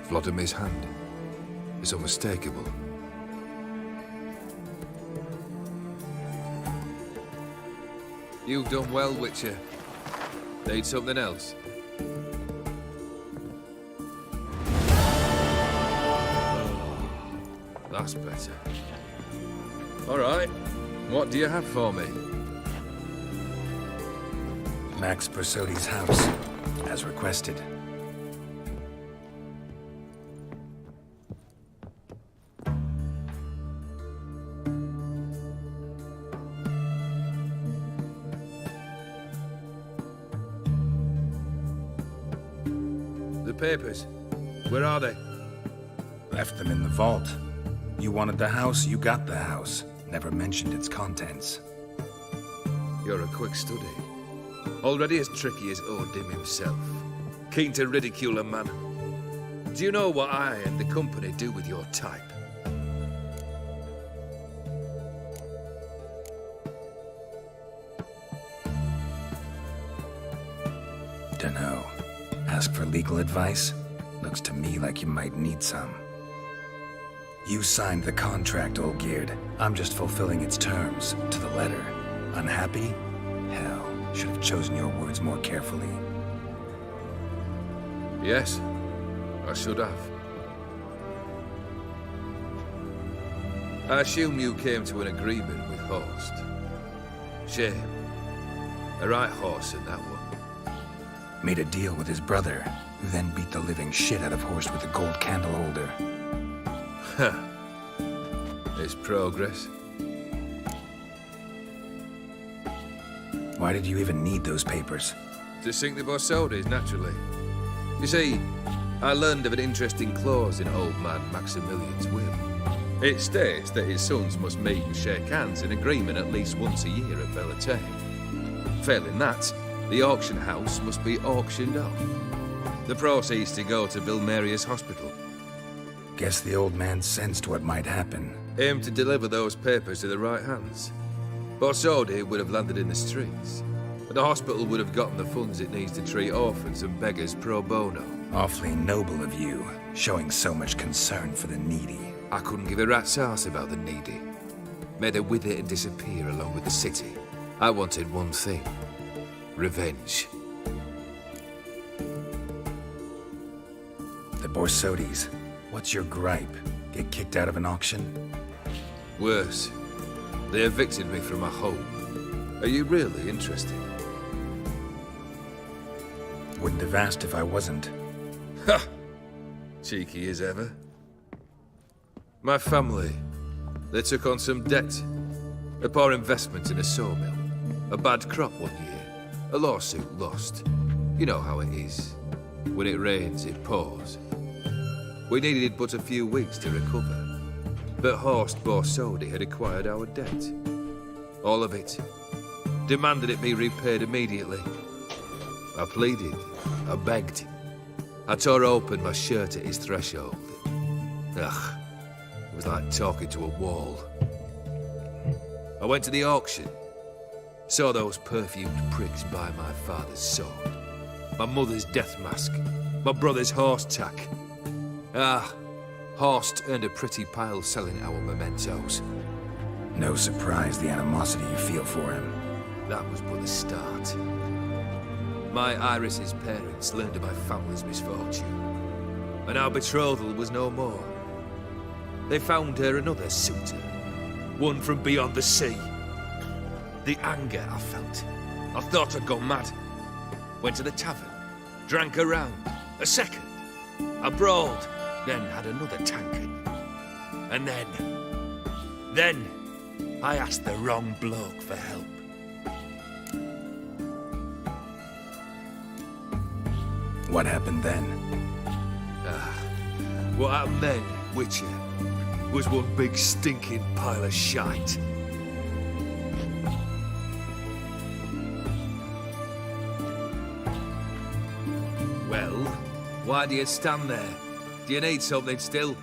Vladimir's hand is unmistakable. You've done well, Witcher. Need something else? That's better. All right. What do you have for me? Max Bersodi's house, as requested. The papers. Where are they? Left them in the vault. You wanted the house, you got the house. Never mentioned its contents. You're a quick study. Already as tricky as Odin himself. Keen to ridicule a man. Do you know what I and the company do with your type? Dunno. Ask for legal advice? Looks to me like you might need some. You signed the contract, Olgierd. I'm just fulfilling its terms, to the letter. Unhappy? Hell, should have chosen your words more carefully. Yes, I should have. I assume you came to an agreement with Horst. Shame. A right horse in that one. Made a deal with his brother, who then beat the living shit out of Horst with a gold candle holder. Huh. It's progress. Why did you even need those papers? To sink the Borsodis, naturally. You see, I learned of an interesting clause in old man Maximilian's will. It states that his sons must meet and shake hands in agreement at least once a year at Velatain. Failing that, the auction house must be auctioned off. The proceeds to go to Vilmeria's hospital. Guess the old man sensed what might happen. Aim to deliver those papers to the right hands. Borsodi would have landed in the streets, and the hospital would have gotten the funds it needs to treat orphans and beggars pro bono. Awfully noble of you, showing so much concern for the needy. I couldn't give a rat's ass about the needy. Made her wither and disappear along with the city. I wanted one thing. Revenge. The Borsodis. What's your gripe? Get kicked out of an auction? Worse. They evicted me from my home. Are you really interested? Wouldn't have asked if I wasn't. Ha! Cheeky as ever. My family, they took on some debt. A poor investment in a sawmill. A bad crop one year. A lawsuit lost. You know how it is. When it rains, it pours. We needed but a few weeks to recover. But Horst Borsodi had acquired our debt. All of it. Demanded it be repaid immediately. I pleaded. I begged. I tore open my shirt at his threshold. Ugh. It was like talking to a wall. I went to the auction. Saw those perfumed pricks buy my father's sword. My mother's death mask. My brother's horse tack. Ah, Horst earned a pretty pile selling our mementos. No surprise the animosity you feel for him. That was but the start. My Iris's parents learned of my family's misfortune, and our betrothal was no more. They found her another suitor, one from beyond the sea. The anger I felt. I thought I'd gone mad. Went to the tavern, drank a round, a second. I brawled, then had another tankard. And then I asked the wrong bloke for help. What happened then? What happened then, Witcher, was one big stinking pile of shite. Well, why do you stand there? Do you need something still?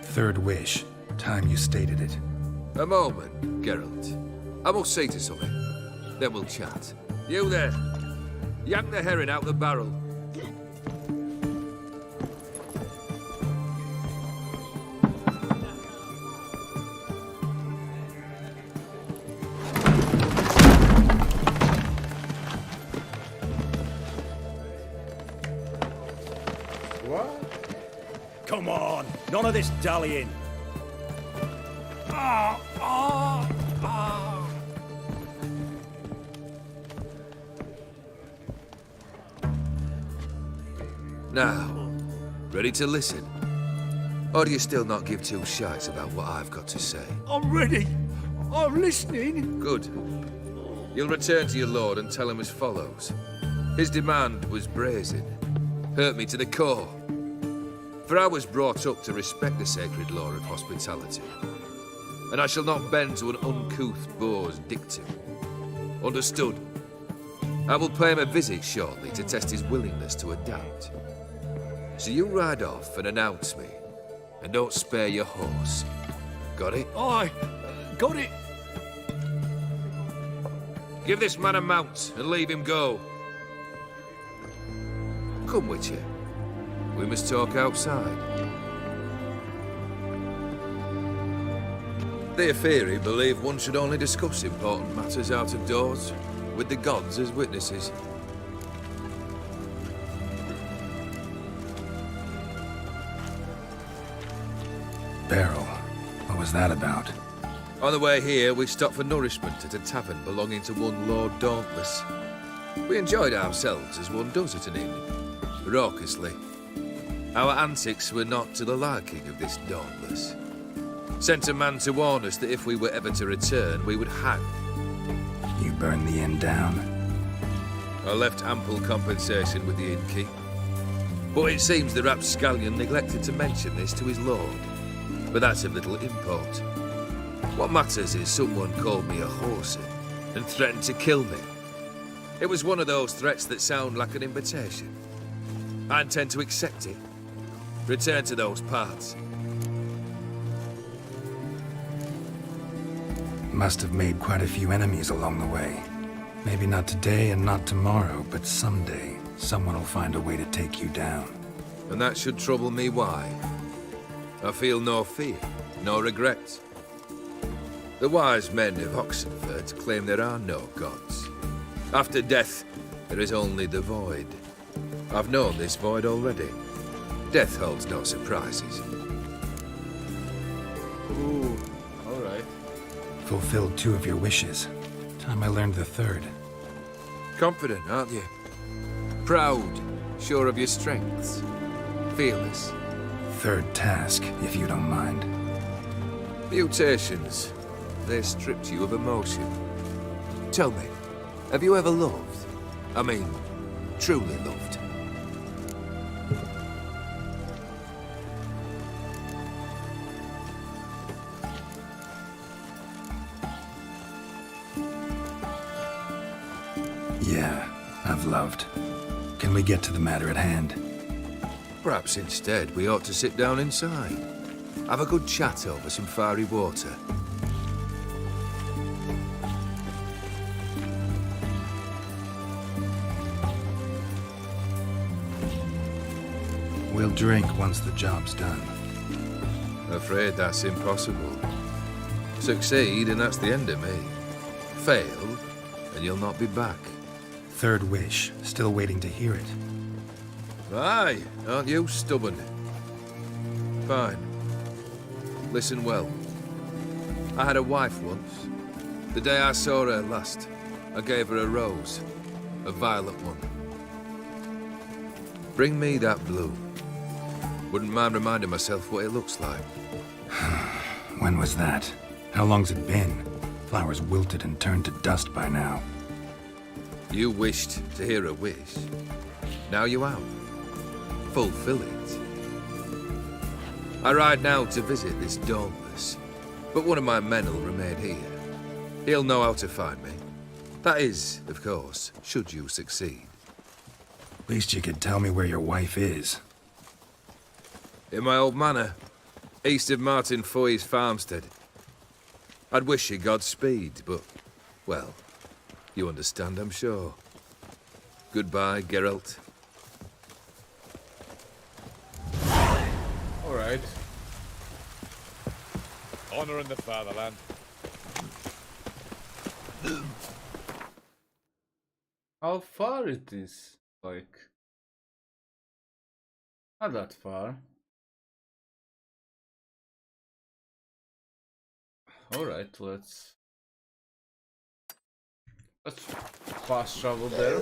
Third wish. Time you stated it. A moment, Geralt. I must see to something. Then we'll chat. You there. Yank the herring out the barrel. What? Come on, none of this dallying. Ah, ah, ah. Now, ready to listen? Or do you still not give two shites about what I've got to say? I'm ready. I'm listening. Good. You'll return to your lord and tell him as follows. His demand was brazen. Hurt me to the core. For I was brought up to respect the sacred law of hospitality. And I shall not bend to an uncouth boor's dictum. Understood? I will pay him a visit shortly to test his willingness to adapt. So you ride off and announce me. And don't spare your horse. Got it? Aye, got it. Give this man a mount and leave him go. Come, Witcher. We must talk outside. The Aetheri believe one should only discuss important matters out of doors, with the gods as witnesses. Beryl, what was that about? On the way here, we stopped for nourishment at a tavern belonging to one Lord Dauntless. We enjoyed ourselves as one does at an inn, raucously. Our antics were not to the liking of this Dauntless. Sent a man to warn us that if we were ever to return, we would hang. You burned the inn down? I left ample compensation with the innkeep. But it seems the rapscallion neglected to mention this to his lord. But that's of little import. What matters is someone called me a horsey and threatened to kill me. It was one of those threats that sound like an invitation. I intend to accept it. Return to those parts. Must have made quite a few enemies along the way. Maybe not today and not tomorrow, but someday, someone will find a way to take you down. And that should trouble me why? I feel no fear, no regrets. The wise men of Oxenfurt claim there are no gods. After death, there is only the void. I've known this void already. Death holds no surprises. Ooh, alright. Fulfilled 2 of your wishes. Time I learned the 3rd. Confident, aren't you? Proud, sure of your strengths. Fearless. 3rd task, if you don't mind. Mutations. They stripped you of emotion. Tell me, have you ever loved? I mean, truly loved? Yeah, I've loved. Can we get to the matter at hand? Perhaps instead we ought to sit down inside. Have a good chat over some fiery water. We'll drink once the job's done. Afraid that's impossible. Succeed and that's the end of me. Fail and you'll not be back. 3rd wish, still waiting to hear it. Aye, aren't you stubborn? Fine. Listen well. I had a wife once. The day I saw her last, I gave her a rose. A violet one. Bring me that blue. Wouldn't mind reminding myself what it looks like. When was that? How long's it been? Flowers wilted and turned to dust by now. You wished to hear a wish. Now you have. Fulfill it. I ride now to visit this Dauntless, but one of my men will remain here. He'll know how to find me. That is, of course, should you succeed. Least you could tell me where your wife is. In my old manor, east of Martin Foy's farmstead. I'd wish you Godspeed, but, well, you understand, I'm sure. Goodbye, Geralt. Alright. Honor in the fatherland. How far it is? Like... Not that far. Alright, let's fast travel there.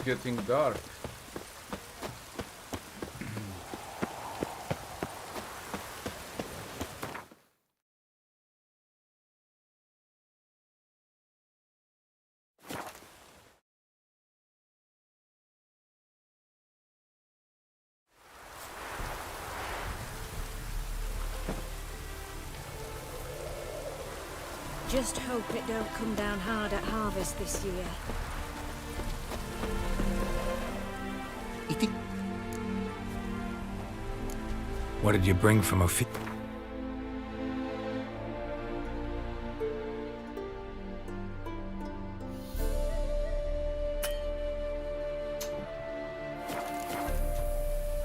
Getting dark. Just hope it don't come down hard at harvest this year. What did you bring from Ophi?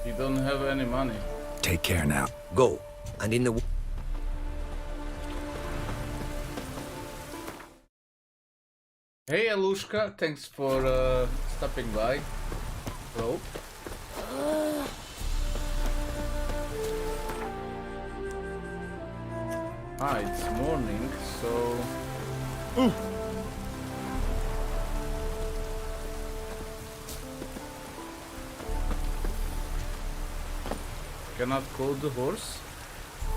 You don't have any money. Take care now. Go, and in the... Hey Alushka, thanks for stopping by. Hello. It's morning, so... Cannot code the horse.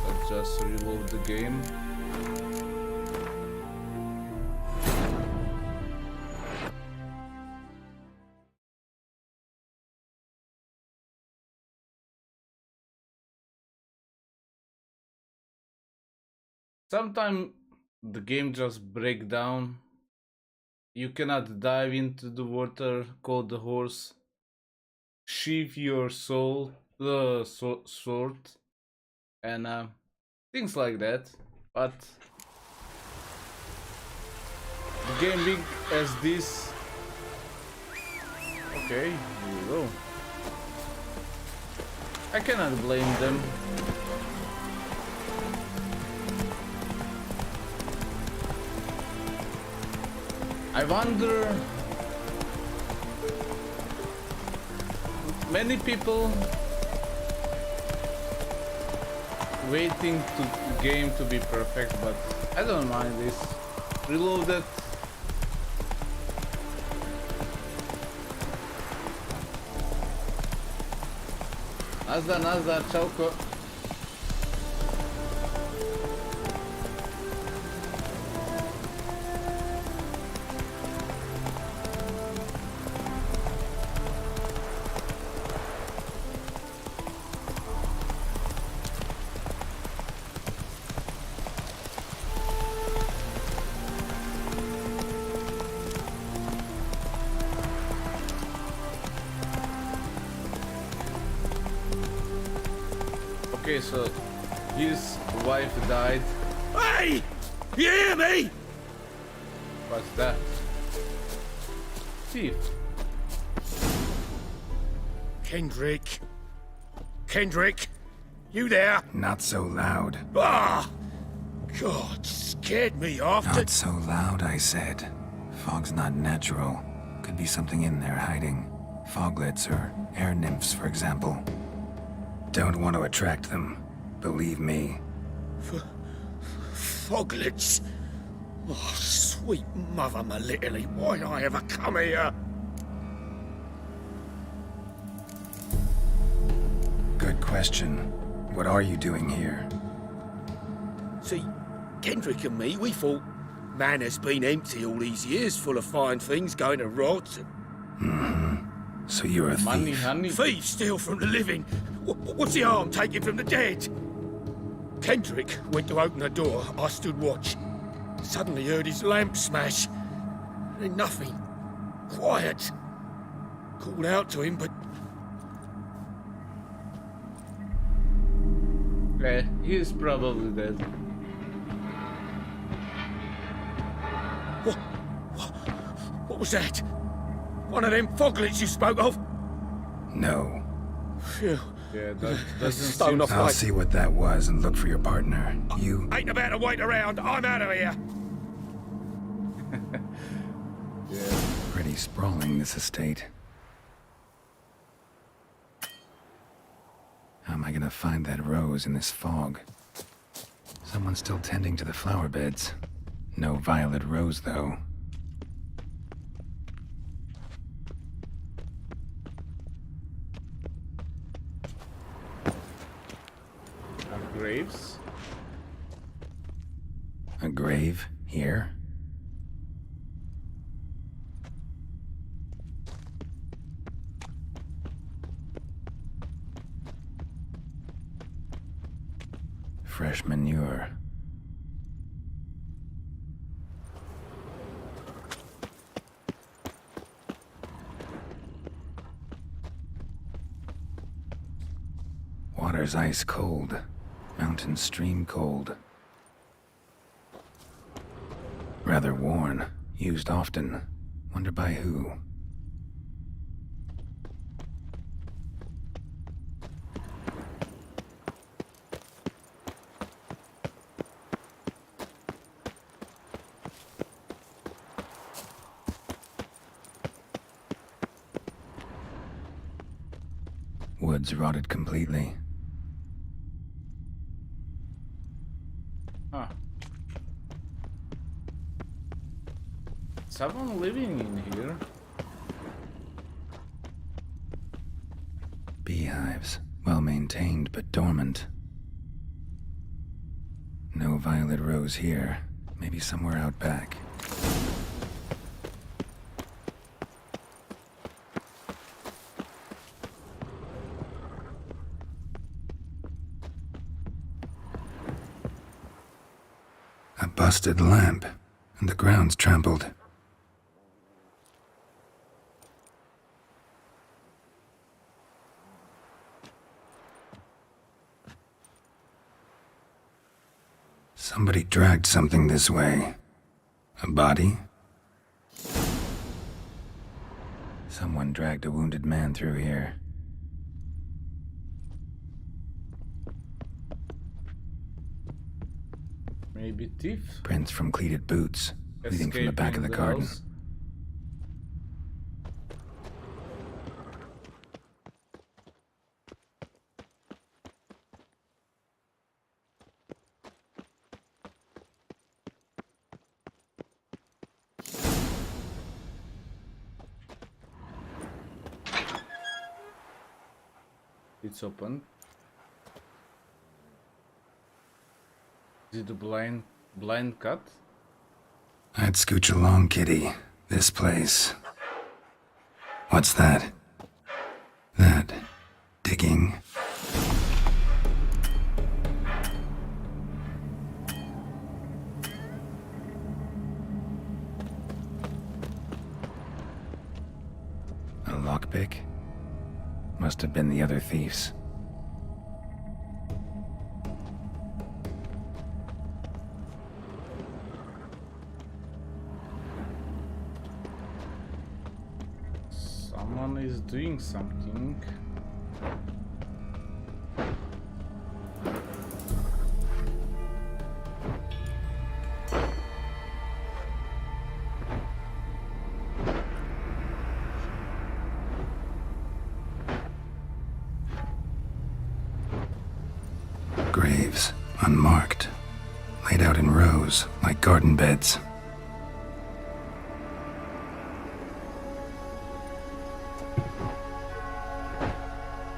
Let's just reload the game. Sometimes the game just breaks down. You cannot dive into the water, call the horse, sheath your soul, the sword, and things like that. But the game being as this, okay, here we go. I cannot blame them. I wonder, many people waiting to game to be perfect, but I don't mind this. Reloaded. Nazdar, čauko. Okay, so his wife died. Hey! You hear me? What's that? Thief. Kendrick. Kendrick, you there? Not so loud. Ah! God, scared me off. Not so loud, I said. Fog's not natural. Could be something in there hiding. Foglets or air nymphs, for example. Don't want to attract them. Believe me. Foglets? Oh, sweet mother Melitele, why'd I ever come here? Good question. What are you doing here? See, Kendrick and me, we thought Manor's been empty all these years, full of fine things going to rot. Mm-hmm. So you're a thief. Honey. Thieves steal from the living. What's the harm taking from the dead? Kendrick went to open the door. I stood watch. Suddenly heard his lamp smash. Then nothing. Quiet. Called out to him, but... Yeah, he's probably dead. What was that? One of them foglets you spoke of? No. Phew. Yeah, that doesn't Stone seem... off I'll like... see what that was and look for your partner. You... Ain't about to wait around. I'm out of here. Pretty Pretty sprawling, this estate. How am I gonna find that rose in this fog? Someone's still tending to the flower beds. No violet rose, though. Graves? A grave here? Fresh manure. Water's ice cold. Mountain stream cold. Rather worn. Used often. Wonder by who? Woods rotted completely. Huh. Someone living in here. Beehives. Well maintained, but dormant. No violet rose here. Maybe somewhere out back. A busted lamp, and the ground's trampled. Somebody dragged something this way. A body? Someone dragged a wounded man through here. Maybe thief? Prints from cleated boots, leading from the back of the garden. House. It's open. Is it a blind cut? I'd scooch along, kitty. This place. What's that? That. Digging. A lockpick? Must have been the other thieves. Someone is doing something. Graves, unmarked, laid out in rows like garden beds.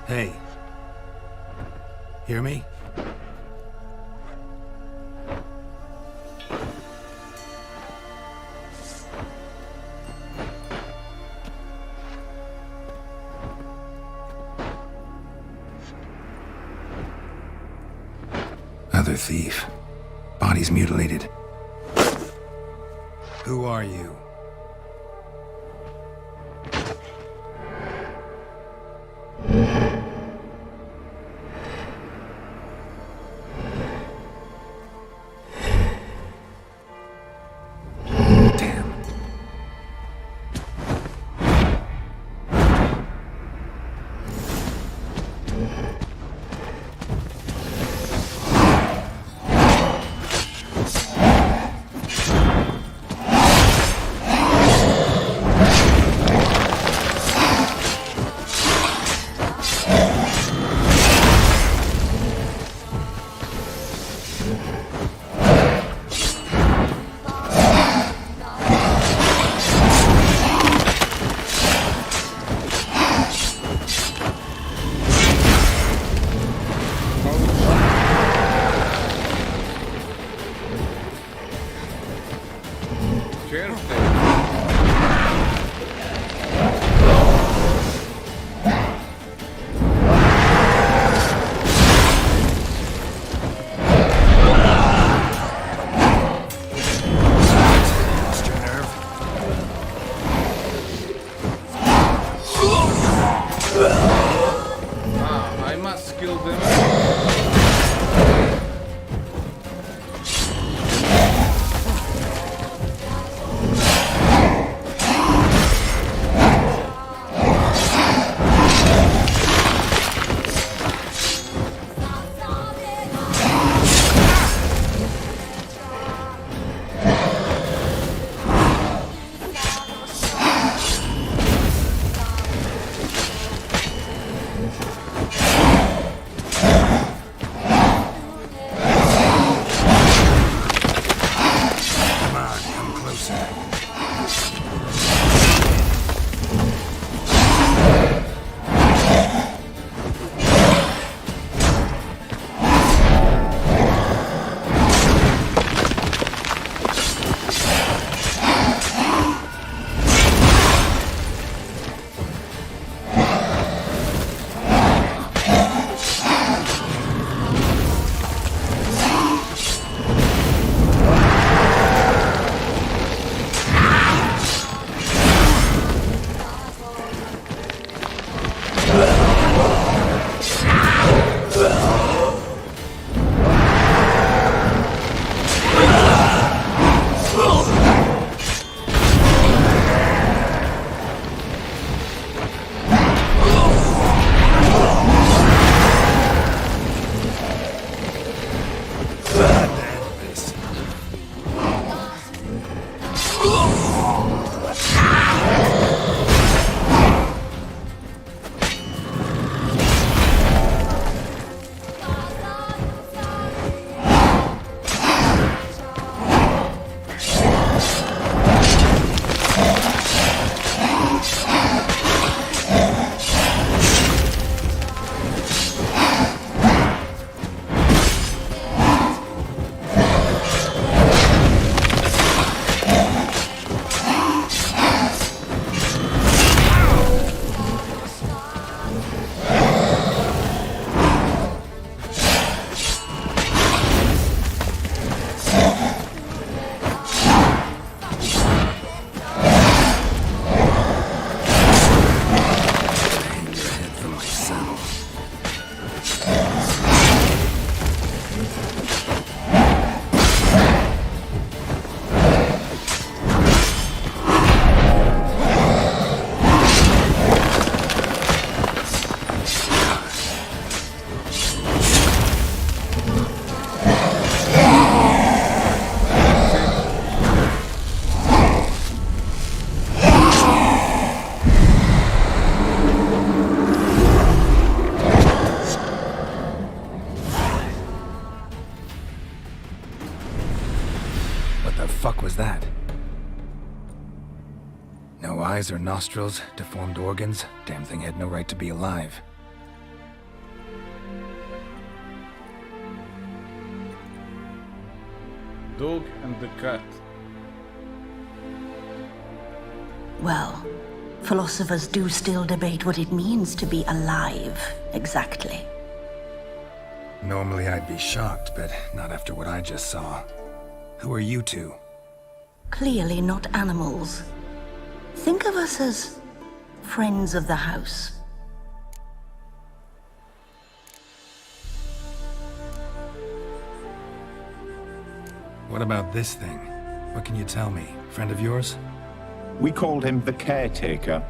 Hey. Hear me? Other thief. Body's mutilated. Who are you? eyes or nostrils, deformed organs. Damn thing had no right to be alive. Dog and the cat. Well, philosophers do still debate what it means to be alive, exactly. Normally I'd be shocked, but not after what I just saw. Who are you two? Clearly not animals. Think of us as friends of the house. What about this thing? What can you tell me? Friend of yours? We called him the Caretaker.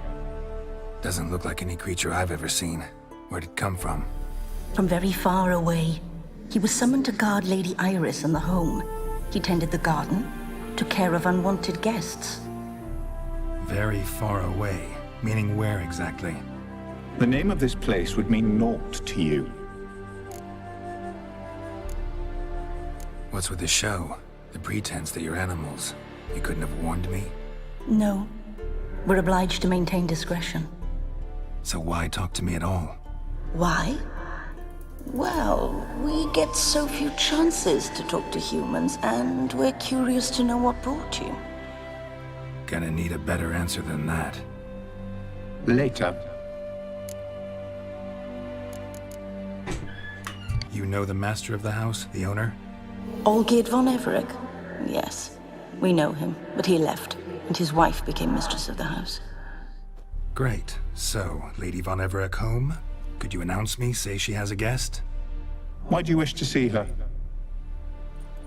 Doesn't look like any creature I've ever seen. Where'd it come from? From very far away. He was summoned to guard Lady Iris and the home. He tended the garden, took care of unwanted guests. Very far away. Meaning where exactly? The name of this place would mean naught to you. What's with the show? The pretense that you're animals. You couldn't have warned me? No. We're obliged to maintain discretion. So why talk to me at all? Why? Well, we get so few chances to talk to humans, and we're curious to know what brought you. Gonna need a better answer than that. Later. You know the master of the house, the owner? Olgierd von Everec? Yes. We know him, but he left, and his wife became mistress of the house. Great. So, Lady von Everec home? Could you announce me, say she has a guest? Why do you wish to see her?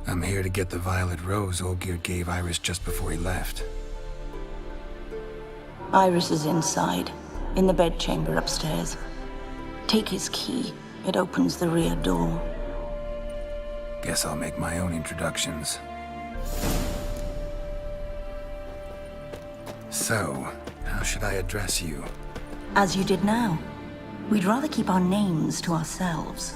I'm here to get the violet rose Olgierd gave Iris just before he left. Iris is inside, in the bedchamber upstairs. Take his key. It opens the rear door. Guess I'll make my own introductions. So, how should I address you? As you did now. We'd rather keep our names to ourselves.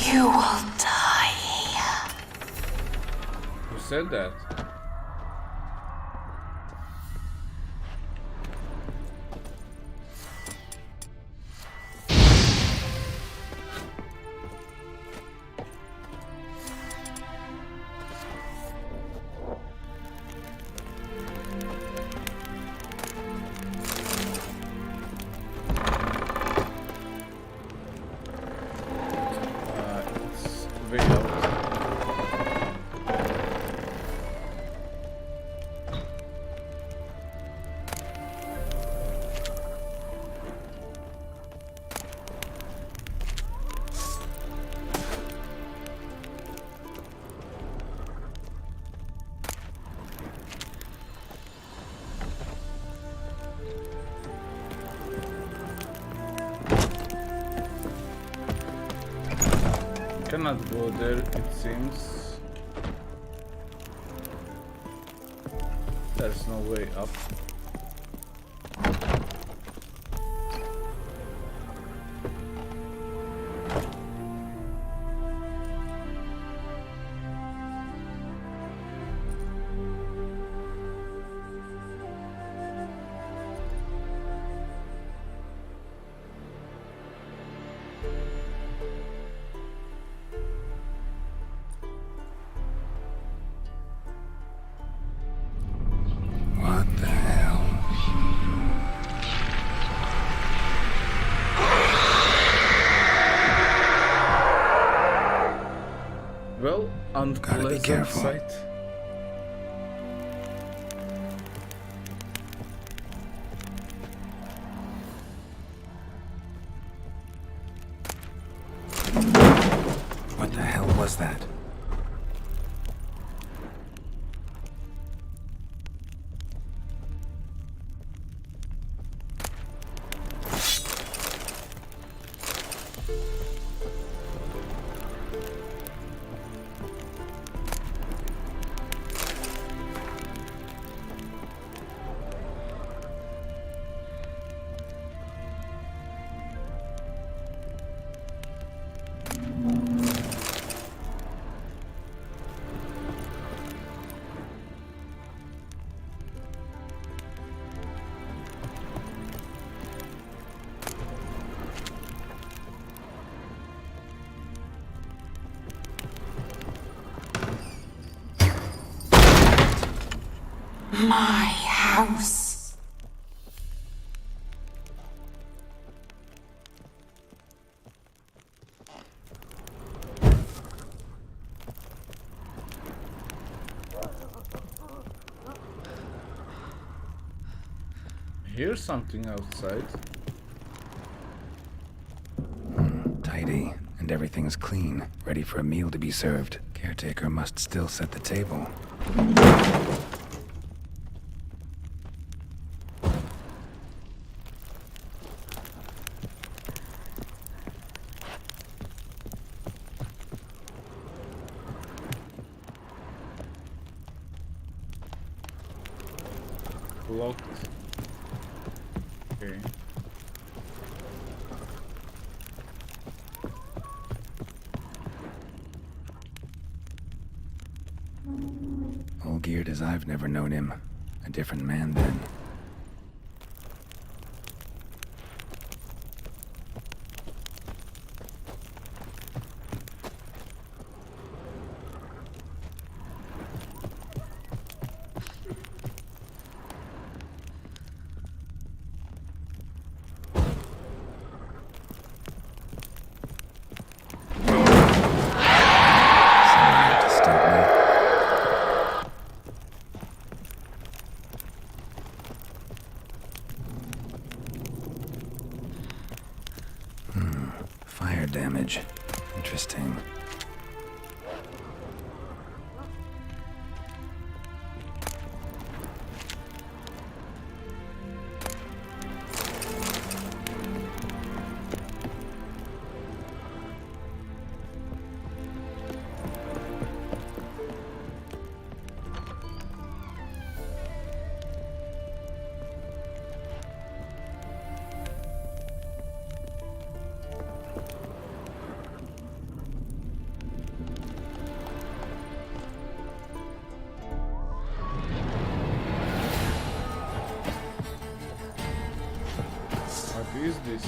You will die. Who said that? Cannot go there, it seems. There's no way up. Well, unpleasant sight. What the hell was that? My house. Here's something outside. Tidy, and everything's clean, ready for a meal to be served. Caretaker must still set the table. Locked. Okay. All geared as I've never known him. A different man then. Someone to stop me. Fire damage. Interesting. What is this?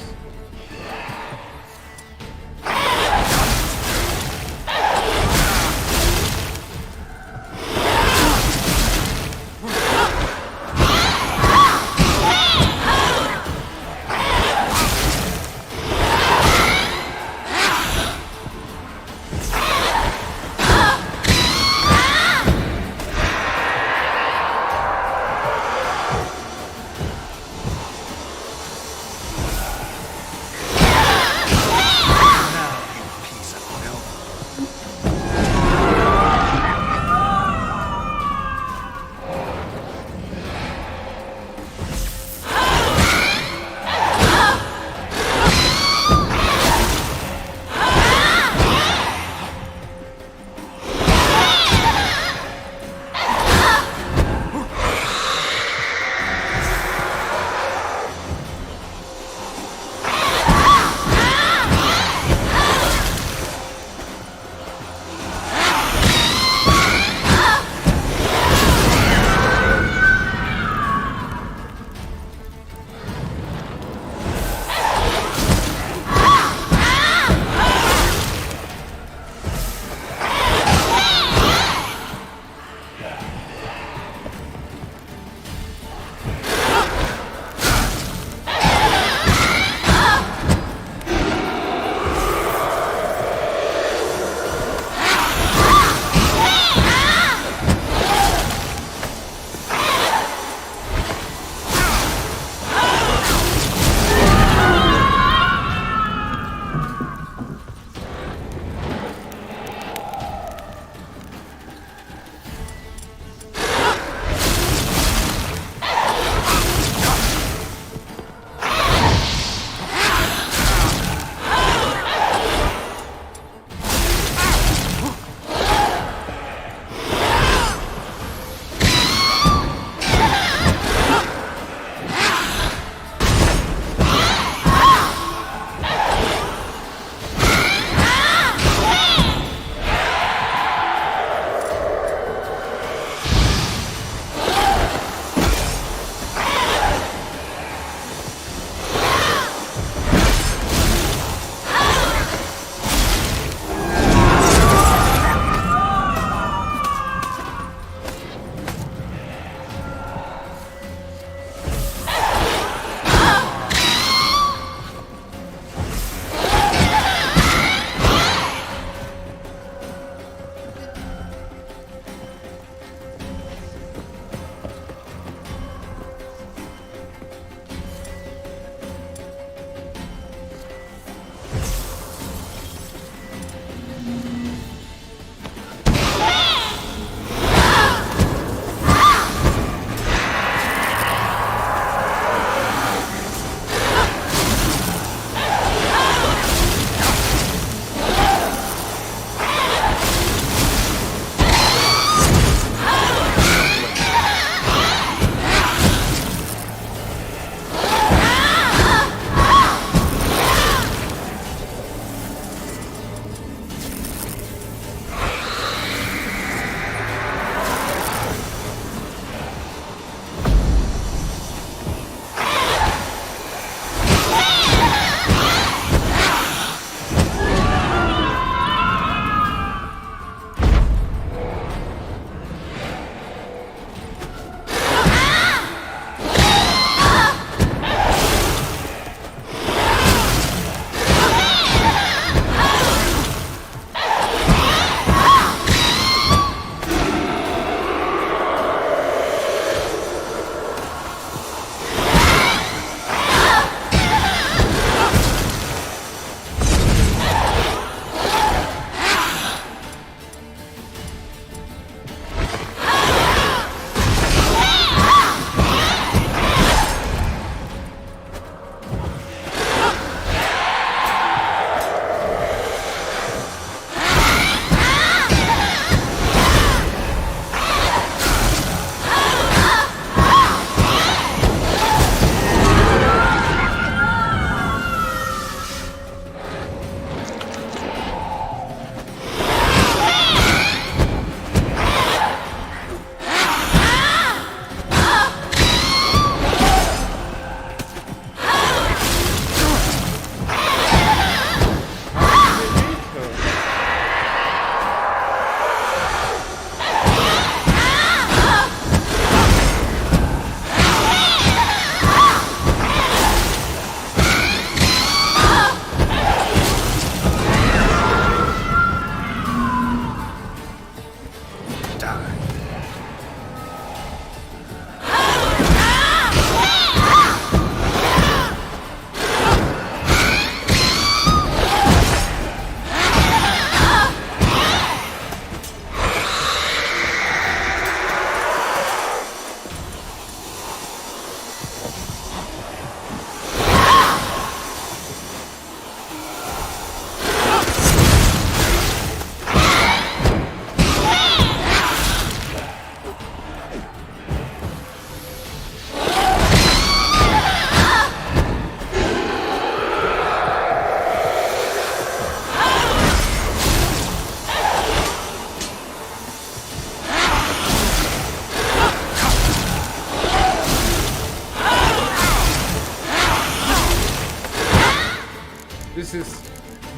this is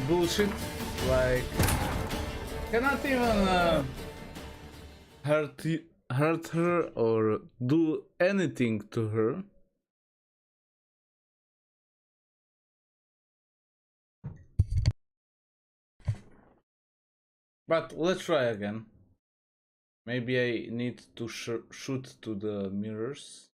bullshit. Like, cannot even hurt her or do anything to her. But let's try again. Maybe I need to shoot to the mirrors.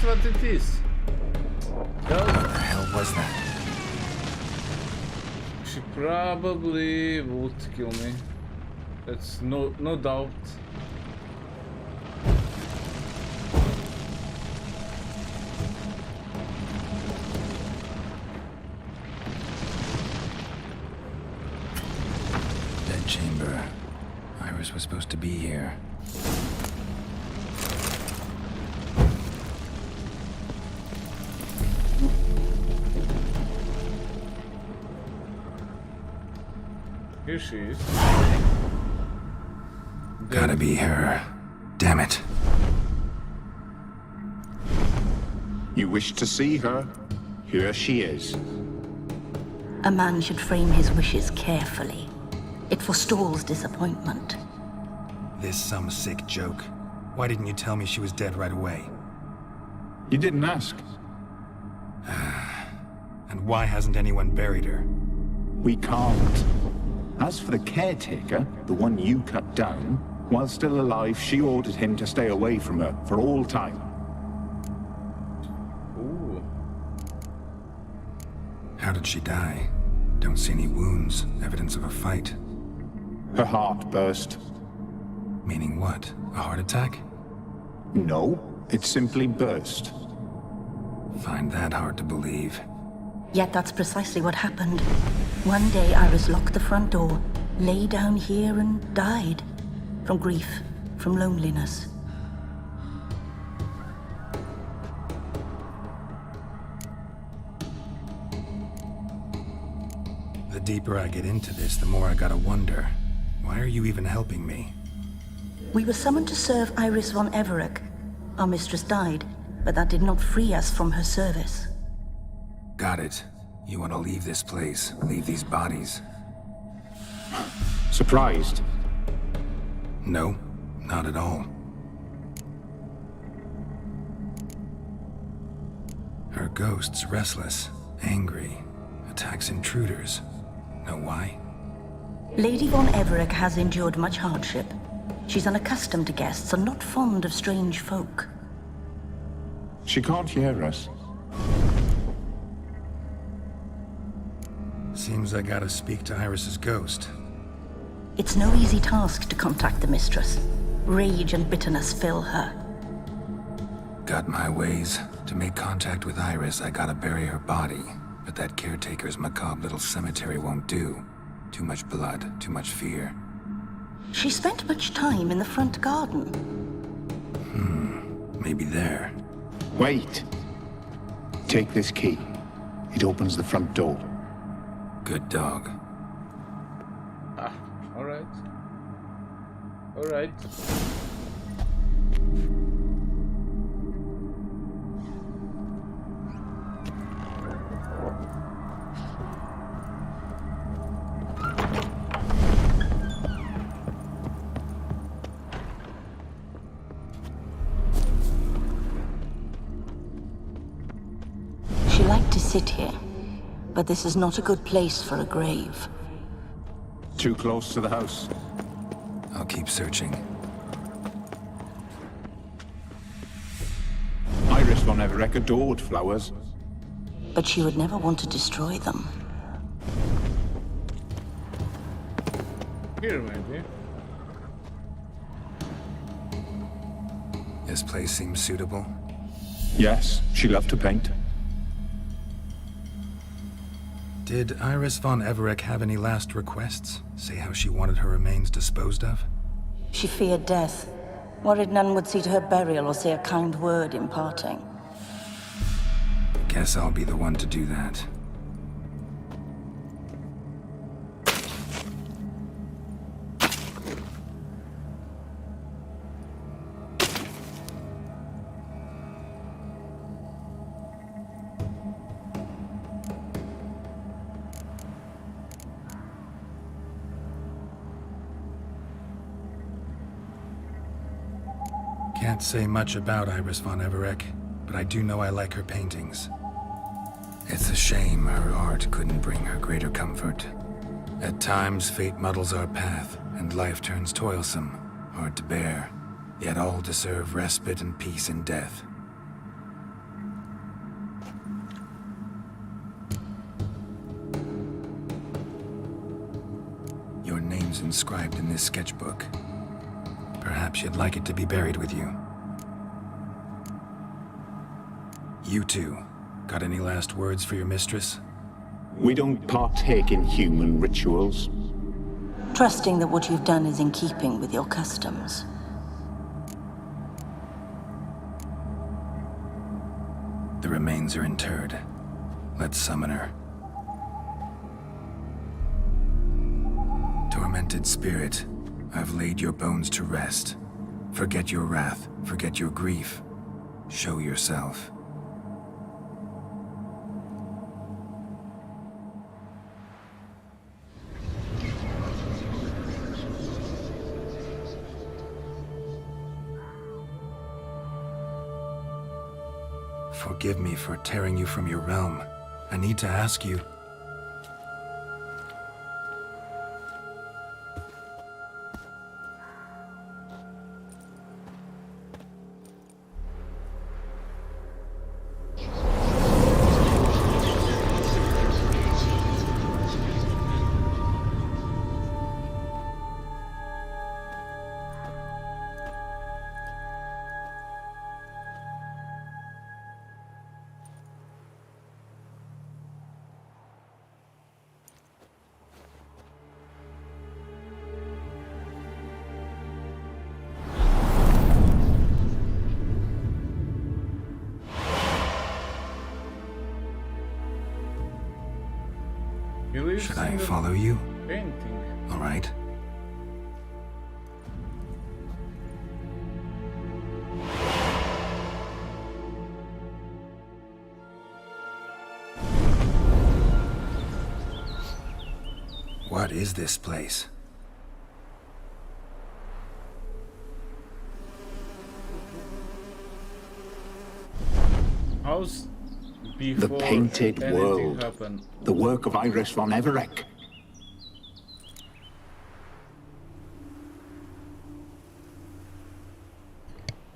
What it is. What the hell was that? She probably would kill me. That's no doubt. Dead chamber. Iris was supposed to be here. Here she is. Gotta be her. Damn it. You wish to see her? Here she is. A man should frame his wishes carefully. It forestalls disappointment. This some sick joke. Why didn't you tell me she was dead right away? You didn't ask. And why hasn't anyone buried her? We can't. As for the caretaker, the one you cut down, while still alive, she ordered him to stay away from her for all time. Ooh. How did she die? Don't see any wounds, evidence of a fight. Her heart burst. Meaning what? A heart attack? No, it simply burst. Find that hard to believe. Yet that's precisely what happened. One day Iris locked the front door, lay down here and died. From grief, from loneliness. The deeper I get into this, the more I gotta wonder. Why are you even helping me? We were summoned to serve Iris von Everec. Our mistress died, but that did not free us from her service. Got it. You want to leave this place, leave these bodies. Surprised? No, not at all. Her ghost's restless, angry, attacks intruders. Know why? Lady von Everec has endured much hardship. She's unaccustomed to guests and not fond of strange folk. She can't hear us. Seems I gotta speak to Iris's ghost. It's no easy task to contact the mistress. Rage and bitterness fill her. Got my ways. To make contact with Iris, I gotta bury her body. But that caretaker's macabre little cemetery won't do. Too much blood, too much fear. She spent much time in the front garden. Maybe there. Wait. Take this key. It opens the front door. Good dog. Ah, alright. Alright. She liked to sit here, but this is not a good place for a grave. Too close to the house. I'll keep searching. Iris von Everec adored flowers. But she would never want to destroy them. Here, maybe. This place seems suitable. Yes, she loved to paint. Did Iris von Everec have any last requests? Say how she wanted her remains disposed of? She feared death, worried none would see to her burial or say a kind word in parting. Guess I'll be the one to do that. Can't say much about Iris von Everec, but I do know I like her paintings. It's a shame her art couldn't bring her greater comfort. At times, fate muddles our path, and life turns toilsome, hard to bear, yet all deserve respite and peace in death. Your name's inscribed in this sketchbook. Perhaps you'd like it to be buried with you. You two, got any last words for your mistress? We don't partake in human rituals. Trusting that what you've done is in keeping with your customs. The remains are interred. Let's summon her. Tormented spirit, I've laid your bones to rest. Forget your wrath, forget your grief. Show yourself. Forgive me for tearing you from your realm. I need to ask you... Should I follow you? Painting. All right. What is this place? How's The before Painted anything World. happened? The work of Iris von Everec.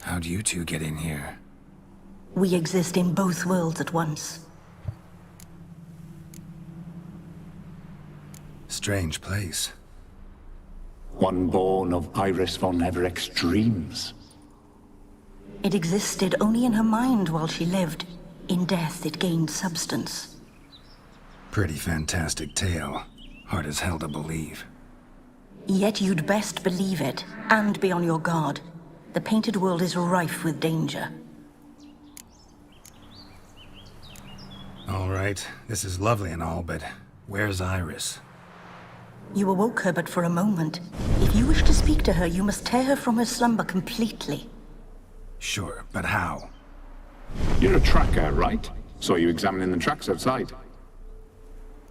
How'd you two get in here? We exist in both worlds at once. Strange place. One born of Iris von Everec's dreams. It existed only in her mind while she lived. In death, it gained substance. Pretty fantastic tale. Hard as hell to believe. Yet you'd best believe it, and be on your guard. The Painted World is rife with danger. All right, this is lovely and all, but where's Iris? You awoke her but for a moment. If you wish to speak to her, you must tear her from her slumber completely. Sure, but how? You're a tracker, right? Saw you examining the tracks outside.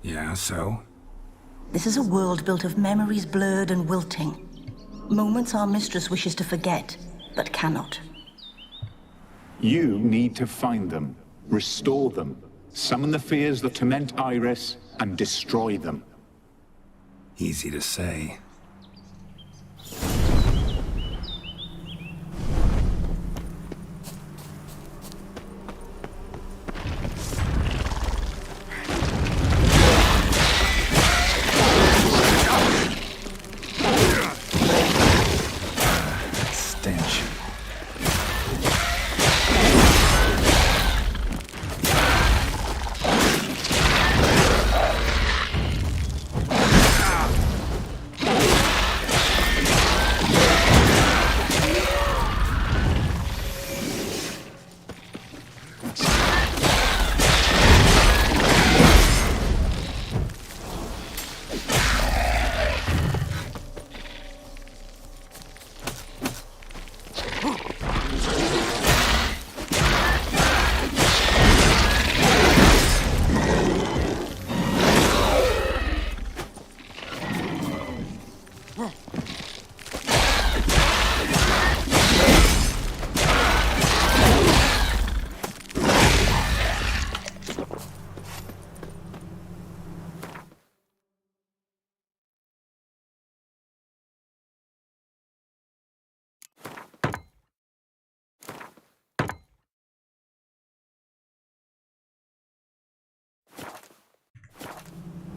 Yeah, so? This is a world built of memories blurred and wilting. Moments our mistress wishes to forget, but cannot. You need to find them, restore them, summon the fears that torment Iris, and destroy them. Easy to say. Stench.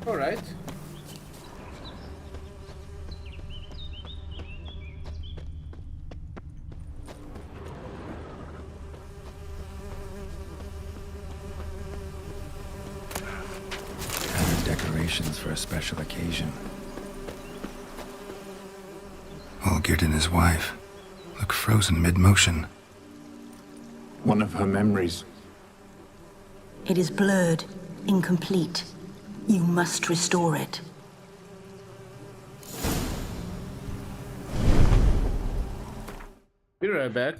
All right. Decorations for a special occasion. Olgierd and his wife look frozen mid-motion. One of her memories. It is blurred, incomplete. You must restore it. Be right back.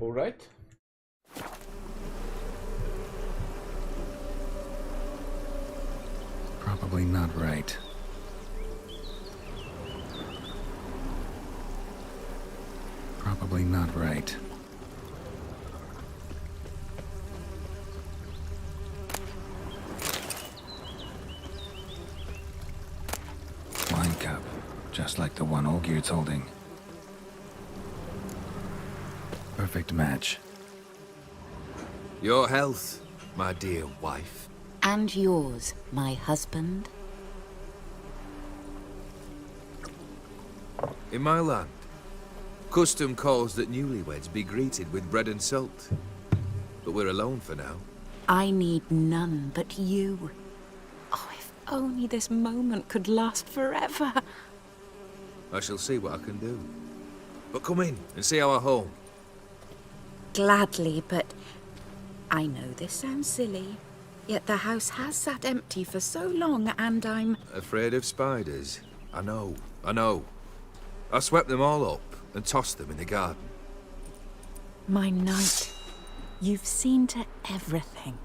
All right. Probably not right. Probably not right. Wine cup, just like the one Olgerd's holding. Perfect match. Your health, my dear wife. And yours, my husband. In my land, custom calls that newlyweds be greeted with bread and salt. But we're alone for now. I need none but you. Oh, if only this moment could last forever. I shall see what I can do. But come in and see our home. Gladly, but I know this sounds silly, yet the house has sat empty for so long, and I'm... Afraid of spiders? I know. I swept them all up and tossed them in the garden. My knight, you've seen to everything.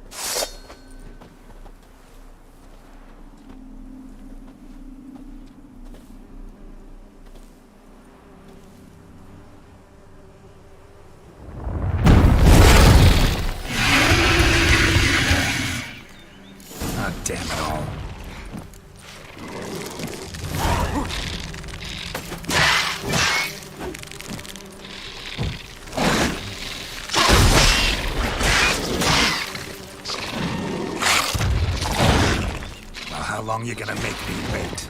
Damn it all. Well, how long you gonna make me wait?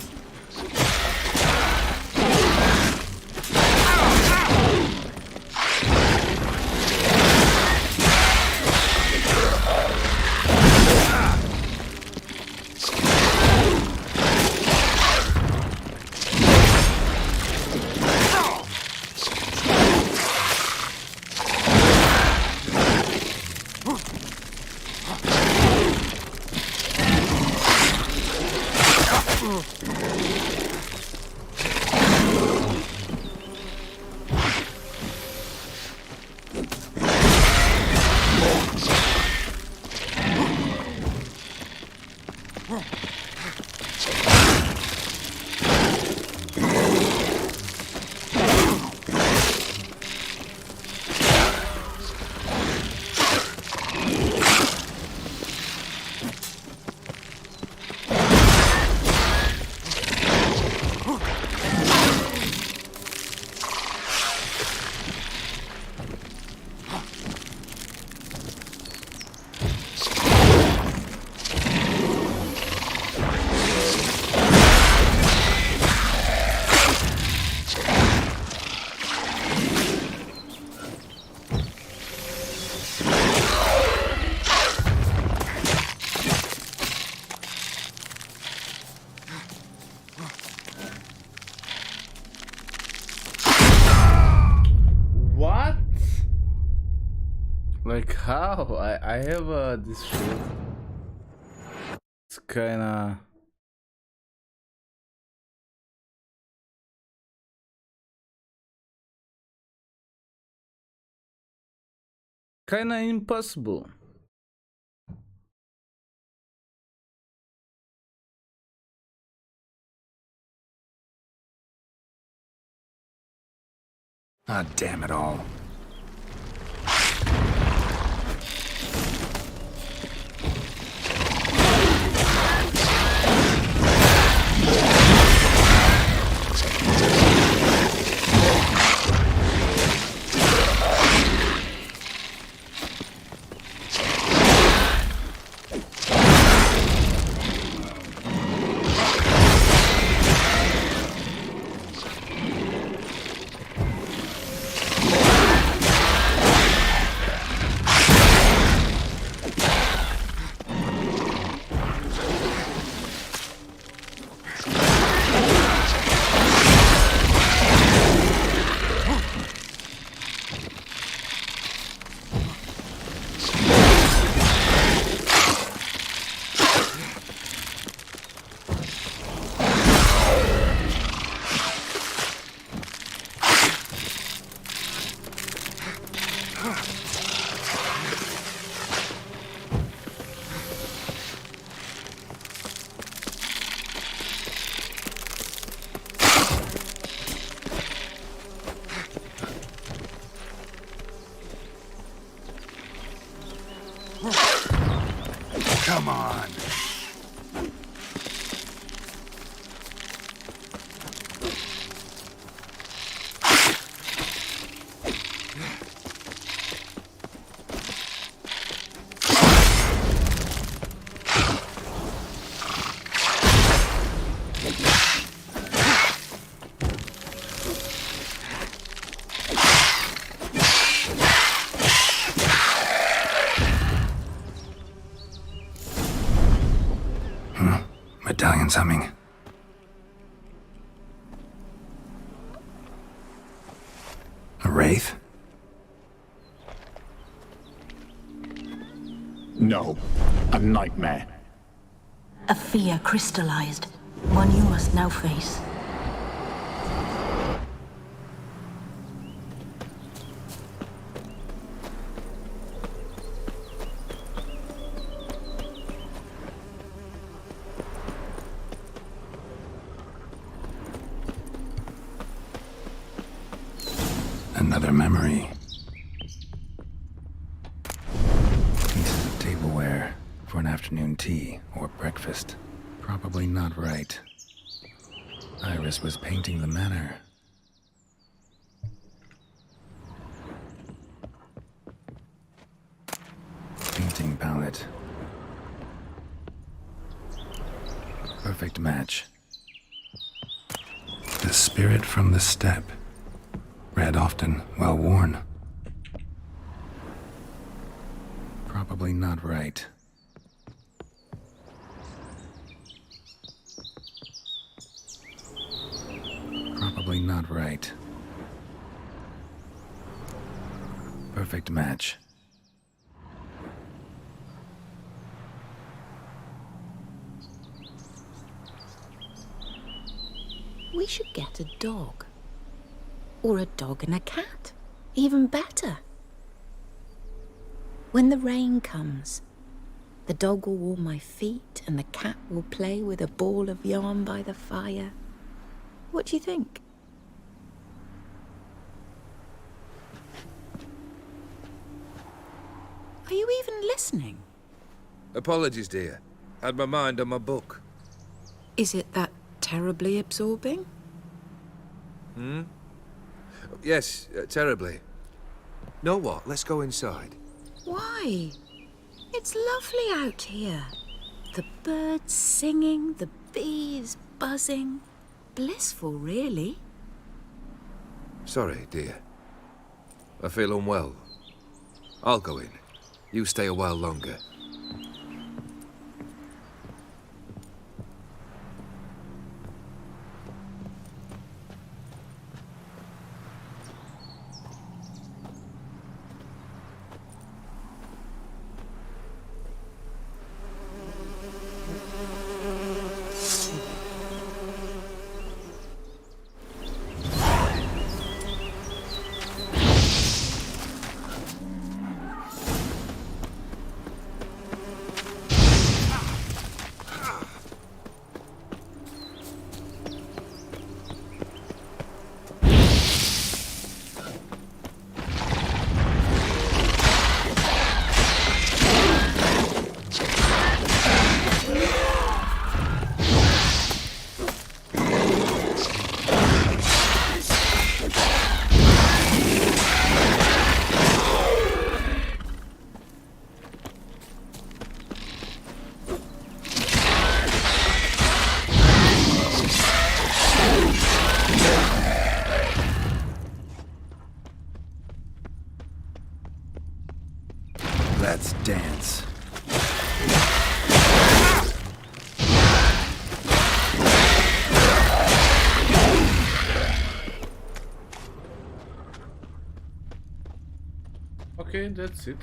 Like how? I have this shit. It's kinda... kinda impossible. Ah, damn it all. Battalion's humming. A wraith? No, a nightmare. A fear crystallized, one you must now face. Another memory. Pieces of tableware for an afternoon tea or breakfast. Probably not right. Iris was painting the manor. Painting palette. Perfect match. The spirit from the steppe. Red often, well worn. Probably not right. Probably not right. Perfect match. We should get a dog. Or a dog and a cat. Even better. When the rain comes, the dog will warm my feet and the cat will play with a ball of yarn by the fire. What do you think? Are you even listening? Apologies, dear. Had my mind on my book. Is it that terribly absorbing? Hmm? Yes, terribly. Know what? Let's go inside. Why? It's lovely out here. The birds singing, the bees buzzing. Blissful, really. Sorry, dear. I feel unwell. I'll go in. You stay a while longer. Let's dance. Okay, that's it.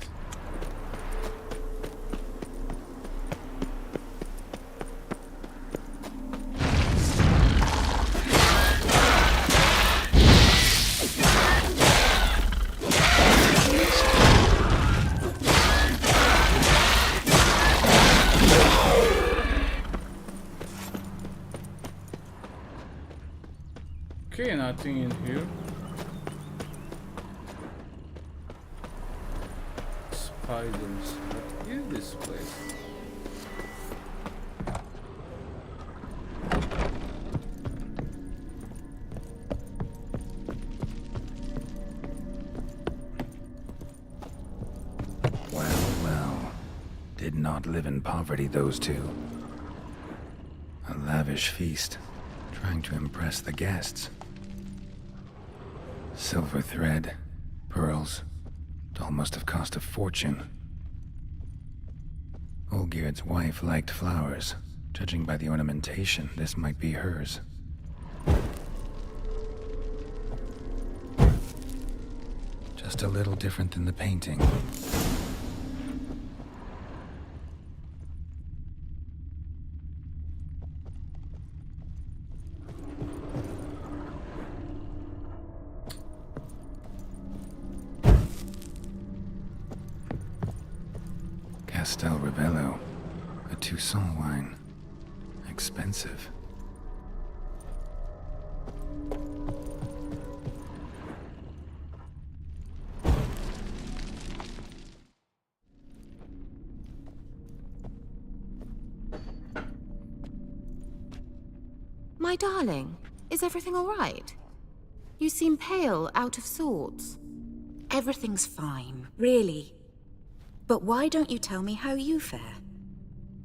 Okay, nothing in here. Spiders. What is this place? Well. Did not live in poverty, those two. A lavish feast, trying to impress the guests. Silver thread, pearls. It all must have cost a fortune. Olgierd's wife liked flowers, Judging by the ornamentation, this might be hers. Just a little different than the painting. Castel Ravello, a Toussaint wine. Expensive. My darling, is everything all right? You seem pale, out of sorts. Everything's fine, really. But why don't you tell me how you fare?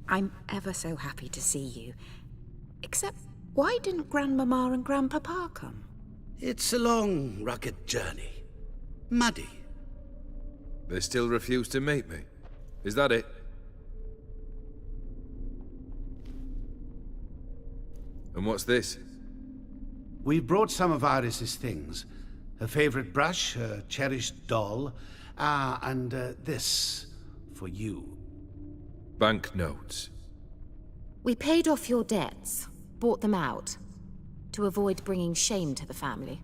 I'm ever so happy to see you. Except, why didn't Grandmama and Grandpapa come? It's a long, rugged journey. Muddy. They still refuse to meet me. Is that it? And what's this? We brought some of Iris's things. Her favorite brush, her cherished doll, and this for you. Banknotes. We paid off your debts, bought them out, to avoid bringing shame to the family.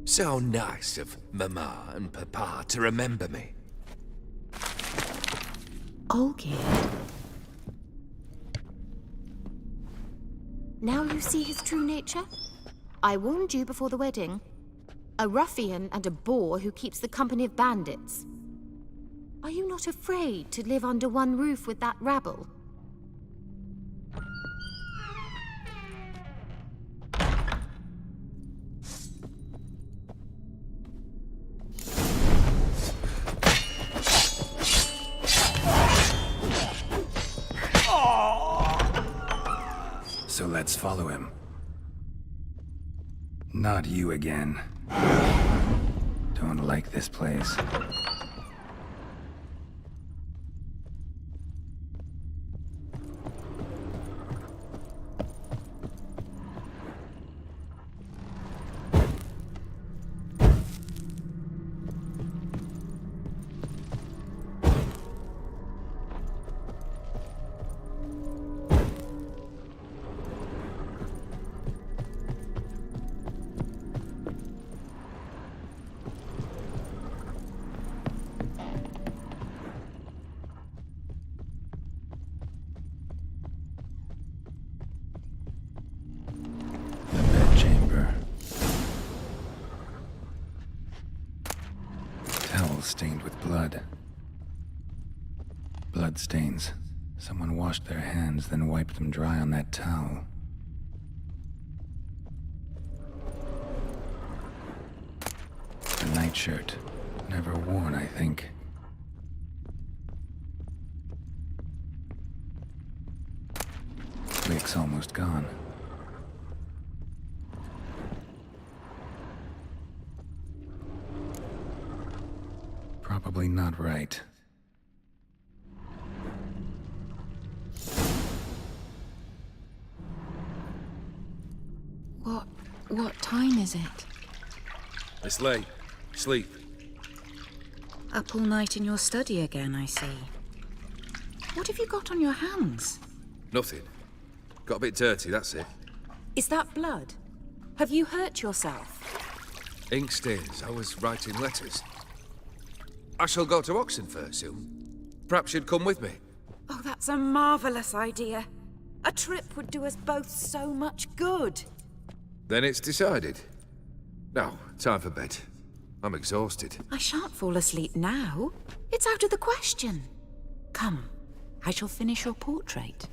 So nice of Mama and Papa to remember me. Olgierd. Now you see his true nature? I warned you before the wedding. A ruffian and a boor who keeps the company of bandits. Are you not afraid to live under one roof with that rabble? So let's follow him. Not you again. Don't like this place. Stained with blood. Blood stains. Someone washed their hands, then wiped them dry on that towel. A nightshirt. Never worn, I think. Wick's almost gone. Probably not right. What time is it? It's late. Sleep. Up all night in your study again, I see. What have you got on your hands? Nothing. Got a bit dirty, that's it. Is that blood? Have you hurt yourself? Ink stains. I was writing letters. I shall go to Oxenfurt soon. Perhaps you'd come with me. Oh, that's a marvelous idea. A trip would do us both so much good. Then it's decided. Now, time for bed. I'm exhausted. I shan't fall asleep now. It's out of the question. Come, I shall finish your portrait.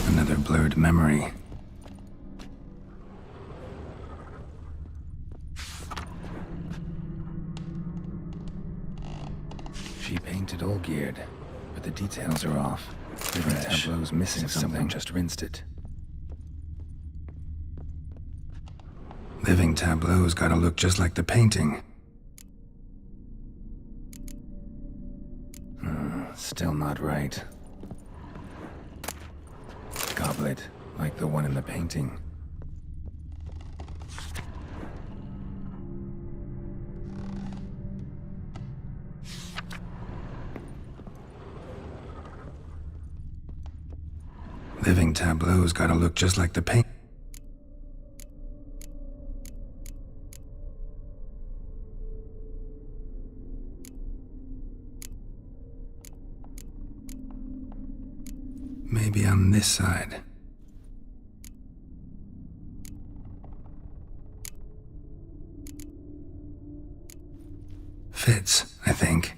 Another blurred memory. She painted Olgierd, but the details are off. Living tableau's missing something. Someone just rinsed it. Living tableau's gotta look just like the painting. Still not right. Goblet, like the one in the painting. Living tableau's gotta look just like the paint. Maybe on this side. Fits, I think.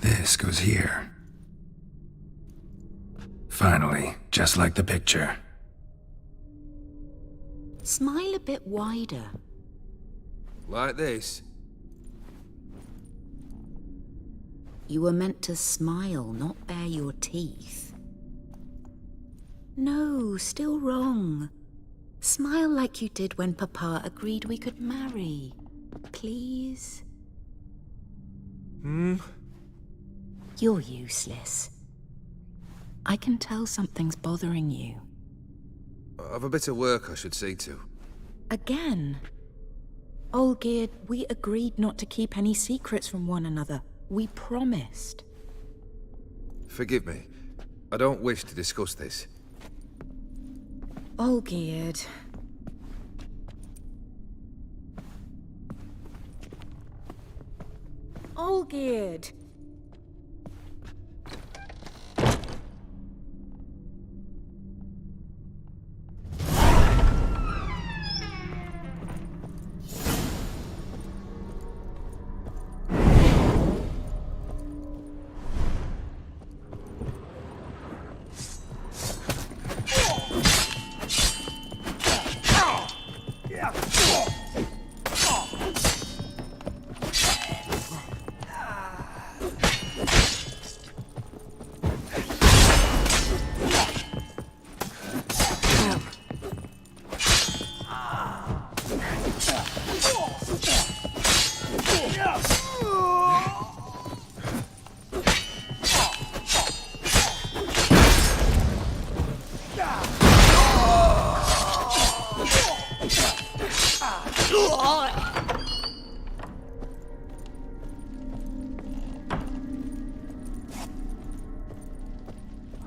This goes here. Finally, just like the picture. Smile a bit wider. Like this? You were meant to smile, not bare your teeth. No, still wrong. Smile like you did when Papa agreed we could marry. Please? You're useless. I can tell something's bothering you. I've a bit of work I should see to. Again. Olgierd, we agreed not to keep any secrets from one another. We promised. Forgive me. I don't wish to discuss this. Olgierd. Olgierd.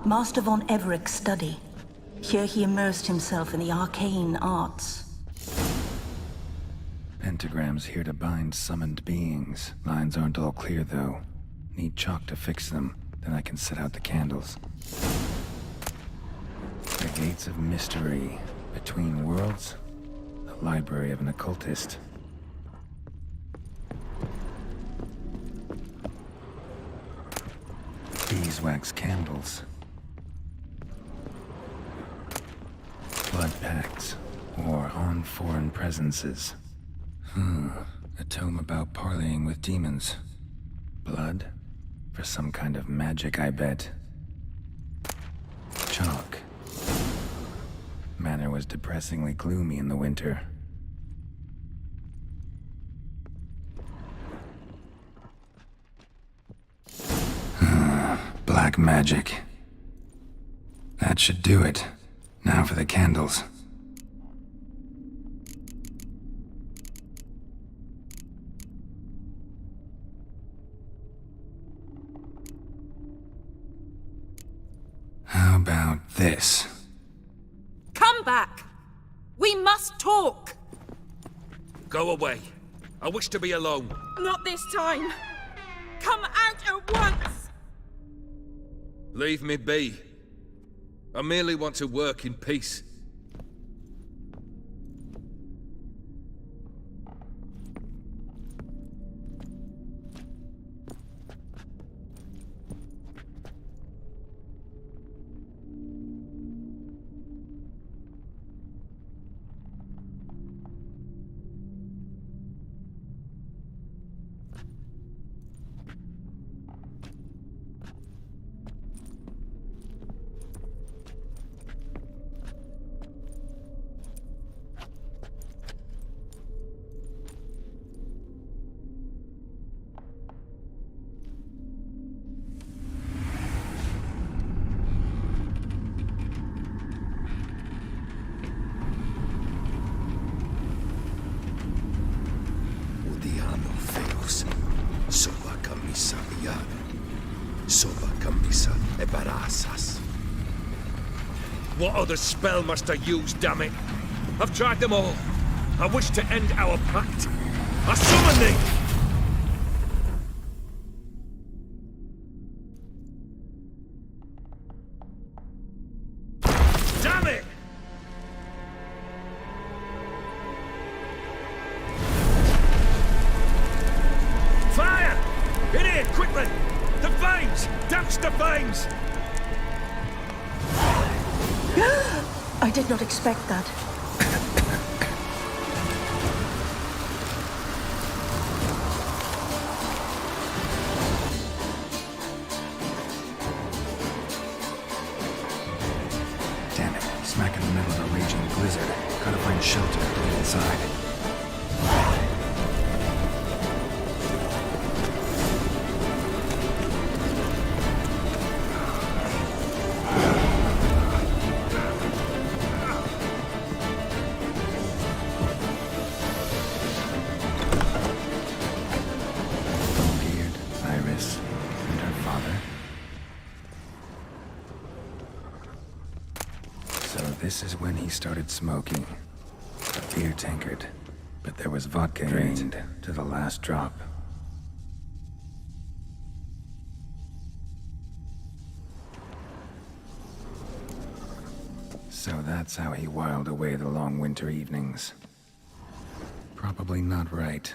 Master von Everek's study. Here he immersed himself in the arcane arts. Pentagrams here to bind summoned beings. Lines aren't all clear, though. Need chalk to fix them, then I can set out the candles. The Gates of Mystery. Between Worlds? The library of an occultist. Beeswax candles. Blood pacts, or on foreign presences. A tome about parleying with demons. Blood? For some kind of magic, I bet. Chalk. Manor was depressingly gloomy in the winter. Black magic. That should do it. Now for the candles. How about this? Come back! We must talk! Go away. I wish to be alone. Not this time! Come out at once! Leave me be. I merely want to work in peace. Yar. Soba, Camisa, e Barasas. What other spell must I use, damn it? I've tried them all. I wish to end our pact. I summon thee! Damn it! Fire! In here, quickly! The flames! Douse the flames! I did not expect that. Damn it, smack in the middle of a raging blizzard. Gotta find shelter to get inside. Iris and her father. So this is when he started smoking. A beer tankard. But there was vodka drained to the last drop. So that's how he whiled away the long winter evenings. Probably not right.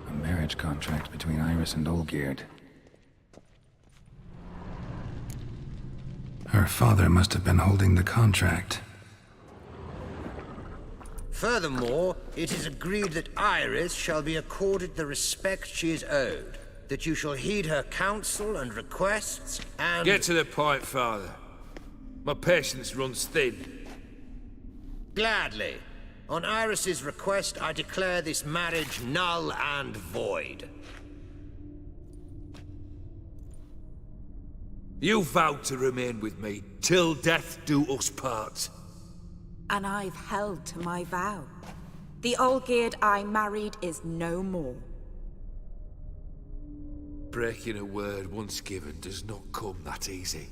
A marriage contract between Iris and Olgierd. Her father must have been holding the contract. Furthermore, it is agreed that Iris shall be accorded the respect she is owed, that you shall heed her counsel and requests, and... Get to the point, Father. My patience runs thin. Gladly. On Iris's request, I declare this marriage null and void. You vowed to remain with me till death do us part. And I've held to my vow. The Olgierd I married is no more. Breaking a word once given does not come that easy.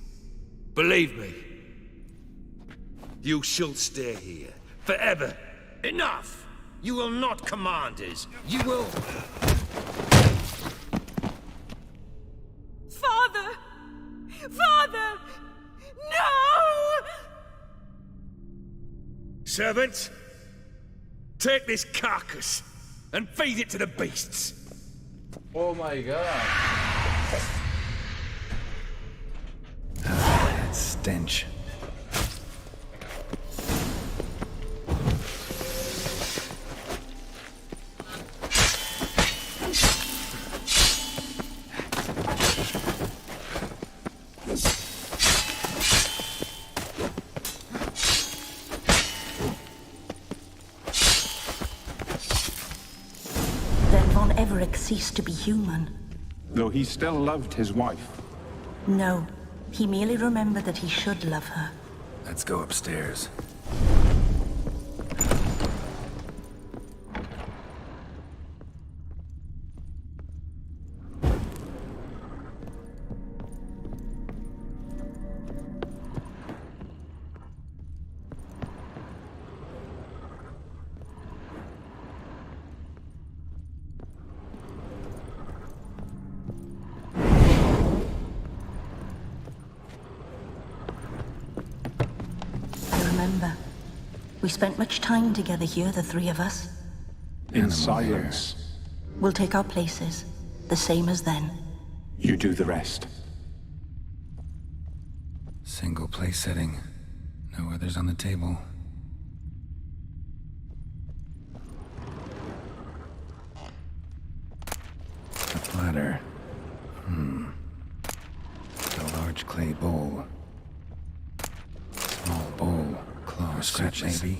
Believe me. You shall stay here, forever. Enough! You will not command us. You will... Father! Father! No! Servants, take this carcass and feed it to the beasts. Oh my god. That stench. Everett ceased to be human. Though he still loved his wife. No, he merely remembered that he should love her. Let's go upstairs. We spent much time together here, the three of us. In silence. We'll take our places, the same as then. You do the rest. Single place setting. No others on the table. A platter. A large clay bowl. Small bowl. Claw scratch, maybe.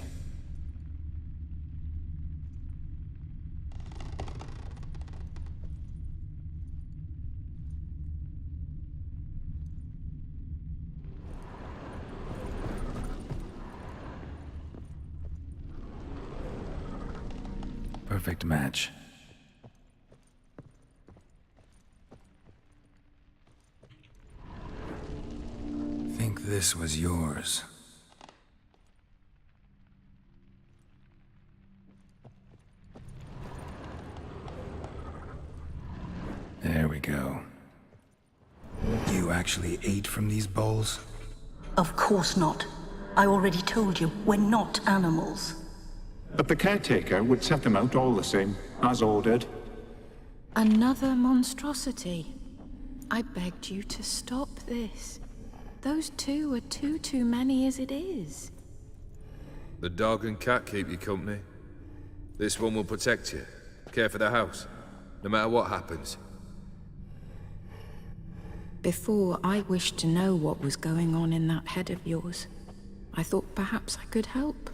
Perfect match. this was yours. There we go. You actually ate from these bowls? Of course not. I already told you, we're not animals. But the caretaker would set them out all the same, as ordered. Another monstrosity. I begged you to stop this. Those two are too many as it is. The dog and cat keep you company. This one will protect you, care for the house, no matter what happens. Before, I wished to know what was going on in that head of yours. I thought perhaps I could help.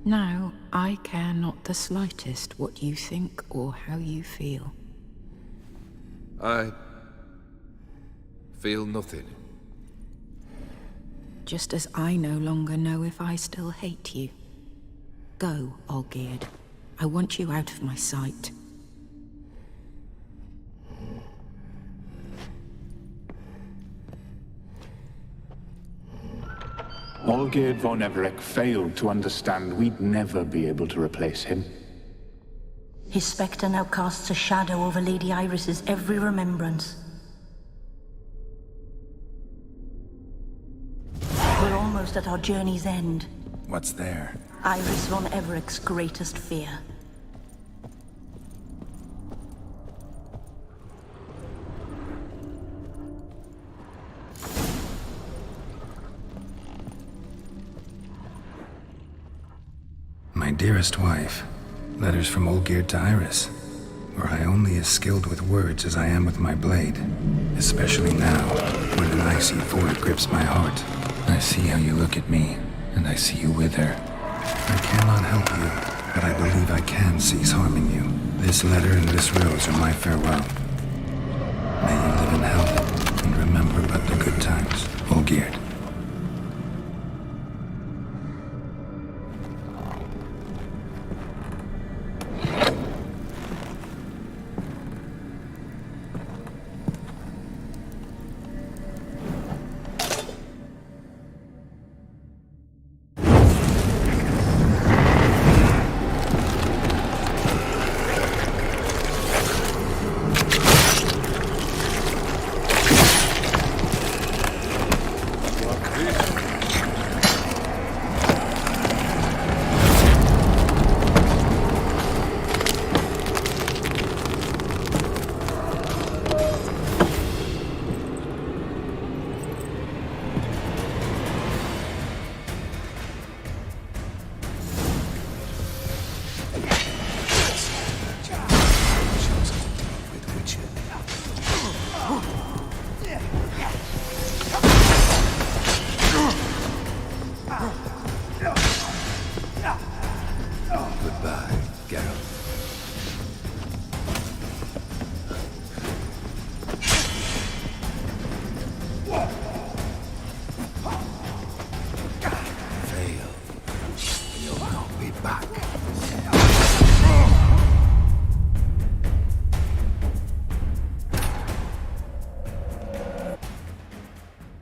Now, I care not the slightest what you think or how you feel. I feel nothing. Just as I no longer know if I still hate you. Go, Olgierd. I want you out of my sight. Olgierd von Everec failed to understand we'd never be able to replace him. His spectre now casts a shadow over Lady Iris's every remembrance. We're almost at our journey's end. What's there? Iris von Everec's greatest fear. My dearest wife, letters from Olgierd to Iris. Were I only as skilled with words as I am with my blade, especially now, when an icy void grips my heart. I see how you look at me, and I see you wither. I cannot help you, but I believe I can cease harming you. This letter and this rose are my farewell. May you live in health, and remember but the good times. Olgierd.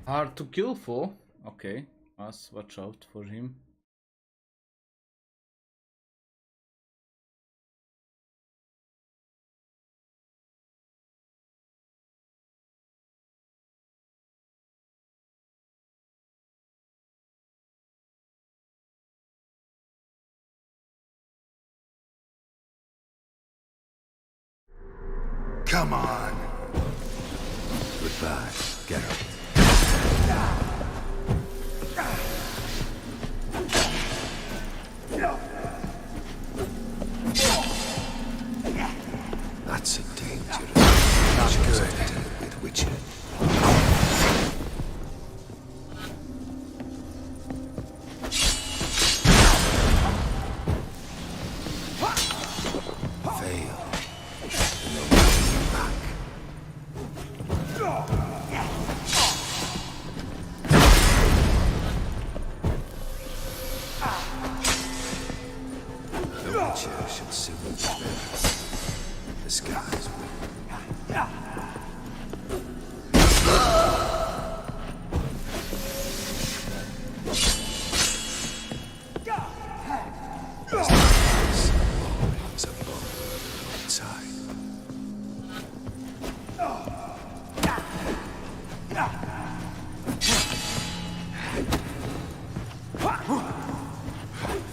Hard to kill for. Okay, must watch out for him. Come on. Goodbye, Geralt. That's a dangerous. Not good with Witcher. Fail.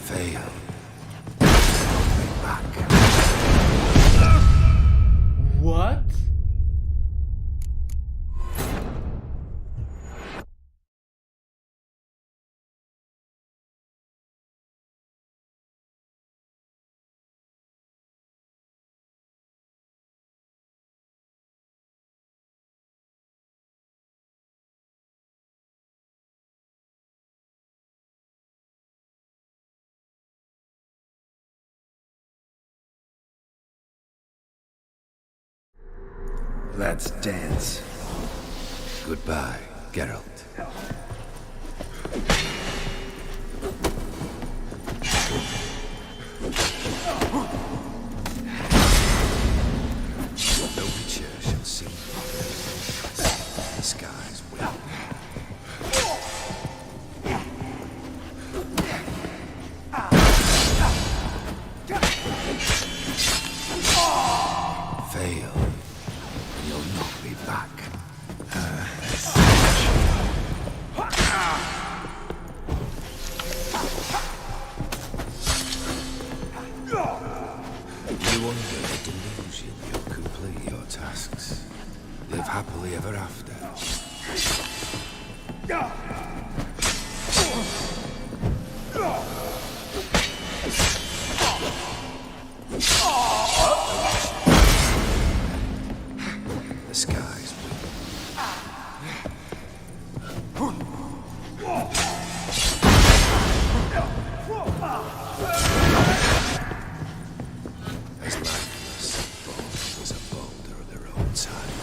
Fail. Back. What? Let's dance. Goodbye, Geralt. No Witcher shall see the skies will. Fail, and you'll not be back. You under the delusion you'll complete your tasks. Live happily ever after. The skies as lifeless both was a boulder of their own time.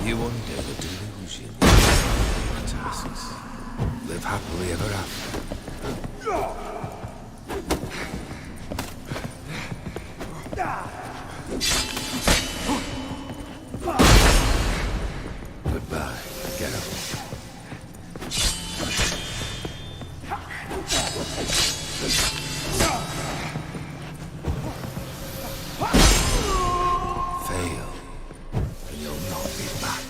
You under the delusion your tasks. Live happily ever after. Goodbye, Geralt. Fail, and you'll not be back.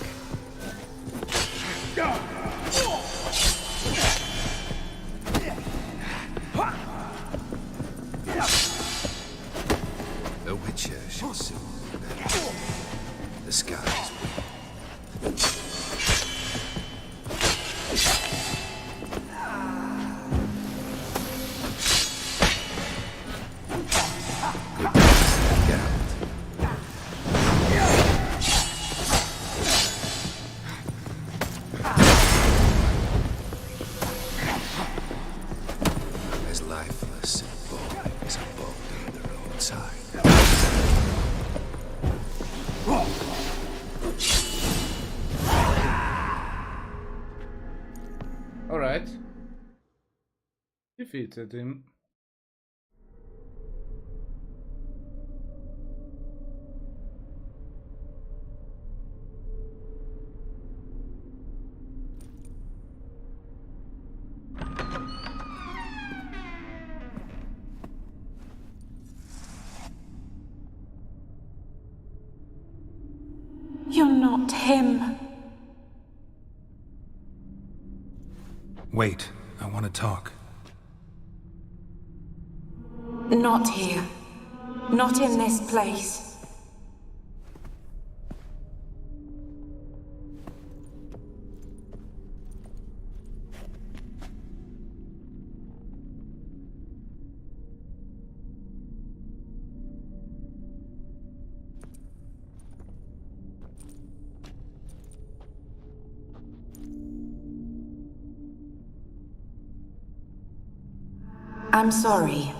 The Witcher shall soon end. The skies will. As lifeless and boring as a boulder in their own time. Alright. Defeated him. You're not him. Wait, I want to talk. Not here. Not in this place. I'm sorry.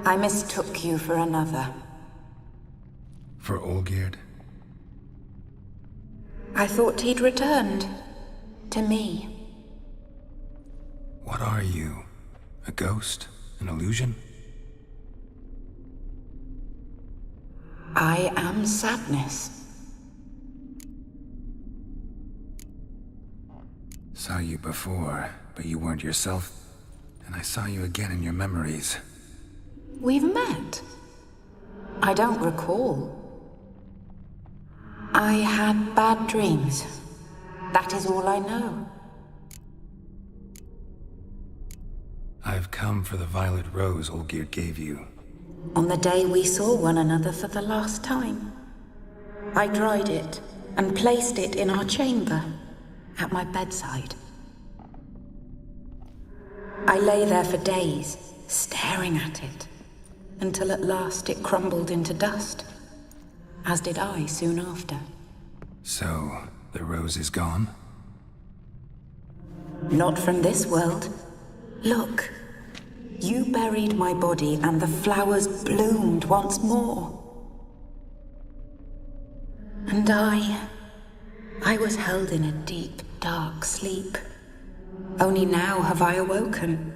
I mistook you for another. For Olgierd? I thought he'd returned. To me. What are you? A ghost? An illusion? I am sadness. Saw you before, but you weren't yourself. And I saw you again in your memories. We've met. I don't recall. I had bad dreams. That is all I know. I've come for the violet rose Olgierd gave you. On the day we saw one another for the last time, I dried it and placed it in our chamber, at my bedside. I lay there for days, staring at it, until at last it crumbled into dust, as did I soon after. So, the rose is gone? Not from this world. Look, you buried my body and the flowers bloomed once more. And I was held in a deep, dark sleep. Only now have I awoken,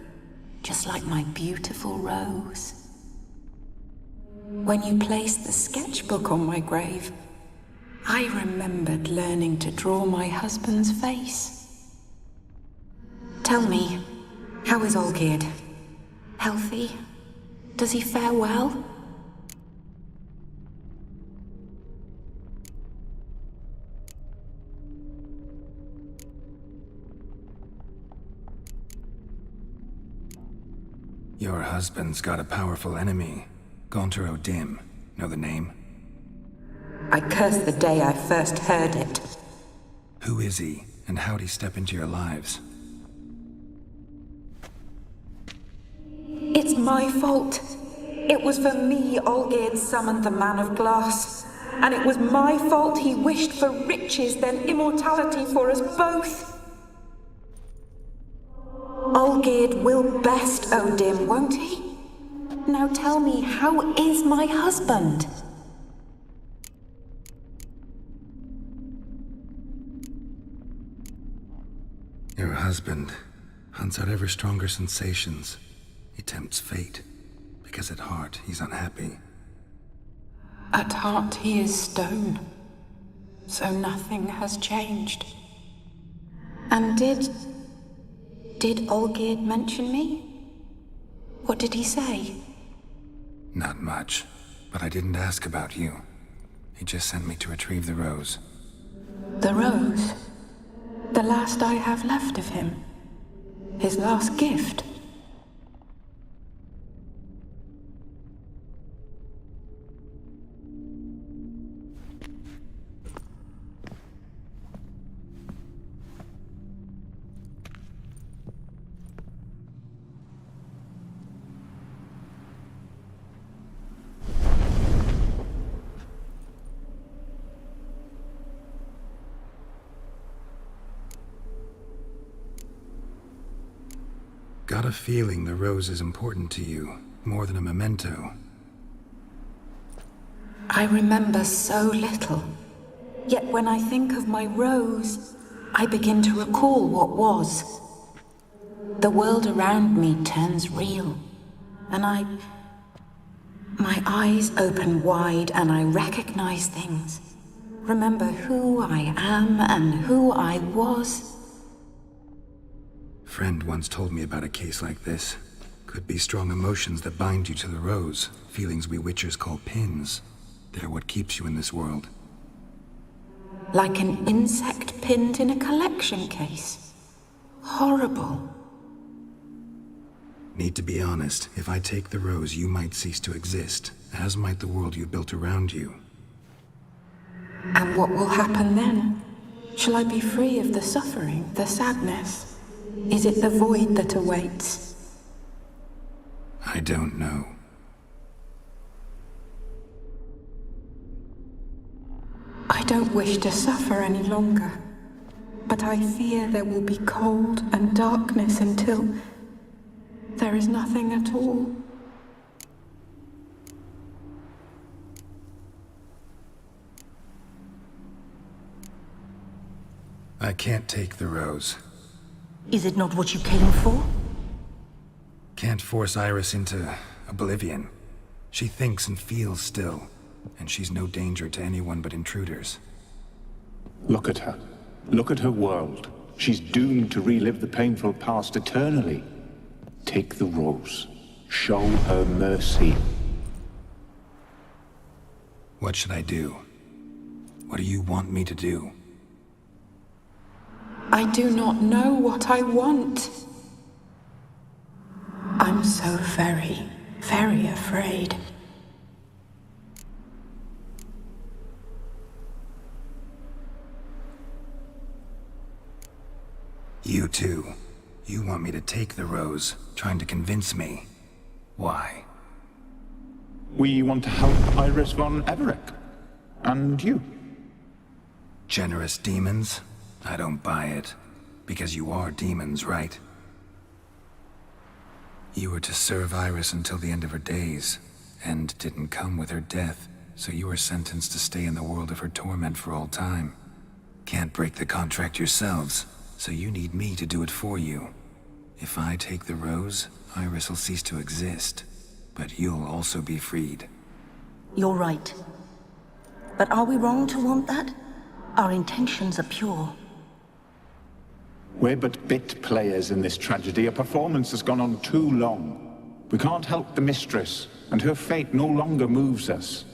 just like my beautiful rose. When you placed the sketchbook on my grave, I remembered learning to draw my husband's face. Tell me, how is Olgierd? Healthy? Does he fare well? Your husband's got a powerful enemy. Gaunter O'Dim. Know the name? I curse the day I first heard it. Who is he, and how'd he step into your lives? It's my fault. It was for me Olgierd summoned the Man of Glass. And it was my fault he wished for riches, then immortality for us both. Olgierd will best O'Dim, won't he? Now tell me, how is my husband? Your husband hunts out ever stronger sensations. He tempts fate, because at heart he's unhappy. At heart he is stone, so nothing has changed. And did Olgierd mention me? What did he say? Not much, but I didn't ask about you. He just sent me to retrieve the rose. The rose? The last I have left of him? His last gift? Got a feeling the rose is important to you, more than a memento. I remember so little. Yet when I think of my rose, I begin to recall what was. The world around me turns real, and my eyes open wide and I recognize things. Remember who I am and who I was. Friend once told me about a case like this. Could be strong emotions that bind you to the rose, feelings we witchers call pins. They're what keeps you in this world. Like an insect pinned in a collection case. Horrible. Need to be honest, if I take the rose, you might cease to exist, as might the world you built around you. And what will happen then? Shall I be free of the suffering, the sadness? Is it the void that awaits? I don't know. I don't wish to suffer any longer, but I fear there will be cold and darkness until there is nothing at all. I can't take the rose. Is it not what you came for? Can't force Iris into oblivion. She thinks and feels still, and she's no danger to anyone but intruders. Look at her. Look at her world. She's doomed to relive the painful past eternally. Take the rose. Show her mercy. What should I do? What do you want me to do? I do not know what I want. I'm so very, very afraid. You too. You want me to take the rose, trying to convince me. Why? We want to help Iris von Everec. And you. Generous demons? I don't buy it. Because you are demons, right? You were to serve Iris until the end of her days. End didn't come with her death, so you were sentenced to stay in the world of her torment for all time. Can't break the contract yourselves, so you need me to do it for you. If I take the rose, Iris will cease to exist. But you'll also be freed. You're right. But are we wrong to want that? Our intentions are pure. We're but bit players in this tragedy. A performance has gone on too long. We can't help the mistress, and her fate no longer moves us.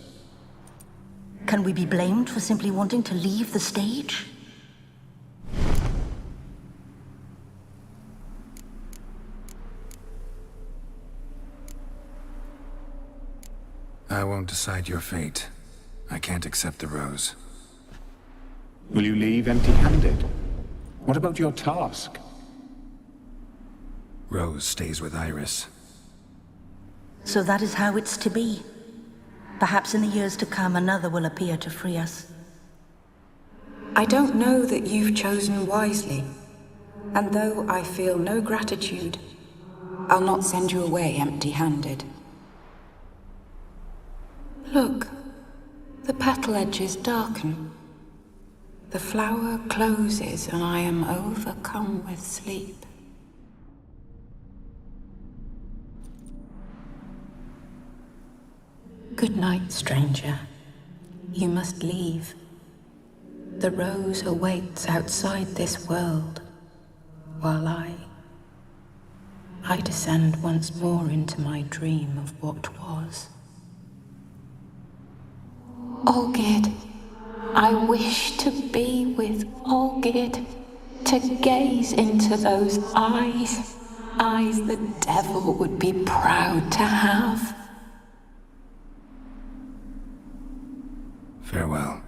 Can we be blamed for simply wanting to leave the stage? I won't decide your fate. I can't accept the rose. Will you leave empty-handed? What about your task? Rose stays with Iris. So that is how it's to be. Perhaps in the years to come, another will appear to free us. I don't know that you've chosen wisely. And though I feel no gratitude, I'll not send you away empty-handed. Look, the petal edges darken. The flower closes and I am overcome with sleep. Good night, stranger. You must leave. The rose awaits outside this world, while I descend once more into my dream of what was. Olgierd, I wish to be with Olgierd, to gaze into those eyes the devil would be proud to have. Farewell.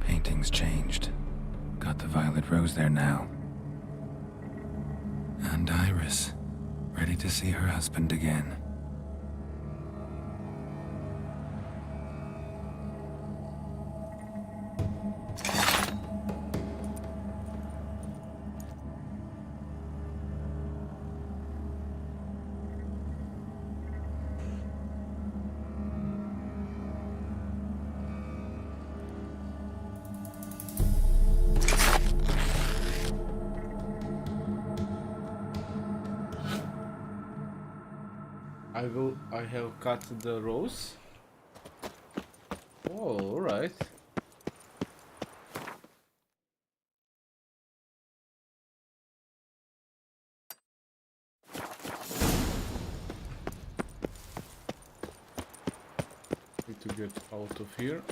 Painting's changed. Got the violet rose there now. And Iris, ready to see her husband again. I have cut the rose. Oh, alright. Need to get out of here.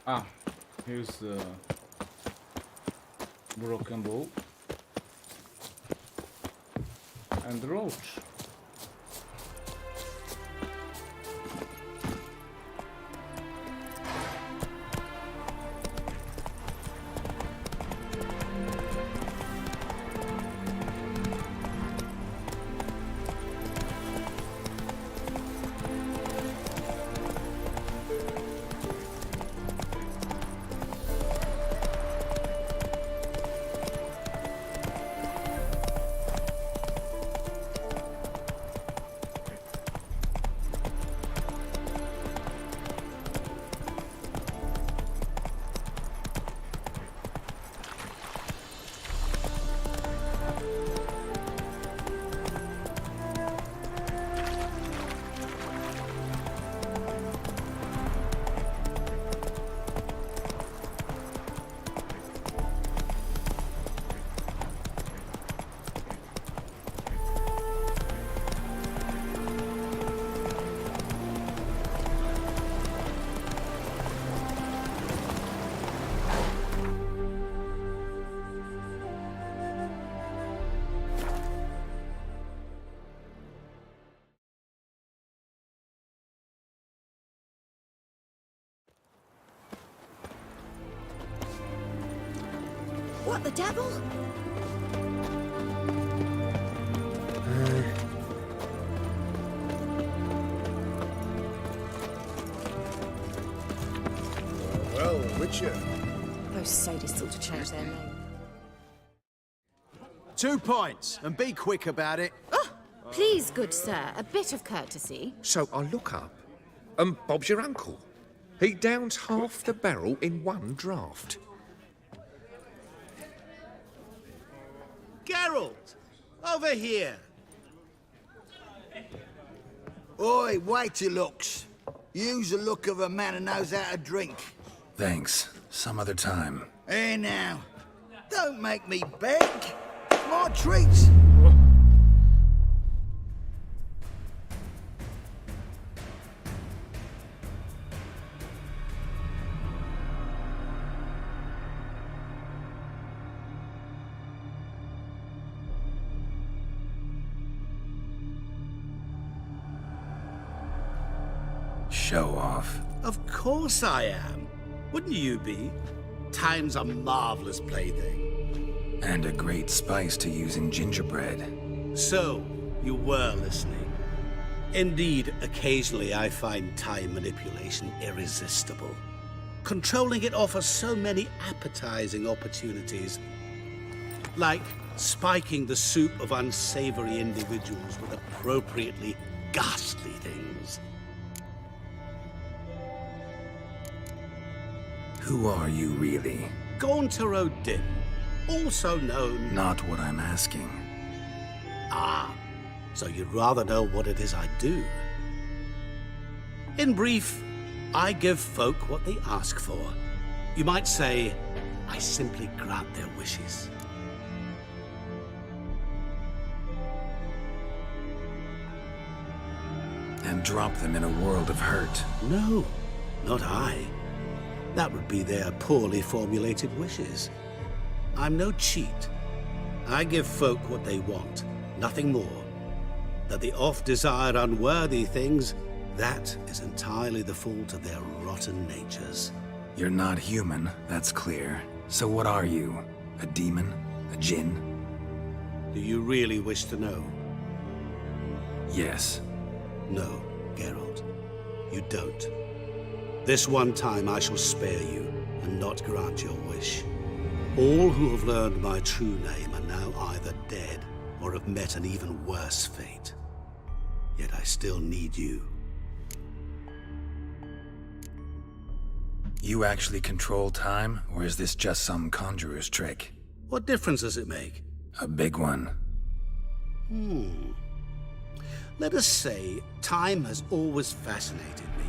Ah, here's the broken bow and the roach. that the devil? Well, Witcher. Those sadists ought to change their name. 2 points, and be quick about it. Please, good sir, a bit of courtesy. So I look up, and Bob's your uncle. He downs half the barrel in one draught. Geralt! Over here! Oi, wait your looks. Use the look of a man who knows how to drink. Thanks. Some other time. Here now. Don't make me beg. It's my treat. Show off. Of course I am. Wouldn't you be? Time's a marvelous plaything. And a great spice to use in gingerbread. So, you were listening. Indeed, occasionally I find time manipulation irresistible. Controlling it offers so many appetizing opportunities. Like spiking the soup of unsavory individuals with appropriately ghastly things. Who are you, really? Gaunter O'Dim, also known... Not what I'm asking. Ah, so you'd rather know what it is I do. In brief, I give folk what they ask for. You might say, I simply grant their wishes. And drop them in a world of hurt. No, not I. That would be their poorly formulated wishes. I'm no cheat. I give folk what they want, nothing more. That they oft desire unworthy things, that is entirely the fault of their rotten natures. You're not human, that's clear. So what are you? A demon? A djinn? Do you really wish to know? Yes. No, Geralt. You don't. This one time I shall spare you, and not grant your wish. All who have learned my true name are now either dead, or have met an even worse fate. Yet I still need you. You actually control time, or is this just some conjurer's trick? What difference does it make? A big one. Let us say, time has always fascinated me.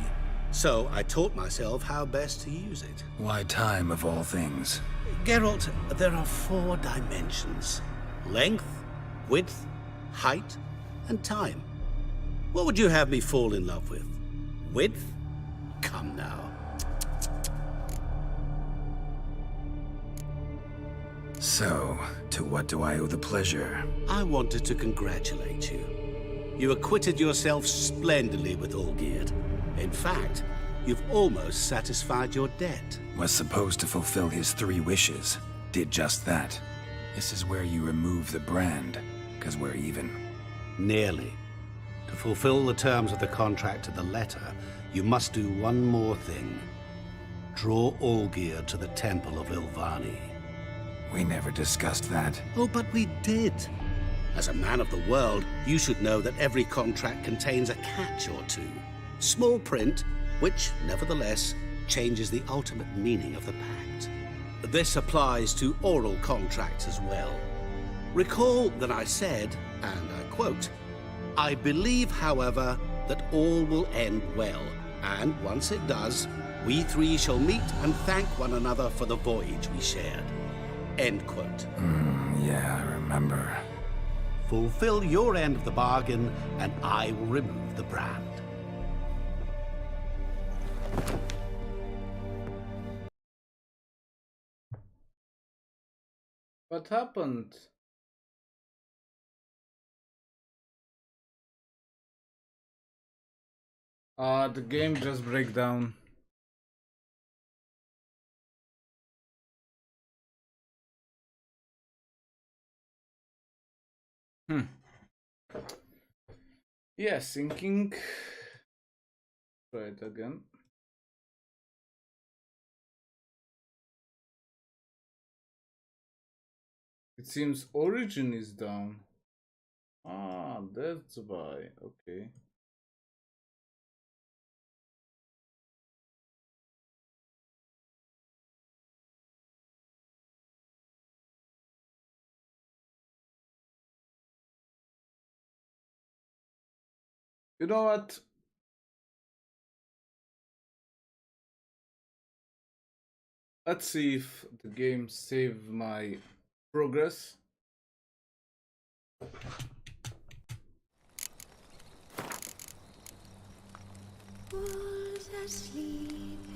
So I taught myself how best to use it. Why time, of all things? Geralt, there are 4 dimensions. Length, width, height, and time. What would you have me fall in love with? Width? Come now. So, to what do I owe the pleasure? I wanted to congratulate you. You acquitted yourself splendidly with Olgierd. In fact, you've almost satisfied your debt. Was supposed to fulfill his 3 wishes. Did just that. This is where you remove the brand, because we're even. Nearly. To fulfill the terms of the contract to the letter, you must do one more thing. Draw Olgierd to the Temple of Ilvani. We never discussed that. Oh, but we did. As a man of the world, you should know that every contract contains a catch or two. Small print, which, nevertheless, changes the ultimate meaning of the pact. This applies to oral contracts as well. Recall that I said, and I quote, "I believe, however, that all will end well, and once it does, we 3 shall meet and thank one another for the voyage we shared." End quote. Yeah, I remember. Fulfill your end of the bargain, and I will remove the brand. What happened? The game just break down. Yeah, sinking. Try it again. It seems origin is down. Ah, that's why. Okay. You know what? Let's see if the game saved my progress.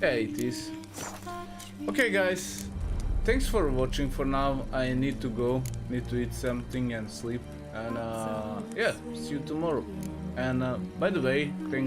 Yeah, it is. Okay, guys. Thanks for watching for now. I need to go. Need to eat something and sleep. And yeah, see you tomorrow. And by the way, thanks